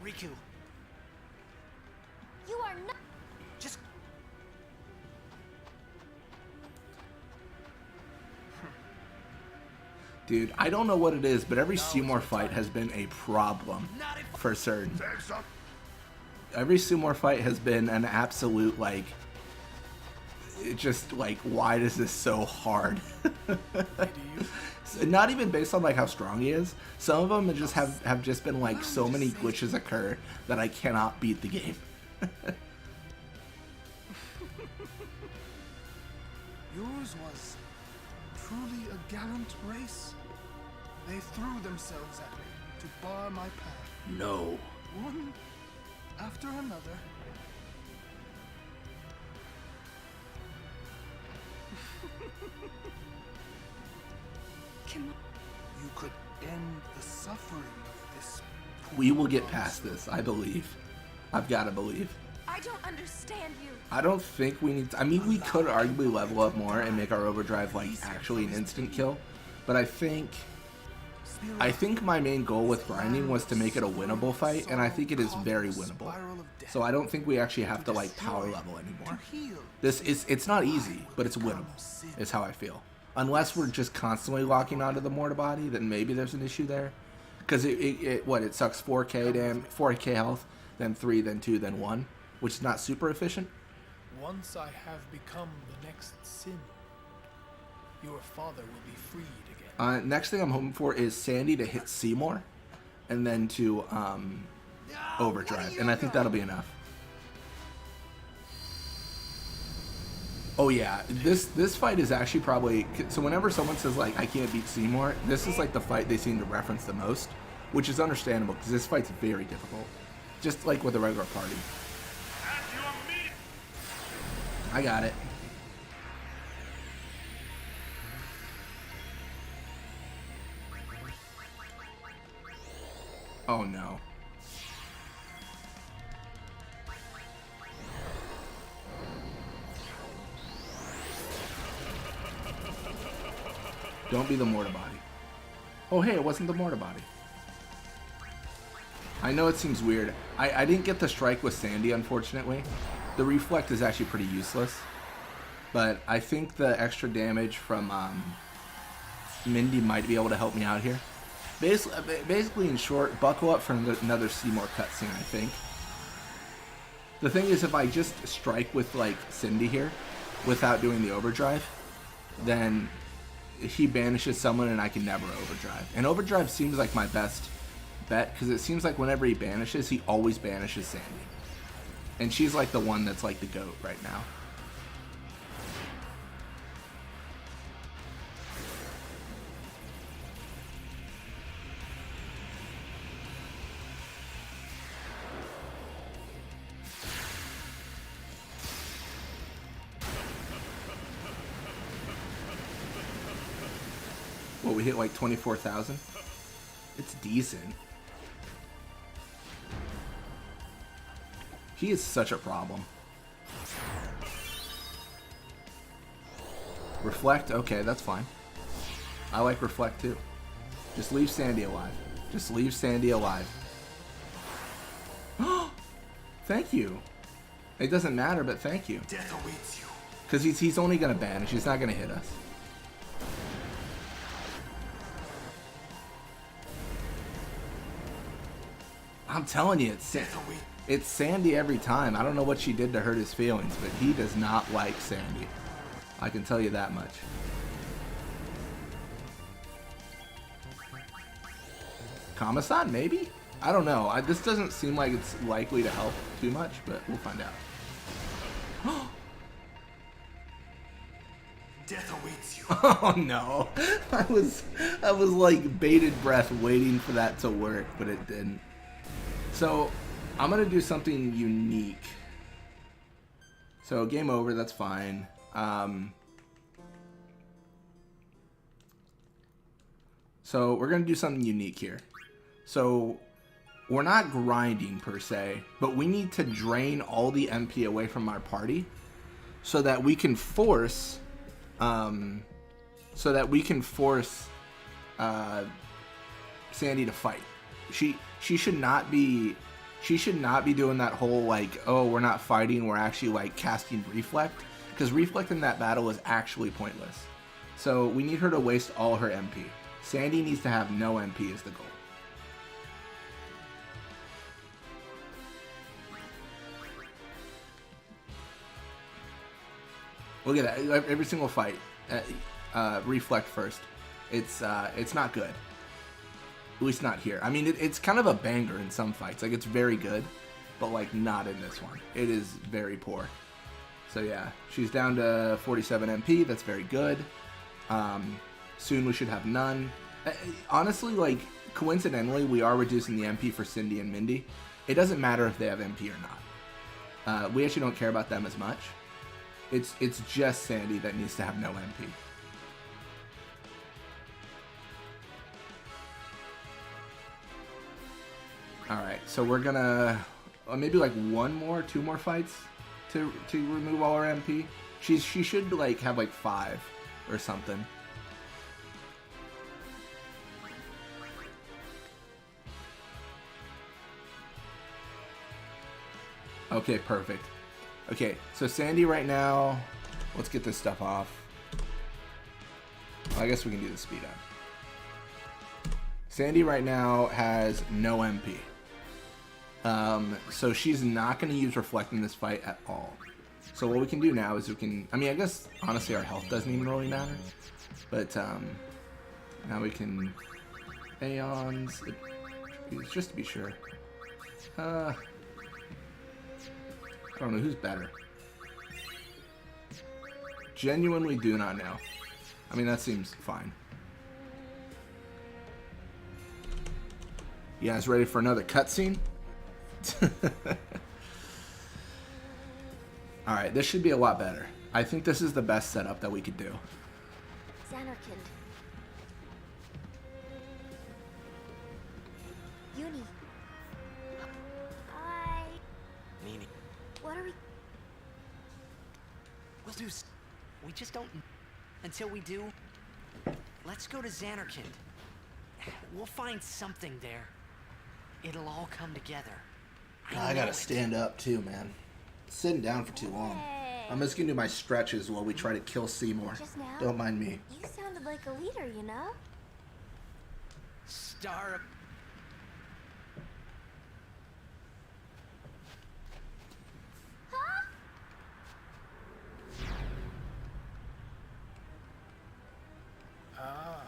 Riku. You are not. Just. Dude, I don't know what it is, but every Seymour fight has been a problem for certain. Every Seymour fight has been an absolute, like, it just, like, why is this so hard? Not even based on, like, how strong he is. Some of them just have just been, like, so many glitches occur that I cannot beat the game. Yours was truly a gallant race. They threw themselves at me to bar my path. No. One after another. You could end the suffering of this. We will get past this, I believe. I've got to believe. I don't understand you. I don't think we need to, I mean, we could arguably level up more and make our overdrive, like, actually an instant kill. But I think my main goal with grinding was to make it a winnable fight, and I think it is very winnable. So I don't think we actually have to, like, power level anymore. It's not easy, but it's winnable, is how I feel. Unless we're just constantly locking onto the mortar body, then maybe there's an issue there. Because it sucks 4k health, then 3, then 2, then 1, which is not super efficient. Once I have become the next sin, your father will be freed again. Next thing I'm hoping for is Sandy to hit Seymour, and then to overdrive, and I think that'll be enough. Oh yeah, this fight is actually probably, so whenever someone says like I can't beat Seymour, this is like the fight they seem to reference the most, which is understandable because this fight's very difficult, just like with a regular party. I got it. Oh no. Don't be the mortar body. Oh hey, it wasn't the mortar body. I know it seems weird. I didn't get the strike with Sandy, unfortunately. The reflect is actually pretty useless. But I think the extra damage from Mindy might be able to help me out here. Basically, in short, buckle up for another Seymour cutscene, I think. The thing is, if I just strike with, like, Cindy here, without doing the overdrive, then he banishes someone and I can never overdrive. And overdrive seems like my best bet, because it seems like whenever he banishes, he always banishes Sandy. And she's, like, the one that's, like, the GOAT right now. Well, we hit like 24,000. It's decent. He is such a problem. Reflect? Okay, that's fine. I like Reflect too. Just leave Sandy alive. Just leave Sandy alive. Thank you. It doesn't matter, but thank you. Death awaits you. Because he's only going to banish. He's not going to hit us. I'm telling you, it's Sandy every time. I don't know what she did to hurt his feelings, but he does not like Sandy. I can tell you that much. Kama-san, maybe? I don't know. This doesn't seem like it's likely to help too much, but we'll find out. Death awaits you. Oh no. I was like bated breath waiting for that to work, but it didn't. So, I'm going to do something unique. So, game over, that's fine. So, we're going to do something unique here. So, we're not grinding per se, but we need to drain all the MP away from our party so that we can force Sandy to fight. She should not be doing that whole like, oh, we're not fighting, we're actually like casting Reflect, because Reflect in that battle is actually pointless. So we need her to waste all her MP. Sandy needs to have no MP is the goal. Look at that, every single fight, Reflect first. It's not good. At least not here. I mean, it's kind of a banger in some fights. Like, it's very good, but, like, not in this one. It is very poor. So, yeah. She's down to 47 MP. That's very good. Soon we should have none. Honestly, like, coincidentally, we are reducing the MP for Cindy and Mindy. It doesn't matter if they have MP or not. We actually don't care about them as much. It's just Sandy that needs to have no MP. Alright, so we're gonna maybe like two more fights to remove all our MP. She should like have like 5 or something. Okay, perfect. Okay, so Sandy right now, let's get this stuff off. Well, I guess we can do the speed up. Sandy right now has no MP. So she's not going to use Reflect in this fight at all. So what we can do now is we can, I mean, I guess honestly our health doesn't even really matter. But now we can Aeons, just to be sure. I don't know who's better. Genuinely do not know. I mean, that seems fine. You guys ready for another cutscene? Alright, this should be a lot better. I think this is the best setup that we could do. Xanarkand. Uni. Hi. Nini. What are we... We'll do... We just don't... Until we do... Let's go to Xanarkand. We'll find something there. It'll all come together. I gotta stand up too, man. Sitting down for too long. I'm just gonna do my stretches while we try to kill Seymour. Don't mind me. You sounded like a leader, you know? Star... Huh? Ah,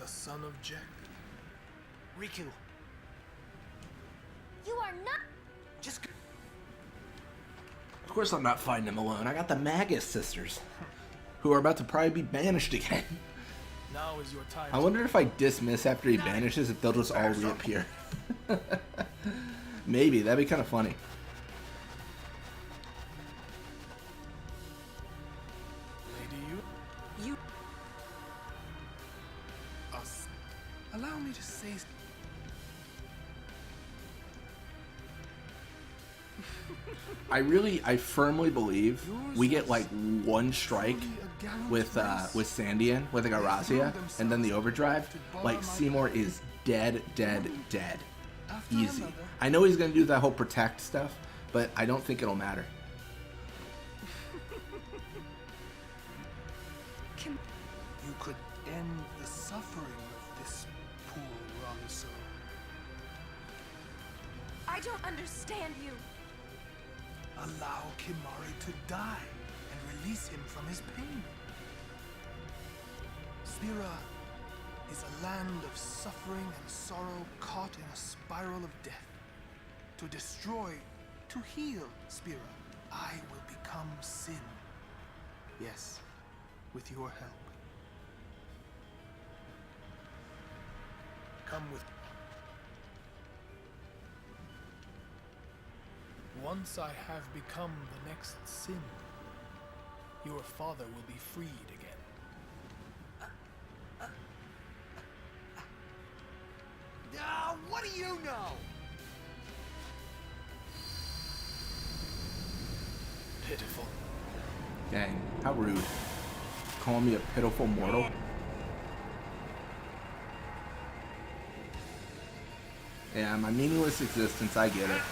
the son of Jack. Riku. You are not... Just... Of course I'm not fighting him alone. I got the Magus sisters, who are about to probably be banished again. Now is your time. I wonder if I dismiss after he vanishes, if they'll just all reappear. Maybe, that'd be kind of funny. Lady, you... me to say. I firmly believe we get like one strike with Sandian, with like a Razia, and then the overdrive. Like Seymour is dead. Easy. I know he's gonna do that whole protect stuff, but I don't think it'll matter. You could end the suffering of this poor Ronso. I don't understand you. Allow Kimari to die and release him from his pain. Spira is a land of suffering and sorrow caught in a spiral of death. To destroy, to heal Spira, I will become sin. Yes, with your help. Come with. Once I have become the next sin, your father will be freed again. What do you know? Pitiful. Dang, how rude. Call me a pitiful mortal. Yeah, my meaningless existence, I get it.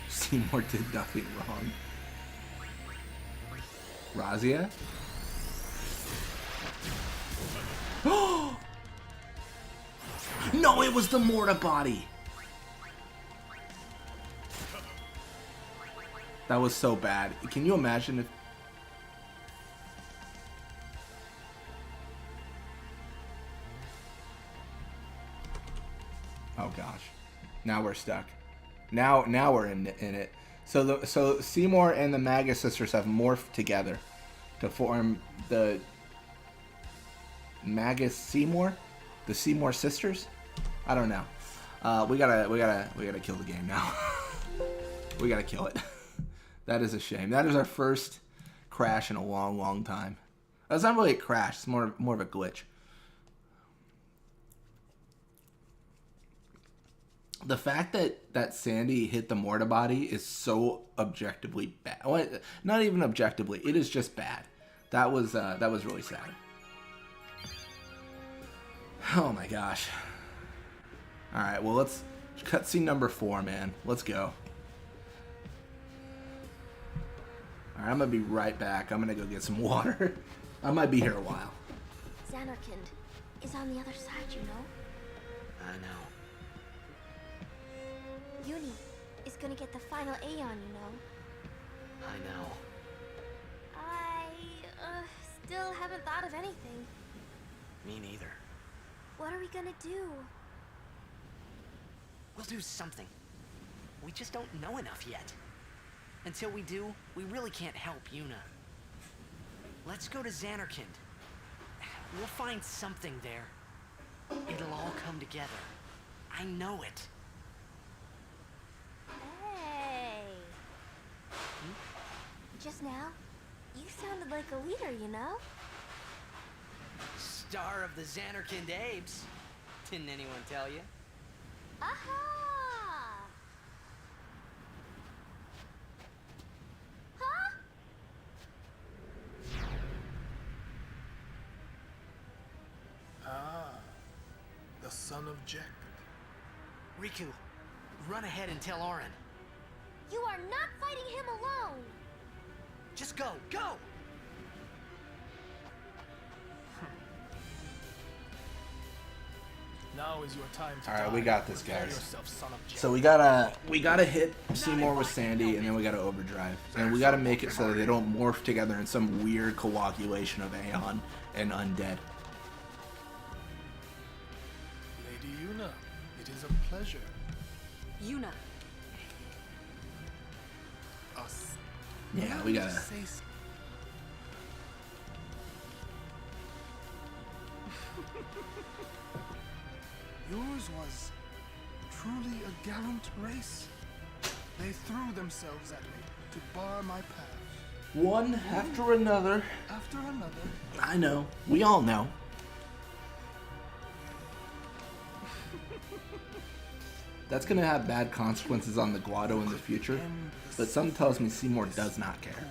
Seymour did nothing wrong. Razia? No, it was the Morta body! That was so bad. Can you imagine if... Oh gosh. Now we're stuck. Now we're in it. So Seymour and the Magus sisters have morphed together to form the Magus Seymour, the Seymour sisters. I don't know. We gotta kill the game now. We gotta kill it. That is a shame. That is our first crash in a long time. That's not really a crash. It's more of a glitch. The fact that Sandy hit the Morta body is so objectively bad. Well, not even objectively. It is just bad. That was really sad. Oh my gosh. All right. Well, let's cutscene number 4, man. Let's go. All right. I'm gonna be right back. I'm gonna go get some water. I might be here a while. Xanarkand is on the other side, you know? I know. Uni is gonna get the final Aeon, you know? I know. I still haven't thought of anything. Me neither. What are we gonna do? We'll do something. We just don't know enough yet. Until we do, we really can't help Yuna. Let's go to Xanarkand. We'll find something there. It'll all come together. I know it. Hey. Just now, you sounded like a leader, you know? Star of the Xanarkand Apes. Didn't anyone tell you? Aha! Huh? Ah, the son of Jack. Riku, run ahead and tell Auron. You are not fighting him alone! Just go, go! Now is your time to All right, die. we got this, Prepare guys. yourself, son of Jack. So we gotta hit Seymour with Sandy, and then we gotta overdrive, and we gotta make it so that they don't morph together in some weird coagulation of Aeon and undead. Lady Yuna, it is a pleasure. Yuna. Us. Yeah, we gotta. Yours was truly a gallant race. They threw themselves at me to bar my path. One after another. After another. I know. We all know. That's gonna have bad consequences on the Guado in the future, but something tells me Seymour does not care.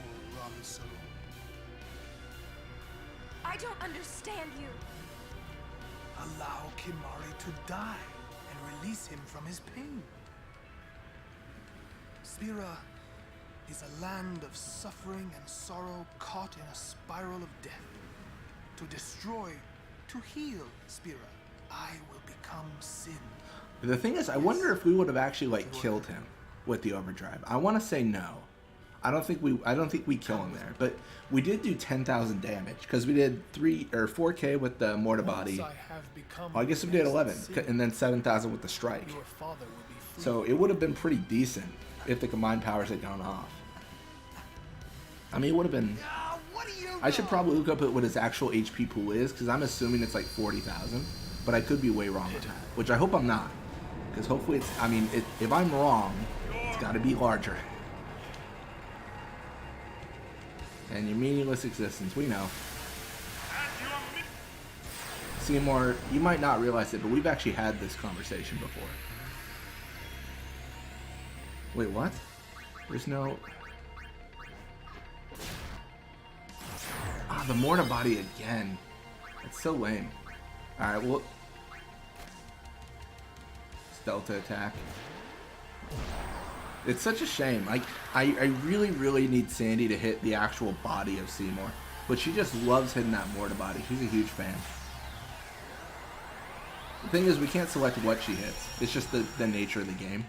I don't understand you. Allow Kimari to die and release him from his pain. Spira is a land of suffering and sorrow caught in a spiral of death. To destroy, to heal Spira, I will become sin. The thing is, I wonder if we would have actually like killed him with the overdrive. I want to say no. I don't think we kill him there, but we did do 10,000 damage because we did 4K with the mortar body. Well, I guess we did 11 and then 7,000 with the strike. So it would have been pretty decent if the combined powers had gone off. I mean, it would have been. I should probably look up what his actual HP pool is because I'm assuming it's like 40,000, but I could be way wrong on that, which I hope I'm not. Because hopefully it's, I mean, if I'm wrong, it's got to be larger. And your meaningless existence, we know. Seymour, you might not realize it, but we've actually had this conversation before. Wait, what? There's no... Ah, the mortar body again. It's so lame. Alright, well... Delta attack. It's such a shame. I really, really need Sandy to hit the actual body of Seymour. But she just loves hitting that mortar body. She's a huge fan. The thing is, we can't select what she hits. It's just the nature of the game.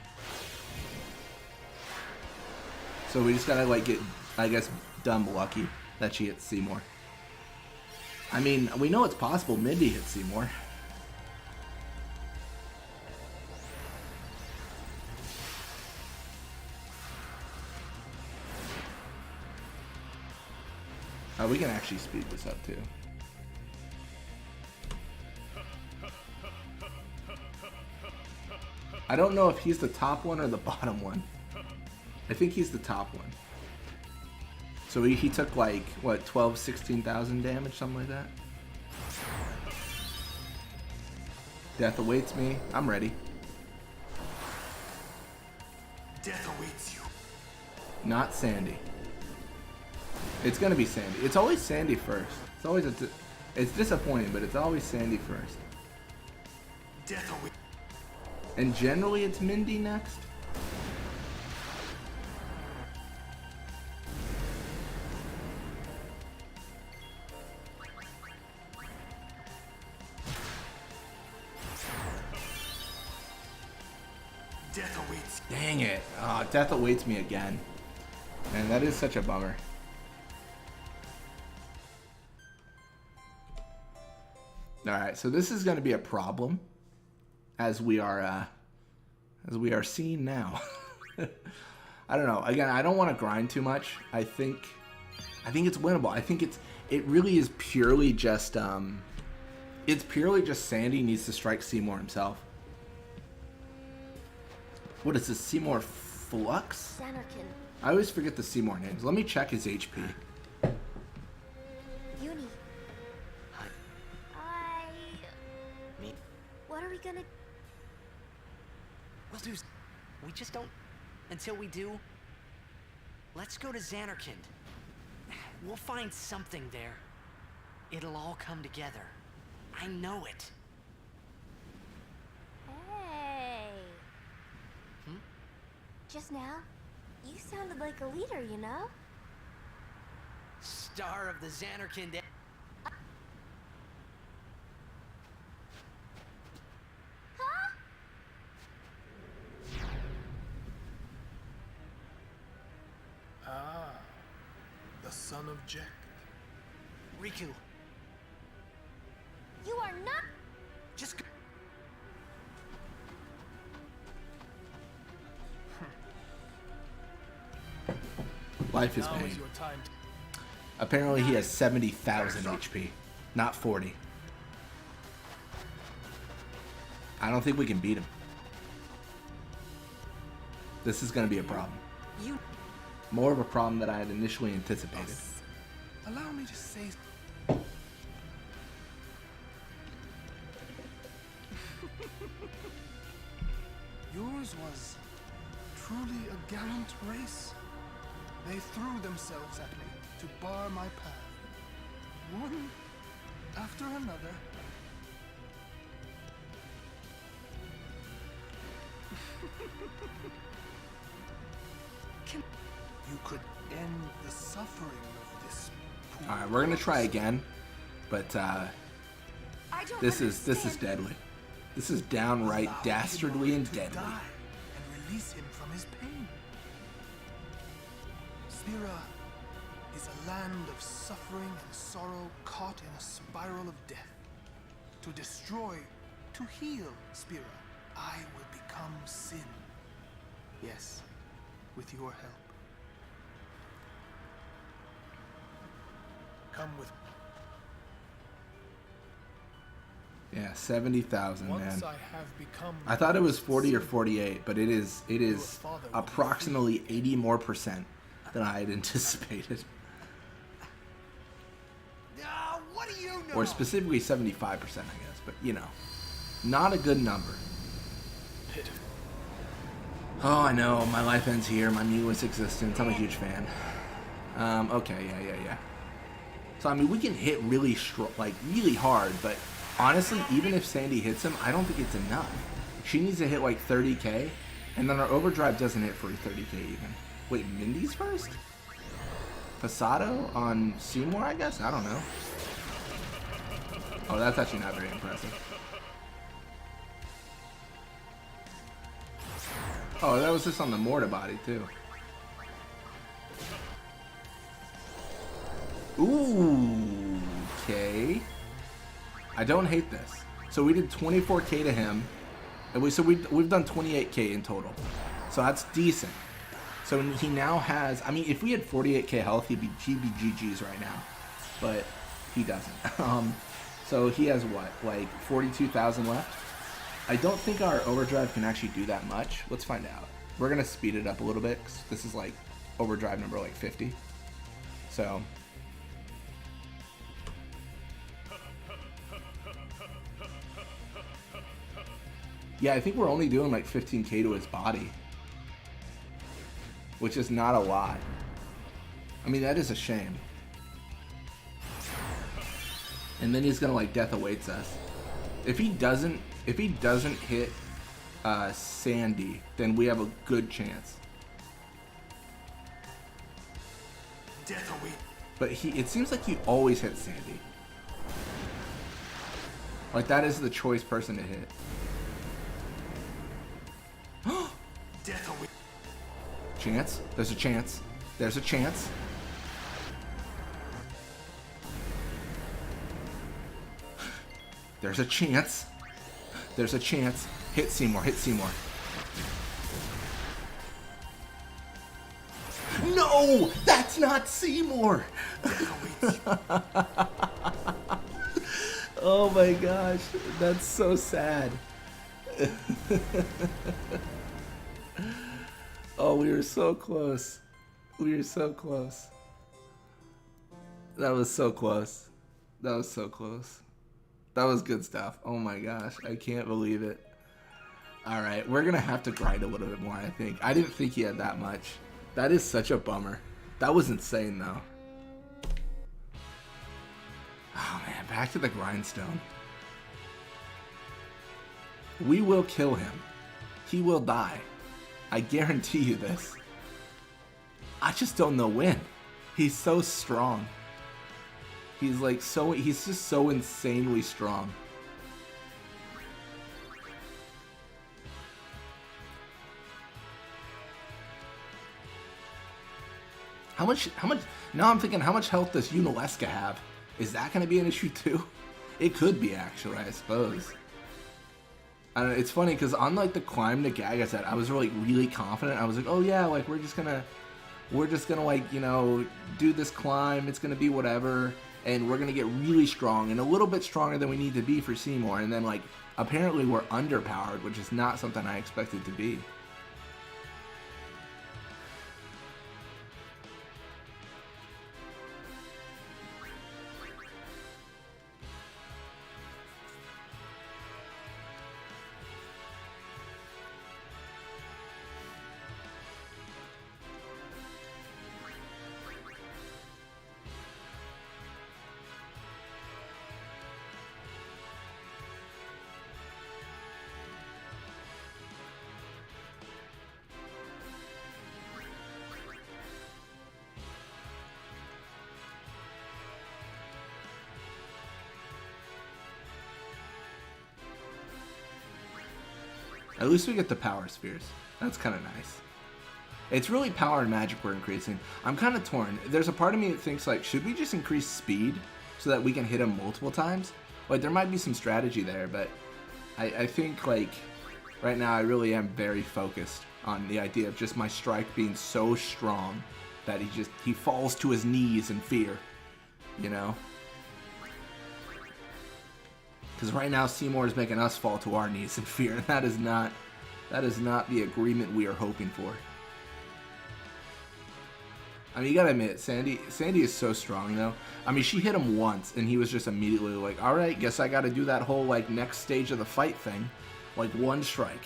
So we just gotta, like, get, I guess, dumb lucky that she hits Seymour. I mean, we know it's possible Mindy hits Seymour. We can actually speed this up too. I don't know if he's the top one or the bottom one. I think he's the top one. So he took like, what, 12, 16,000 damage, something like that? Death awaits me. I'm ready. Death awaits you. Not Sandy. It's gonna be Sandy. It's always Sandy first. It's always it's disappointing, but it's always Sandy first. Death awaits. And generally, it's Mindy next. Death awaits. Dang it! Oh, death awaits me again. Man, that is such a bummer. Alright, so this is going to be a problem, as we are seeing now. I don't know. Again, I don't want to grind too much. I think it's winnable. I think it really is purely just it's purely just Sandy needs to strike Seymour himself. What is this, Seymour Flux? Xanarkin. I always forget the Seymour names. Let me check his HP. Uni. What are we gonna... We'll do... We just don't... Until we do... Let's go to Xanarkin. We'll find something there. It'll all come together. I know it. Hey. Just now, you sounded like a leader, you know? Star of the Xanarkin... The son of Jack. Riku. You are not... Just... Life is pain. Apparently he has 70,000 HP, not 40. I don't think we can beat him. This is going to be a problem. More of a problem that I had initially anticipated. Allow me to say... Yours was truly a gallant race. They threw themselves at me to bar my path. One after another. You could end the suffering of this poor... Alright, we're gonna try again, but this is deadly. This is downright dastardly and deadly. And release him from his pain. Spira is a land of suffering and sorrow caught in a spiral of death. To destroy, to heal Spira, I will become sin. Yes, with your help. Come with me. Yeah, 70,000, man. Once I have become... I thought it was 40 or 48, but it is approximately 80% more than I had anticipated. What do you know? Or specifically 75%, I guess, but you know, not a good number. Oh, I know, my life ends here, my meaningless existence. I'm a huge fan. Okay, yeah. So I mean, we can hit really really hard, but honestly, even if Sandy hits him, I don't think it's enough. She needs to hit like 30k, and then our overdrive doesn't hit for 30k even. Wait, Mindy's first? Passato on Seymour, I guess? I don't know. Oh, that's actually not very impressive. Oh, that was just on the mortar body, too. Ooh, okay. I don't hate this. So we did 24k to him, and we've done 28k in total. So that's decent. So he now has, I mean, if we had 48k health, he'd be GG's right now, but he doesn't. So he has what, like 42,000 left? I don't think our overdrive can actually do that much. Let's find out. We're gonna speed it up a little bit, 'cause this is like overdrive number like 50. So. Yeah, I think we're only doing like 15k to his body, which is not a lot. I mean, that is a shame. And then he's gonna like death awaits us. If he doesn't hit Sandy, then we have a good chance. Death awaits. But it seems like he always hits Sandy. Like that is the choice person to hit. Death awaits. Chance? There's a chance. There's a chance. There's a chance. There's a chance. Hit Seymour. Hit Seymour. No! That's not Seymour! Oh my gosh. That's so sad. Oh, we were so close. We were so close. That was so close. That was so close. That was good stuff. Oh my gosh, I can't believe it. Alright, we're gonna have to grind a little bit more, I think. I didn't think he had that much. That is such a bummer. That was insane, though. Oh man, back to the grindstone. We will kill him. He will die. I guarantee you this. I just don't know when. He's so strong. He's like he's just so insanely strong. How much, now I'm thinking, how much health does Unalesca have? Is that going to be an issue too? It could be, actually, I suppose. I don't know, it's funny, because on, like, the climb to Gagazet, I was, like, really confident. I was like, oh, yeah, like, we're just gonna, like, you know, do this climb, it's gonna be whatever, and we're gonna get really strong, and a little bit stronger than we need to be for Seymour, and then, like, apparently we're underpowered, which is not something I expected to be. At least we get the power spheres. That's kind of nice. It's really power and magic we're increasing. I'm kind of torn. There's a part of me that thinks, like, should we just increase speed so that we can hit him multiple times? Like, there might be some strategy there, but I think, like, right now I really am very focused on the idea of just my strike being so strong that he falls to his knees in fear, you know? Because right now Seymour is making us fall to our knees in fear, and that is not the agreement we are hoping for. I mean, you gotta admit, Sandy is so strong, though. I mean, she hit him once, and he was just immediately like, alright, guess I gotta do that whole, like, next stage of the fight thing. Like, one strike.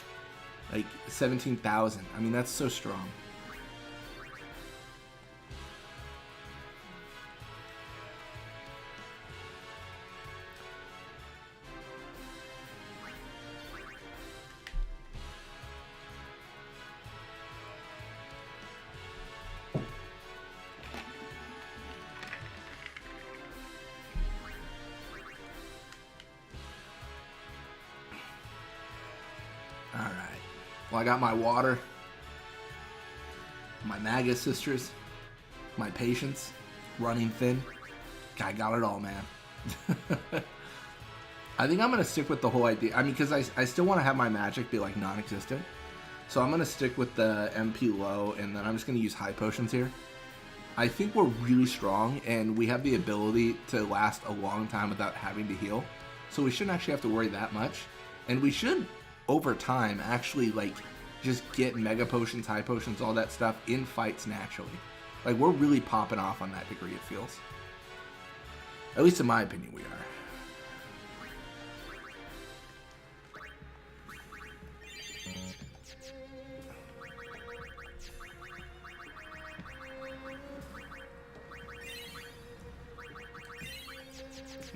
Like, 17,000. I mean, that's so strong. Well, I got my water, my Magus sisters, my patience, running thin. I got it all, man. I think I'm going to stick with the whole idea. I mean, because I still want to have my magic be, like, non-existent. So I'm going to stick with the MP low, and then I'm just going to use high potions here. I think we're really strong, and we have the ability to last a long time without having to heal. So we shouldn't actually have to worry that much. And we should, over time, actually, like, just get mega potions, high potions, all that stuff in fights naturally. Like, we're really popping off on that degree, it feels. At least in my opinion, we are.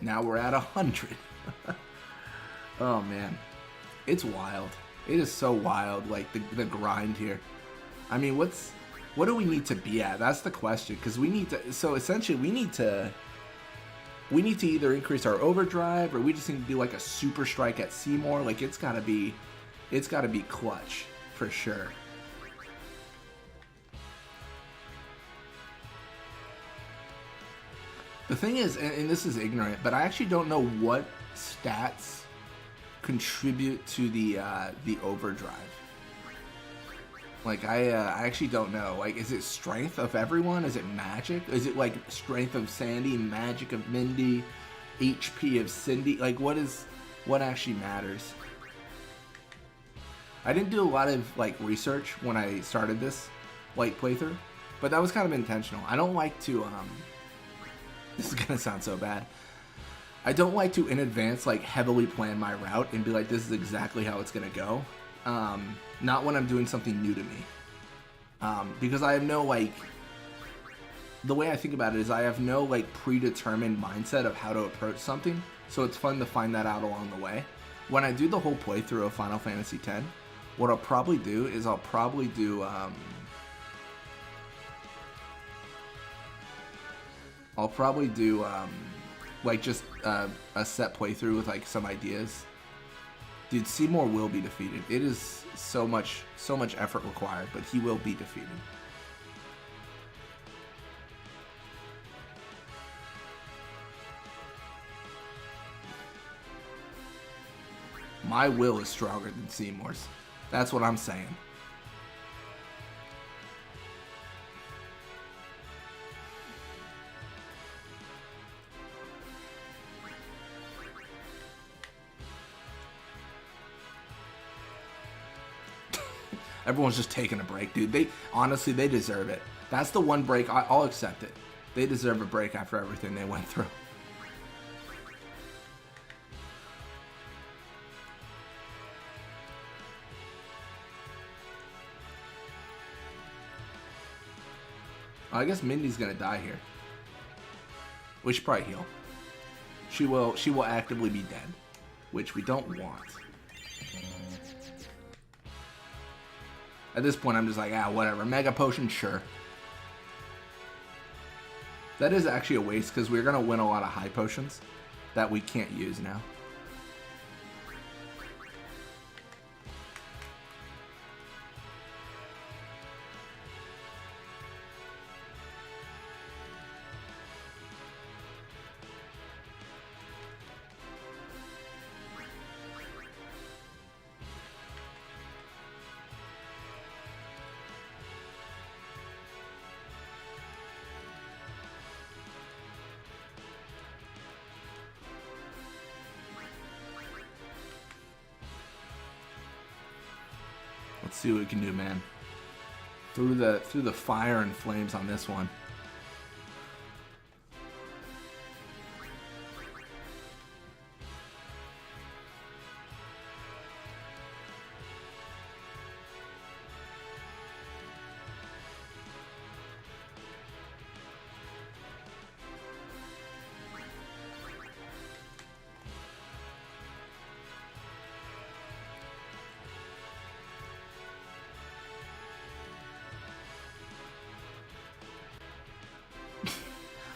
Now we're at 100. Oh, man. It's wild. It is so wild, like, the grind here. I mean, what do we need to be at? That's the question, because we need to, so essentially we need to either increase our overdrive, or we just need to do, like, a super strike at Seymour. Like, it's gotta be clutch, for sure. The thing is, and this is ignorant, but I actually don't know what stats contribute to the overdrive. Like, I actually don't know. Like, is it strength of everyone? Is it magic? Is it, like, strength of Sandy, magic of Mindy, HP of Cindy? Like, what actually matters? I didn't do a lot of, like, research when I started this, like, playthrough, but that was kind of intentional. I don't like to, this is gonna sound so bad. I don't like to, in advance, like, heavily plan my route and be like, this is exactly how it's gonna go. Not when I'm doing something new to me. Because I have no, like, the way I think about it is I have no, like, predetermined mindset of how to approach something, so it's fun to find that out along the way. When I do the whole playthrough of Final Fantasy X, what I'll probably do is I'll probably do, like, just a set playthrough with, like, some ideas. Dude, Seymour will be defeated. It is so much effort required, but he will be defeated. My will is stronger than Seymour's. That's what I'm saying. Everyone's just taking a break, dude. Honestly, they deserve it. That's the one break, I'll accept it. They deserve a break after everything they went through. I guess Mindy's gonna die here. We should probably heal. She will actively be dead, which we don't want. At this point, I'm just like, whatever. Mega Potion, sure. That is actually a waste, because we're going to win a lot of high potions that we can't use now. Let's see what we can do, man. Through the fire and flames on this one.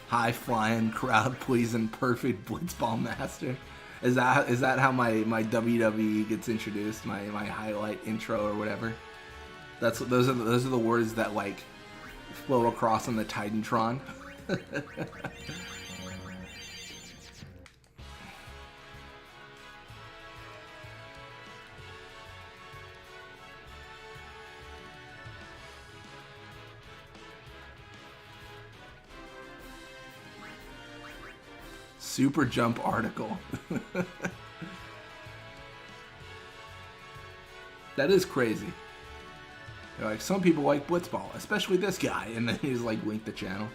High flying, crowd pleasing, perfect blitzball master. Is that how my WWE gets introduced? My highlight intro or whatever. Those are the words that like flow across on the Titantron. Super jump article. That is crazy. They're like, some people like blitzball, especially this guy, and then he's like linked the channel.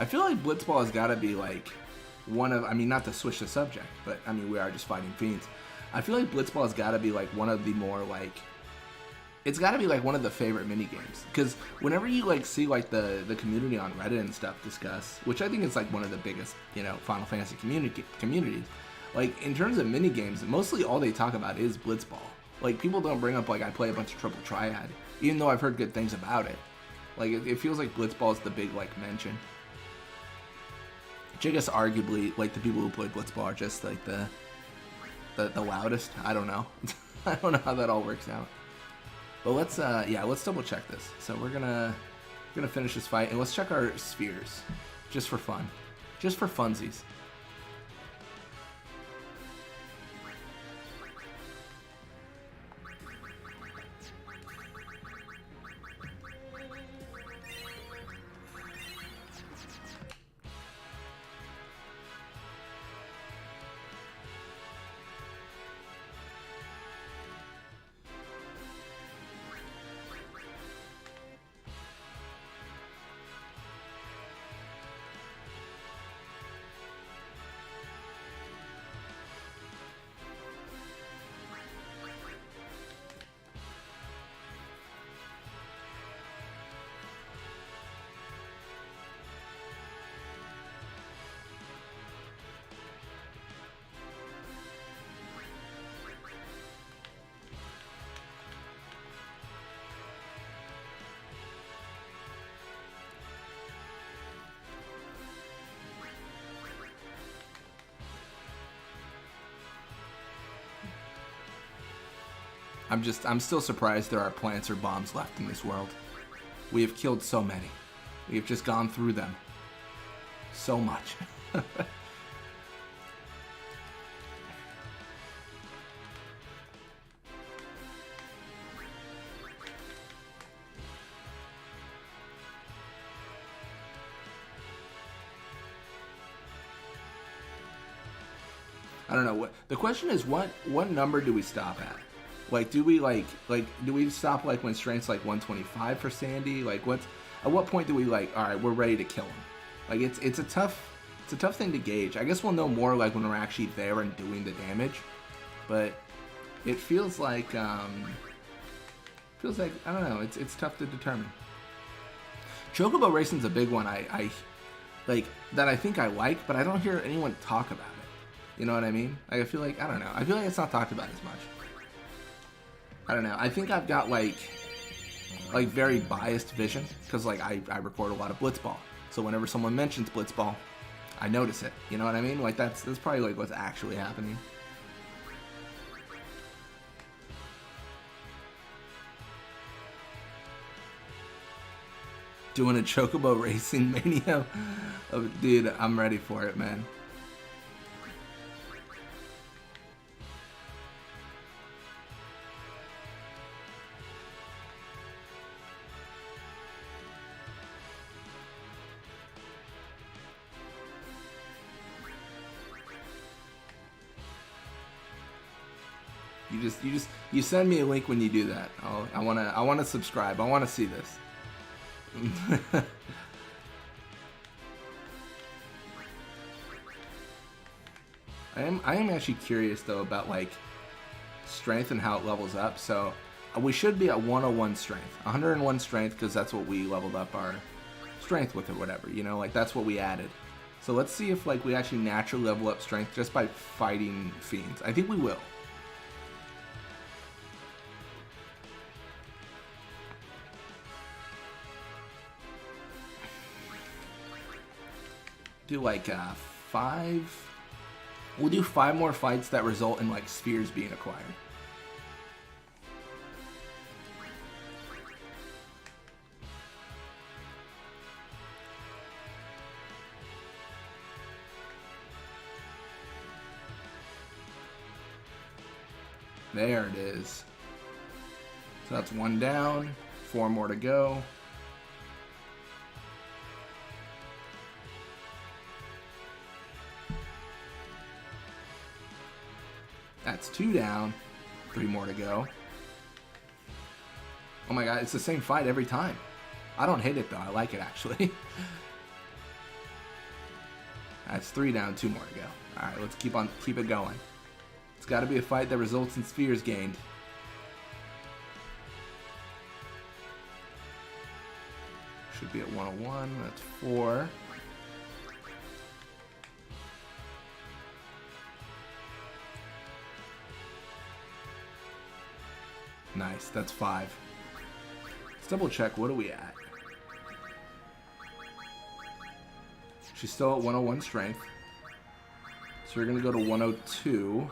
I feel like blitzball has got to be like one of, I mean, not to switch the subject, but I mean, we are just fighting fiends. I feel like blitzball has got to be like one of the more like, it's got to be like one of the favorite mini games, because whenever you like see like the community on Reddit and stuff discuss, which I think is like one of the biggest, you know, Final Fantasy communities, like in terms of mini games, mostly all they talk about is blitzball. Like people don't bring up like I play a bunch of Triple Triad, even though I've heard good things about it. Like it feels like blitzball is the big like mention. Which I guess arguably, like, the people who play blitzball are just, like, the loudest. I don't know. I don't know how that all works out. But let's, let's double check this. So we're gonna finish this fight, and let's check our spheres. Just for fun. Just for funsies. I'm still surprised there are plants or bombs left in this world. We have killed so many. We have just gone through them. So much. I don't know. What the question is, what number do we stop at? Like, do we do we stop like when strength's like 125 for Sandy? Like, at what point do we like, all right, we're ready to kill him? Like, it's a tough thing to gauge. I guess we'll know more like when we're actually there and doing the damage. But it feels like I don't know. It's tough to determine. Chocobo Racing's a big one. I like that. I think I like, but I don't hear anyone talk about it. You know what I mean? Like, I feel like, I don't know. I feel like it's not talked about as much. I don't know. I think I've got like very biased vision because like I record a lot of blitzball. So whenever someone mentions blitzball, I notice it. You know what I mean? Like that's probably like what's actually happening. doing a Chocobo Racing Mania. Oh, dude, I'm ready for it, man. You send me a link when you do that. I wanna subscribe. I wanna see this. I am actually curious though about like strength and how it levels up. So we should be at 101 strength, 101 strength, because that's what we leveled up our strength with or whatever. You know, like that's what we added. So let's see if like we actually naturally level up strength just by fighting fiends. I think we will. Do like 5. We'll do 5 more fights that result in like spheres being acquired. There it is. So that's 1 down, 4 more to go. That's 2 down, 3 more to go. Oh my god, it's the same fight every time. I don't hate it though, I like it actually. That's 3 down, 2 more to go. Alright, let's keep it going. It's gotta be a fight that results in spheres gained. Should be at 101, that's 4. Nice, that's 5. Let's double check, what are we at? She's still at 101 strength. So we're gonna go to 102.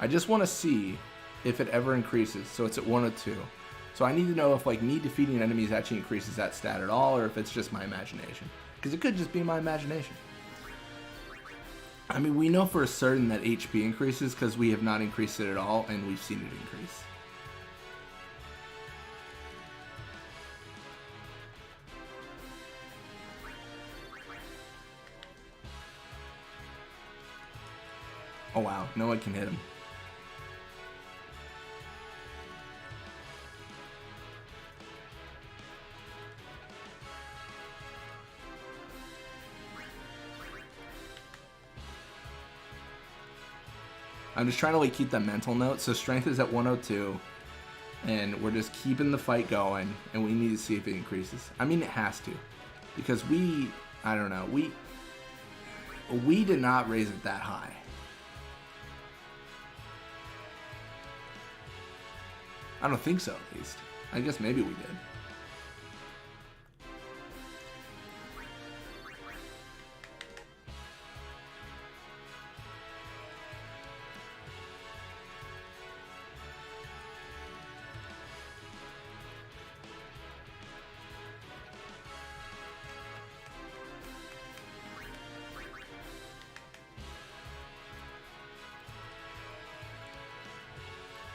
I just want to see if it ever increases. So it's at 102. So I need to know if like me defeating enemies actually increases that stat at all, or if it's just my imagination. Because it could just be my imagination. I mean, we know for certain that HP increases because we have not increased it at all, and we've seen it increase. Oh wow, no one can hit him. I'm just trying to like keep that mental note. So strength is at 102, and we're just keeping the fight going, and we need to see if it increases. I mean, it has to, because I don't know, we did not raise it that high. I don't think so, at least. I guess maybe we did.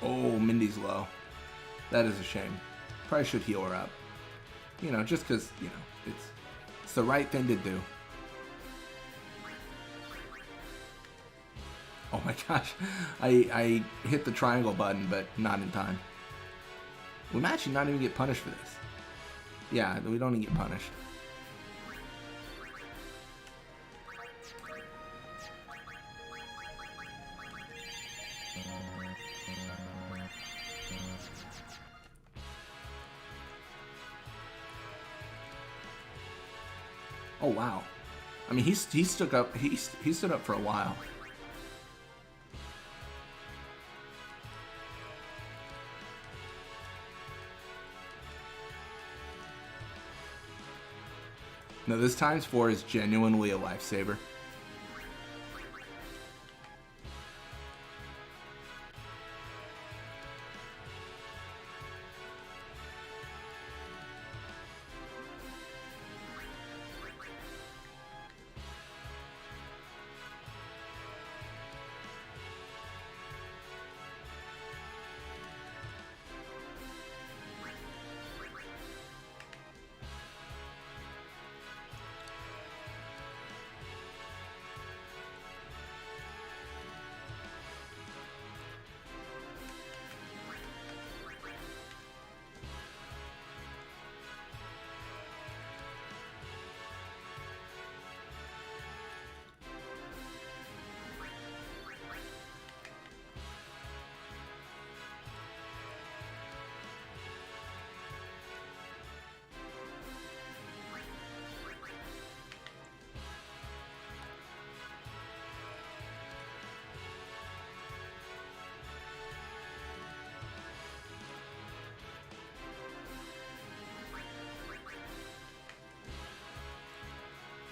Oh, Mindy's low. That is a shame. Probably should heal her up. You know, just because, you know, it's the right thing to do. Oh my gosh. I hit the triangle button, but not in time. We might actually not even get punished for this. Yeah, we don't even get punished. Oh wow! I mean, he stood up. He stood up for a while. No, this ×4 is genuinely a lifesaver.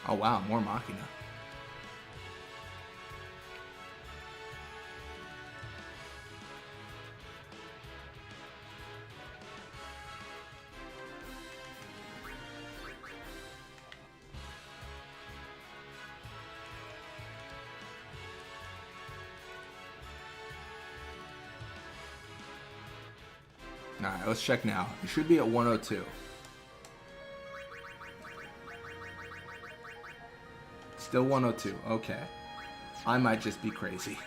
Oh wow, more Machina. Alright, let's check now. It should be at 102. Still 102. Okay. I might just be crazy.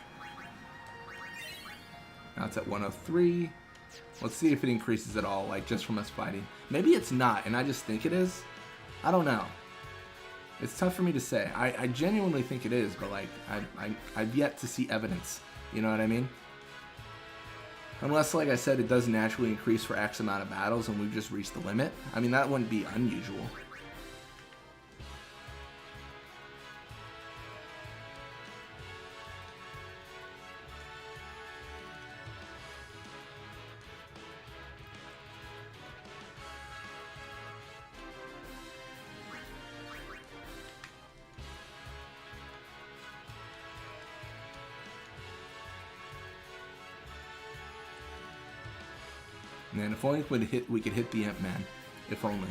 Now it's at 103. Let's see if it increases at all, like just from us fighting. Maybe it's not, and I just think it is. I don't know. It's tough for me to say. I genuinely think it is, but like I've yet to see evidence. You know what I mean? Unless, like I said, it does naturally increase for X amount of battles and we've just reached the limit. I mean, that wouldn't be unusual. Man, if only we could hit the Imp Man. If only.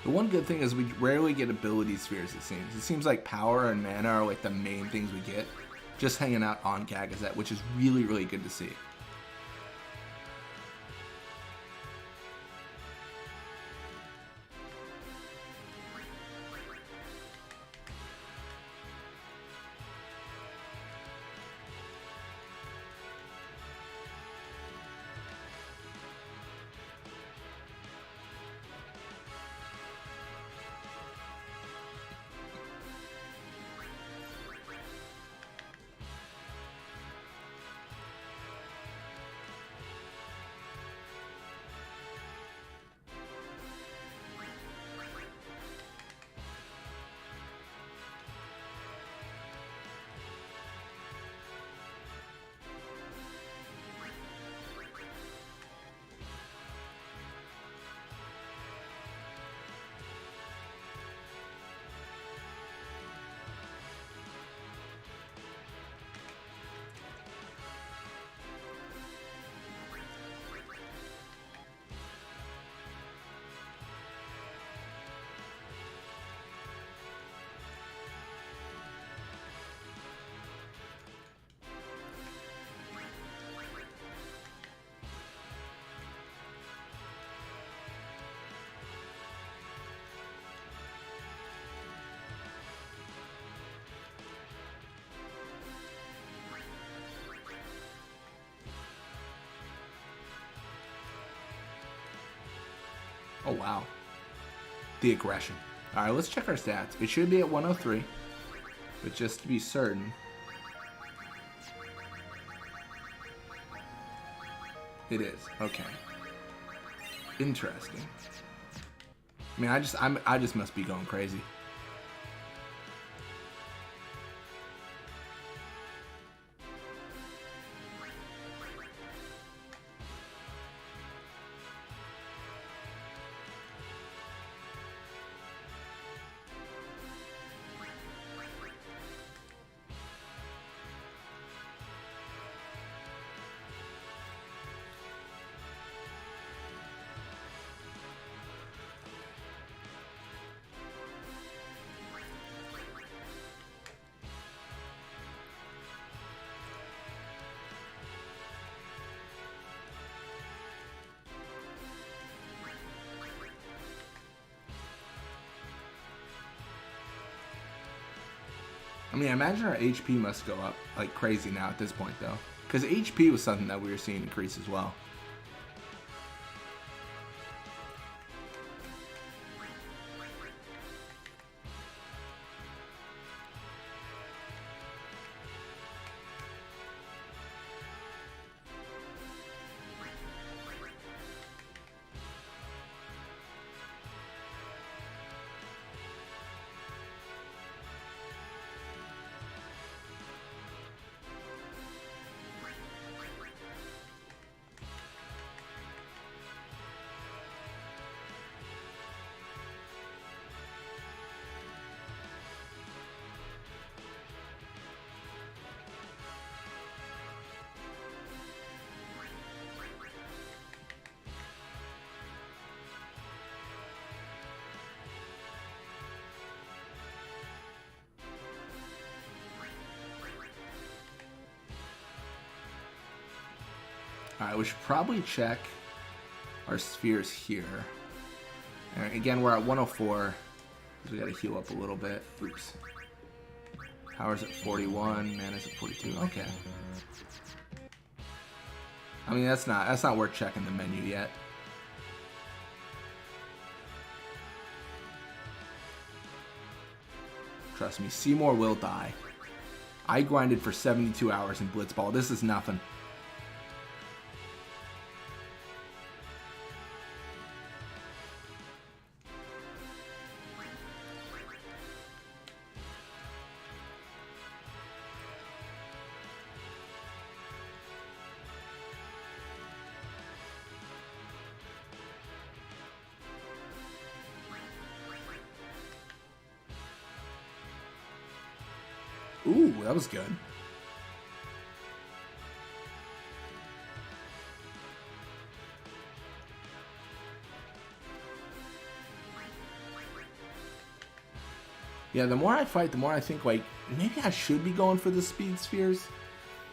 The one good thing is we rarely get ability spheres, it seems. It seems like power and mana are like the main things we get just hanging out on Gagazet, which is really, really good to see. Oh, wow. The aggression. Alright, let's check our stats. It should be at 103. But just to be certain. It is. Okay. Interesting. I mean, I just must be going crazy. I mean, I imagine our HP must go up like crazy now at this point, though. Because HP was something that we were seeing increase as well. Alright, we should probably check our spheres here. And again, we're at 104. We gotta heal up a little bit. Oops. Power's at 41, mana's at 42. Okay. I mean, that's not worth checking the menu yet. Trust me, Seymour will die. I grinded for 72 hours in Blitzball. This is nothing. Ooh, that was good. Yeah, the more I fight, the more I think, like, maybe I should be going for the speed spheres.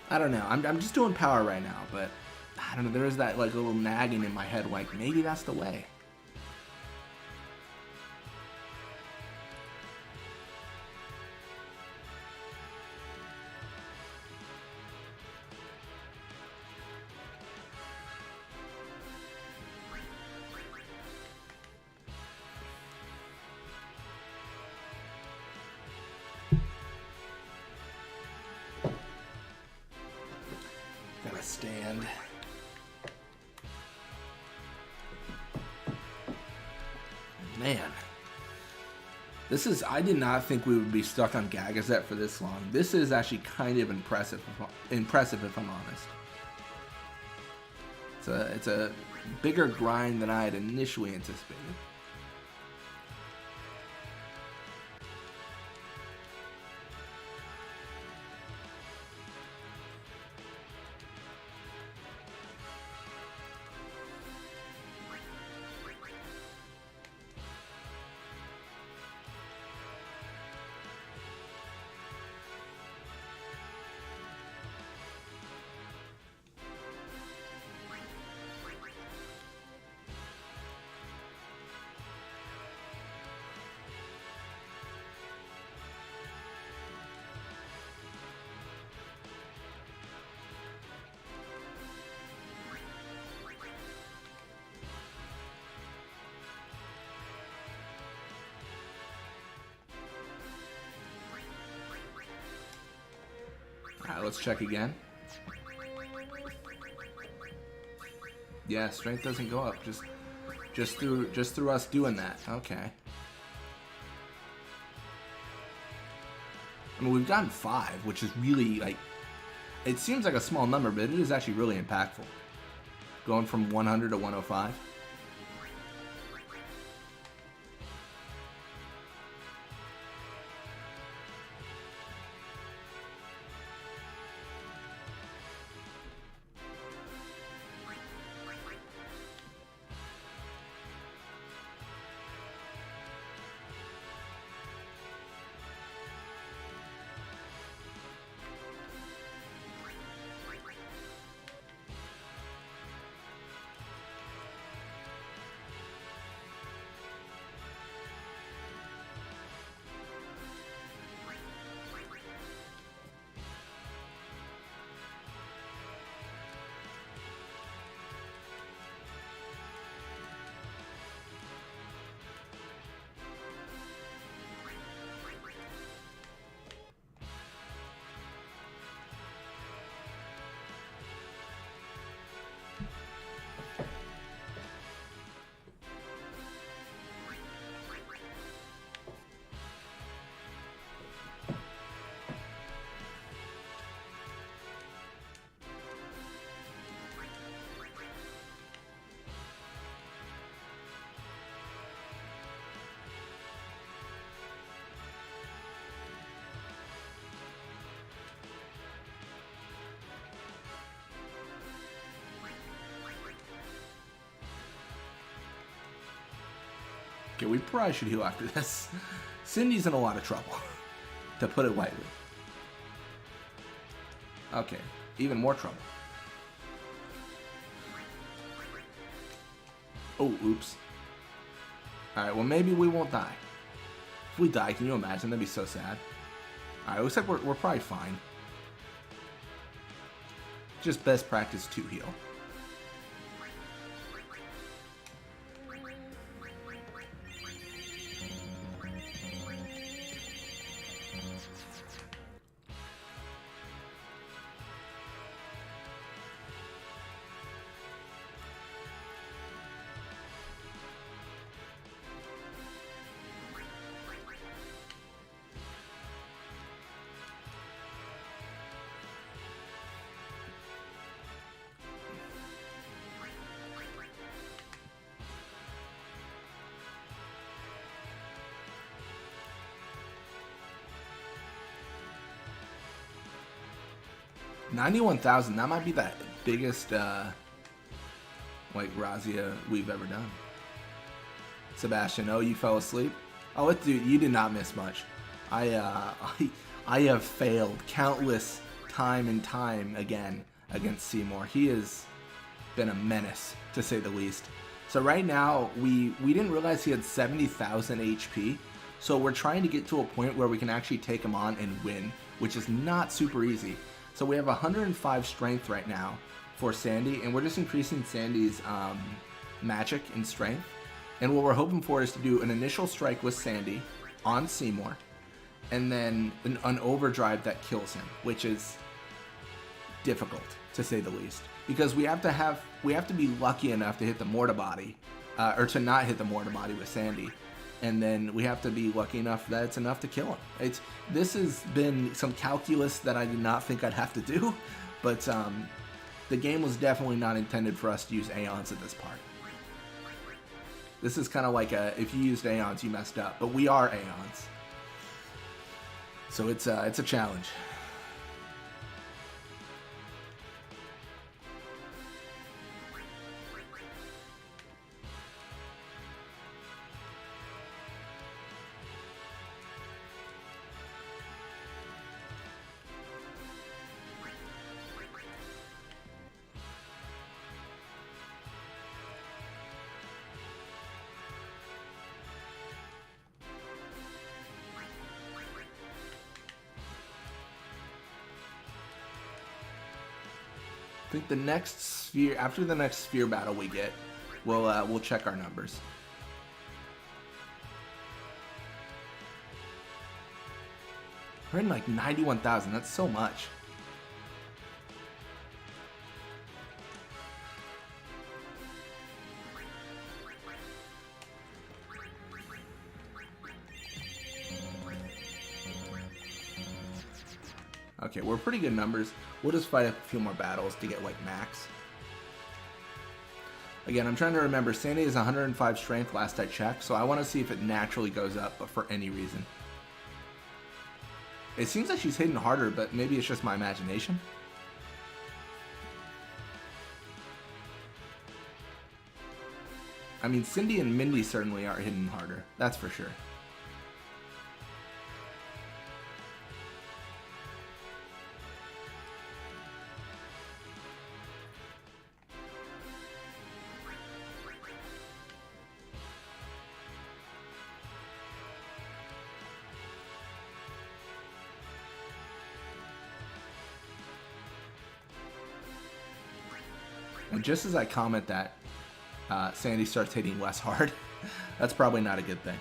I don't know. I'm just doing power right now, but I don't know. There is that, like, little nagging in my head, like, maybe that's the way. Gotta stand. Man. This is, I did not think we would be stuck on Gagazet for this long. This is actually kind of impressive if I'm honest. It's a bigger grind than I had initially anticipated. Alright, let's check again. Yeah, strength doesn't go up, just through us doing that. Okay. I mean, we've gotten 5, which is really, like, it seems like a small number, but it is actually really impactful. Going from 100 to 105. Okay, we probably should heal after this. Cindy's in a lot of trouble, to put it lightly. Okay, even more trouble. Oh, oops. Alright, well maybe we won't die. If we die, can you imagine? That'd be so sad. Alright, looks like we're probably fine. Just best practice to heal. $91,000. That might be the biggest like razzia we've ever done. Sebastian, oh, you fell asleep? Oh, dude, you did not miss much. I have failed countless time and time again against Seymour. He has been a menace, to say the least. So right now, we didn't realize he had 70,000 HP. So we're trying to get to a point where we can actually take him on and win, which is not super easy. So we have 105 strength right now for Sandy, and we're just increasing Sandy's magic and strength. And what we're hoping for is to do an initial strike with Sandy on Seymour, and then an overdrive that kills him, which is difficult, to say the least. Because we have to be lucky enough to hit the mortar body, or to not hit the mortar body with Sandy. And then we have to be lucky enough that it's enough to kill him. This has been some calculus that I did not think I'd have to do, but the game was definitely not intended for us to use Aeons at this part. This is kind of like if you used Aeons, you messed up, but we are Aeons. So it's a challenge. I think the next sphere, after the next sphere battle we get, we'll check our numbers. We're in like 91,000. That's so much. Okay, we're pretty good numbers. We'll just fight a few more battles to get like max. Again, I'm trying to remember. Sandy is 105 strength last I checked, so I want to see if it naturally goes up, but for any reason. It seems like she's hitting harder, but maybe it's just my imagination. I mean, Cindy and Mindy certainly are hitting harder. That's for sure. And just as I comment that, Sandy starts hitting less hard. That's probably not a good thing.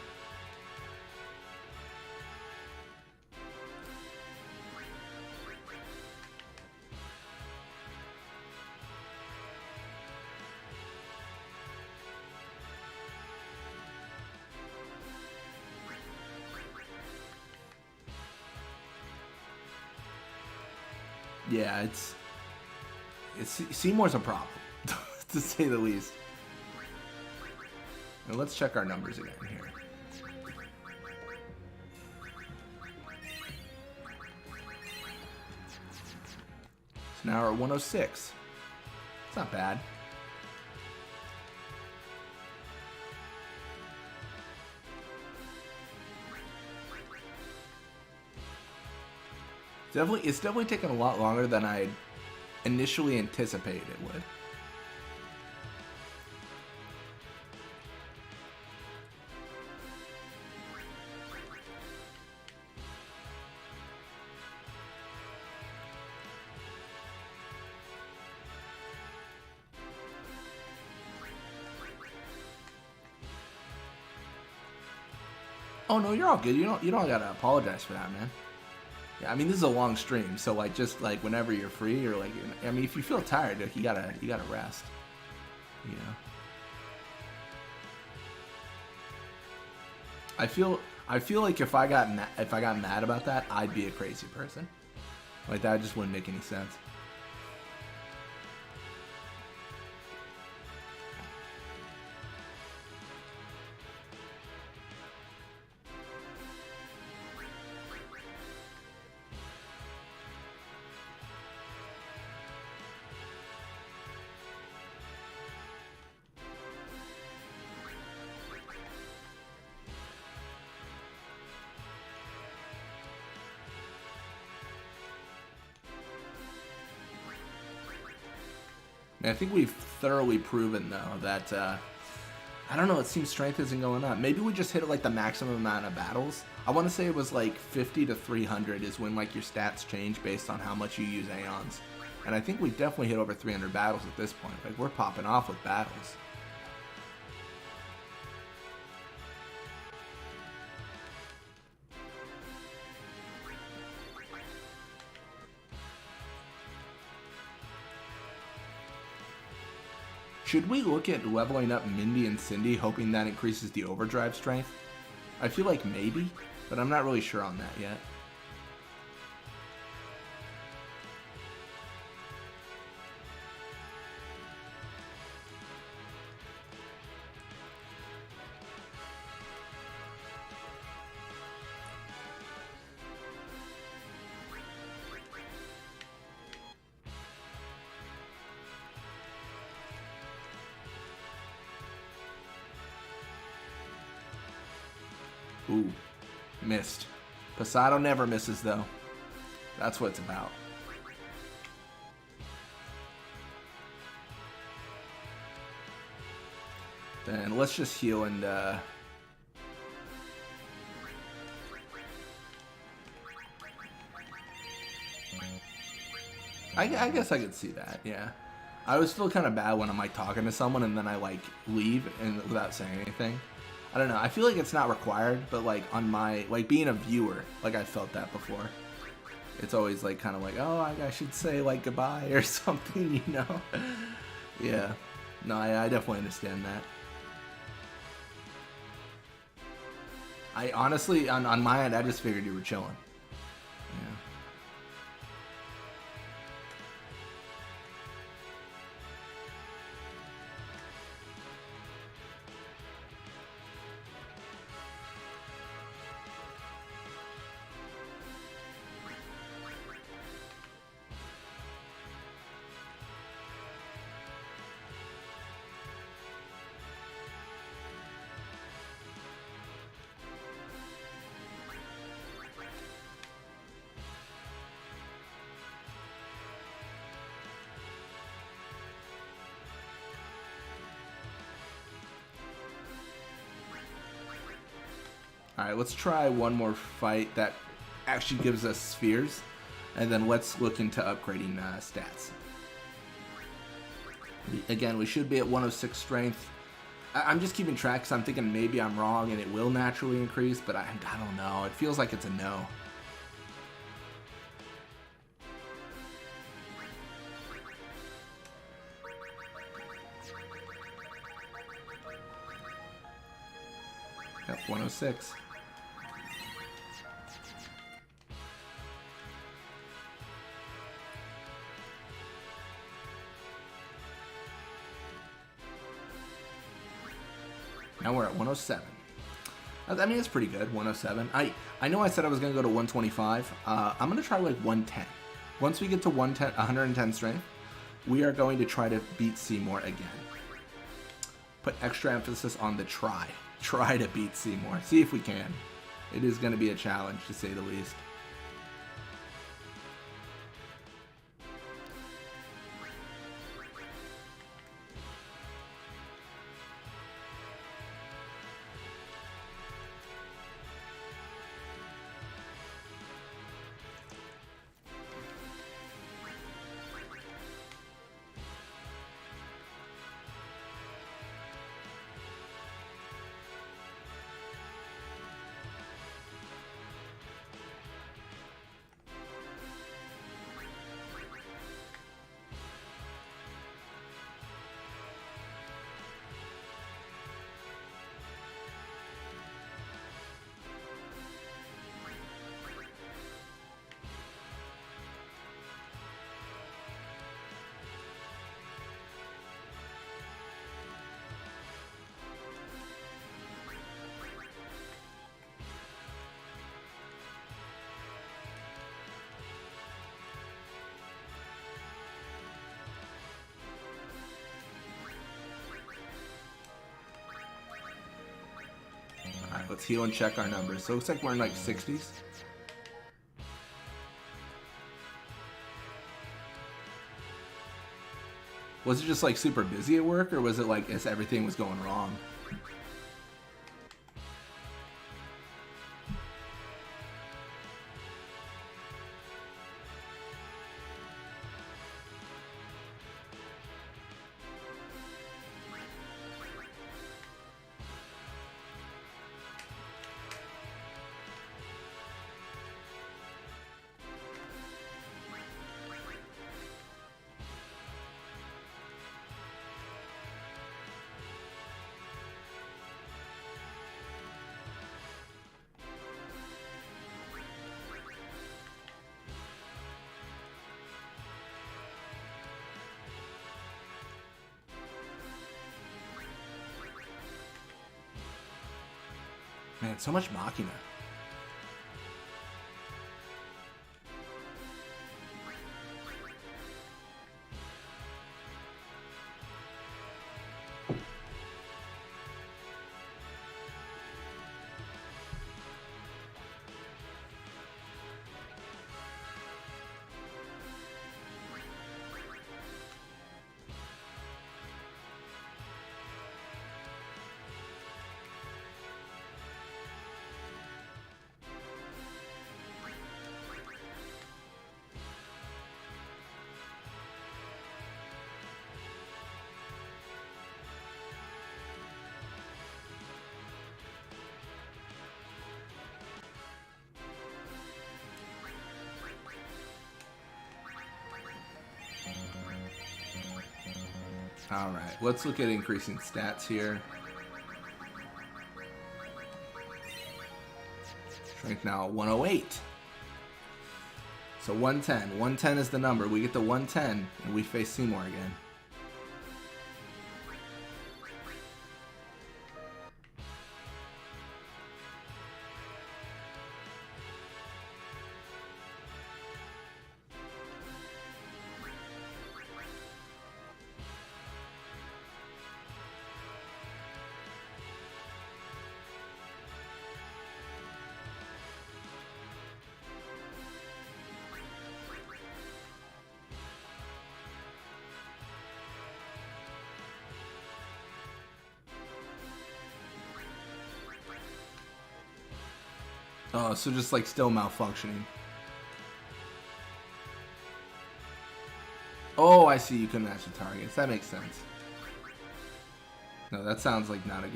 Yeah, it's Seymour's a problem, to say the least. And let's check our numbers again here. So now we're at 106. It's not bad. It's definitely taken a lot longer than I initially anticipated it would. Oh no, you're all good. You don't gotta apologize for that, man. Yeah, I mean this is a long stream, so like just like whenever you're free, or like, I mean if you feel tired, like, you gotta rest. You know. I feel like if I got mad about that, I'd be a crazy person. Like that just wouldn't make any sense. And I think we've thoroughly proven, though, that, I don't know, it seems strength isn't going up. Maybe we just hit like the maximum amount of battles. I want to say it was like 50 to 300 is when like your stats change based on how much you use Aeons. And I think we definitely hit over 300 battles at this point. Like, we're popping off with battles. Should we look at leveling up Mindy and Cindy, hoping that increases the overdrive strength? I feel like maybe, but I'm not really sure on that yet. Ooh, missed. Posado never misses, though. That's what it's about. Then let's just heal and, I guess I could see that, yeah. I was still kind of bad when I'm, like, talking to someone and then I, like, leave and without saying anything. I don't know. I feel like it's not required, but like on my, like being a viewer, like I felt that before. It's always like kind of like, oh, I should say like goodbye or something, you know? Yeah. No, I definitely understand that. I honestly, on my end, I just figured you were chilling. Yeah. Alright, let's try one more fight that actually gives us spheres, and then let's look into upgrading stats. Again, we should be at 106 strength. I'm just keeping track because I'm thinking maybe I'm wrong and it will naturally increase, but I don't know. It feels like it's a no. Yep, 106. Now we're at 107. I mean, it's pretty good, 107. I know I said I was going to go to 125. I'm going to try like 110. Once we get to 110 strength, we are going to try to beat Seymour again. Put extra emphasis on the try. Try to beat Seymour. See if we can. It is going to be a challenge, to say the least. let's heal and check our numbers. So it looks like we're in like 60s. Was it just like super busy at work, or was it like as everything was going wrong? Man, so much Machina. All right, let's look at increasing stats here. Strength now 108. So 110. 110 is the number. We get to 110 and we face Seymour again. Oh, so just like still malfunctioning. Oh, I see. You can match the targets. That makes sense. No, that sounds like not a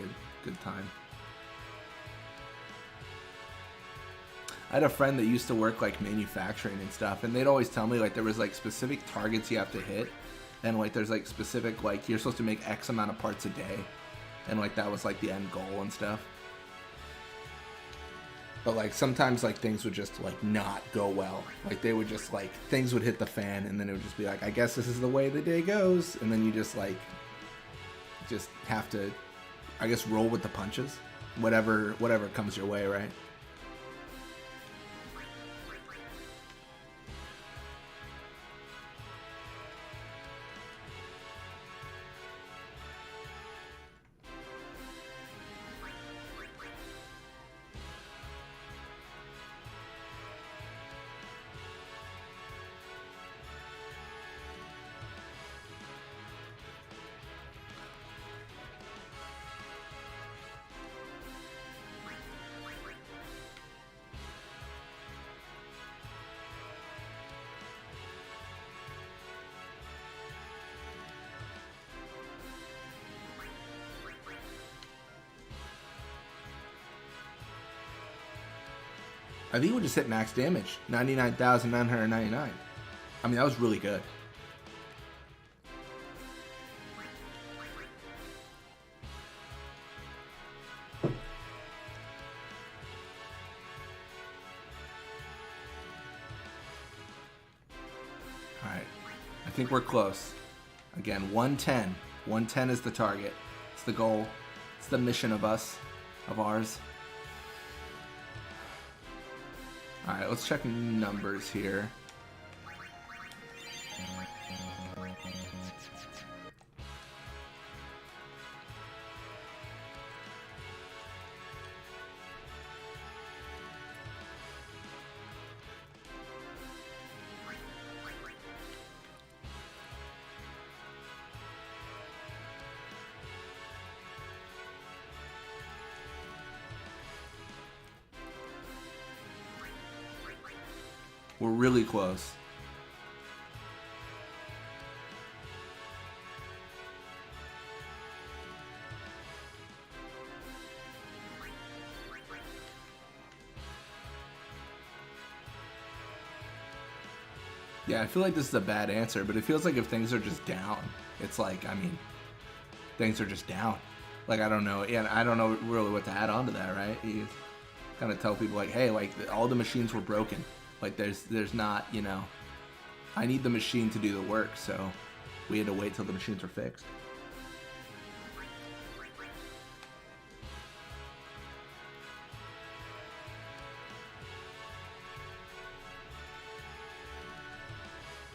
good time. I had a friend that used to work like manufacturing and stuff, and they'd always tell me like there was like specific targets you have to hit, and like there's like specific like you're supposed to make X amount of parts a day, and like that was like the end goal and stuff. But like sometimes like things would just like not go well. Like they would just like things would hit the fan, and then it would just be like, I guess this is the way the day goes, and then you just like just have to, I guess, roll with the punches, whatever comes your way, right? I think we just hit max damage, 99,999. I mean, that was really good. All right, I think we're close. Again, 110. 110 is the target. It's the goal. It's the mission of ours. Alright, let's check numbers here. We're really close. Yeah, I feel like this is a bad answer, but it feels like if things are just down, it's like, I mean, things are just down. Like, I don't know. Yeah, I don't know really what to add on to that, right? You kind of tell people, like, hey, like, all the machines were broken. Like, there's not, you know, I need the machine to do the work, so we had to wait till the machines were fixed.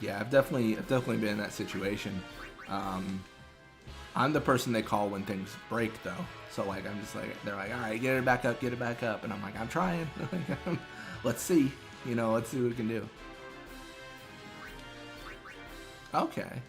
Yeah, I've definitely been in that situation. I'm the person they call when things break, though. So, like, I'm just like, they're like, all right, get it back up. And I'm like, I'm trying. Let's see. You know, let's see what we can do. Okay.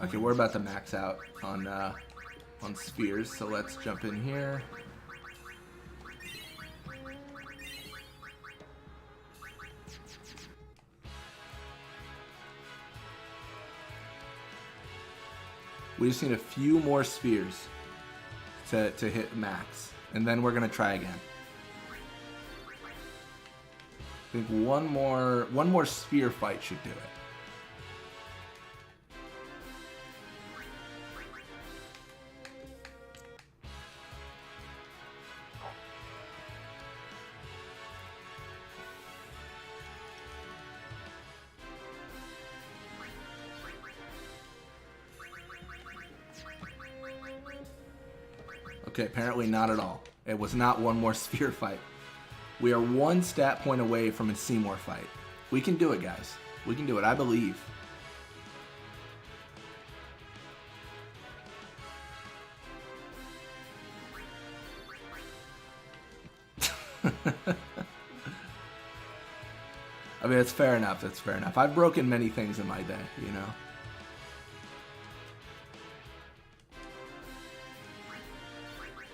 Okay, we're about to max out on spheres, so let's jump in here. We just need a few more spheres to hit max, and then we're gonna try again. I think one more sphere fight should do it. Okay, apparently not at all. It was not one more sphere fight. We are one stat point away from a Seymour fight. We can do it, guys. We can do it. I believe. I mean, it's fair enough. It's fair enough. I've broken many things in my day, you know.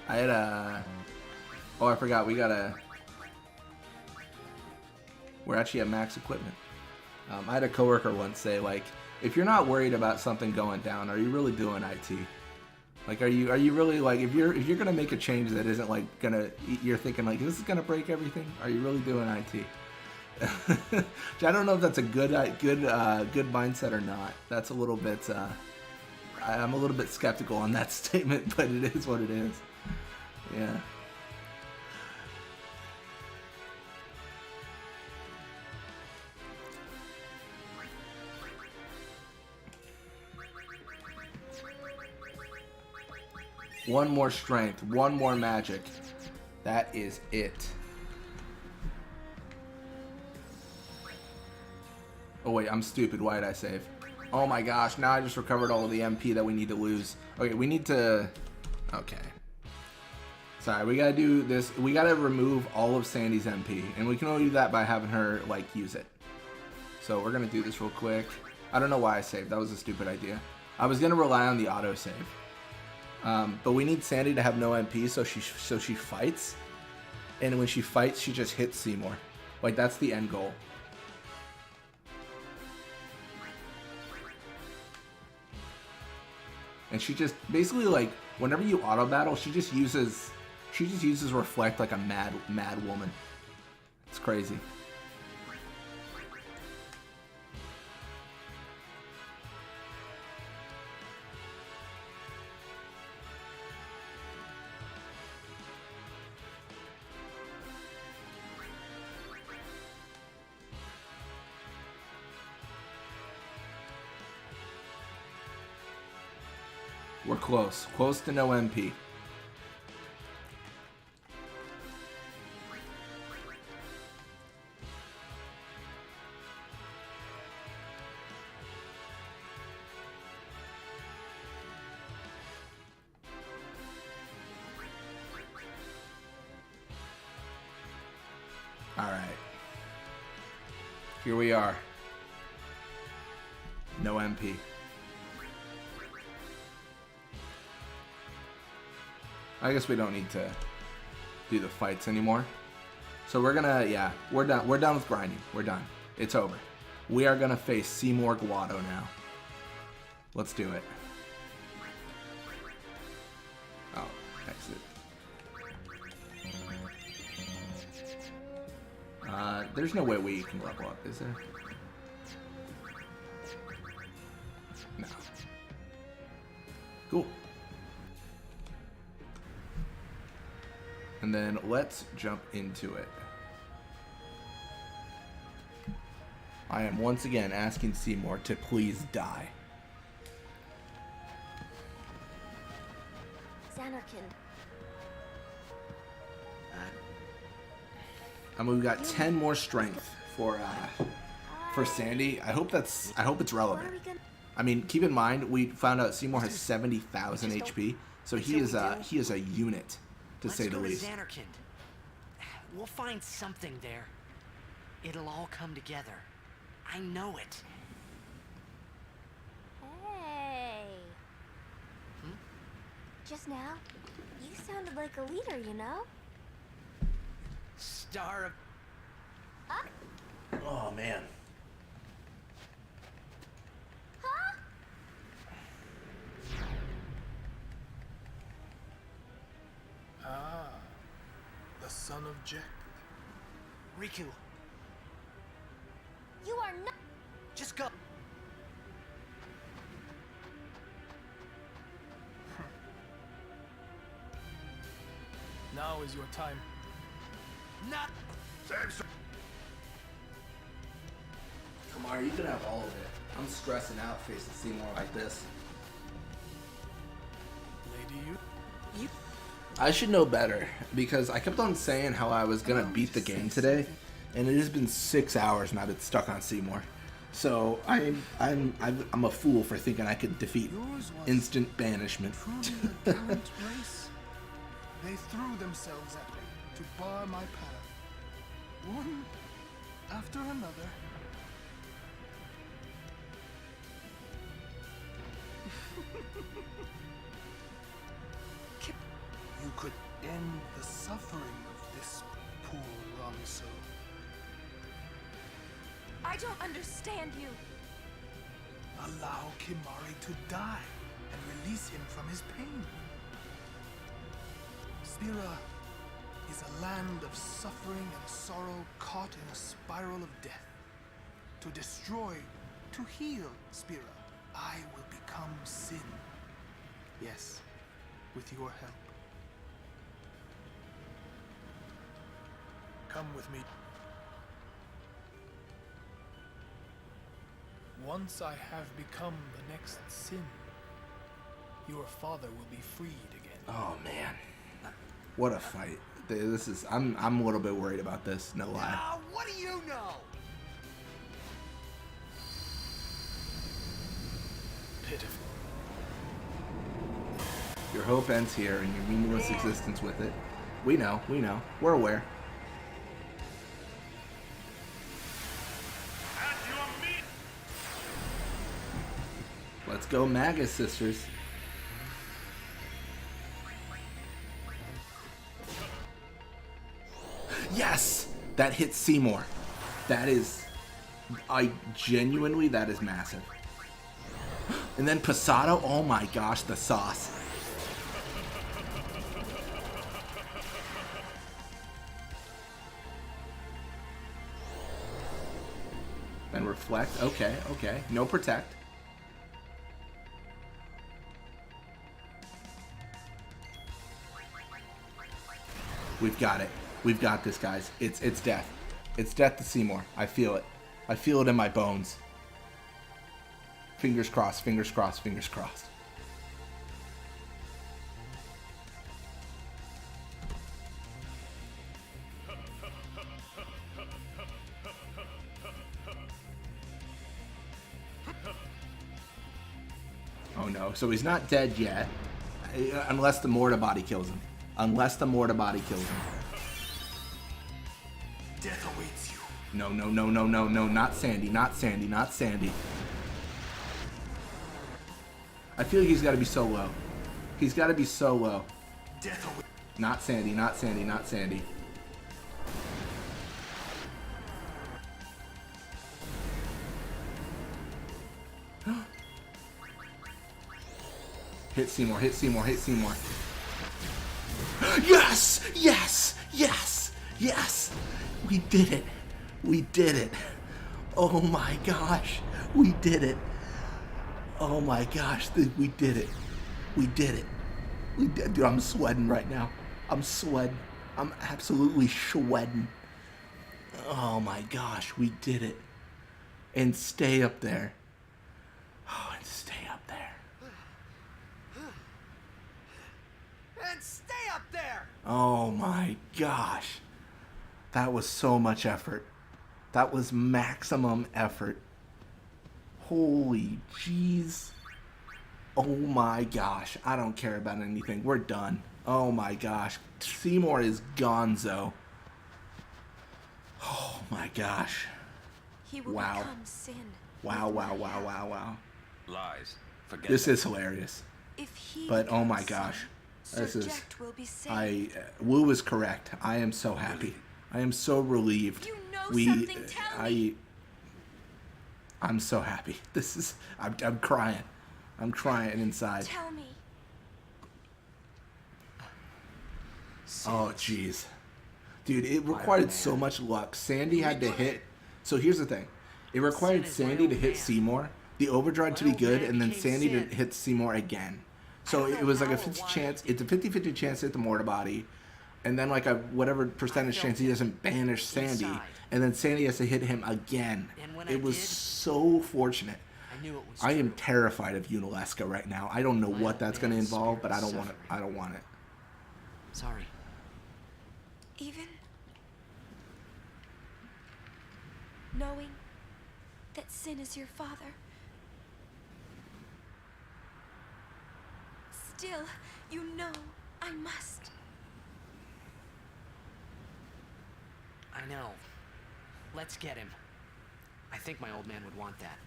I had a... Oh, I forgot. We're actually at max equipment. I had a coworker once say, like, if you're not worried about something going down, are you really doing IT? Like, are you really, like, if you're gonna make a change that isn't like you're thinking like, this is gonna break everything? Are you really doing IT? I don't know if that's a good mindset or not. That's a little bit. I'm a little bit skeptical on that statement, but it is what it is. Yeah. One more strength, one more magic. That is it. Oh wait, I'm stupid. Why did I save? Oh my gosh, now I just recovered all of the MP that we need to lose. Okay, we need to... Okay. Sorry, we gotta do this. We gotta remove all of Sandy's MP, and we can only do that by having her, like, use it. So we're gonna do this real quick. I don't know why I saved. That was a stupid idea. I was gonna rely on the autosave. But we need Sandy to have no MP, so she fights. And when she fights, she just hits Seymour. Like, that's the end goal. And she just basically, like, whenever you auto battle, she just uses reflect like a mad woman. It's crazy. We're close. Close to no MP. Alright. Here we are. No MP. I guess we don't need to do the fights anymore. So we're gonna, yeah, we're done. We're done with grinding. We're done. It's over. We are gonna face Seymour Guado now. Let's do it. Oh, exit. There's no way we can level up, is there? No. Cool. And then let's jump into it. I am once again asking Seymour to please die. Xanarkand. I mean, we've got 10 more strength for Sandy. I hope it's relevant. I mean, keep in mind we found out Seymour has 70,000 HP, so he is a unit, to say the least. Let's go to Xanarkand. We'll find something there. It'll all come together. I know it. Hey. Just now, you sounded like a leader, you know? Star of... Oh, man. Huh? Ah, the son of Jack. Riku, You are not... just go. Now is your time. Not... Kamar, you can have all of it. I'm stressing out facing Seymour like this. Lady, you... I should know better, because I kept on saying how I was gonna beat the game today, and it has been 6 hours and I've been stuck on Seymour. So I'm a fool for thinking I could defeat instant banishment. Truly a gallant race. They threw themselves at me to bar my path. One after another. You could end the suffering of this poor Ronso. I don't understand you. Allow Kimari to die and release him from his pain. Spira is a land of suffering and sorrow caught in a spiral of death. To destroy, to heal Spira, I will become sin. Yes, with your help. Come with me. Once I have become the next sin, your father will be freed again. Oh man, what a fight! This is I'm a little bit worried about this. No lie. What do you know? Pitiful. Your hope ends here, and your meaningless existence with it. We know. We're aware. Let's go, Magus sisters. Yes! That hits Seymour. That is... that is massive. And then Posado, oh my gosh, the sauce. And reflect, okay. No protect. We've got it. We've got this, guys. It's death. It's death to Seymour. I feel it. I feel it in my bones. Fingers crossed, fingers crossed, fingers crossed. Oh no, so he's not dead yet. Unless the mortar body kills him. Unless the mortar body kills him. Death awaits you. No, no, no, no, no, no, not Sandy, not Sandy, not Sandy. I feel like he's got to be so low. He's got to be so low. Death awaits. Not Sandy, not Sandy, not Sandy. Hit Seymour, hit Seymour, hit Seymour. Yes! Yes! Yes! Yes! We did it. We did it. Oh my gosh. We did it. Oh my gosh. We did it. We did it. We did. Dude, I'm sweating right now. I'm sweating. I'm absolutely sweating. Oh my gosh. We did it. And stay up there. Oh, and stay up there. And stay up there! Oh my gosh. That was so much effort. That was maximum effort. Holy jeez. Oh my gosh. I don't care about anything. We're done. Oh my gosh. Seymour is gonzo. Oh my gosh. He will Wow. become sin. Wow, wow, wow, wow, wow. Lies. Forget This them. is hilarious. If he But oh my becomes gosh. sin, This Sir is... Jecht will be saved. Wu is correct. I am so happy. I am so relieved. You know something, tell me. I'm so happy. This is... I'm crying. I'm crying inside. Tell me. Oh, jeez. Dude, it required so much luck. Sandy had to hit... So here's the thing. It required Sandy to hit Seymour, the overdrive to be good, and then Sandy to hit Seymour again. So it was like a 50 chance. It's a 50-50 chance to hit the mortar body, and then like a whatever percentage chance he doesn't banish Sandy, and then Sandy has to hit him again. It was so fortunate. I am terrified of Unalesca right now. I don't know what that's going to involve, but I don't want it. I don't want it. Sorry. Even knowing that sin is your father, still, you know I must. I know. Let's get him. I think my old man would want that.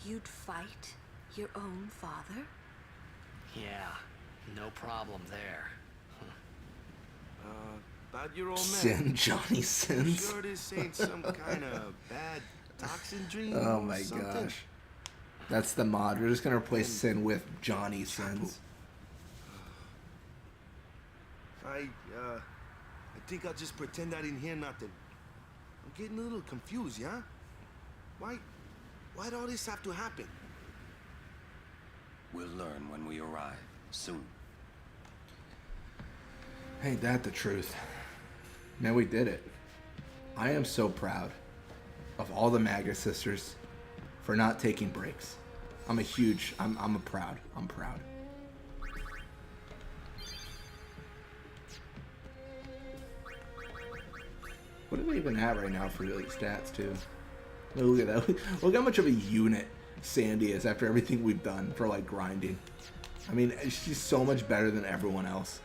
You'd fight your own father? Yeah, no problem there. About your old man. Sin, Johnny Sins. Sure this ain't some kind of bad toxin dream Oh or my something? gosh. That's the mod. We're just going to replace Sin with Johnny Sins. I think I'll just pretend I didn't hear nothing. I'm getting a little confused, yeah? Why'd all this have to happen? We'll learn when we arrive. Soon. Ain't that the truth? Man, we did it. I am so proud of all the Magus sisters for not taking breaks. I'm proud. I'm proud. What are we even at right now for like stats too? Look at that. Look how much of a unit Sandy is after everything we've done for like grinding. I mean, she's so much better than everyone else.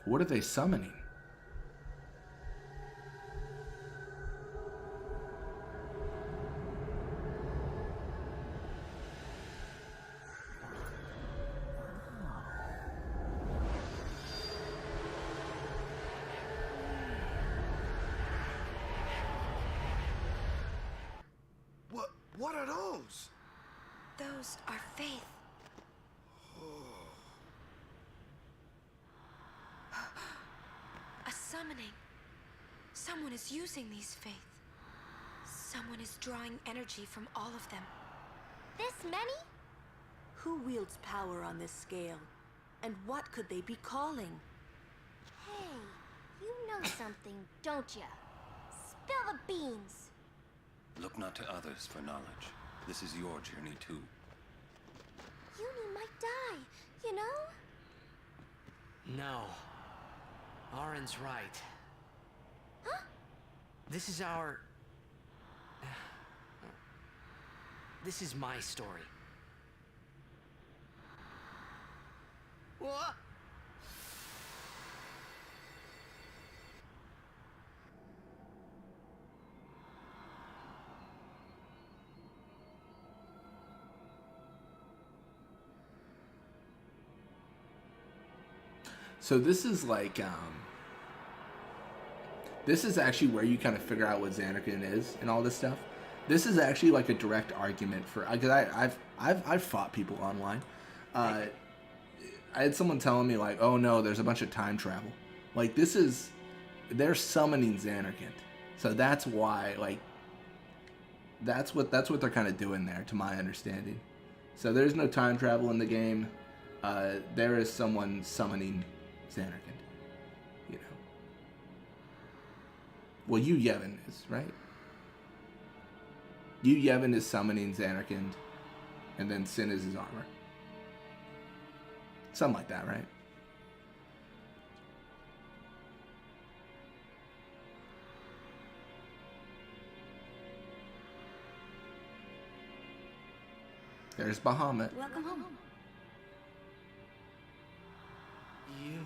What are they summoning? What are those? Those are faith. A summoning. Someone is using these faith. Someone is drawing energy from all of them. This many? Who wields power on this scale? And what could they be calling? Hey, you know something, don't ya? Spill the beans. Look not to others for knowledge. This is your journey too. Uni might die, you know? No. Arin's right. Huh? This is our... This is my story. What? So this is like, this is actually where you kind of figure out what Xanarkin is and all this stuff. This is actually like a direct argument for, because I've fought people online. I had someone telling me like, oh no, there's a bunch of time travel. Like they're summoning Xanarkin, so that's why, like, that's what they're kind of doing there, to my understanding. So there's no time travel in the game. There is someone summoning Xanarkin, you know. Well, Yu Yevon is, right? Yu Yevon is summoning Xanarkin, and then Sin is his armor. Something like that, right? There's Bahamut. Welcome home. You...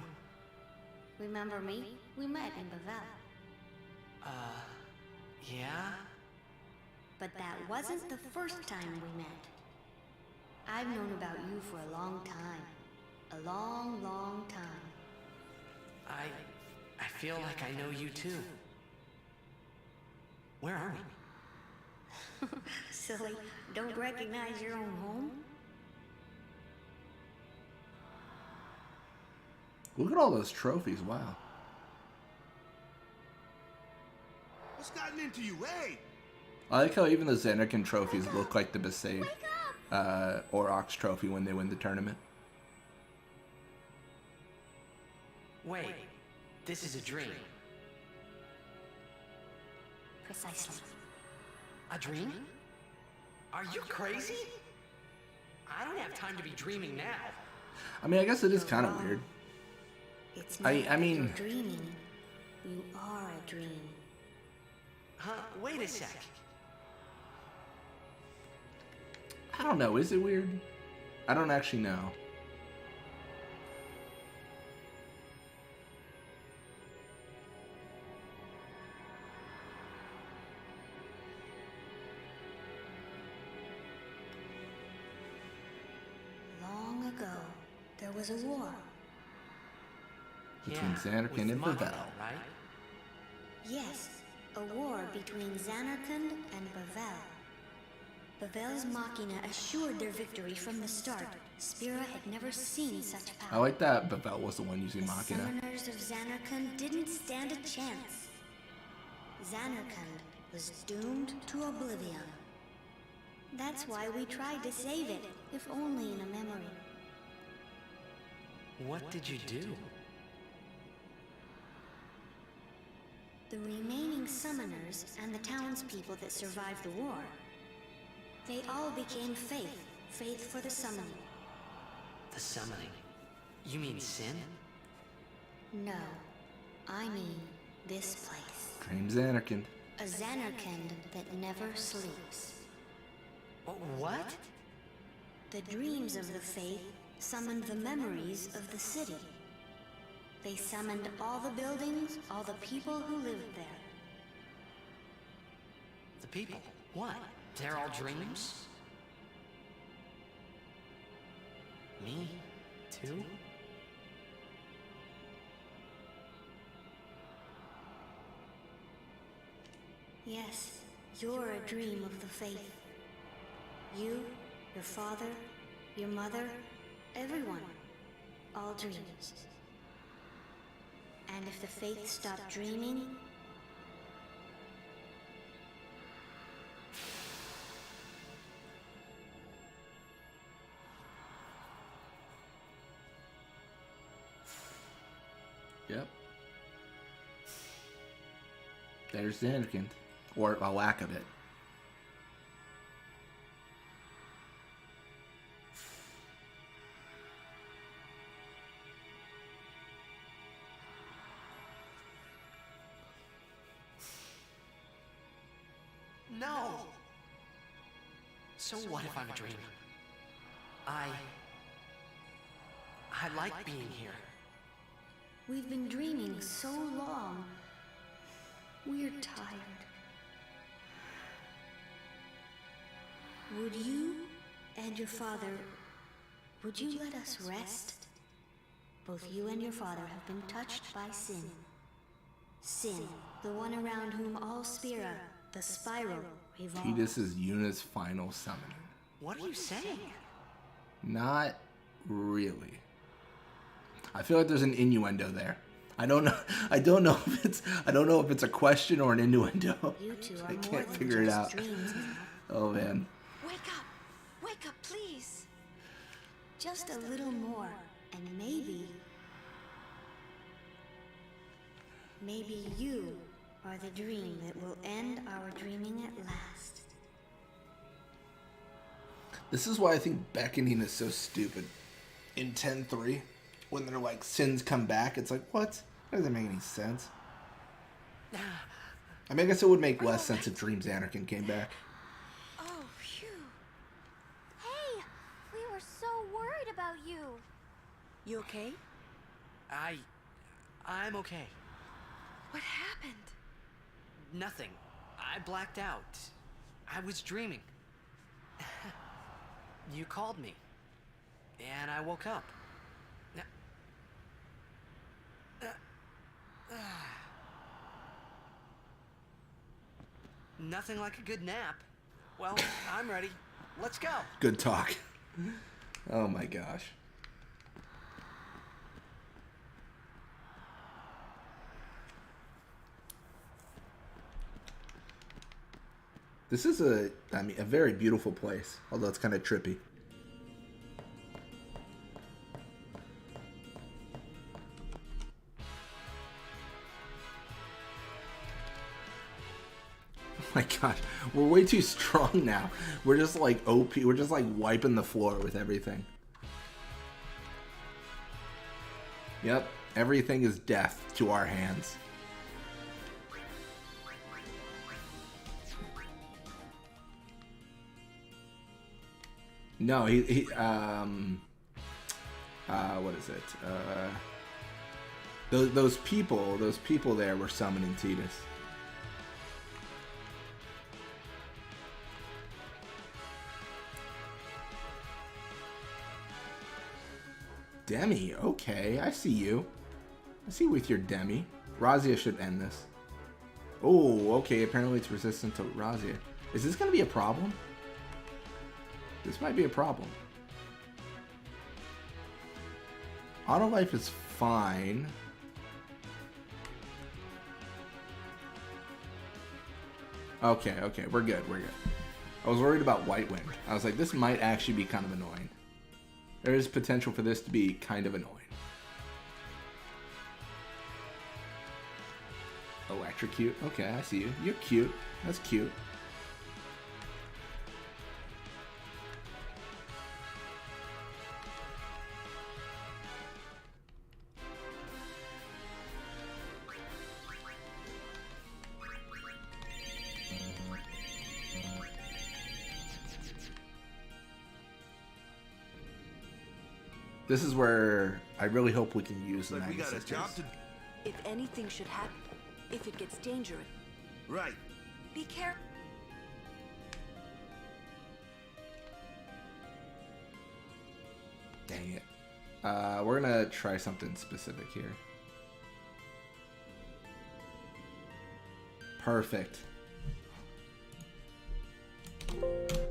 Remember me? We met in Bavel. Yeah? But that wasn't the first time we met. I've known about you for a long time. A long, long time. I feel like I know you too. Where are we? Silly, don't recognize your own home? Look at all those trophies, wow. What's gotten into you, hey? I like how even the Xanarkin trophies look like the Besaid Aurochs trophy when they win the tournament. Wait, this is a dream. Precisely. A dream? Are you crazy? I don't have time to be dreaming now. I mean, I guess it is kind of weird. It's not I mean, that you're dreaming. You are a dream. Huh? Wait a sec. I don't know. Is it weird? I don't actually know. Long ago, there was a war. Between Xanarkin and Bavel. Right? Yes, a war between Xanarkand and Bavel. Bavel's Machina assured their victory from the start. Spira had never seen such power. I like that Bavel was the one using The Machina. summoners of Xanarkand didn't stand a chance. Xanarkand was doomed to oblivion. That's why we tried to save it, if only in a memory. What did you do? The remaining summoners and the townspeople that survived the war, they all became faith for the summoning. The summoning? You mean Sin? No, I mean this place. Dream Xanarkin. A Xanarkand that never sleeps. What? The dreams of the faith summoned the memories of the city. They summoned all the buildings, all the people who lived there. The people? What? They're all dreams? Me? Too? Yes, you're a dream of the faith. You, your father, your mother, everyone. All dreams. And if the faith stopped dreaming, Yep. There's Xanarkin. Or a lack of it. No. So what if I'm a dream? I like being here. We've been dreaming so long. We're tired. Would you and your father, would you let us rest? Both you and your father have been touched by sin. Sin, the one around whom all Spira, the spiral, revolves. This is Yuna's final summoning. What are you saying? Not really. I feel like there's an innuendo there. I don't know. I don't know if it's a question or an innuendo. You two are I more can't than figure it just out. dreams now. Oh man. Wake up, please. Just a little more, and maybe you are the dream that will end our dreaming at last. This is why I think beckoning is so stupid. In 10-3, when they're like, sins come back, it's like, what? That doesn't make any sense. I mean, I guess it would make less sense if Dream Xanarkin came back. Oh, phew. Hey, we were so worried about you. You okay? I'm okay. What happened? Nothing. I blacked out. I was dreaming. You called me. And I woke up. Nothing like a good nap. Well, I'm ready. Let's go. Good talk. Oh my gosh. This is a very beautiful place, although it's kind of trippy. Oh my god, we're way too strong now. We're just like OP, we're just like wiping the floor with everything. Yep, everything is death to our hands. No, what is it? Those people there were summoning Tidus. Demi, okay, I see you. I see you with your Demi. Razia should end this. Oh, okay, apparently it's resistant to Razia. Is this gonna be a problem? This might be a problem. Auto life is fine. Okay, we're good. I was worried about White Wing. I was like, this might actually be kind of annoying. There is potential for this to be kind of annoying. Electrocute. Okay, I see you. You're cute. That's cute. This is where I really hope we can use the Magus sisters. If anything should happen, if it gets dangerous. Right. Be careful. Dang it. We're gonna try something specific here. Perfect.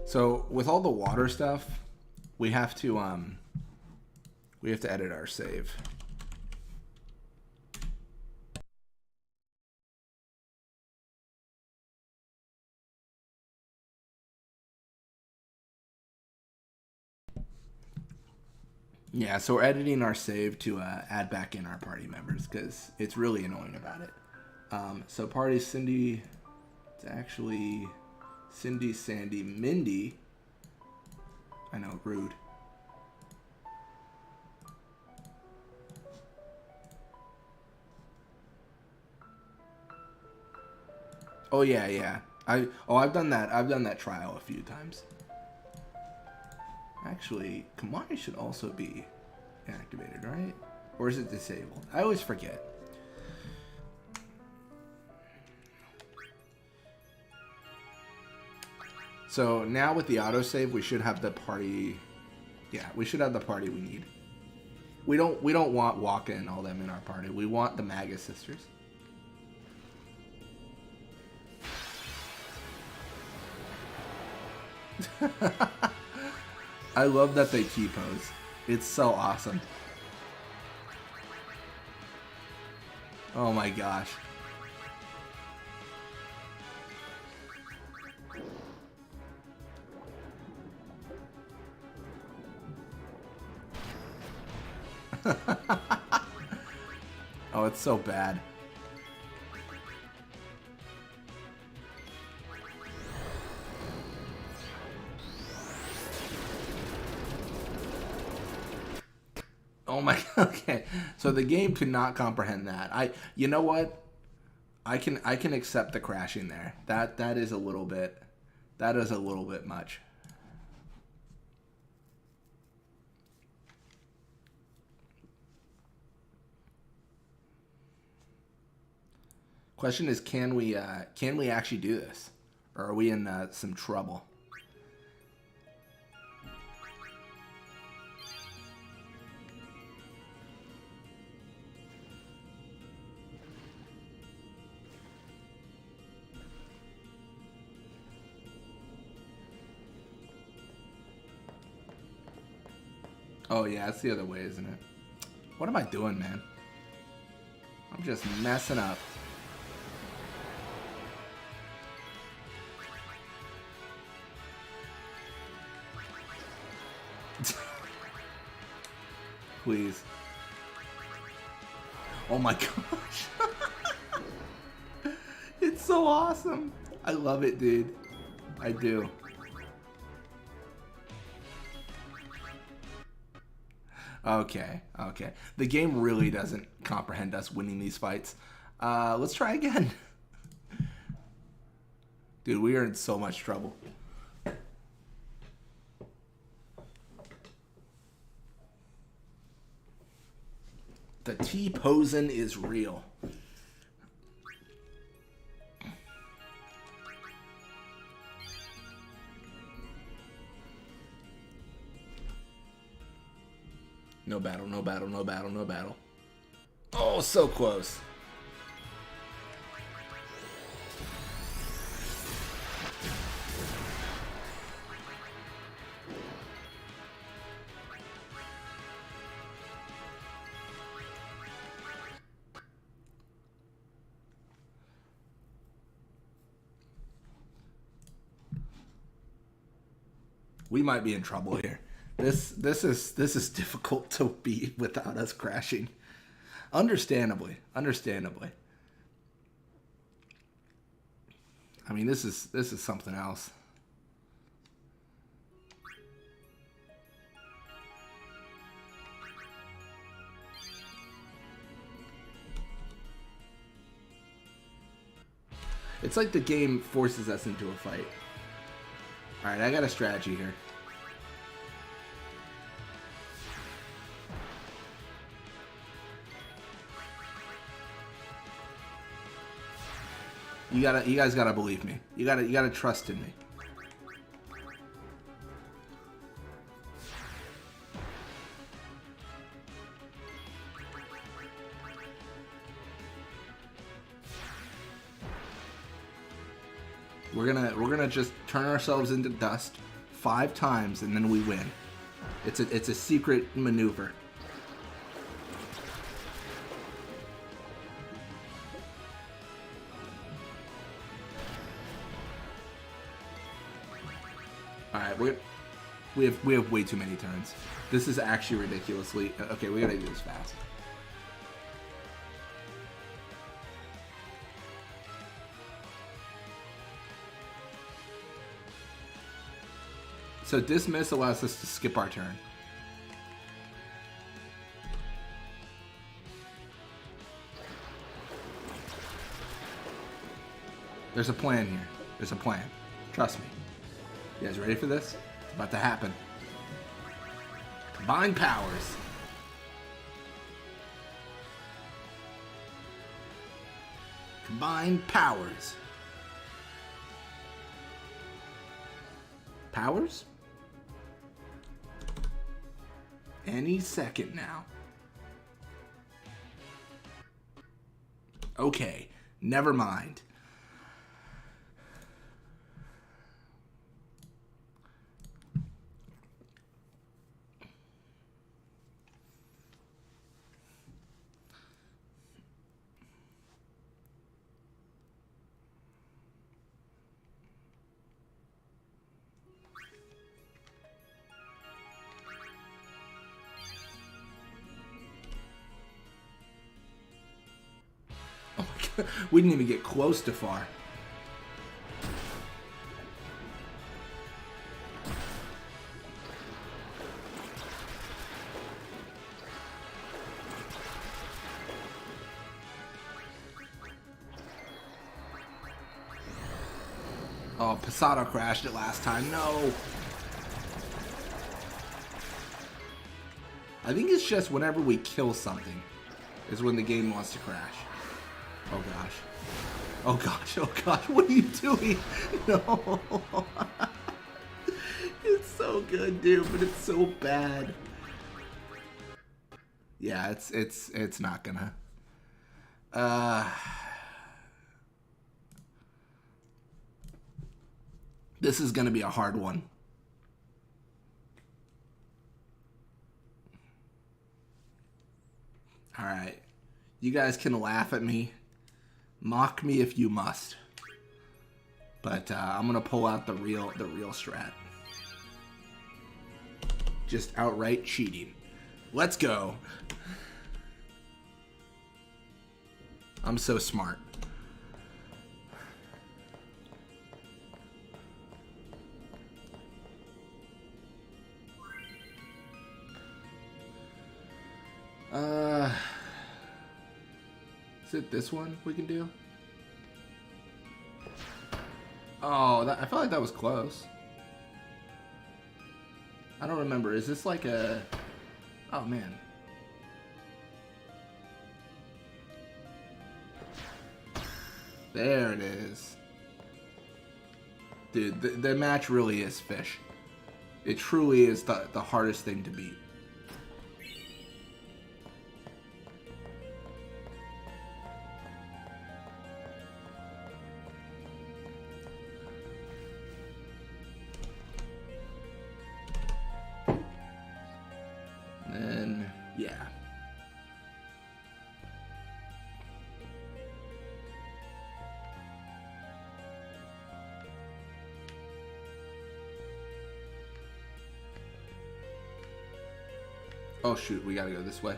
So with all the water stuff, we have to edit our save. Yeah, so we're editing our save to add back in our party members because it's really annoying about it. So party Cindy, it's actually Cindy, Sandy, Mindy. I know, rude. Oh yeah. I've done that. I've done that trial a few times. Actually, Kamari should also be activated, right? Or is it disabled? I always forget. So now with the autosave, we should have the party. Yeah, we should have the party we need. We don't want Waka and all them in our party. We want the Magus sisters. I love that they T-pose. It's so awesome. Oh my gosh. Oh, it's so bad. Oh my, okay. So the game could not comprehend that. You know what? I can accept the crashing there. That is a little bit much. Question is, can we actually do this, or are we in some trouble? Oh yeah, that's the other way, isn't it? What am I doing, man? I'm just messing up. Please. Oh my gosh. It's so awesome. I love it, dude. I do. Okay, okay. The game really doesn't comprehend us winning these fights. Let's try again. Dude, we are in so much trouble. The T-posing is real. No battle, no battle, no battle, no battle. Oh, so close. We might be in trouble here. This is difficult to beat without us crashing. Understandably. I mean, this is something else. It's like the game forces us into a fight. Alright, I got a strategy here. You guys gotta believe me. You gotta trust in me. We're gonna just turn ourselves into dust 5 times and then we win. It's a secret maneuver. All right, we have way too many turns. This is actually ridiculously okay. We gotta do this fast. So dismiss allows us to skip our turn. There's a plan here. There's a plan. Trust me. You guys ready for this? It's about to happen. Combine powers. Combine powers. Powers? Any second now. Okay, never mind. We didn't even get close to far. Oh, Posada crashed it last time. No. I think it's just whenever we kill something is when the game wants to crash. Oh gosh. Oh gosh, oh gosh, what are you doing? No. It's so good, dude, but it's so bad. Yeah, it's not gonna. This is gonna be a hard one. Alright. You guys can laugh at me. Mock me if you must, but I'm gonna pull out the real strat. Just outright cheating. Let's go. I'm so smart. Is it this one we can do? Oh, I felt like that was close. I don't remember. Is this like a... Oh, man. There it is. Dude, the match really is fish. It truly is the hardest thing to beat. Oh shoot, we gotta go this way.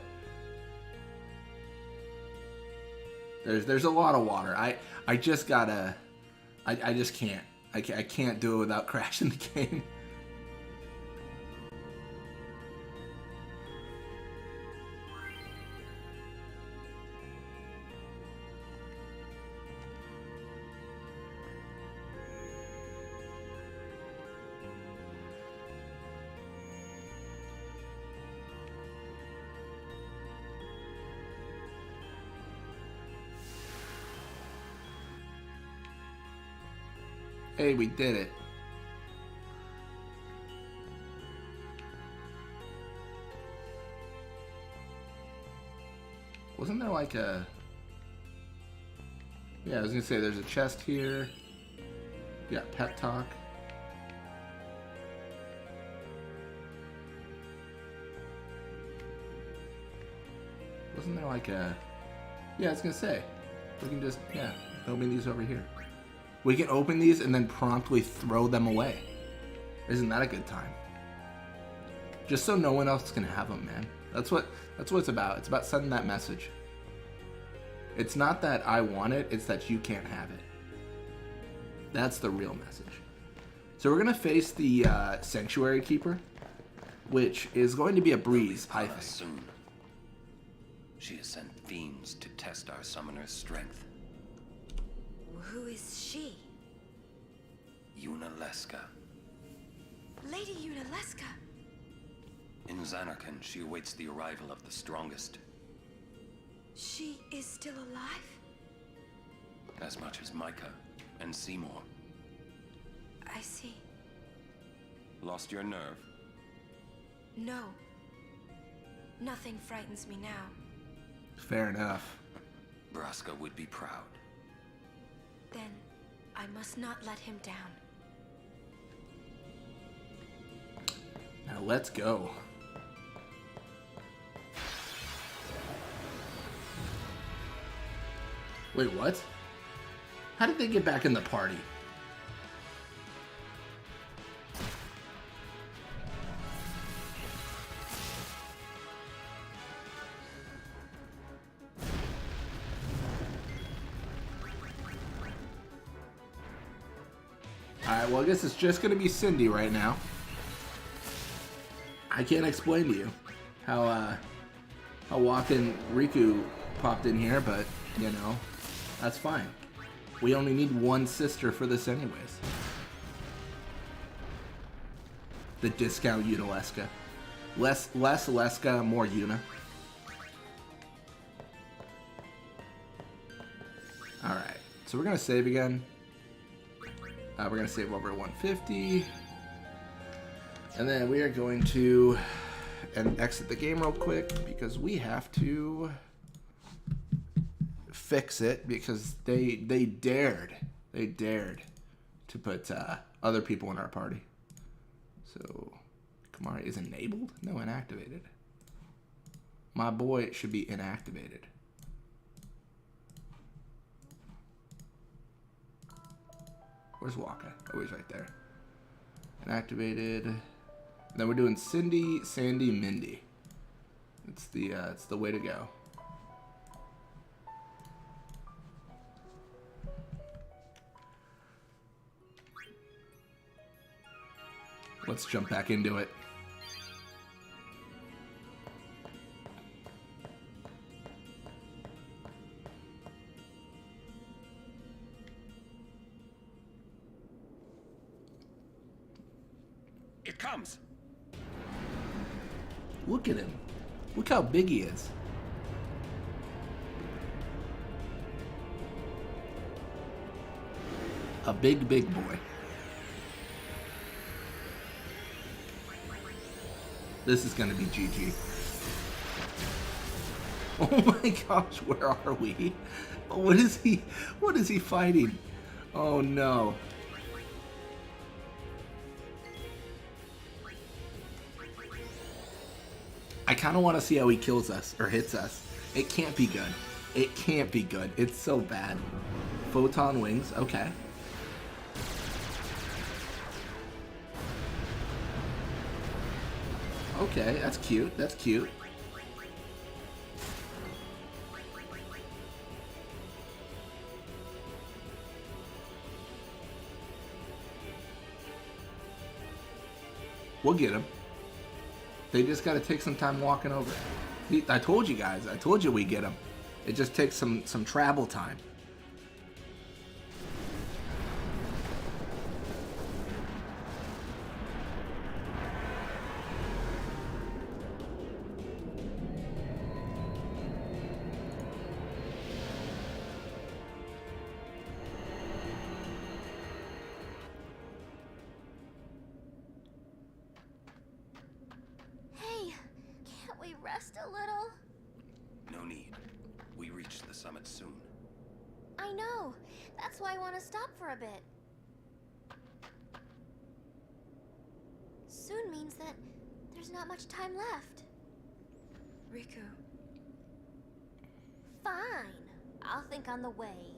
There's a lot of water. I just gotta... I just can't. I can't do it without crashing the game. Hey, we did it. Wasn't there like a... Yeah, I was gonna say there's a chest here. Yeah, pet talk. Wasn't there like a... Yeah, I was gonna say. We can just, yeah, open these over here. We can open these and then promptly throw them away. Isn't that a good time? Just so no one else can have them, man. That's what it's about. It's about sending that message. It's not that I want it, it's that you can't have it. That's the real message. So we're gonna face the Sanctuary Keeper, which is going to be a breeze, I think. Soon. She has sent fiends to test our summoner's strength. Who is she? Yunaleska. Lady Yunaleska. In Zanarkand, she awaits the arrival of the strongest. She is still alive? As much as Micah and Seymour. I see. Lost your nerve? No. Nothing frightens me now. Fair enough. Braska would be proud. Then I must not let him down. Now let's go. Wait, what? How did they get back in the party? Alright, well I guess it's just gonna be Cindy right now. I can't explain to you how walking Riku popped in here, but you know, that's fine. We only need one sister for this anyways. The discount Yunaleska. Less Leska, more Yuna. Alright, so we're gonna save again. We're gonna save over 150. And then we are going to exit the game real quick because we have to fix it because they dared to put other people in our party. So Kamari is enabled? No, inactivated. My boy should be inactivated. Where's Waka? Oh, he's right there. Inactivated. And then we're doing Cindy, Sandy, Mindy. It's the way to go. Let's jump back into it. It comes. Look at him. Look how big he is. A big boy. This is gonna be GG. Oh my gosh, where are we? What is he fighting? Oh no. I kind of want to see how he kills us or hits us. It can't be good. It can't be good. It's so bad. Photon wings. Okay. Okay, that's cute. That's cute. We'll get him. They just got to take some time walking over. I told you guys. I told you we get them. It just takes some travel time. Rest a little? No need. We reach the summit soon. I know. That's why I want to stop for a bit. Soon means that there's not much time left. Riku. Fine. I'll think on the way.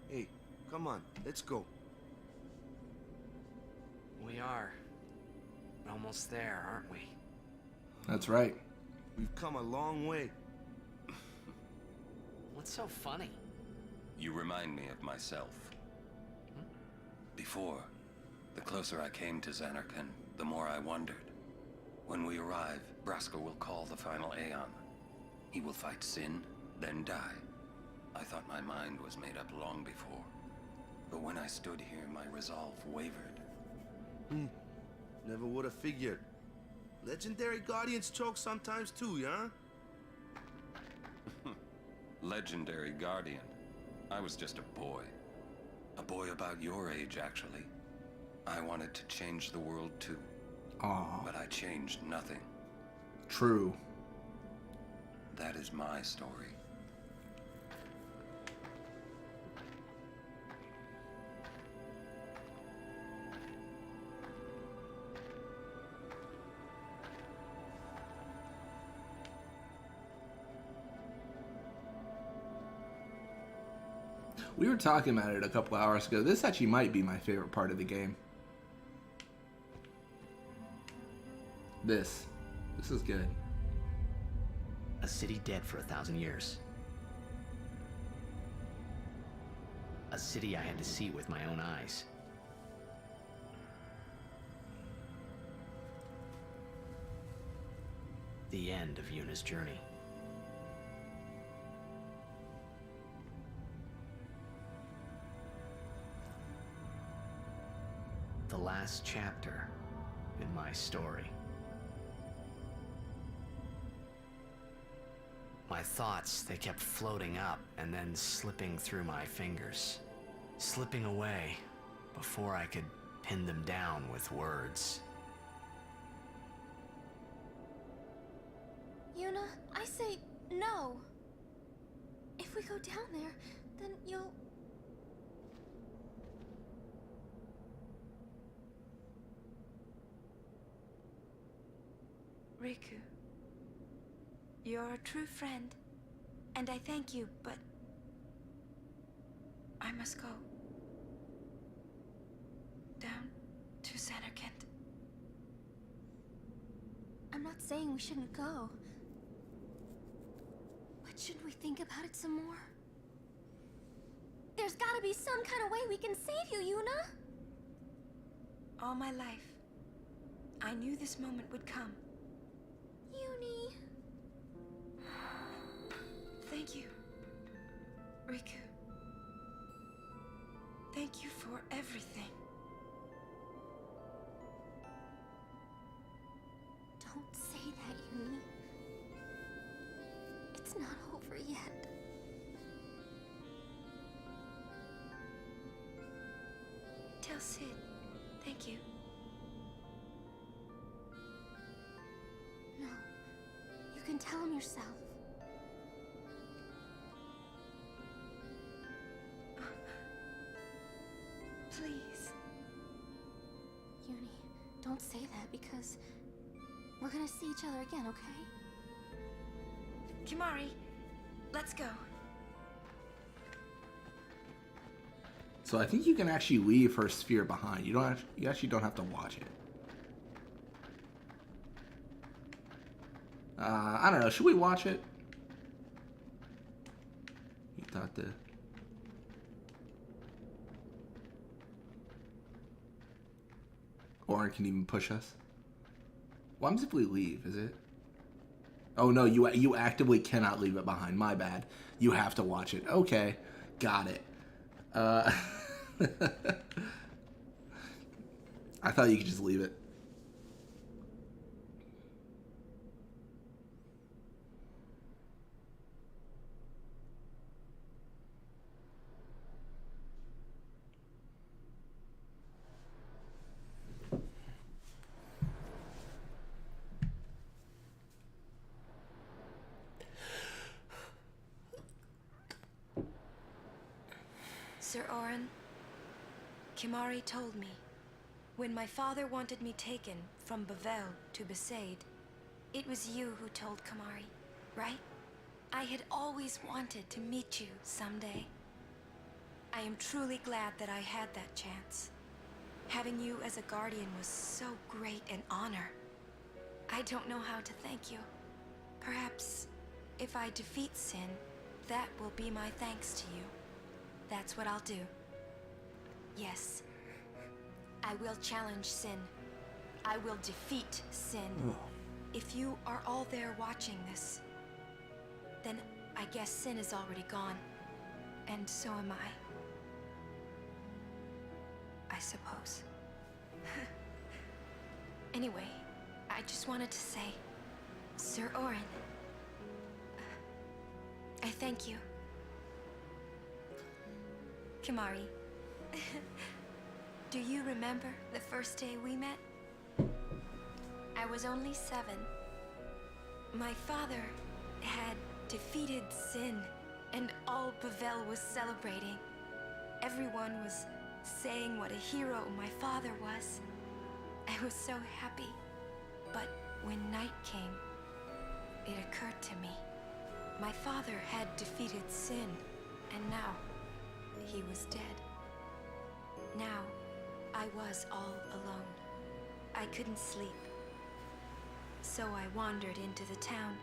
Hey, come on, let's go. We are. Almost there, aren't we? That's right. We've come a long way. What's so funny? You remind me of myself. Before, the closer I came to Zanarkand, the more I wondered. When we arrive, Braska will call the final Aeon. He will fight Sin, then die. I thought my mind was made up long before. But when I stood here, my resolve wavered. Never would have figured. Legendary Guardians choke sometimes too, yeah? Legendary Guardian. I was just a boy. A boy about your age, actually. I wanted to change the world too. Aww. But I changed nothing. True. That is my story. We were talking about it a couple hours ago. This actually might be my favorite part of the game. This is good. A city dead for 1,000 years. A city I had to see with my own eyes. The end of Yuna's journey. The last chapter in my story. My thoughts, they kept floating up and then slipping through my fingers. Slipping away before I could pin them down with words. Yuna, I say no. If we go down there, then you'll... Riku, you're a true friend, and I thank you, but I must go. Down to Zanarkand. I'm not saying we shouldn't go. But should we think about it some more? There's gotta be some kind of way we can save you, Yuna! All my life, I knew this moment would come. Yuni... Thank you, Riku. Thank you for everything. Don't say that, Yuni. It's not over yet. Tell Sid, thank you. No, you can tell him yourself. Please. Yuni, don't say that because we're gonna see each other again, okay? Kimari, let's go. So I think you can actually leave her sphere behind. You actually don't have to watch it. I don't know. Should we watch it? You thought the... Orin can even push us. What happens if we leave? Is it? Oh no, you actively cannot leave it behind. My bad. You have to watch it. Okay, got it. I thought you could just leave it. Sir Orin, Kimari told me, when my father wanted me taken from Bavel to Besaid, it was you who told Kimari, right? I had always wanted to meet you someday. I am truly glad that I had that chance. Having you as a guardian was so great an honor. I don't know how to thank you. Perhaps if I defeat Sin, that will be my thanks to you. That's what I'll do. Yes. I will challenge Sin. I will defeat Sin. if you are all there watching this, then I guess sin is already gone. And so am I suppose. Anyway, I just wanted to say, Sir Orin, I thank you. Kimari, do you remember the first day we met? I was only 7. My father had defeated sin, and all Bavel was celebrating. Everyone was saying what a hero my father was. I was so happy. But when night came, it occurred to me. My father had defeated sin, and now he was dead. Now I was all alone. I couldn't sleep. So I wandered into the town,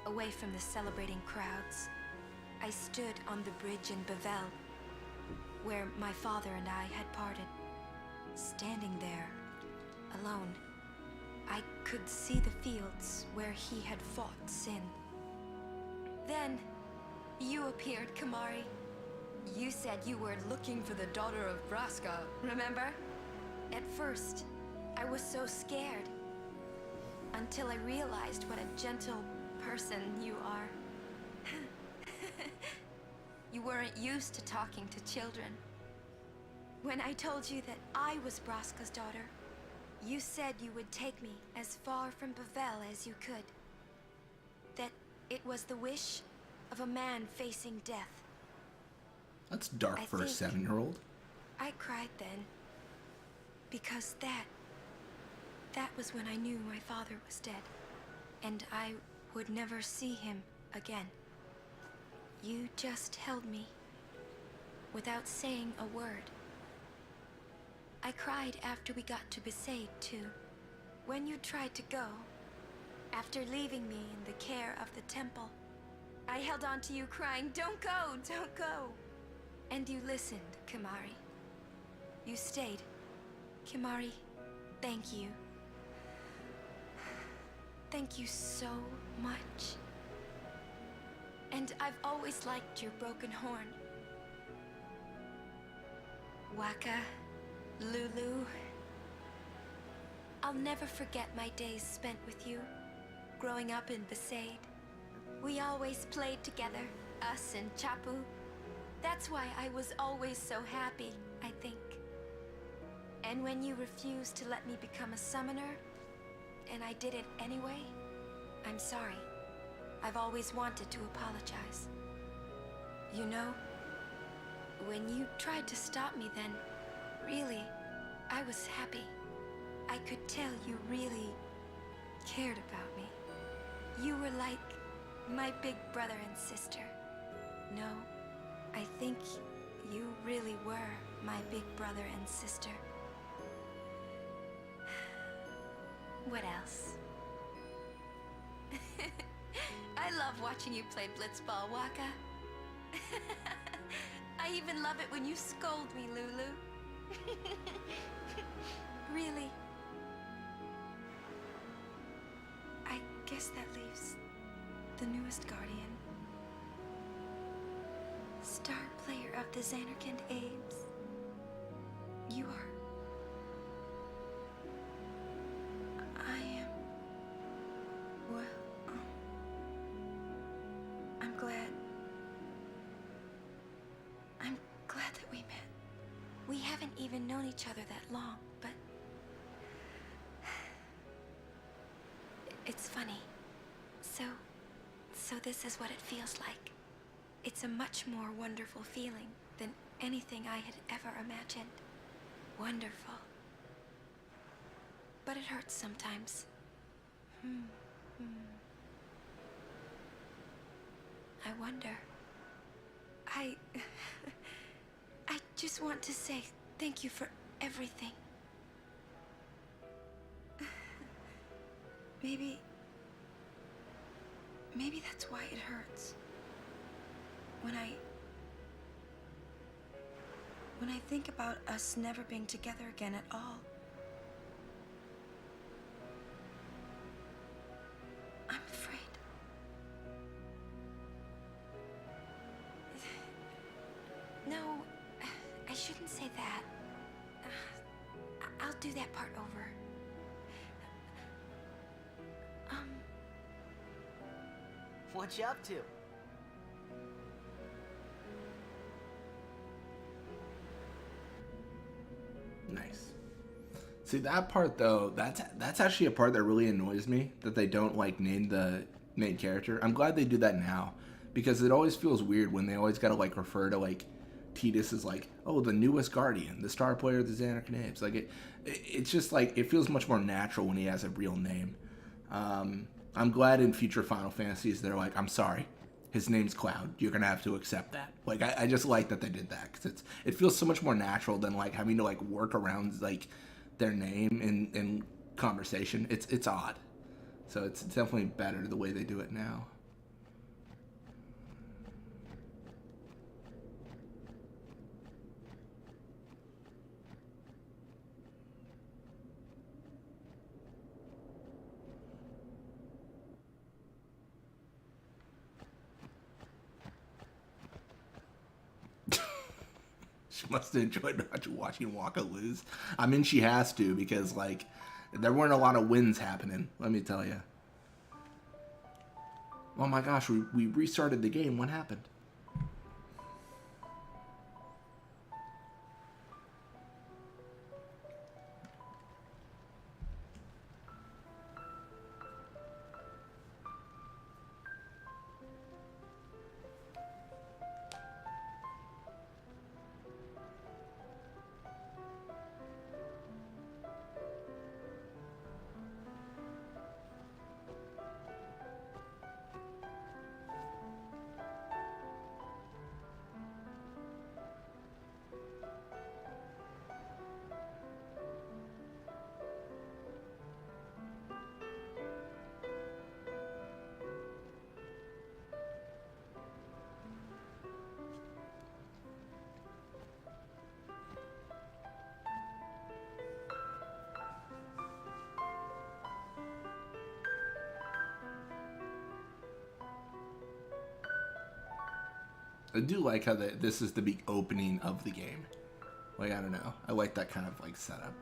away from the celebrating crowds. I stood on the bridge in Bavel, where my father and I had parted. Standing there, alone, I could see the fields where he had fought sin. Then, you appeared, Kimari. You said you were looking for the daughter of Braska, remember? At first, I was so scared. Until I realized what a gentle person you are. You weren't used to talking to children. When I told you that I was Braska's daughter, you said you would take me as far from Bavel as you could. That it was the wish of a man facing death. That's dark for a 7-year-old. I cried then, because that was when I knew my father was dead, and I would never see him again. You just held me, without saying a word. I cried after we got to Besaid, too. When you tried to go, after leaving me in the care of the temple, I held on to you crying, "Don't go, don't go!" And you listened, Kimari. You stayed. Kimari, thank you. Thank you so much. And I've always liked your broken horn. Waka, Lulu. I'll never forget my days spent with you, growing up in Besaid. We always played together, us and Chapu. That's why I was always so happy, I think. And when you refused to let me become a summoner, and I did it anyway, I'm sorry. I've always wanted to apologize. You know, when you tried to stop me then, really, I was happy. I could tell you really cared about me. You were like my big brother and sister. No, I think you really were my big brother and sister. What else? I love watching you play blitzball, Waka. I even love it when you scold me, Lulu. Really? I guess that leaves the newest guardian. Star player of the Xanarkand Abes. You are. I am. Well, I'm glad. I'm glad that we met. We haven't even known each other that long, but it's funny. So this is what it feels like. It's a much more wonderful feeling than anything I had ever imagined. Wonderful. But it hurts sometimes. I wonder. I just want to say thank you for everything. Maybe that's why it hurts. When I think about us never being together again at all. I'll do that part over. What you up to? Nice. See, that part though, that's actually a part that really annoys me, that they don't like name the main character. I'm glad they do that now, because it always feels weird when they always gotta like refer to like Tidus as like, oh, the newest Guardian, the star player of the Xanarkand Apes. Like it's just like, it feels much more natural when he has a real name. I'm glad in future Final Fantasies they're like, I'm sorry, his name's Cloud. You're gonna have to accept that. Like I just like that they did that, because it feels so much more natural than like having to like work around like their name in conversation. It's odd. So it's definitely better the way they do it now. She must have enjoyed watching Waka lose. I mean, she has to, because like there weren't a lot of wins happening, let me tell you. Oh my gosh, we restarted the game. What happened? I do like how this is the big opening of the game. Like, I don't know. I like that kind of like setup.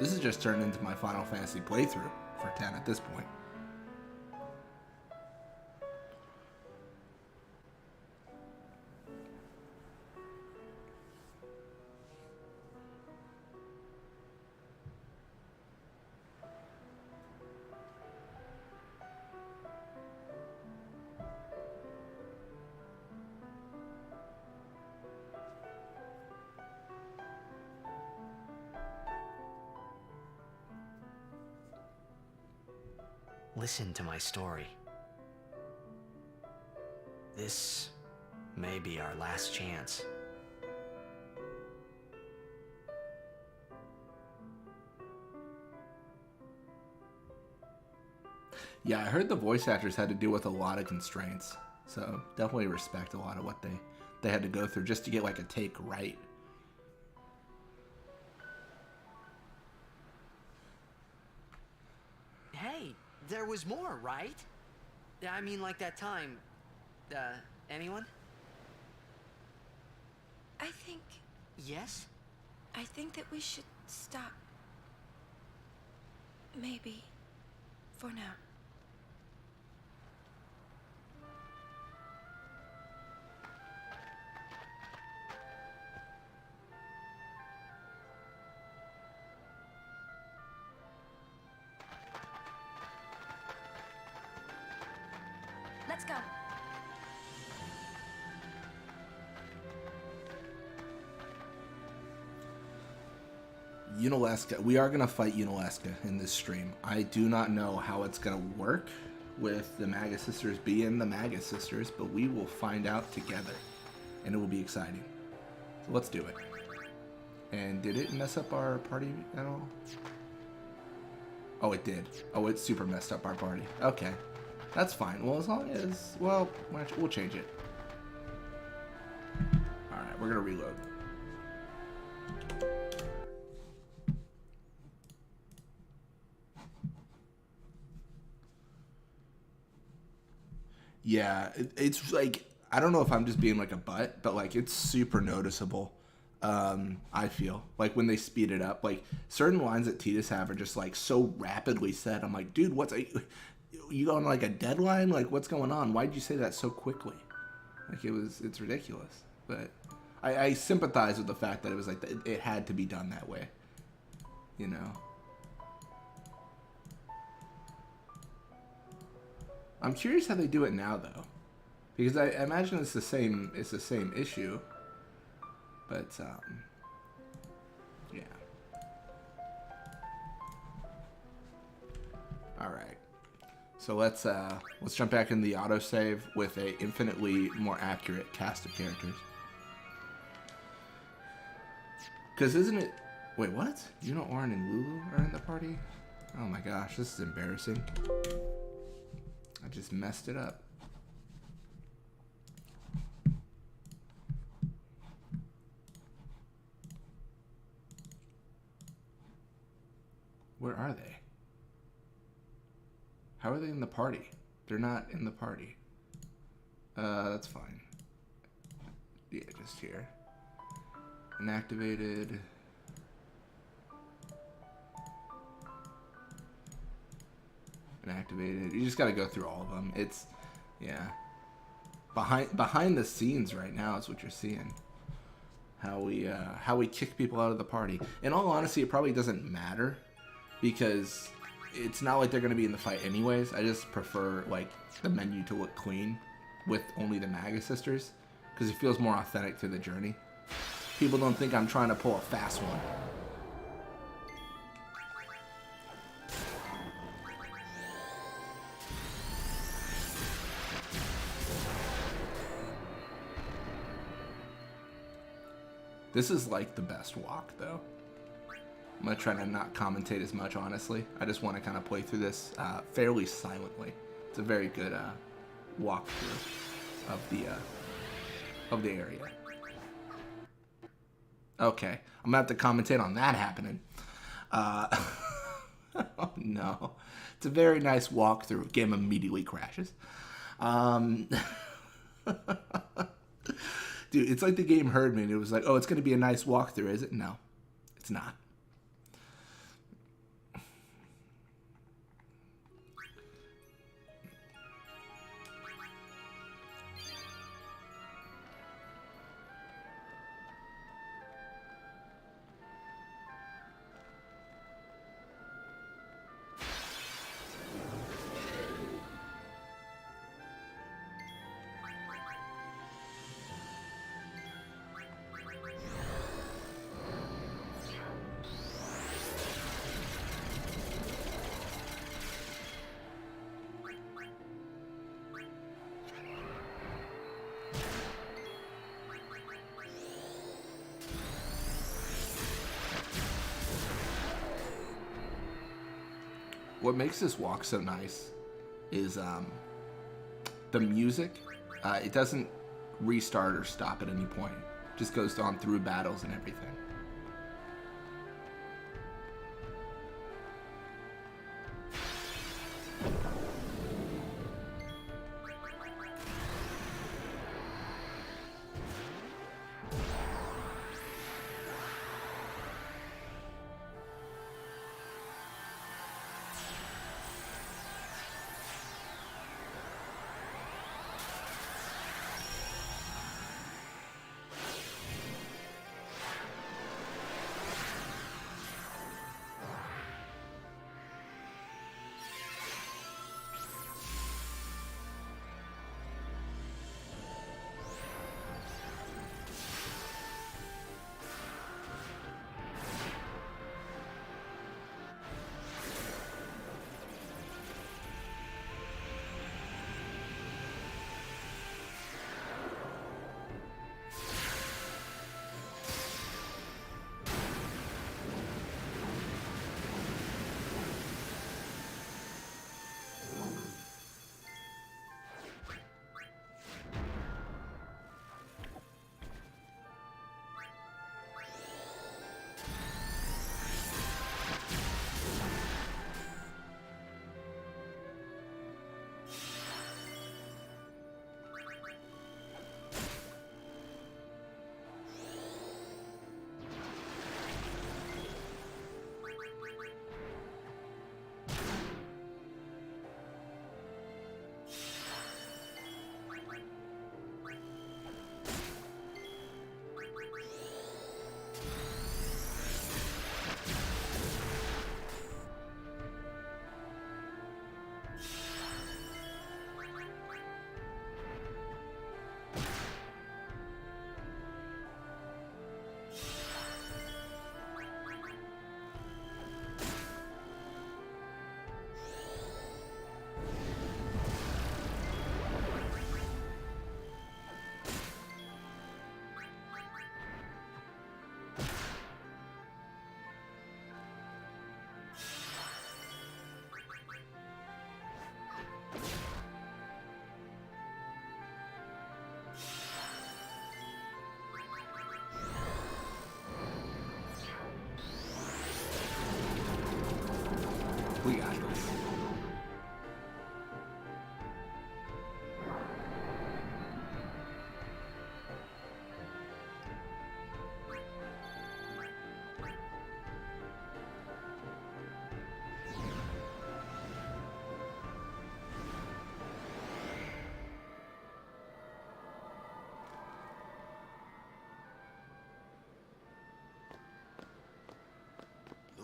This has just turned into my Final Fantasy playthrough for 10 at this point. Listen to my story. This may be our last chance. Yeah, I heard the voice actors had to deal with a lot of constraints. So definitely respect a lot of what they had to go through just to get like a take right. Hey, there was more, right? I mean, like that time. Anyone? I think Yes? that we should stop. Maybe. For now. Let's go. Unalaska. We are going to fight Unalaska in this stream. I do not know how it's going to work with the Magus sisters being the Magus sisters, but we will find out together, and it will be exciting. So let's do it. And did it mess up our party at all? Oh, it did. Oh, it super messed up our party. Okay. That's fine. Well, as long as... Well, we'll change it. Alright, we're going to reload. Yeah, it's like... I don't know if I'm just being like a butt, but like it's super noticeable I feel like when they speed it up, like certain lines that Titus have are just like so rapidly said. I'm like, dude, you going like a deadline? Like, what's going on? Why'd you say that so quickly? Like, it's ridiculous. But I sympathize with the fact that it was like it had to be done that way, you know. I'm curious how they do it now though, because I imagine it's the same issue. But, yeah. Alright. So let's jump back into the autosave with a infinitely more accurate cast of characters. Because isn't it... Wait, what? Yuna, Auron, and Lulu are in the party? Oh my gosh, this is embarrassing. I just messed it up. Where are they? How are they in the party? They're not in the party. That's fine. Yeah, just here. Inactivated. Inactivated. You just gotta go through all of them. It's, yeah. Behind the scenes right now is what you're seeing. How we kick people out of the party. In all honesty, it probably doesn't matter, because it's not like they're going to be in the fight anyways. I just prefer, like, the menu to look clean with only the Magus sisters, because it feels more authentic to the journey. People don't think I'm trying to pull a fast one. This is, like, the best walk, though. I'm going to try to not commentate as much, honestly. I just want to kind of play through this fairly silently. It's a very good walkthrough of the area. Okay, I'm going to have to commentate on that happening. Oh, no. It's a very nice walkthrough. Game immediately crashes. Dude, it's like the game heard me and it was like, oh, it's going to be a nice walkthrough, is it? No, it's not. What makes this walk so nice is the music. It doesn't restart or stop at any point. It just goes on through battles and everything.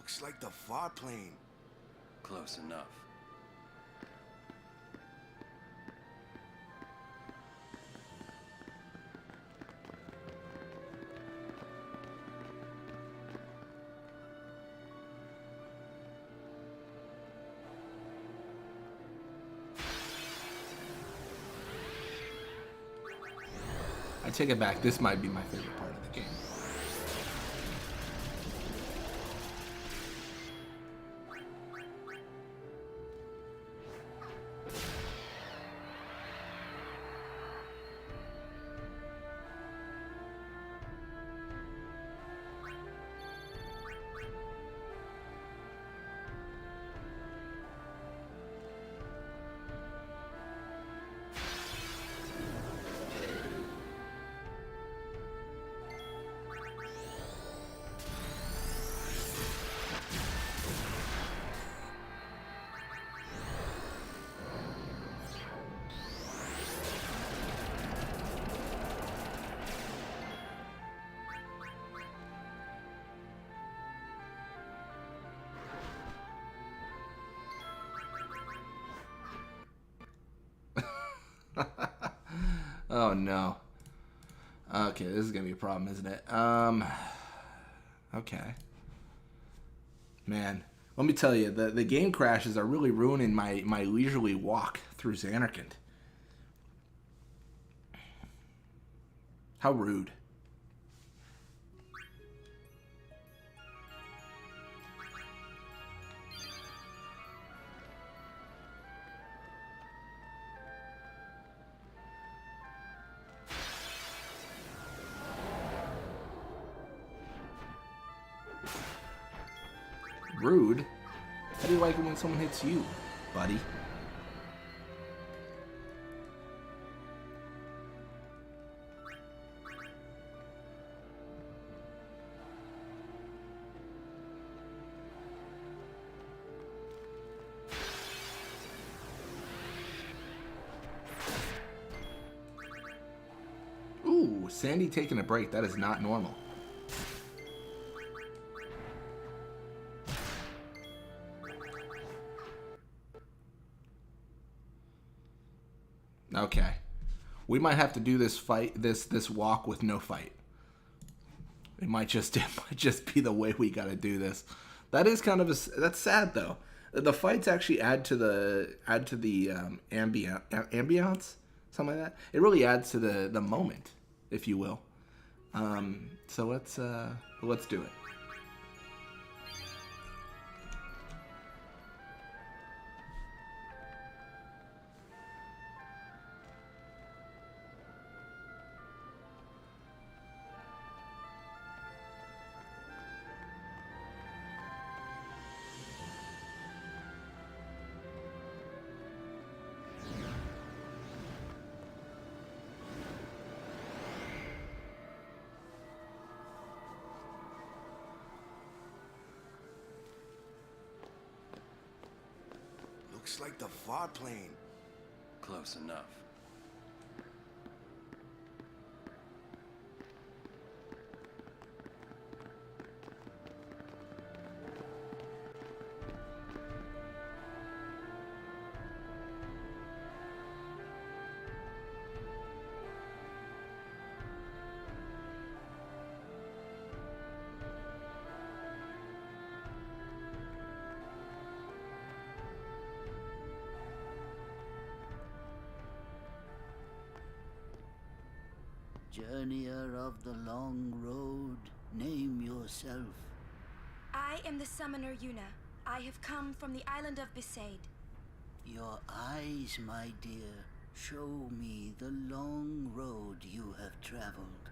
Looks like the far plane. Close enough. I take it back. This might be my favorite part of the game. Oh no. Okay, this is gonna be a problem, isn't it? Okay. Man, let me tell you, the game crashes are really ruining my leisurely walk through Xanarkand. How rude. Rude? How do you like it when someone hits you, buddy? Ooh, Sandy taking a break. That is not normal. Okay, we might have to do this this walk with no fight. It might just be the way we got to do this. That is kind of that's sad though. The fights actually add to the ambiance, something like that. It really adds to the moment, if you will. So let's do it. Looks like the far plane. Close enough. Journeyer of the long road, name yourself. I am the summoner Yuna. I have come from the island of Besaid. Your eyes, my dear, show me the long road you have traveled.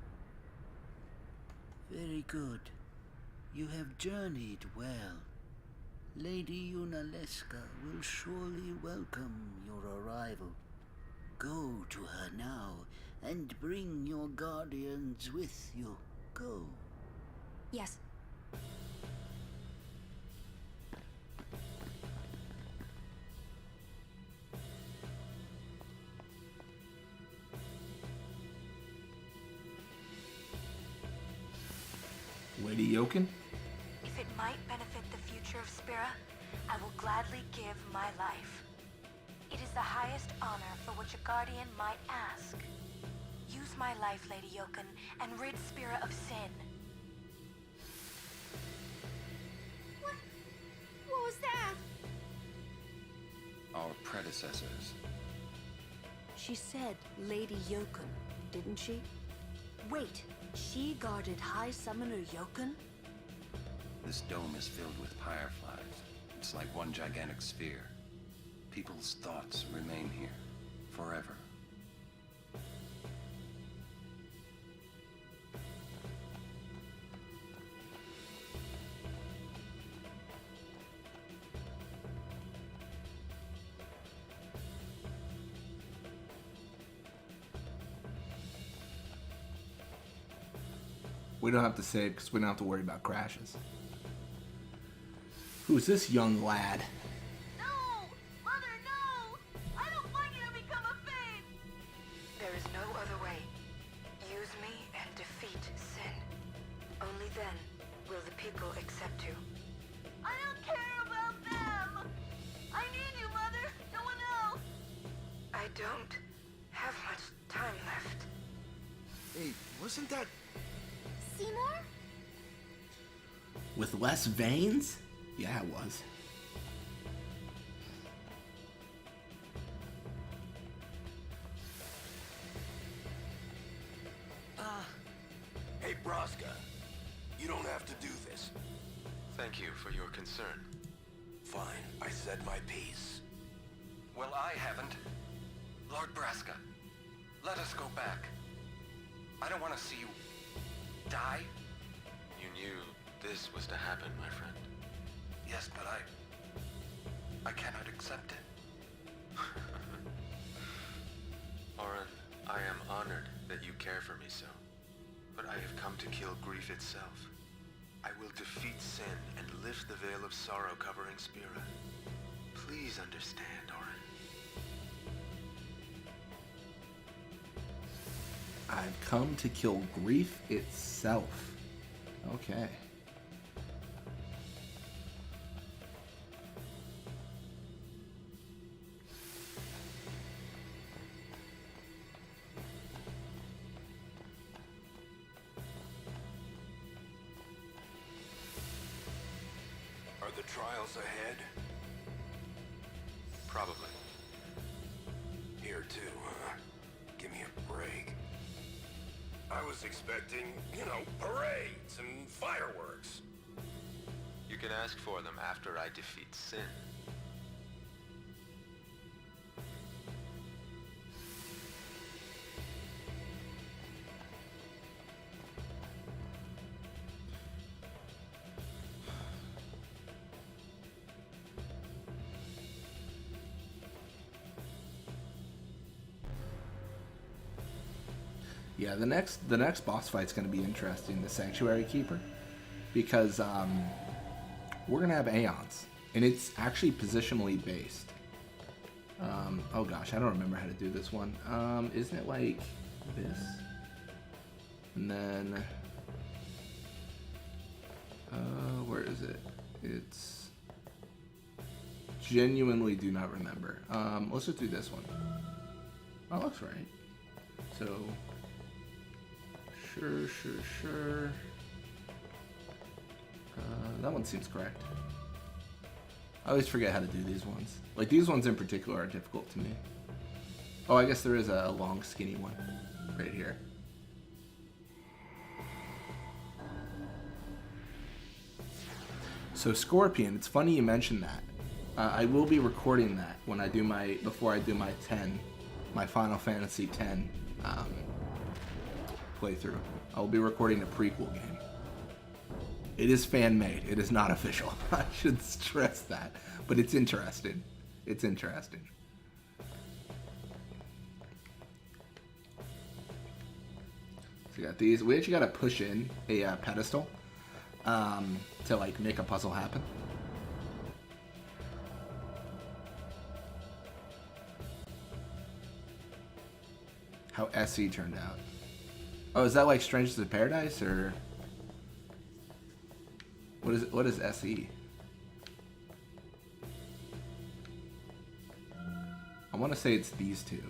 Very good. You have journeyed well. Lady Yunalesca will surely welcome your arrival. Go to her now and bring your guardians with you. Go. Yes. Lady Yoken? If it might benefit the future of Spira, I will gladly give my life. It is the highest honor for which a guardian might ask. Use my life, Lady Yoken, and rid Spira of sin. What was that? Our predecessors. She said Lady Yoken, didn't she? Wait, she guarded High Summoner Yoken? This dome is filled with fireflies. It's like one gigantic sphere. People's thoughts remain here forever. We don't have to save because we don't have to worry about crashes. Who's this young lad? No! Mother, no! I don't want you to become a Fade! There is no other way. Use me and defeat sin. Only then will the people accept you. I don't care about them! I need you, Mother! No one else! I don't have much time left. Hey, wasn't that... Seymour? With less veins? Yeah, it was. Hey, Braska. You don't have to do this. Thank you for your concern. Fine, I said my piece. Well, I haven't. Lord Braska, let us go back. I don't want to see you die. You knew this was to happen, my friend. Yes, but I cannot accept it. Oren, I am honored that you care for me so. But I have come to kill grief itself. I will defeat sin and lift the veil of sorrow covering Spira. Please understand, Oren. I've come to kill grief itself. Okay. Are the trials ahead? Probably. Here too, huh? Give me a break. I was expecting, parades and fireworks. You can ask for them after I defeat sin. Yeah, the next boss fight's going to be interesting, the Sanctuary Keeper, because we're going to have Aeons, and it's actually positionally based. Oh gosh, I don't remember how to do this one. Isn't it like this? And then, where is it? It's genuinely do not remember. Let's just do this one. Oh, looks right. So. Sure. That one seems correct. I always forget how to do these ones. Like, these ones in particular are difficult to me. Oh, I guess there is a long, skinny one right here. So, Scorpion, it's funny you mentioned that. I will be recording that when I do before I do my Final Fantasy X, playthrough. I will be recording a prequel game. It is fan-made. It is not official. I should stress that. But it's interesting. It's interesting. So we got these. We actually got to push in a pedestal to like make a puzzle happen. How SE turned out. Oh, is that like Strangers in Paradise, or What is SE? I want to say it's these two.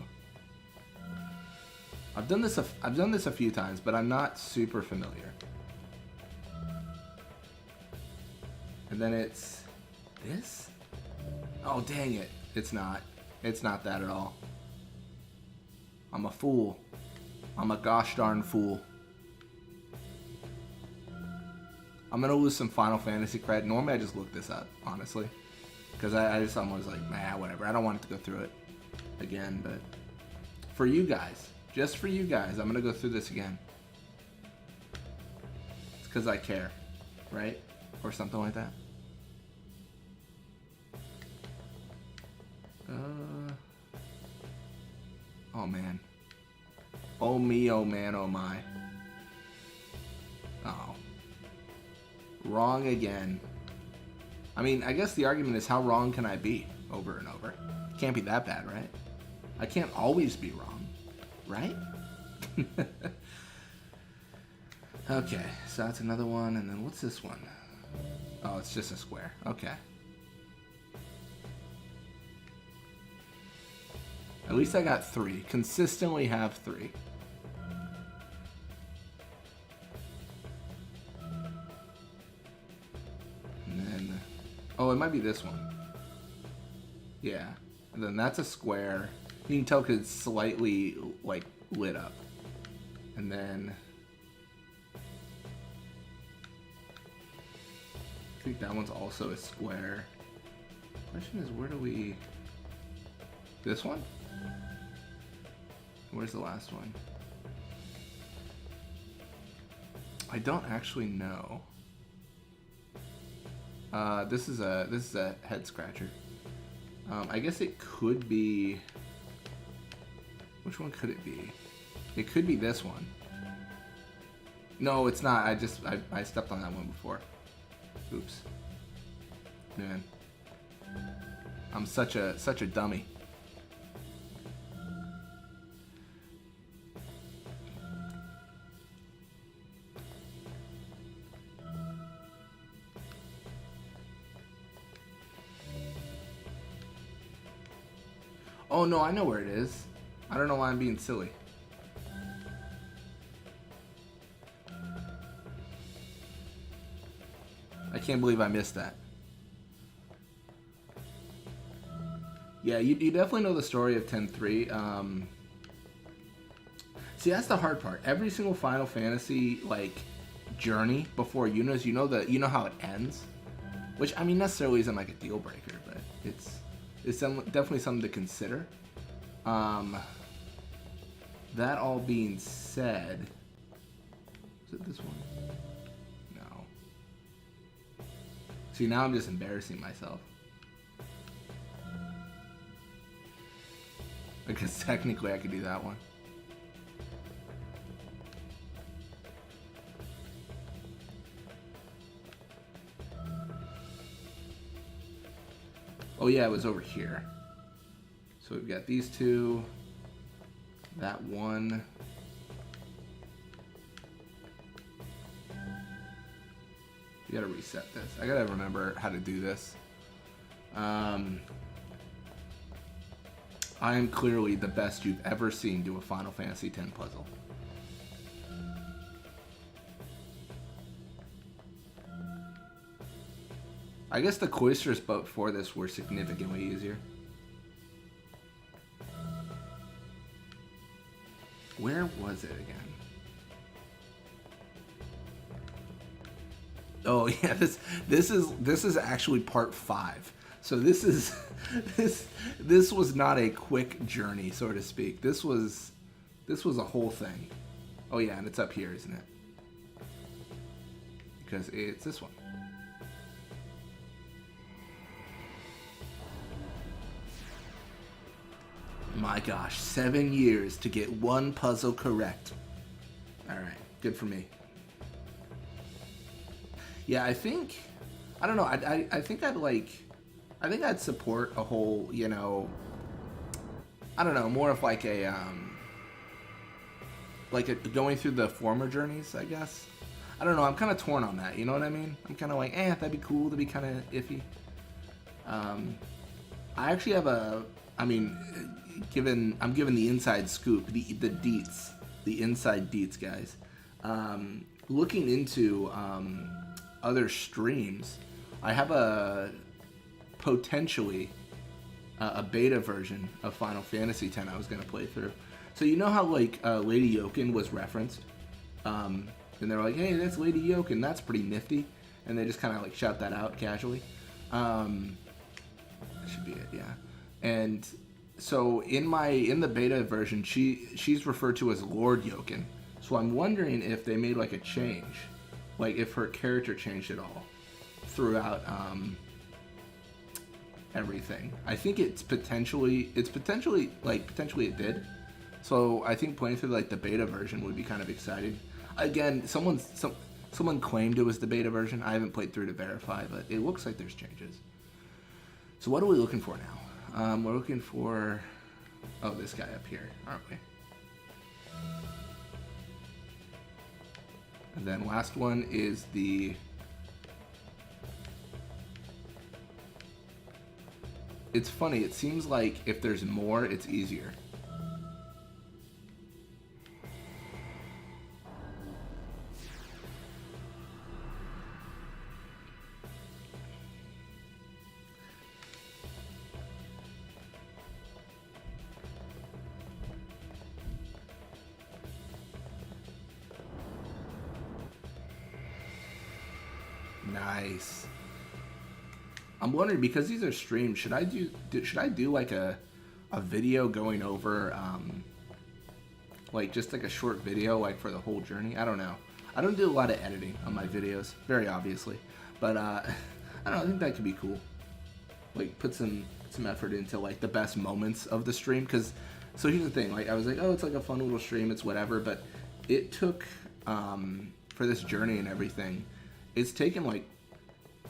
I've done this a few times, but I'm not super familiar. And then it's this? Oh, dang it. It's not. It's not that at all. I'm a fool. I'm a gosh darn fool. I'm gonna lose some Final Fantasy cred. Normally I just look this up, honestly. Because I just almost like, nah, whatever. I don't want it to go through it again, but for you guys, just for you guys, I'm gonna go through this again. It's because I care, right? Or something like that. Oh man. Oh me, oh man, oh my. Oh. Wrong again. I mean, I guess the argument is how wrong can I be over and over? Can't be that bad, right? I can't always be wrong, right? Okay, so that's another one, and then what's this one? Oh, it's just a square. Okay. At least I got 3. Consistently have 3. And then... oh, it might be this one. Yeah. And then that's a square. You can tell because it's slightly, like, lit up. And then... I think that one's also a square. Question is, where do we... this one? Where's the last one? I don't actually know. This is a head scratcher. I guess it could be. Which one could it be? It could be this one. No, it's not. I stepped on that one before. Oops. Man, I'm such a dummy. Oh no, I know where it is. I don't know why I'm being silly. I can't believe I missed that. Yeah, you definitely know the story of 10-3. See, that's the hard part. Every single Final Fantasy like journey before Yuna's, you know how it ends, which I mean necessarily isn't like a deal breaker, but it's definitely something to consider. That all being said, is it this one? No. See, now I'm just embarrassing myself. Because technically I could do that one. Oh yeah, it was over here. So we've got these two, that one. You gotta reset this. I gotta remember how to do this. I am clearly the best you've ever seen do a Final Fantasy X puzzle. I guess the Cloisters before this were significantly easier. Where was it again? Oh yeah, this is actually part 5. So this was not a quick journey, so to speak. This was a whole thing. Oh yeah, and it's up here, isn't it? Because it's this one. My gosh, 7 years to get one puzzle correct. Alright, good for me. Yeah, I think, I don't know, I think I'd support a whole, you know, I don't know, more of like a going through the former journeys, I guess. I don't know. I'm kind of torn on that. You know what I mean? I'm kind of like, that'd be cool. That'd be kind of iffy. I actually have I'm given the inside scoop, the deets, the inside deets, guys. Looking into other streams, I have potentially a beta version of Final Fantasy X I was gonna play through. So you know how like Lady Yokin was referenced, and they're like, hey, that's Lady Yokin, that's pretty nifty, and they just kind of like shout that out casually. That should be it, yeah. And so in the beta version, she's referred to as Lord Yokin. So I'm wondering if they made like a change, like if her character changed at all throughout everything. I think it did. So I think playing through like the beta version would be kind of exciting. Again, someone claimed it was the beta version. I haven't played through to verify, but it looks like there's changes. So what are we looking for now? We're looking for this guy up here, aren't we? And then last one is the it's funny, it seems like if there's more, it's easier. Nice. I'm wondering, because these are streams, should I do like a video going over like just like a short video like for the whole journey? I don't know. I don't do a lot of editing on my videos, very obviously, but I don't know, I think that could be cool. Like put some effort into like the best moments of the stream, because so here's the thing, like I was like, oh, it's like a fun little stream, it's whatever, but it took for this journey and everything, it's taken like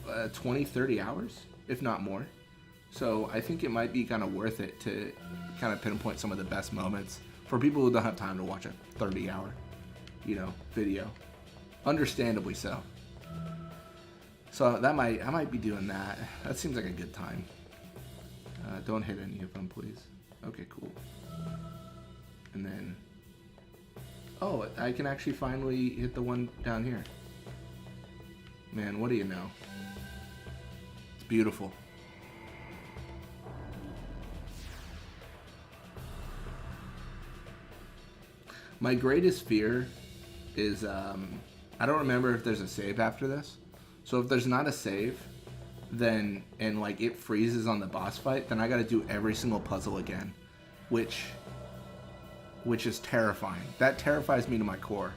20-30 hours, if not more. So I think it might be kind of worth it to kind of pinpoint some of the best moments for people who don't have time to watch a 30-hour, video. Understandably so. So I might be doing that. That seems like a good time. Don't hit any of them, please. Okay, cool. And then, oh, I can actually finally hit the one down here. Man, what do you know? It's beautiful. My greatest fear is, I don't remember if there's a save after this. So if there's not a save, then, and like it freezes on the boss fight, then I gotta do every single puzzle again. Which is terrifying. That terrifies me to my core.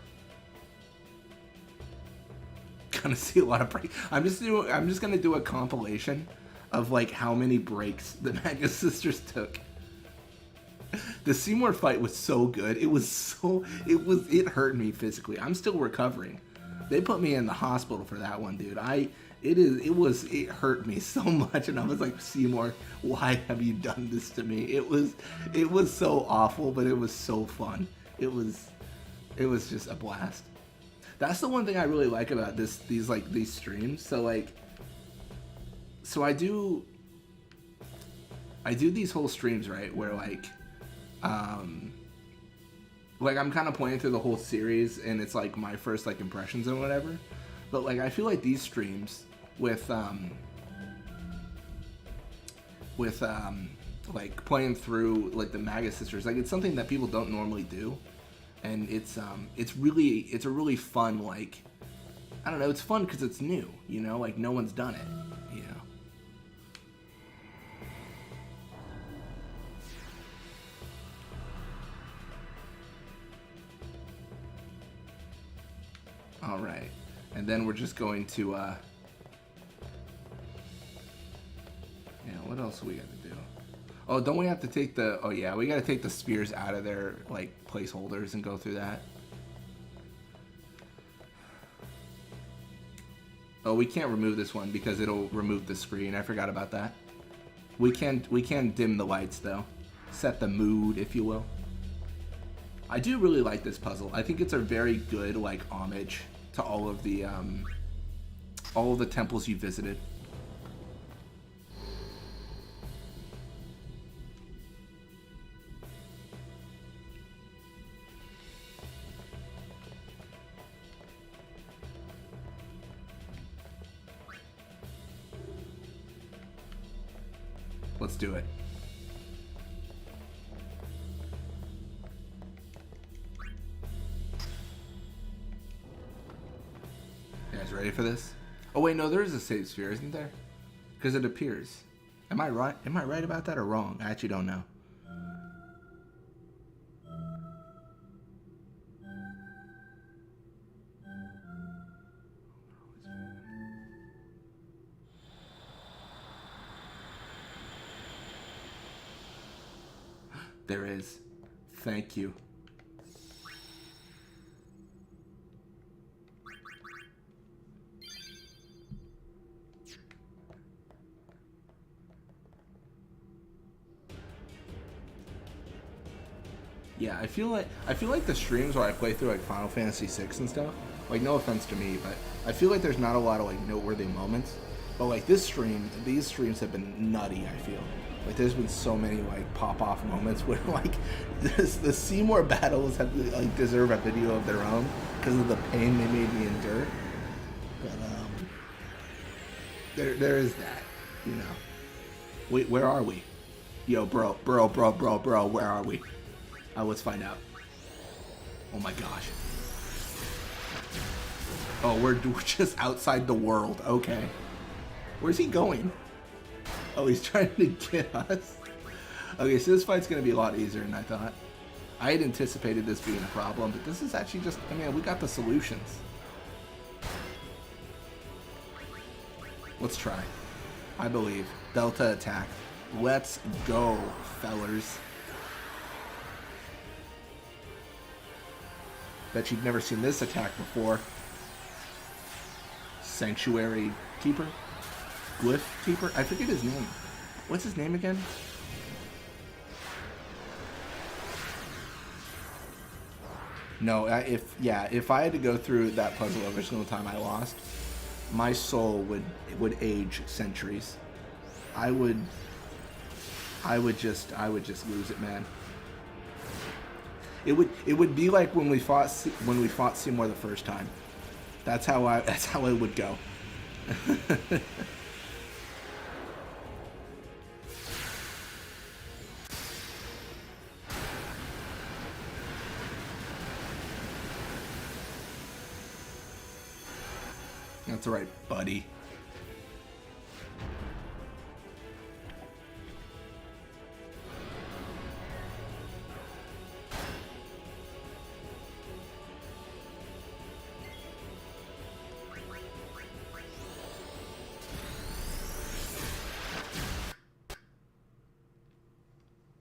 Gonna see a lot of breaks. I'm just gonna do a compilation of like how many breaks the Magus sisters took. The Seymour fight was so good. It hurt me physically. I'm still recovering. They put me in the hospital for that one, dude. It hurt me so much, and I was like, Seymour, why have you done this to me? It was so awful, but it was so fun. It was just a blast. That's the one thing I really like about these streams. So I do these whole streams, right, where like I'm kind of playing through the whole series, and it's like my first like impressions and whatever. But like I feel like these streams with like playing through like the Magus sisters, like it's something that people don't normally do. And it's a really fun, like, I don't know, it's fun because it's new, like no one's done it, All right, and then we're just going to, what else do we got to do? Oh, don't we have to take oh yeah, we gotta take the spears out of their, like, placeholders and go through that. Oh, we can't remove this one because it'll remove the screen. I forgot about that. We can dim the lights, though. Set the mood, if you will. I do really like this puzzle. I think it's a very good, like, homage to all of the temples you visited. Let's do it. You guys ready for this? Oh wait, no, there is a save sphere, isn't there? Because it appears. Am I right? Am I right about that or wrong? I actually don't know. There is. Thank you. Yeah, I feel like the streams where I play through like Final Fantasy VI and stuff, like no offense to me, but I feel like there's not a lot of like noteworthy moments. But like these streams have been nutty, I feel. Like there's been so many like pop-off moments where like the Seymour battles have like deserve a video of their own because of the pain they made me endure. But there is that, you know. Wait, where are we? Yo, bro, where are we? Let's find out. Oh my gosh. Oh, we're just outside the world. Okay. Where's he going? Oh, he's trying to get us. Okay, so this fight's going to be a lot easier than I thought. I had anticipated this being a problem, but this is actually just, I mean, we got the solutions. Let's try. I believe. Delta attack. Let's go, fellers. Bet you've never seen this attack before. Sanctuary Keeper? Glyph Keeper? I forget his name. What's his name again? No, if I had to go through that puzzle every single time I lost, my soul would age centuries. I would just lose it, man. It would be like when we fought Seymour the first time. That's how it would go. That's right, buddy.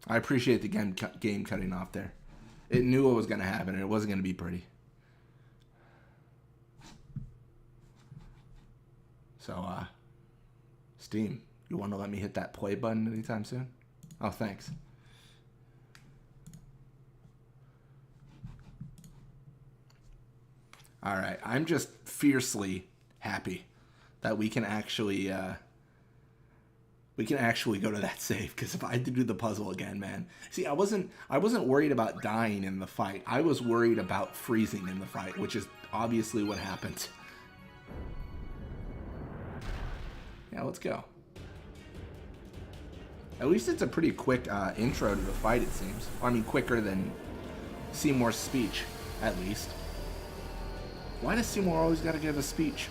I appreciate the game cutting off there. It knew what was going to happen, and it wasn't going to be pretty. So, Steam, you want to let me hit that play button anytime soon? Oh, thanks. All right, I'm just fiercely happy that we can actually go to that save, because if I had to do the puzzle again, man. See, I wasn't worried about dying in the fight. I was worried about freezing in the fight, which is obviously what happened. Yeah, let's go. At least it's a pretty quick intro to the fight, it seems. I mean, quicker than Seymour's speech, at least. Why does Seymour always gotta give a speech?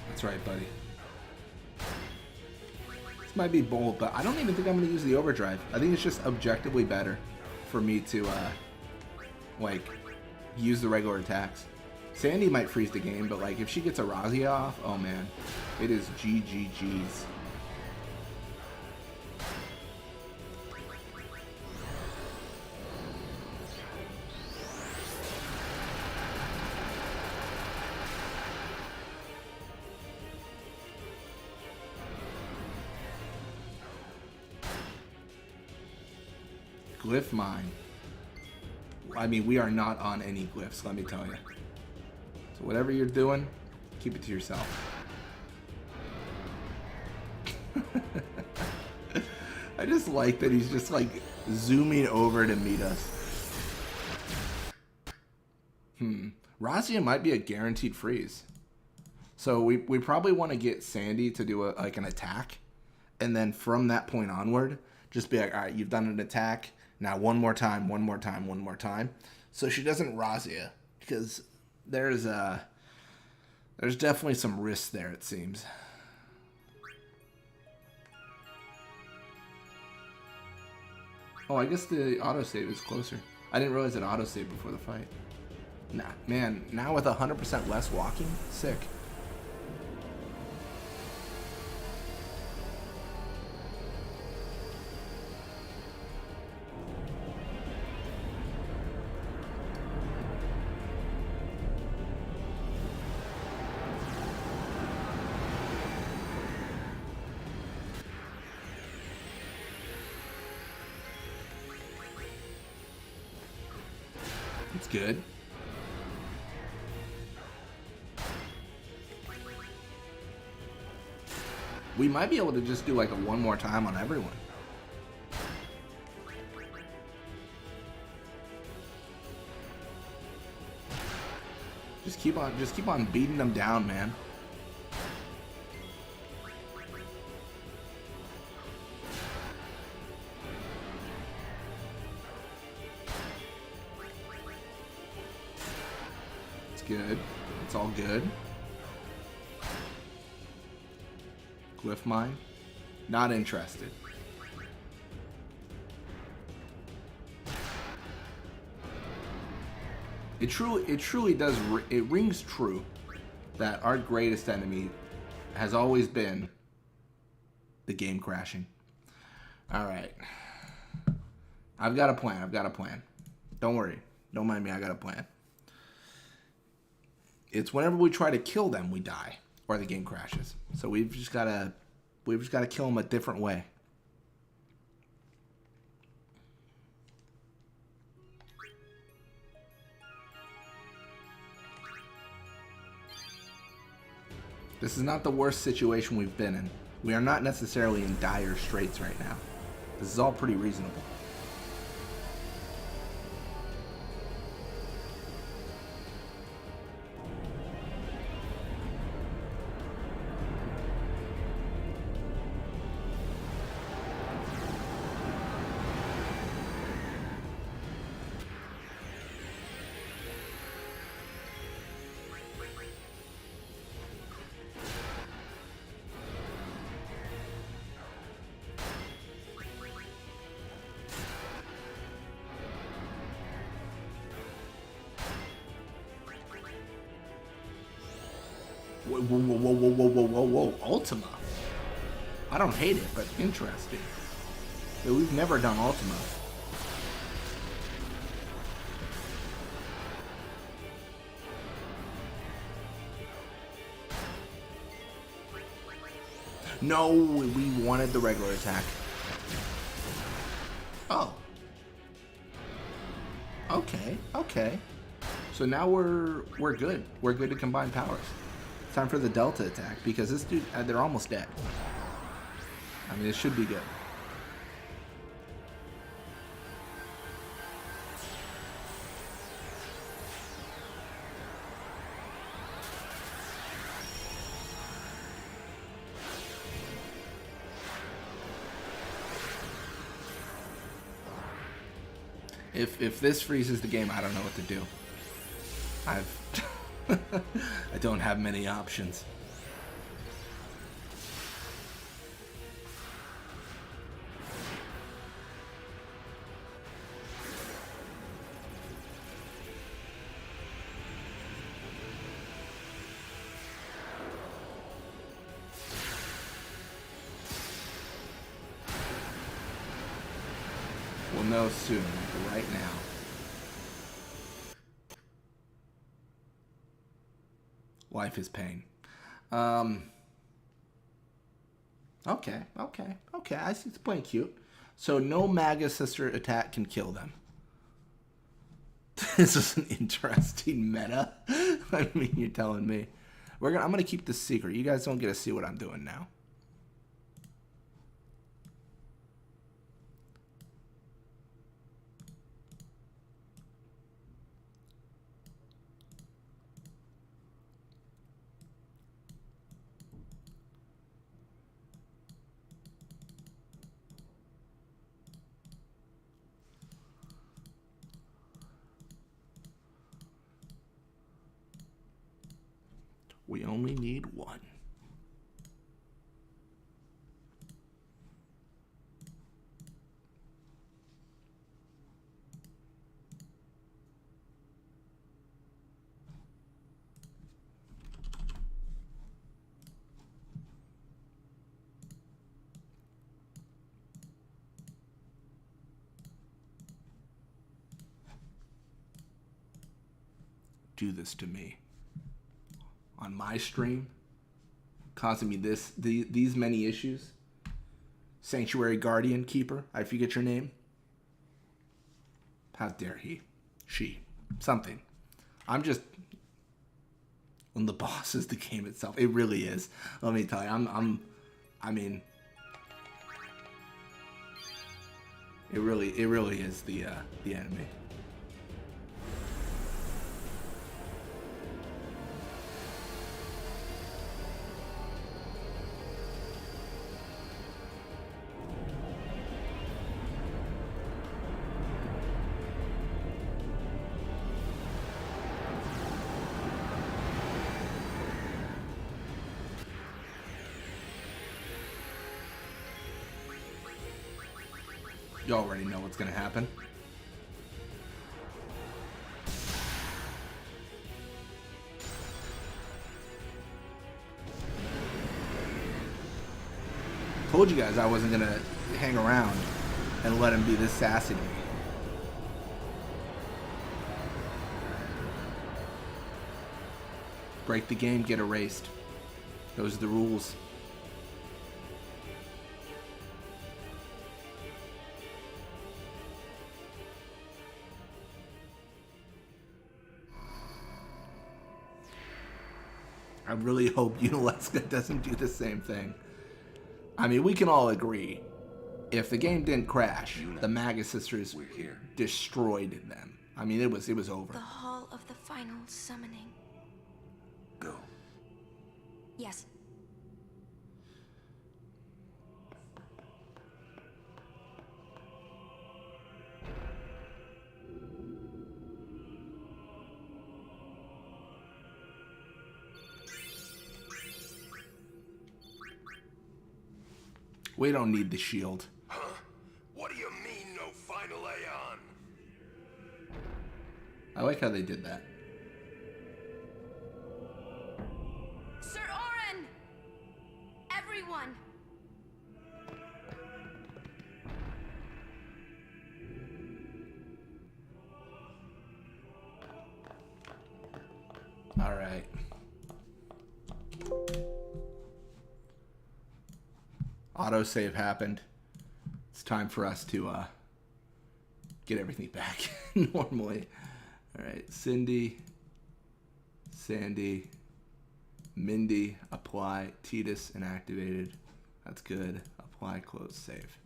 That's right, buddy. This might be bold, but I don't even think I'm going to use the overdrive. I think it's just objectively better for me to, like, use the regular attacks. Sandy might freeze the game, but, like, if she gets a Razia off, oh, man. It is GGG's. Glyph mine. I mean, we are not on any glyphs, let me tell you. So whatever you're doing, keep it to yourself. I just like that he's just like zooming over to meet us. Razia might be a guaranteed freeze. So we probably want to get Sandy to do like an attack. And then from that point onward, just be like, all right, you've done an attack. Now one more time, one more time, one more time. So she doesn't Razia. Because there's definitely some risk there, it seems. Oh, I guess the autosave is closer. I didn't realize it autosaved before the fight. Nah, man, now with 100% less walking, sick. It's good. We might be able to just do like a one more time on everyone. Just keep on beating them down, man. It's good. It's all good. Glyph mine. Not interested. It truly does. It rings true that our greatest enemy has always been the game crashing. All right, I've got a plan. I've got a plan. Don't worry. Don't mind me. I got a plan. It's whenever we try to kill them, we die. Or the game crashes. So we've just gotta kill them a different way. This is not the worst situation we've been in. We are not necessarily in dire straits right now. This is all pretty reasonable. Whoa, Ultima. I don't hate it, but interesting. We've never done Ultima. No, we wanted the regular attack. Oh. Okay. So now we're good. We're good to combine powers. Time for the Delta attack, because this dude, they're almost dead. I mean, it should be good. If this freezes the game, I don't know what to do. I don't have many options. We'll know soon, right now. Life is pain. Okay. I see it's playing cute. So no Magus sister attack can kill them. This is an interesting meta. I mean, you're telling me. I'm gonna keep this secret. You guys don't get to see what I'm doing now. We only need one. Do this to me. On my stream, causing me these many issues. Sanctuary Guardian Keeper, I forget your name. How dare he? She. Something. I'm just... When the boss is the game itself. It really is. Let me tell you, I mean... It really is the enemy. You already know what's gonna happen. Told you guys I wasn't gonna hang around and let him be this sassy to me. Break the game, get erased. Those are the rules. I really hope Unaleska doesn't do the same thing. I mean, we can all agree, if the game didn't crash, the Magus sisters destroyed them. I mean, it was over. The Hall of the Final Summoning. Go. Yes. We don't need the shield. Huh? What do you mean, no final Aeon? I like how they did that. Sir Oren! Everyone! All right. Autosave happened. It's time for us to get everything back normally. All right, Cindy, Sandy, Mindy, apply, Titus, inactivated. That's good. Apply, close, save.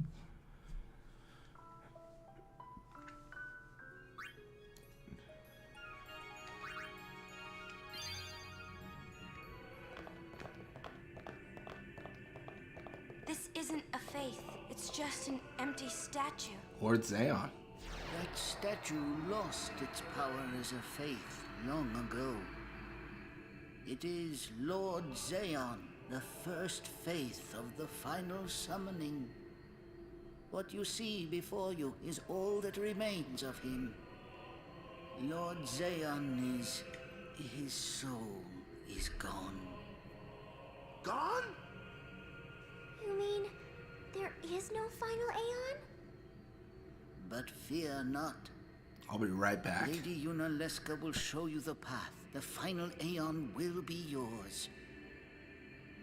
This isn't a faith. It's just an empty statue. Lord Zayon. That statue lost its power as a faith long ago. It is Lord Zayon, the first faith of the final summoning. What you see before you is all that remains of him. Lord Zayon is... his soul is gone. Gone? You mean there is no final Aeon? But fear not. I'll be right back. Lady Unaleska will show you the path. The final Aeon will be yours.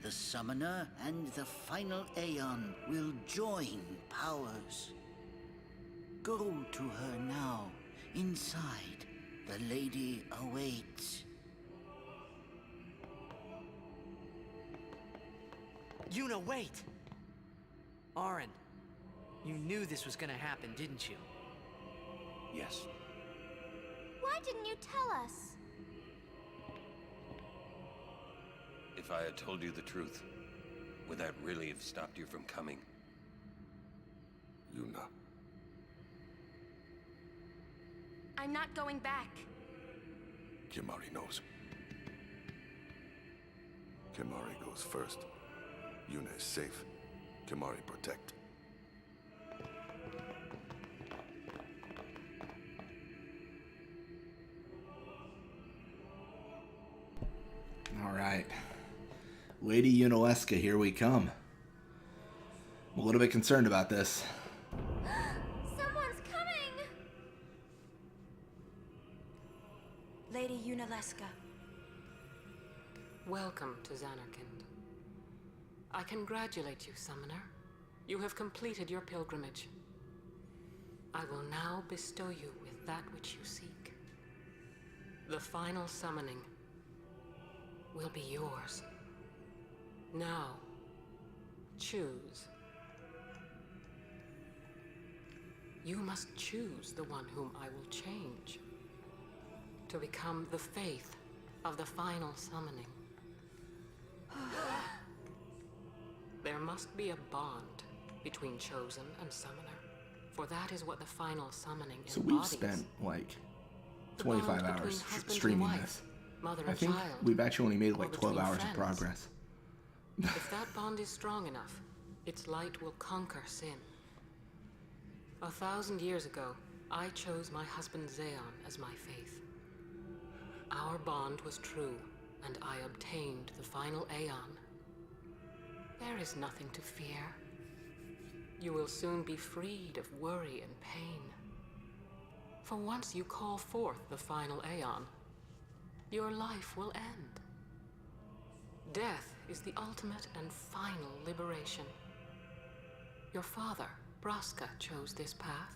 The Summoner and the final Aeon will join powers. Go to her now. Inside, the lady awaits. Yuna, wait! Auron, you knew this was gonna happen, didn't you? Yes. Why didn't you tell us? If I had told you the truth, would that really have stopped you from coming? Yuna. I'm not going back. Kimari knows. Kimari goes first. Yuna is safe. Kimari protect. All right. Lady Yunalesca, here we come. I'm a little bit concerned about this. Someone's coming! Lady Yunalesca. Welcome to Xanarkand. I congratulate you, Summoner. You have completed your pilgrimage. I will now bestow you with that which you seek. The final summoning will be yours. Now, choose. You must choose the one whom I will change to become the faith of the final summoning. There must be a bond between Chosen and Summoner, for that is what the final summoning embodies. So we've spent like 25 hours streaming this. Mother I and think child, we've actually only made or like 12 between hours of friends. progress. If that bond is strong enough, its light will conquer sin. 1,000 years ago, I chose my husband Xeon as my faith. Our bond was true, and I obtained the final Aeon. There is nothing to fear. You will soon be freed of worry and pain. For once you call forth the final Aeon, your life will end. Death is the ultimate and final liberation. Your father, Braska, chose this path.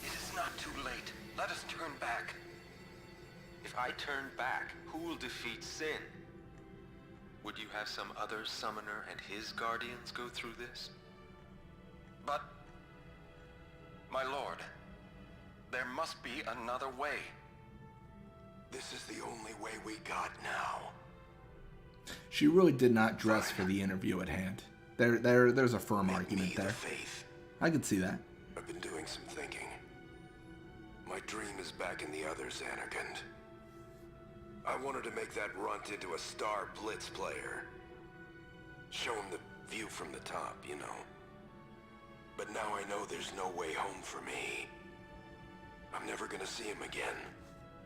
It is not too late. Let us turn back. If I turn back, who will defeat Sin? Would you have some other summoner and his guardians go through this? But, my lord, there must be another way. This is the only way we got now. She really did not dress for the interview at hand. There's a firm argument there. I could see that. I've been doing some thinking. My dream is back in the other Xanarkand. I wanted to make that runt into a star blitz player. Show him the view from the top, you know. But now I know there's no way home for me. I'm never gonna see him again.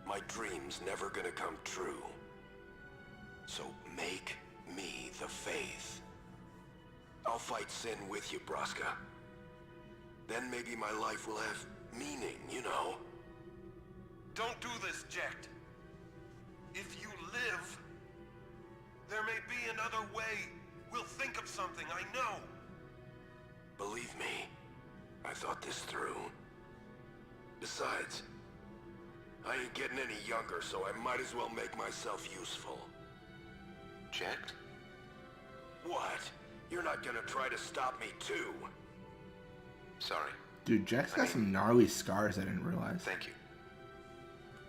My dream's never gonna come true. So make me the faith. I'll fight Sin with you, Braska. Then maybe my life will have meaning, you know? Don't do this, Jecht. If you live, there may be another way. We'll think of something, I know. Believe me, I thought this through. Besides, I ain't getting any younger, so I might as well make myself useful. Jecht? What? You're not gonna try to stop me too? Sorry. Dude, Jack's got some gnarly scars I didn't realize. Thank you.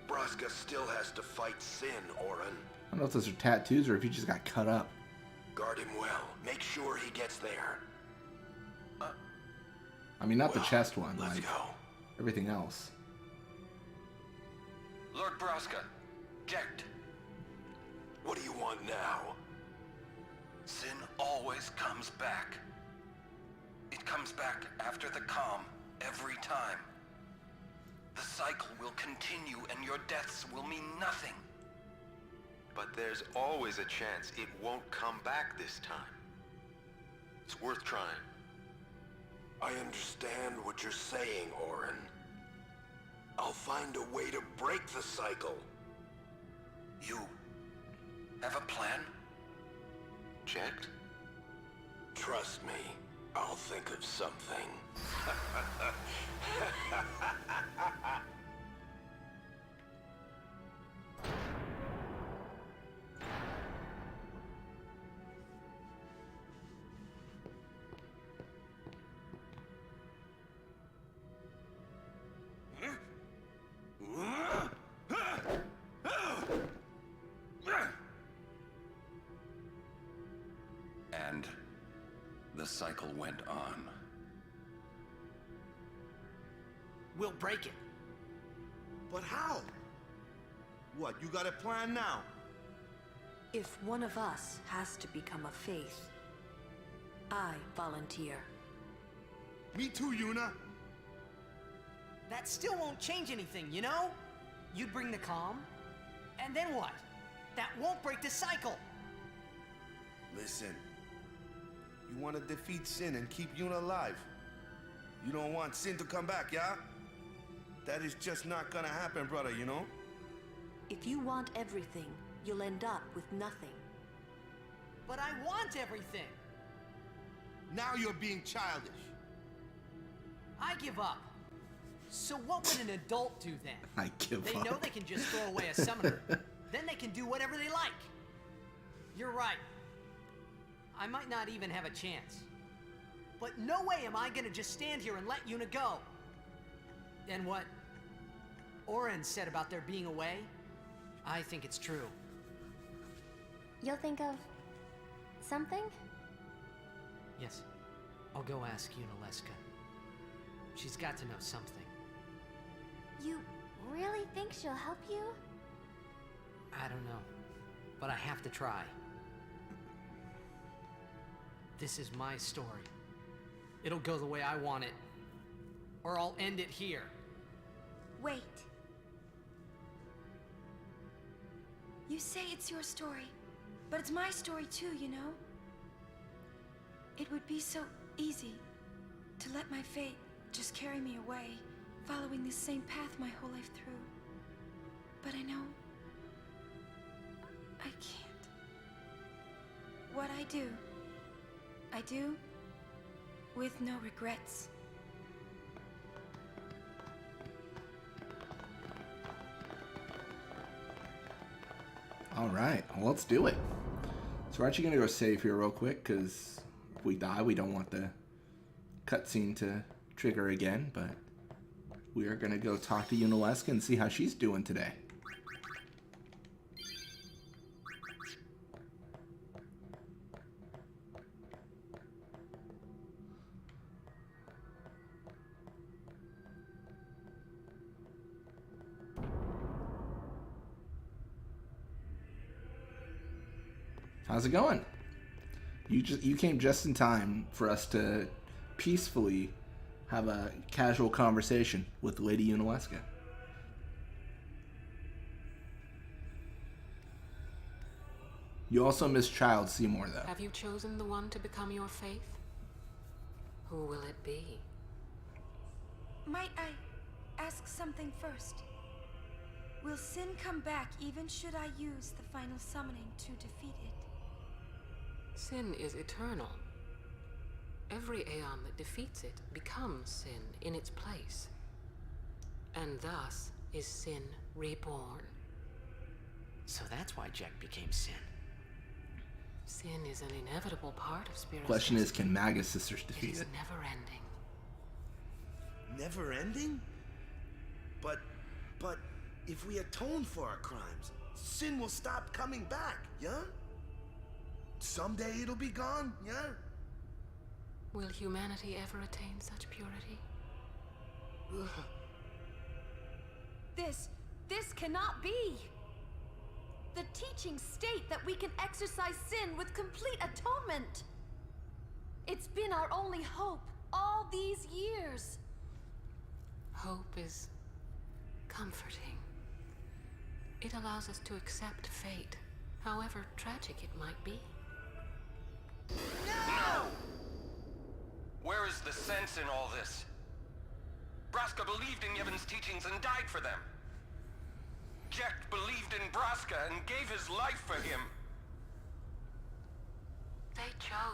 Braska still has to fight Sin, Auron. I don't know if those are tattoos or if he just got cut up. Guard him well. Make sure he gets there. I mean, not the chest one, let's like go. everything else. Lord Braska, Jecht. What do you want now? Sin always comes back. It comes back after the calm, every time. The cycle will continue and your deaths will mean nothing. But there's always a chance it won't come back this time. It's worth trying. I understand what you're saying, Auron. I'll find a way to break the cycle. You Have a plan? Checked? Trust me, I'll think of something. And the cycle went on. We'll break it. But how? What, you got a plan now? If one of us has to become a faith, I volunteer. Me too, Yuna. That still won't change anything, you know? You'd bring the calm, and then what? That won't break the cycle. Listen, you want to defeat Sin and keep Yuna alive. You don't want Sin to come back, yeah? That is just not gonna happen, brother, you know? If you want everything, you'll end up with nothing. But I want everything. Now you're being childish. I give up. So what would an adult do then? I give They up. know they can just throw away a summoner. Then they can do whatever they like. You're right. I might not even have a chance. But no way am I gonna just stand here and let Yuna go. And what Oren said about there being a way, I think it's true. You'll think of something? Yes. I'll go ask Yuna Leska. She's got to know something. You really think she'll help you? I don't know. But I have to try. This is my story. It'll go the way I want it. Or I'll end it here. Wait. You say it's your story, but it's my story too, you know? It would be so easy to let my fate just carry me away, following this same path my whole life through. But I know I can't. What I do with no regrets. All right, well, let's do it. So we're actually gonna go save here real quick because if we die, we don't want the cutscene to trigger again. But we are gonna go talk to Yuna Leska and see how she's doing today. How's it going? You came just in time for us to peacefully have a casual conversation with Lady Yuna Leska. You also miss Child Seymour, though. Have you chosen the one to become your faith? Who will it be? Might I ask something first? Will Sin come back even should I use the final summoning to defeat it? Sin is eternal. Every Aeon that defeats it becomes Sin in its place. And thus is Sin reborn. So that's why Jack became Sin. Sin is an inevitable part of Spirit's Question is, destiny. can Magus sisters It defeat is it? never ending. Never ending? But if we atone for our crimes, Sin will stop coming back, yeah? Someday it'll be gone, yeah? Will humanity ever attain such purity? This cannot be! The teachings state that we can exercise sin with complete atonement! It's been our only hope all these years! Hope is comforting. It allows us to accept fate, however tragic it might be. No! Where is the sense in all this? Braska believed in Yevon's teachings and died for them. Jack believed in Braska and gave his life for him.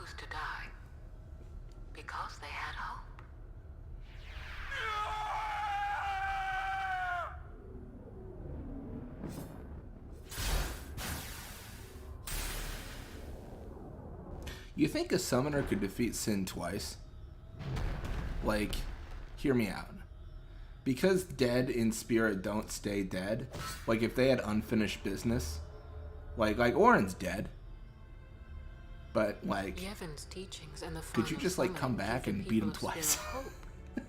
chose to die because they had hope. You think a summoner could defeat Sin twice? Like, hear me out. Because dead in spirit don't stay dead, like if they had unfinished business, like Orin's dead, but like, Yevon's teachings and the could you just like come back and beat him people of twice? Spira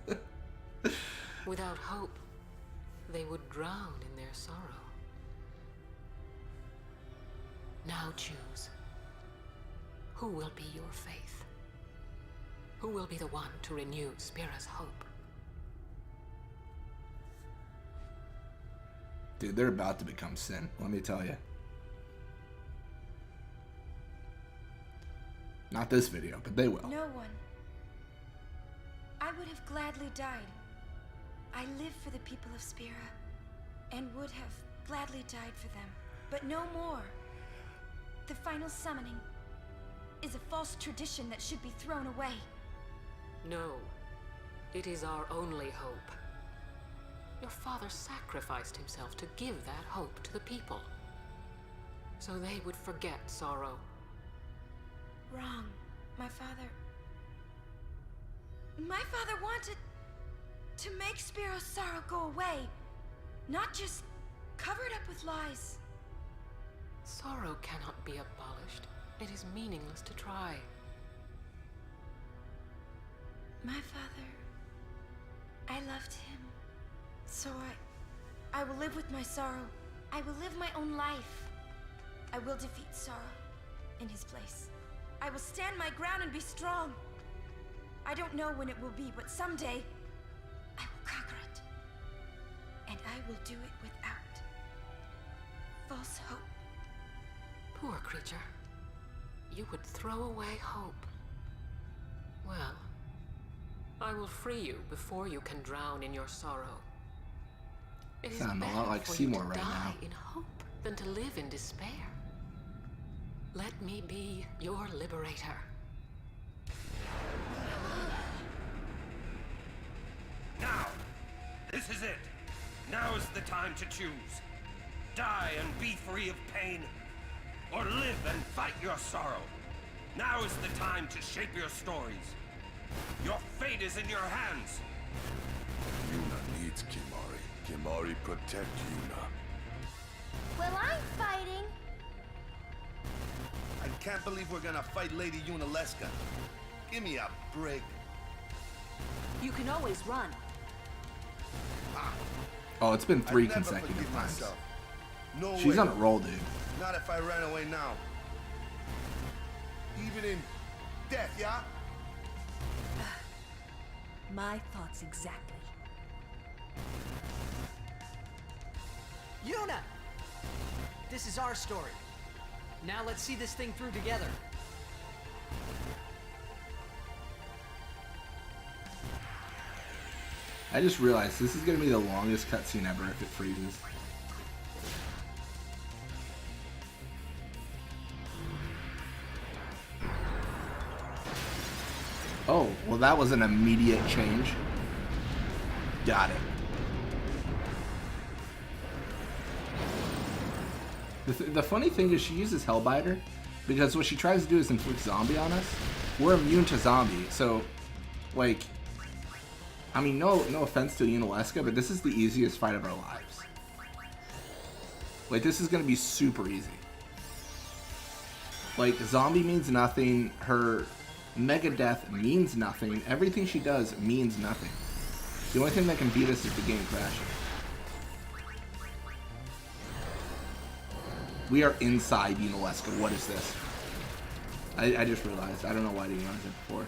hope. Without hope, they would drown in their sorrow. Now choose. Who will be your faith? Who will be the one to renew Spira's hope? Dude, they're about to become Sin, let me tell you. Not this video, but they will. No one. I would have gladly died. I live for the people of Spira, and would have gladly died for them. But no more. The final summoning is a false tradition that should be thrown away. No, it is our only hope. Your father sacrificed himself to give that hope to the people, so they would forget sorrow. Wrong. My father wanted to make Spiro's sorrow go away, not just covered up with lies. Sorrow cannot be abolished. It is meaningless to try. My father, I loved him. So I will live with my sorrow. I will live my own life. I will defeat sorrow in his place. I will stand my ground and be strong. I don't know when it will be, but someday I will conquer it. And I will do it without false hope. Poor creature. You would throw away hope. Well, I will free you before you can drown in your sorrow. It is Sound a lot better like for Seymour you to right die now. in hope than to live in despair. Let me be your liberator. Now! This is it! Now is the time to choose. Die and be free of pain, or live and fight your sorrow. Now is the time to shape your stories. Your fate is in your hands. Yuna needs Kimari. Kimari protect Yuna. Well, I'm fighting. I can't believe we're gonna fight Lady Yunalesca. Give me a break. You can always run. Oh, it's been 3 I'd never consecutive forgive times. myself. No She's way. on a roll, dude. Not if I ran away now. Even in death, yeah? My thoughts exactly. Yuna! This is our story. Now let's see this thing through together. I just realized this is gonna be the longest cutscene ever if it freezes. Oh, well that was an immediate change. Got it. The funny thing is she uses Hellbiter because what she tries to do is inflict zombie on us. We're immune to zombie, so like, I mean, no offense to Yunalesca, but this is the easiest fight of our lives. Like, this is gonna be super easy. Like, zombie means nothing, her Mega Death means nothing, everything she does means nothing. The only thing that can beat us is the game crashing. We are inside Yunalesca. What is this? I just realized. I don't know why I didn't realize it before.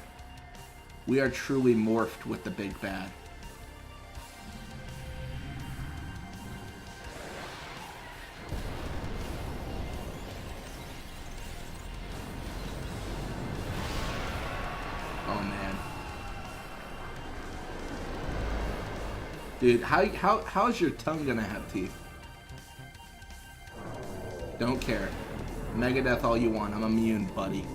We are truly morphed with the big bad. Oh man. Dude, how's your tongue gonna have teeth? Don't care. Megadeth all you want. I'm immune, buddy.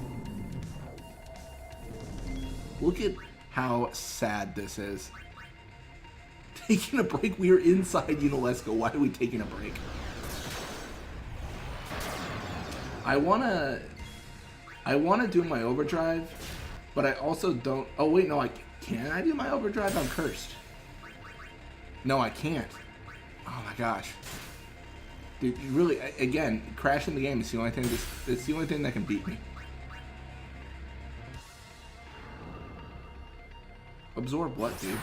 Look at how sad this is. Taking a break? We are inside Unalesco. Why are we taking a break? I wanna do my overdrive, but I also don't. Oh wait, no, can I do my overdrive? I'm cursed. No, I can't. Oh my gosh, dude, really? Again, crashing the game is the only thing. It's the only thing that can beat me. Absorb what, dude?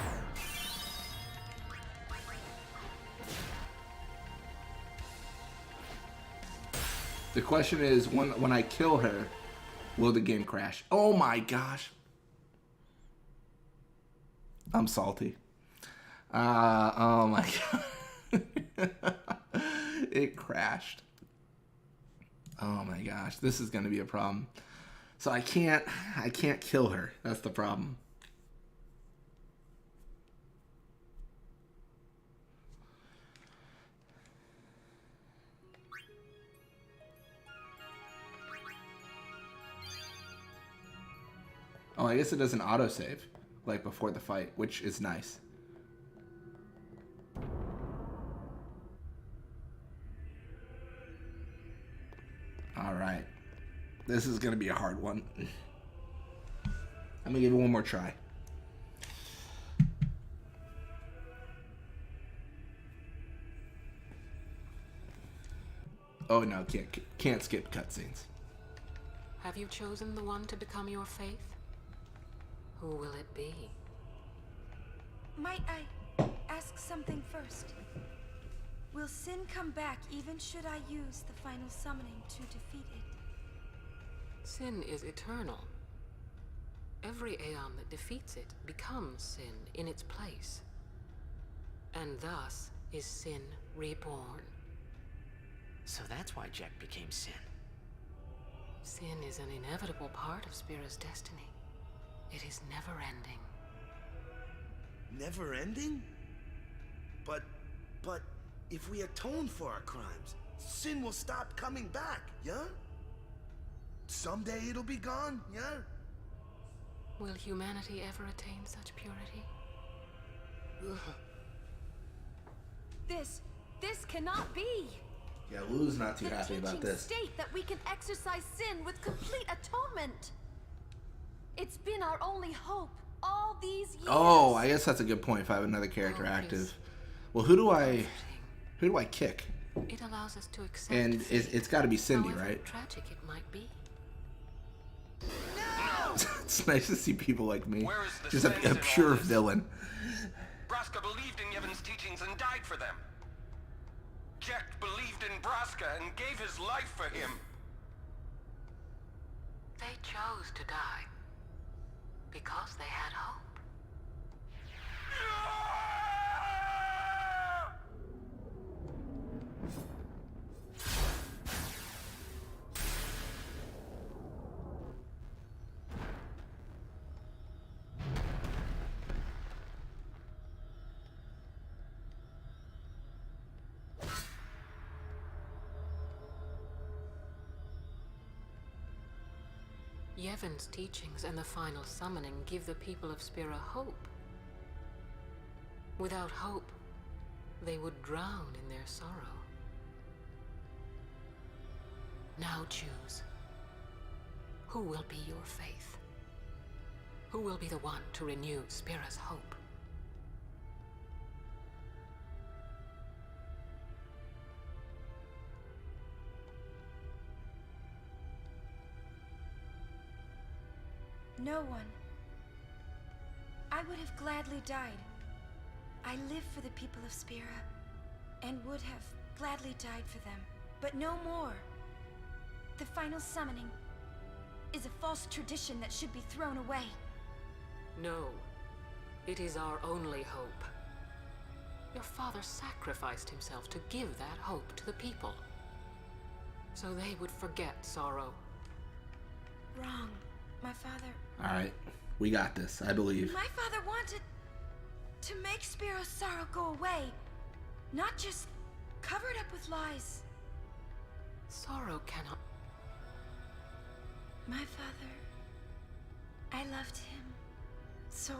The question is, when I kill her, will the game crash? Oh my gosh. I'm salty. Oh my god. It crashed. Oh my gosh. This is going to be a problem. So I can't kill her. That's the problem. Oh, I guess it doesn't autosave, like before the fight, which is nice. Alright. This is going to be a hard one. I'm going to give it one more try. Oh no, can't skip cutscenes. Have you chosen the one to become your faith? Who will it be? Might I ask something first? Will sin come back even should I use the final summoning to defeat it? Sin is eternal. Every Aeon that defeats it becomes sin in its place. And thus is sin reborn. So that's why Jack became Sin. Sin is an inevitable part of Spira's destiny. It is never-ending. Never-ending? But if we atone for our crimes, sin will stop coming back, yeah? Someday it'll be gone, yeah? Will humanity ever attain such purity? This cannot be. Yeah, Lou's not too happy about this. State that we can exercise sin with complete atonement. It's been our only hope all these years. Oh, I guess that's a good point if I have another character active. Well, who do I kick? It allows us to accept. And it's got to be Cindy, right? Tragic it might be. No! It's nice to see people like me. Just a pure villain. Braska believed in Yevon's teachings and died for them. Jack believed in Braska and gave his life for him. They chose to die because they had hope. Yevon's teachings and the final summoning give the people of Spira hope. Without hope, they would drown in their sorrow. Now choose. Who will be your faith? Who will be the one to renew Spira's hope? No one. I would have gladly died. I live for the people of Spira, and would have gladly died for them, but no more. The final summoning is a false tradition that should be thrown away. No, it is our only hope. Your father sacrificed himself to give that hope to the people, so they would forget sorrow. Wrong. My father... Alright, we got this, I believe. My father wanted to make Spiro's sorrow go away, not just cover it up with lies. Sorrow cannot... My father... I loved him So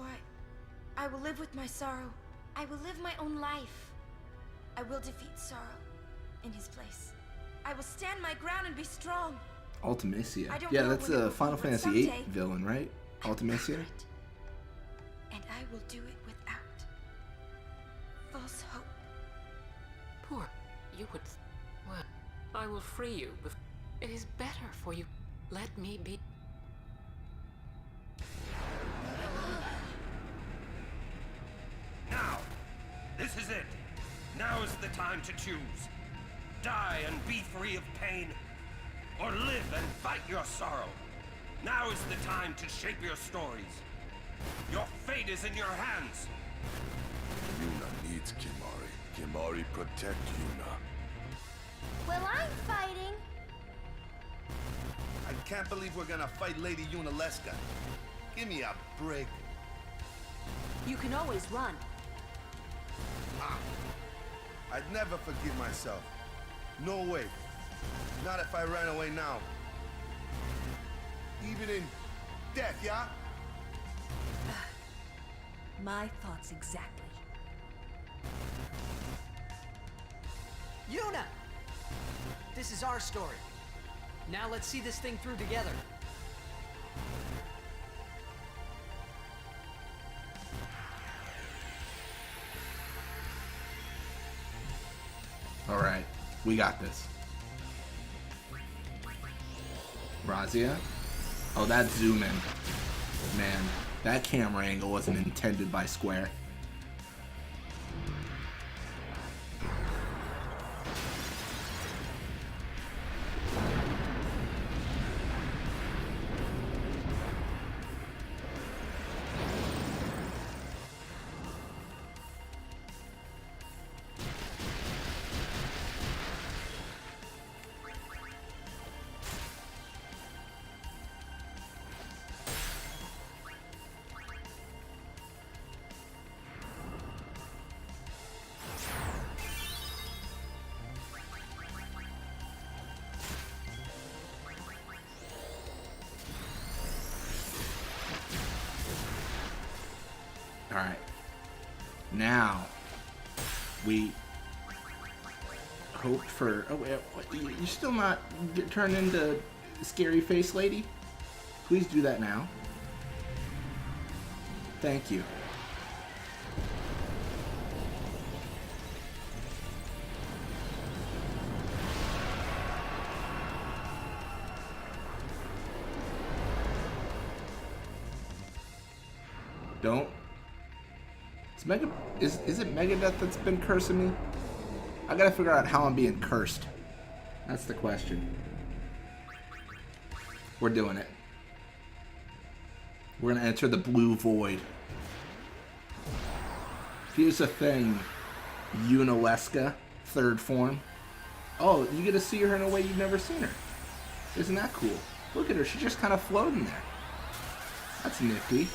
I will live with my sorrow. I will live my own life. I will defeat sorrow in his place. I will stand my ground and be strong. Ultimacia. I don't Yeah, know that's when it a will Final be, but Fantasy someday VIII villain, right? Ultimacia? And I will do it without false hope. Poor. You would. Well, I will free you. It is better for you. Let me be. Now! This is it! Now is the time to choose. Die and be free of pain, or live and fight your sorrow. Now is the time to shape your stories. Your fate is in your hands. Yuna needs Kimahri. Kimahri protect Yuna. Well, I'm fighting. I can't believe we're gonna fight Lady Yunalesca. Give me a break. You can always run. I'd never forgive myself. No way. Not if I ran away now. Even in death, yeah? My thoughts exactly. Yuna! This is our story. Now let's see this thing through together. Alright, we got this. Razia? Oh, that zoom in. Man, that camera angle wasn't intended by Square. Alright. Now, we hope for... Oh, wait, you're still not turned into scary face lady? Please do that now. Thank you. Don't. Is it Megadeth that's been cursing me? I gotta figure out how I'm being cursed. That's the question. We're doing it. We're gonna enter the blue void. Here's the thing, Yunalesca, third form. Oh, you get to see her in a way you've never seen her. Isn't that cool? Look at her, she's just kind of floating there. That's nifty.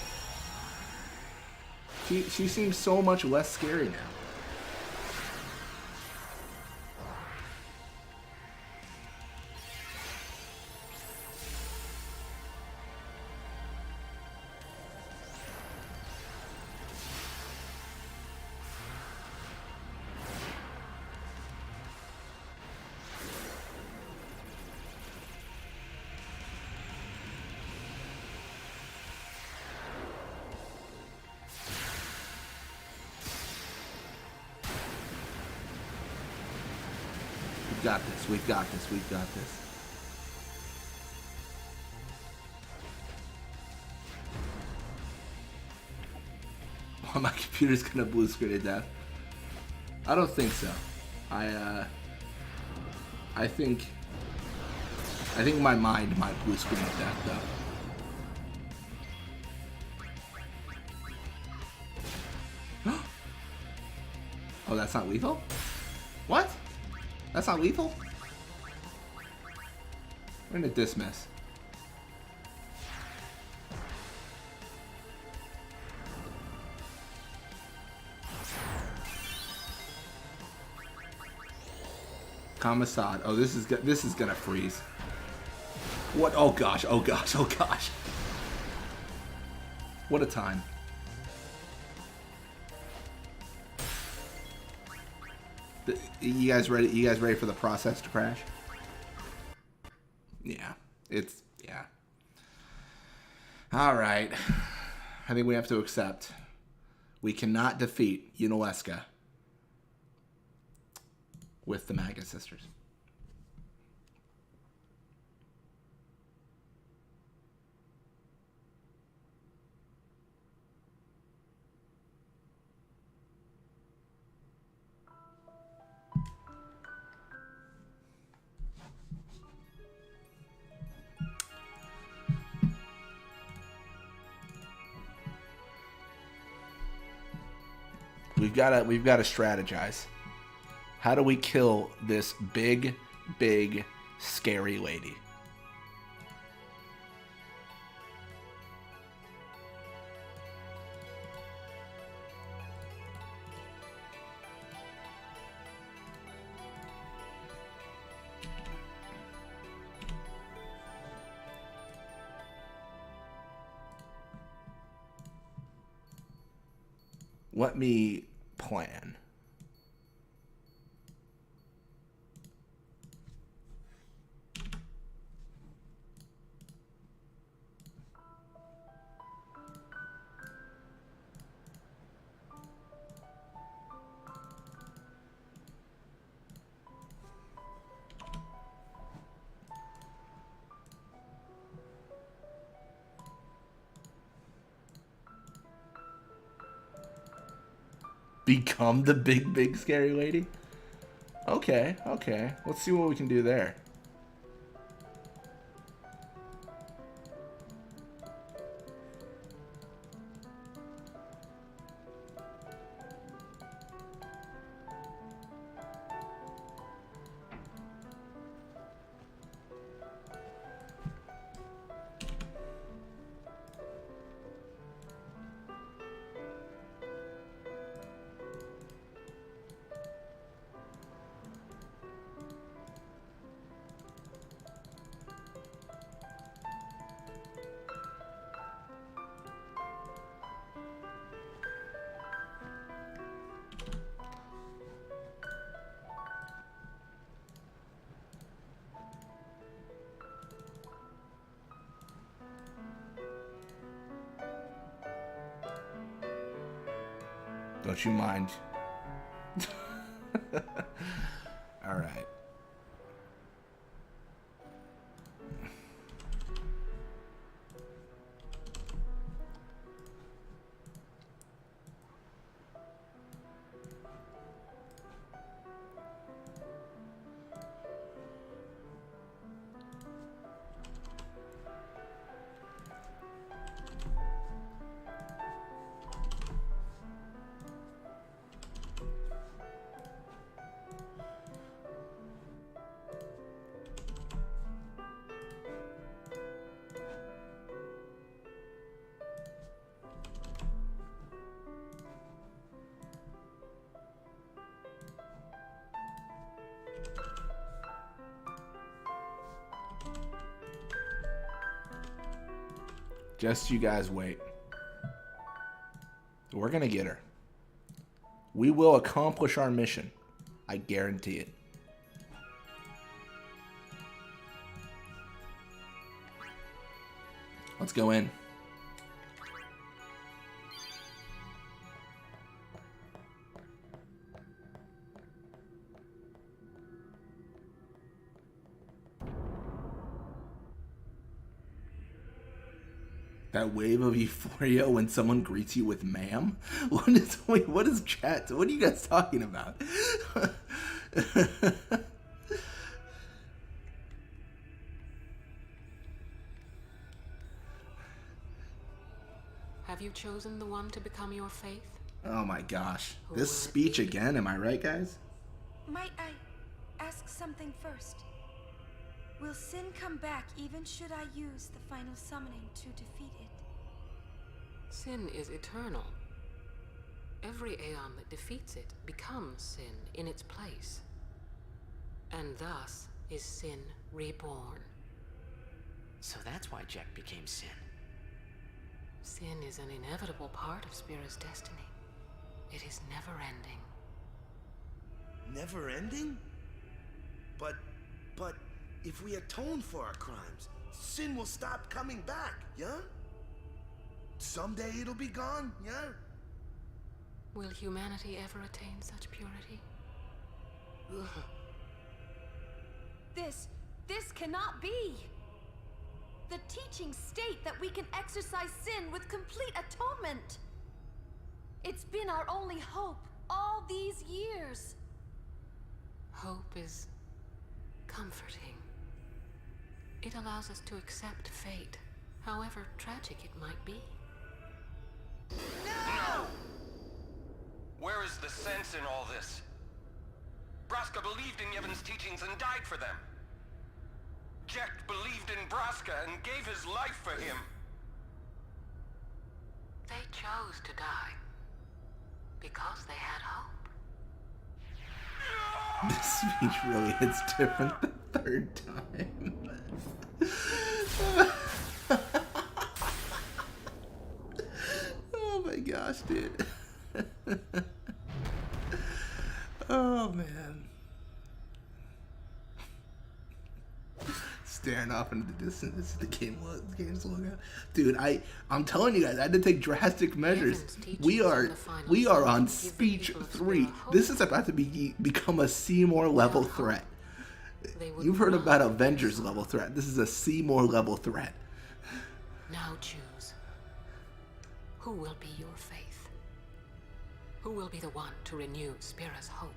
She seems so much less scary now. We've got this, we've got this, we've got this. Oh, my computer's gonna blue screen to death. I don't think so. I think my mind might blue screen to death though. Oh, that's not lethal? What? That's not lethal? We're gonna dismiss. Commissad. Oh, this is gonna freeze. What? Oh gosh! Oh gosh! Oh gosh! What a time! You guys ready? You guys ready for the process to crash? Yeah. Yeah. All right. I think we have to accept. We cannot defeat Unalesca with the Magus sisters. We've got to strategize. How do we kill this big, scary lady? Let me plan. Become the big scary lady? Okay. Let's see what we can do there. Don't you mind? All right. Just you guys wait. We're gonna get her. We will accomplish our mission. I guarantee it. Let's go in. That wave of euphoria when someone greets you with ma'am? What is chat? What are you guys talking about? Have you chosen the one to become your faith? Oh my gosh. This speech again, am I right, guys? Might I ask something first? Will sin come back even should I use the final summoning to defeat it? Sin is eternal. Every Aeon that defeats it becomes sin in its place. And thus is sin reborn. So that's why Jack became Sin. Sin is an inevitable part of Spira's destiny. It is never ending. Never ending? But if we atone for our crimes, sin will stop coming back, yeah? Someday it'll be gone, yeah? Will humanity ever attain such purity? This cannot be! The teachings state that we can exercise sin with complete atonement! It's been our only hope all these years! Hope is comforting. It allows us to accept fate, however tragic it might be. No! Where is the sense in all this? Braska believed in Yevon's teachings and died for them. Jekt believed in Braska and gave his life for him. They chose to die because they had hope. This speech really hits different the third time. Oh my gosh, dude. Oh man. Staring off into the distance, the game's logo. Dude, I'm telling you guys, I had to take drastic measures. We are on speech 3. This is about to become a Seymour level threat. You've heard about Avengers level threat. This is a Seymour level threat. Now choose. Who will be your faith? Who will be the one to renew Spira's hope?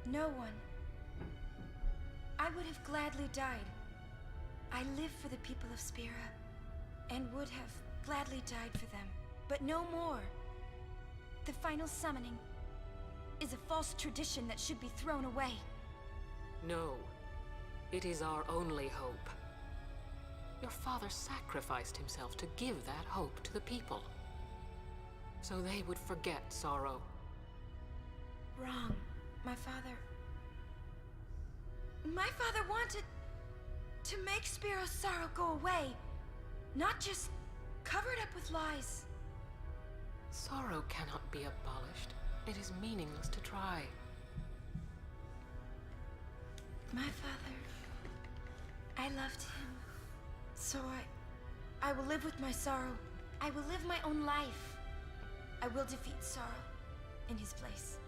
No one. I would have gladly died. I live for the people of Spira, and would have gladly died for them, but no more. The final summoning is a false tradition that should be thrown away. No. It is our only hope. Your father sacrificed himself to give that hope to the people, so they would forget sorrow. Wrong. My father wanted to make Spira's sorrow go away, not just cover it up with lies. Sorrow cannot be abolished. It is meaningless to try. My father, I loved him. So I will live with my sorrow. I will live my own life. I will defeat sorrow in his place.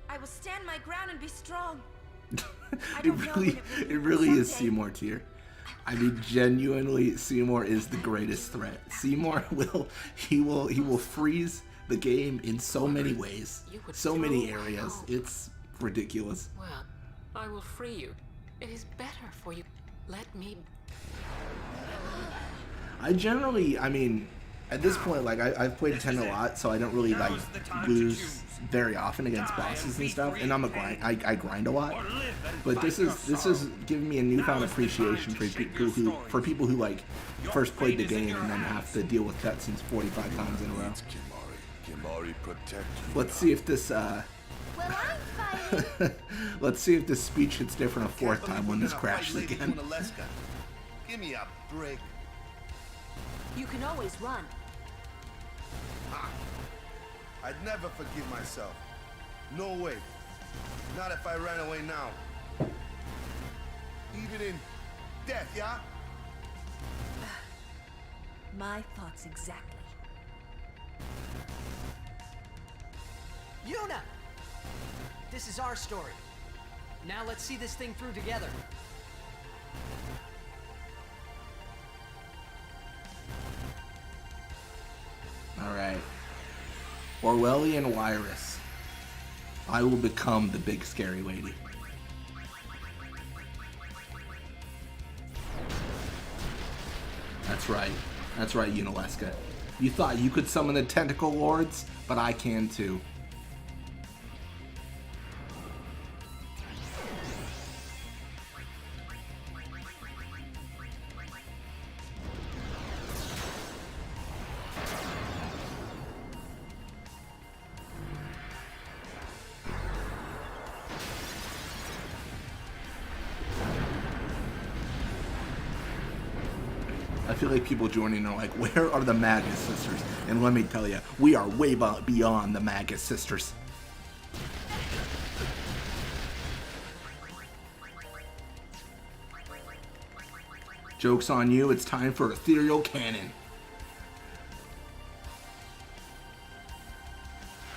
I will stand my ground and be strong. It really is Seymour tier. I mean, genuinely, Seymour is the greatest threat. Seymour will freeze the game in so many ways, so many areas. It's ridiculous. Well, I will free you. It is better for you. Let me. I mean, at this point, like I've played 10 a lot, so I don't really like lose very often against bosses and stuff. And I'm a grind. I grind a lot, but this is giving me a newfound appreciation for people who like first played the game and then have to deal with cutscenes 45 times in a row. Let's see if this let's see if this speech hits different a fourth time when this crashes again. Give me a break. You can always run. I'd never forgive myself. No way. Not if I ran away now. Even in death, yeah? My thoughts exactly. Yuna! This is our story. Now let's see this thing through together. Alright. Orwellian Wirus. I will become the big scary lady. That's right. That's right, Unaleska. You thought you could summon the tentacle lords, but I can too. feel like people joining are like, where are the Magus sisters? And let me tell you, we are way beyond the Magus sisters. Joke's on you, it's time for Ethereal Cannon.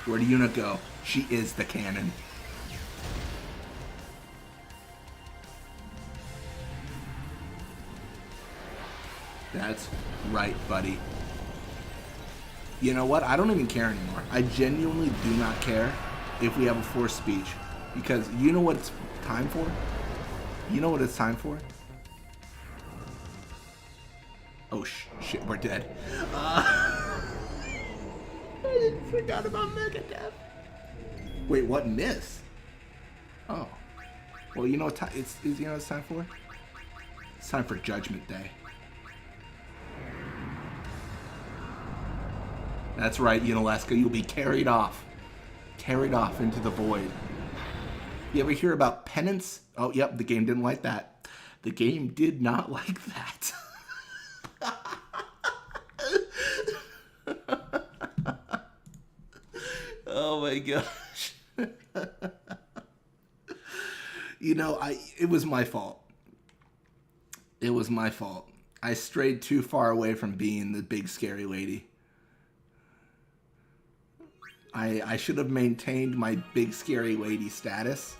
Where do Yuna go? She is the cannon. That's right, buddy. You know what? I don't even care anymore. I genuinely do not care if we have a forced speech. Because you know what it's time for? You know what it's time for? Oh, shit, we're dead. I forgot about Megadeth. Wait, what? Miss? Oh. Well, you know what you know what it's time for? It's time for Judgment Day. That's right, Unalaska, you'll be carried off. Carried off into the void. You ever hear about penance? Oh, yep, the game didn't like that. The game did not like that. Oh my gosh. You know, it was my fault. It was my fault. I strayed too far away from being the big scary lady. I should have maintained my big scary lady status,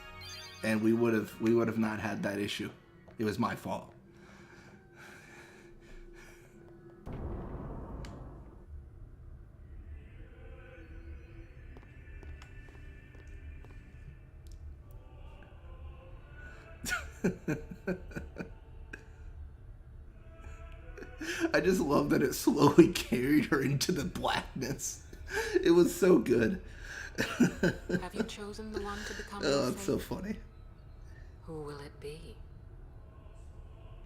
and we would have not had that issue. It was my fault. I just love that it slowly carried her into the blackness. It was so good. Have you chosen the one to become? Oh, it's so funny. Who will it be?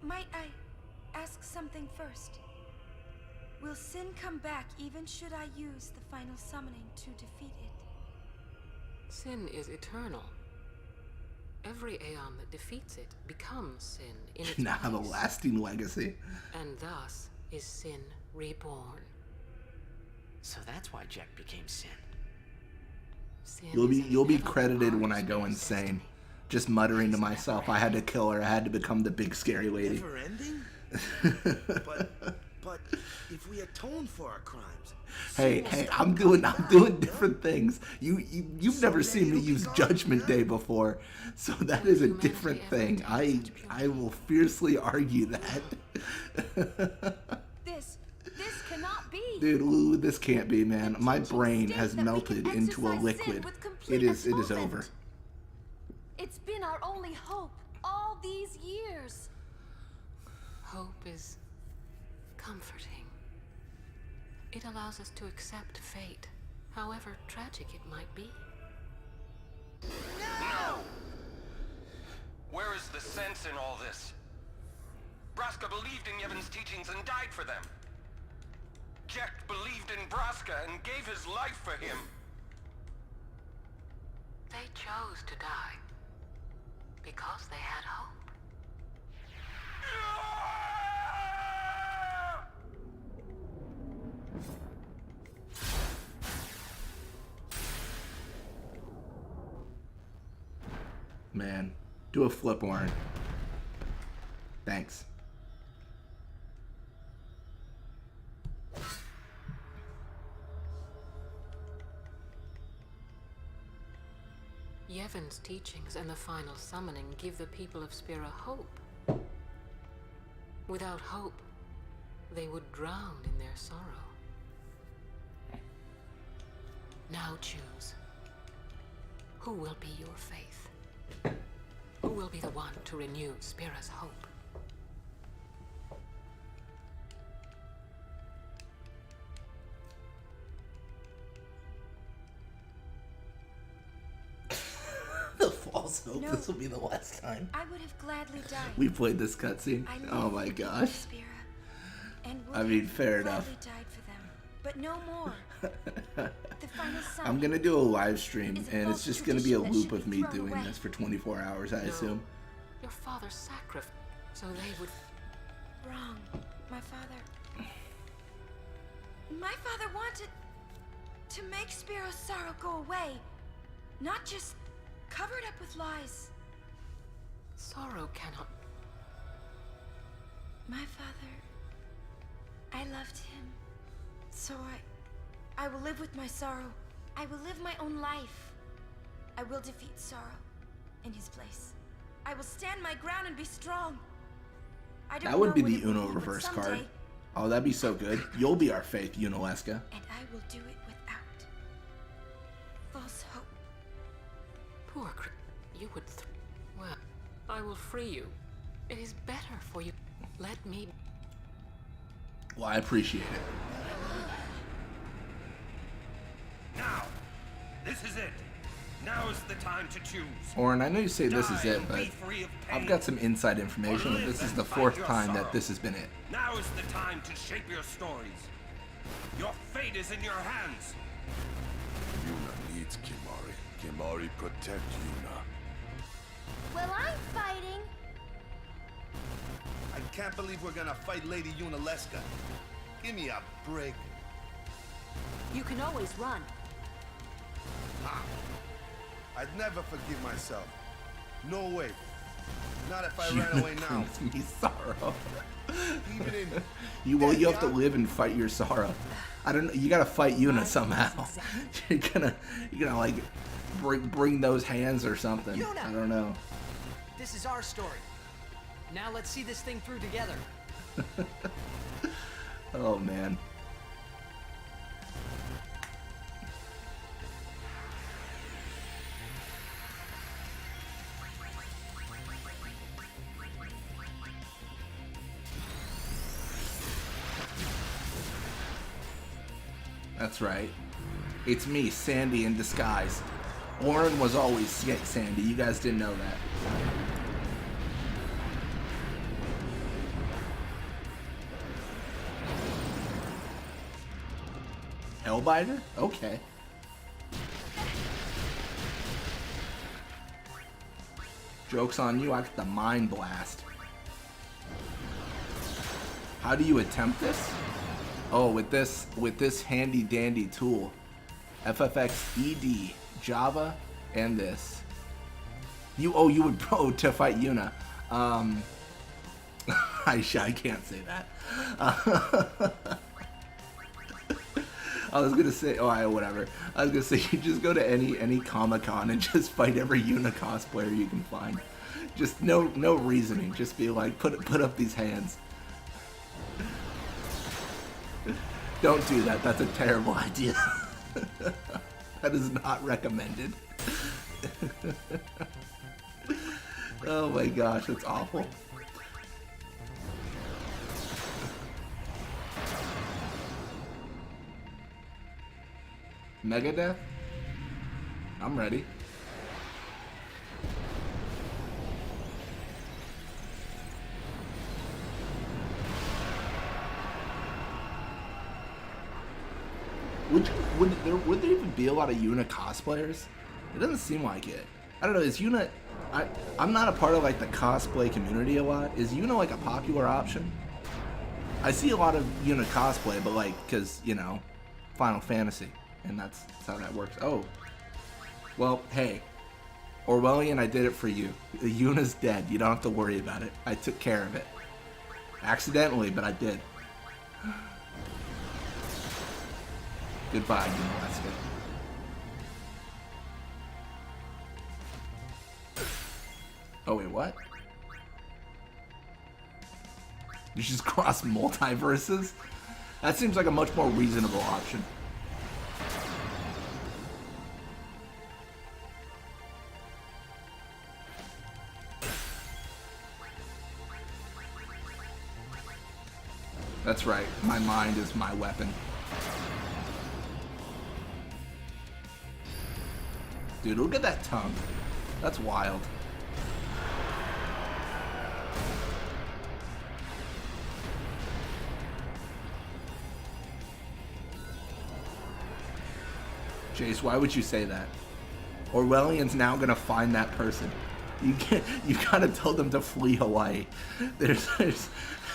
Might I ask something first? Will sin come back even should I use the final summoning to defeat it? Sin is eternal. Every Aeon that defeats it becomes sin in its Now have a place. lasting legacy. And thus is sin reborn. So that's why Jack became Sin. Sin You'll be credited when I go insane. Just muttering to myself, I had to kill her, I had to become the big scary lady. Never ending? but if we atone for our crimes. Hey, I'm doing different things. You've never seen me use Judgment Day before, so that is a different thing. I will fiercely argue that. This cannot be. Dude, Lulu, this can't be, man. My brain has melted into a liquid. It is over. It's been our only hope all these years. Hope is comforting. It allows us to accept fate, however tragic it might be. No! Where is the sense in all this? Braska believed in Yevon's teachings and died for them. Jack believed in Braska and gave his life for him. They chose to die because they had hope. Man, do a flip, Warren. Thanks. Yevon's teachings and the final summoning give the people of Spira hope. Without hope, they would drown in their sorrow. Now choose. Who will be your faith? Who will be the one to renew Spira's hope? The false hope. No. This will be the last time I would have gladly died. we played this cutscene. Oh my gosh. I mean, fair enough. Died for them, but no more. The final summoning. I'm gonna do a live stream, Is a and it's false just gonna be a tradition that loop should of be me thrown doing away. this for 24 hours, I assume. Your father sacrificed so they would... Wrong. My father wanted to make Spiro's sorrow go away, not just cover it up with lies. Sorrow cannot... My father... I loved him. So I will live with my sorrow. I will live my own life. I will defeat sorrow in his place. I will stand my ground and be strong. That would be the Uno reverse card. Oh, that'd be so good. You'll be our faith, Unaleska. And I will do it without false hope. Poor you would... Well, I will free you. It is better for you. Let me... Well, I appreciate it. Now! This is it! Now is the time to choose. Orin, I know you say this is it, but I've got some inside information that this is the 4th time that this has been it. Now is the time to shape your stories. Your fate is in your hands. Yuna needs Kimari. Kimari protect Yuna. Well, I'm fighting. I can't believe we're gonna fight Lady Unaleska. Give me a break. You can always run. How? I'd never forgive myself. No way. Not if I ran away now. Me sorrow. Even in you have to live and fight your sorrow. I don't know. You gotta fight Yuna somehow. You're gonna like bring those hands or something. Yuna! I don't know. This is our story. Now let's see this thing through together. Oh man. That's right. It's me, Sandy in disguise. Orin was always Sandy. You guys didn't know that. Hellbiter? Okay. Joke's on you, I got the Mind Blast. How do you attempt this? Oh, with this handy dandy tool. FFX ED, Java, and this. You would pro to fight Yuna. I can't say that. I was gonna say, whatever. I was gonna say, you just go to any Comic-Con and just fight every Yuna cosplayer you can find. Just no reasoning. Just be like, put up these hands. Don't do that. That's a terrible idea. That is not recommended. Oh my gosh, that's awful. Megadeth? I'm ready. Would there even be a lot of Yuna cosplayers? It doesn't seem like it. I don't know, is Yuna... I'm not a part of like the cosplay community a lot. Is Yuna like a popular option? I see a lot of Yuna cosplay, but like, cause, you know, Final Fantasy. And that's how that works. Oh. Well, hey. Orwellian, I did it for you. Yuna's dead. You don't have to worry about it. I took care of it. Accidentally, but I did. Goodbye, Unaleska. Oh, wait, what? You just cross multiverses? That seems like a much more reasonable option. That's right. My mind is my weapon. Dude, look at that tongue. That's wild. Jace, why would you say that? Orwellian's now gonna find that person. You gotta tell them to flee Hawaii. There's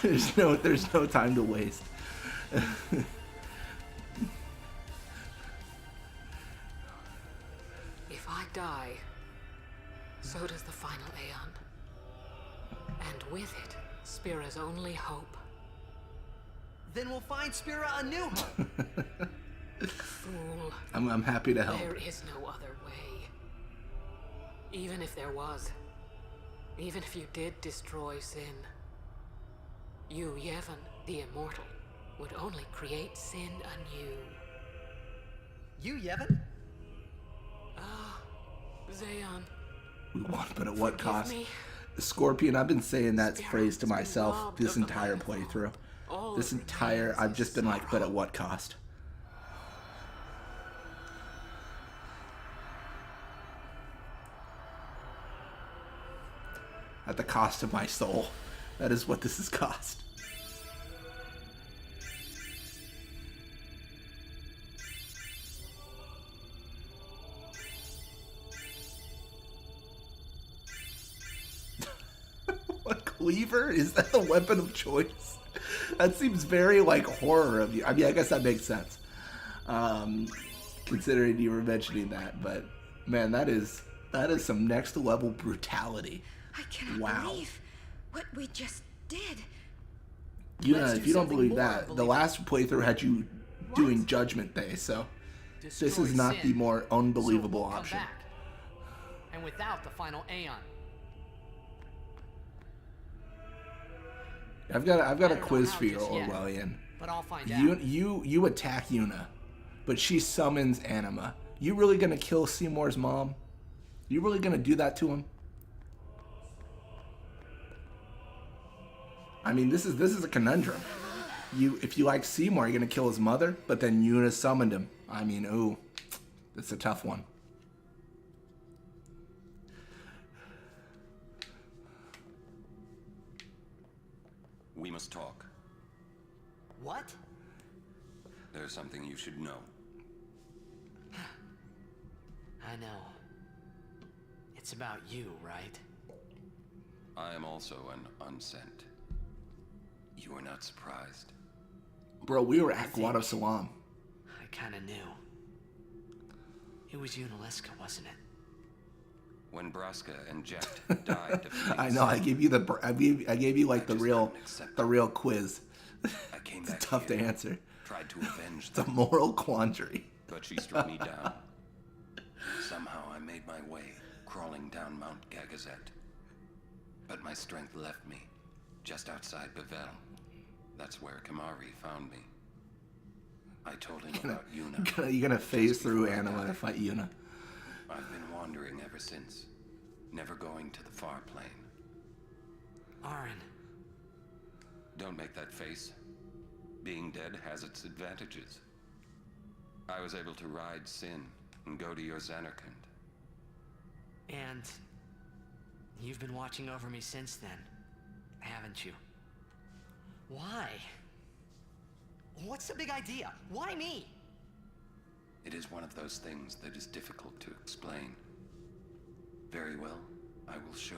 there's no time to waste. If I die, so does the final Aeon. And with it, Spira's only hope. Then we'll find Spira a new hope. Fool. I'm happy to help. There is no other way. Even if there was, even if you did destroy Sin, you, Yevon, the Immortal, would only create Sin anew. You, Yevon? Ah, Zayon. We won, but at what Forgive cost? me. Scorpion, I've been saying that phrase to myself this entire playthrough. I've just been like, but at what cost? At the cost of my soul. That is what this has cost. What, cleaver? Is that the weapon of choice? That seems very like horror of you. I mean, I guess that makes sense. Considering you were mentioning that, but man, that is some next level brutality. I cannot believe what we just did. Yuna, if you don't believe that, the last playthrough had you doing Judgment Day, so this is not the more unbelievable option. And without the final Aeon. I've got a quiz for you, Orwellian. But I'll find out. You attack Yuna, but she summons Anima. You really gonna kill Seymour's mom? You really gonna do that to him? I mean, this is a conundrum. If you like Seymour, you're gonna kill his mother, but then Yuna summoned him. I mean, ooh, that's a tough one. We must talk. What? There's something you should know. I know. It's about you, right? I am also an unsent. You are not surprised. Bro, we were at Guadalsalam. I kinda knew. It was Yunalesca, wasn't it? When Braska and Jet died to flee I know. I gave you like the real quiz. I came It's back tough to answer. Tried to avenge It's a moral quandary. But she struck me down. Somehow I made my way, crawling down Mount Gagazet. But my strength left me, just outside Bavel. That's where Kamari found me. I told him about Yuna. You're gonna phase through Anima to fight Yuna. I've been wandering ever since, never going to the far plane. Aaron. Don't make that face. Being dead has its advantages. I was able to ride Sin and go to your Xanarkand. And you've been watching over me since then, haven't you? Why? What's the big idea? Why me? It is one of those things that is difficult to explain. Very well, I will show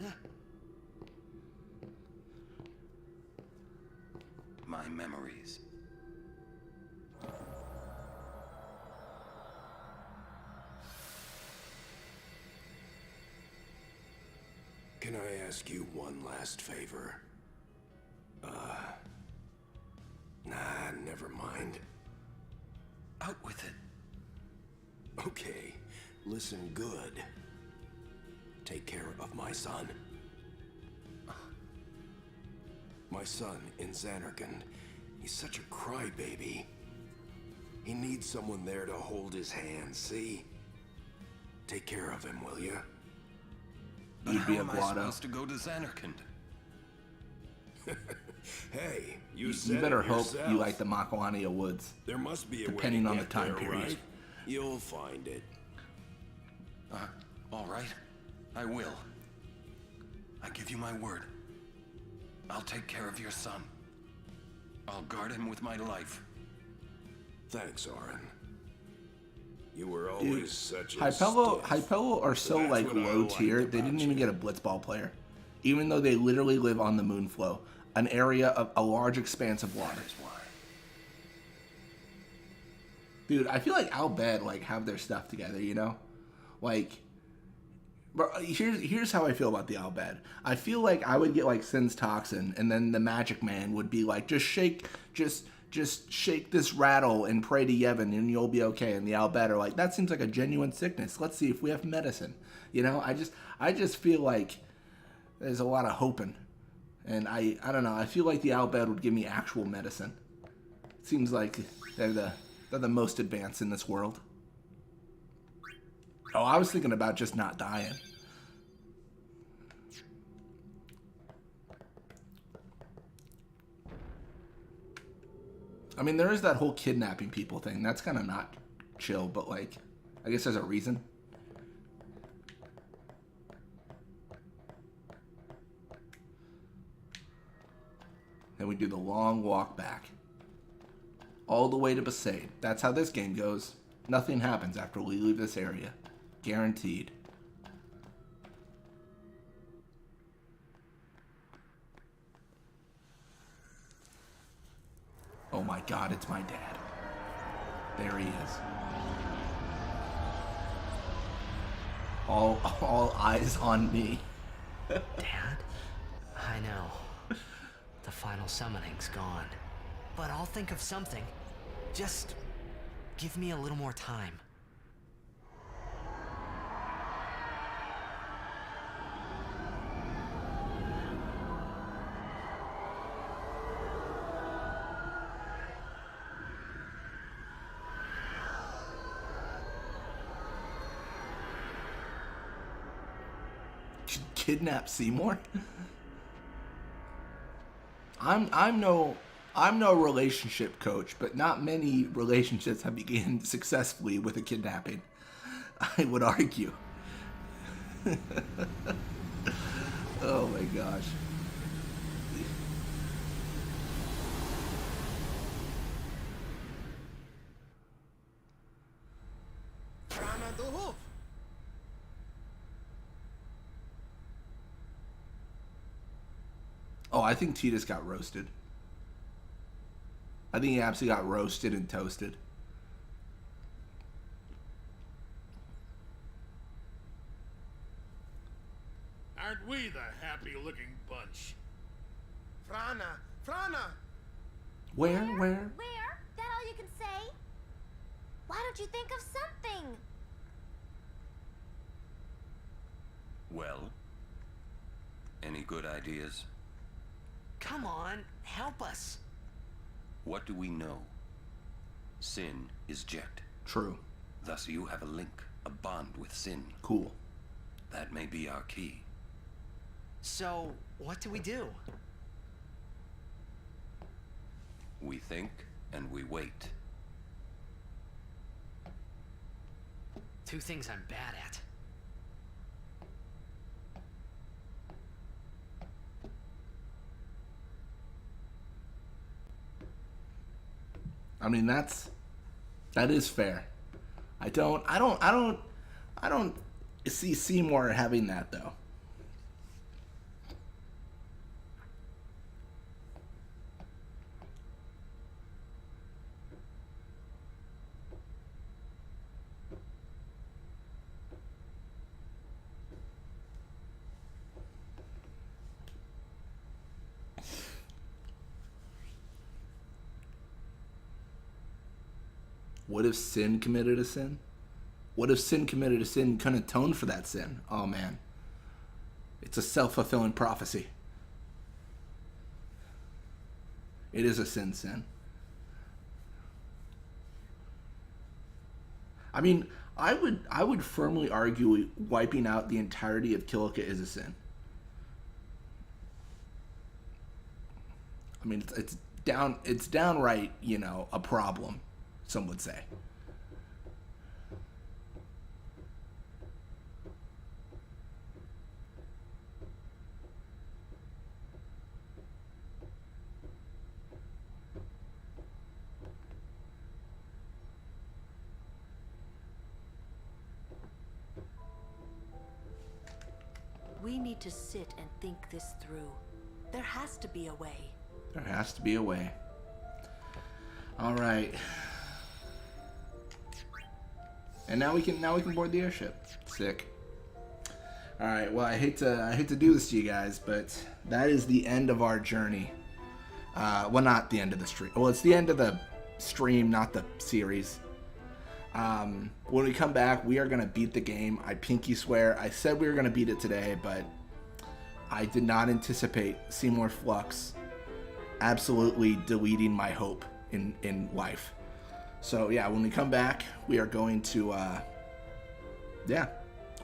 you. My memories. Can I ask you one last favor? Nah, never mind. Out with it. Okay, listen good. Take care of my son. My son in Xanarkand. He's such a crybaby. He needs someone there to hold his hand, see? Take care of him, will you? But how am I supposed to go to Xanarkand? Hey, You said better it hope yourself. you like the Makalania Woods. There must be a depending way to on the get time there, period. right? You'll find it. All right. I will. I give you my word. I'll take care of your son. I'll guard him with my life. Thanks, Orin. You were Dude, always such a Hypello stiff. are so That's like what I low liked tier. They about didn't even get a blitzball player. even though they literally live on the moon flow, an area of a large expanse of water. Dude, I feel like Al Bhed like have their stuff together, you know? Like, but here's how I feel about the Al Bhed. I feel like I would get like Sin's toxin, and then the Magic Man would be like, just shake this rattle and pray to Yevon, and you'll be okay. And the Al Bhed are like, that seems like a genuine sickness. Let's see if we have medicine. You know, I just feel like there's a lot of hoping, and I don't know. I feel like the Al Bhed would give me actual medicine. It seems like they're the most advanced in this world. Oh, I was thinking about just not dying. I mean, there is that whole kidnapping people thing. That's kind of not chill, but like, I guess there's a reason. Then we do the long walk back. All the way to Besaid. That's how this game goes. Nothing happens after we leave this area. Guaranteed. Oh my god, it's my dad. There he is. All eyes on me. Dad? I know. The final summoning's gone. But I'll think of something. Just give me a little more time. Kidnap Seymour? I'm no relationship coach, but not many relationships have begun successfully with a kidnapping, I would argue. Oh my gosh. Oh, I think Tidus got roasted. I think he absolutely got roasted and toasted. Aren't we the happy-looking bunch? Frana! Where? Where? That all you can say? Why don't you think of something? Well, any good ideas? Come on, help us. What do we know? Sin is Jet. True. Thus you have a link, a bond with Sin. Cool. That may be our key. So, what do we do? We think and we wait. Two things I'm bad at. I mean, that is fair. I don't see Seymour having that though. What if Sin committed a sin? What if Sin committed a sin and couldn't atone for that sin? Oh man. It's a self-fulfilling prophecy. It is a sin. I mean, I would firmly argue wiping out the entirety of Kilika is a sin. I mean, it's downright, you know, a problem, some would say. We need need to sit and think this through. There has to be a way. There has to be a way. All right. And now we can board the airship. Sick. All right. Well, I hate to do this to you guys, but that is the end of our journey. Well, not the end of the stream. Well, it's the end of the stream, not the series. When we come back, we are gonna beat the game. I pinky swear. I said we were gonna beat it today, but I did not anticipate Seymour Flux absolutely deleting my hope in life. So yeah, when we come back, we are going to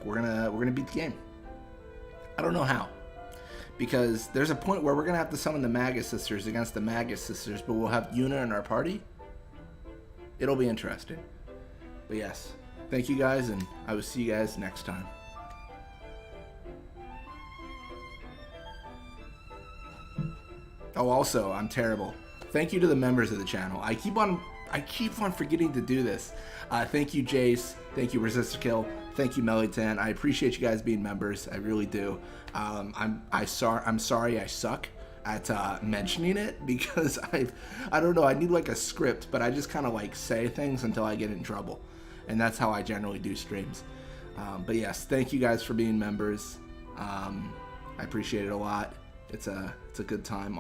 we're gonna beat the game. I don't know how, because there's a point where we're gonna have to summon the Magus sisters against the Magus sisters, but we'll have Yuna in our party. It'll be interesting. But yes, thank you guys, and I will see you guys next time. Oh, also, I'm terrible. Thank you to the members of the channel. I keep on forgetting to do this. Thank you, Jace. Thank you, Resistor Kill. Thank you, Melitan. I appreciate you guys being members. I really do. I'm sorry I suck at mentioning it, because I don't know. I need like a script, but I just kind of like say things until I get in trouble, and that's how I generally do streams. But yes, thank you guys for being members. I appreciate it a lot. It's a good time.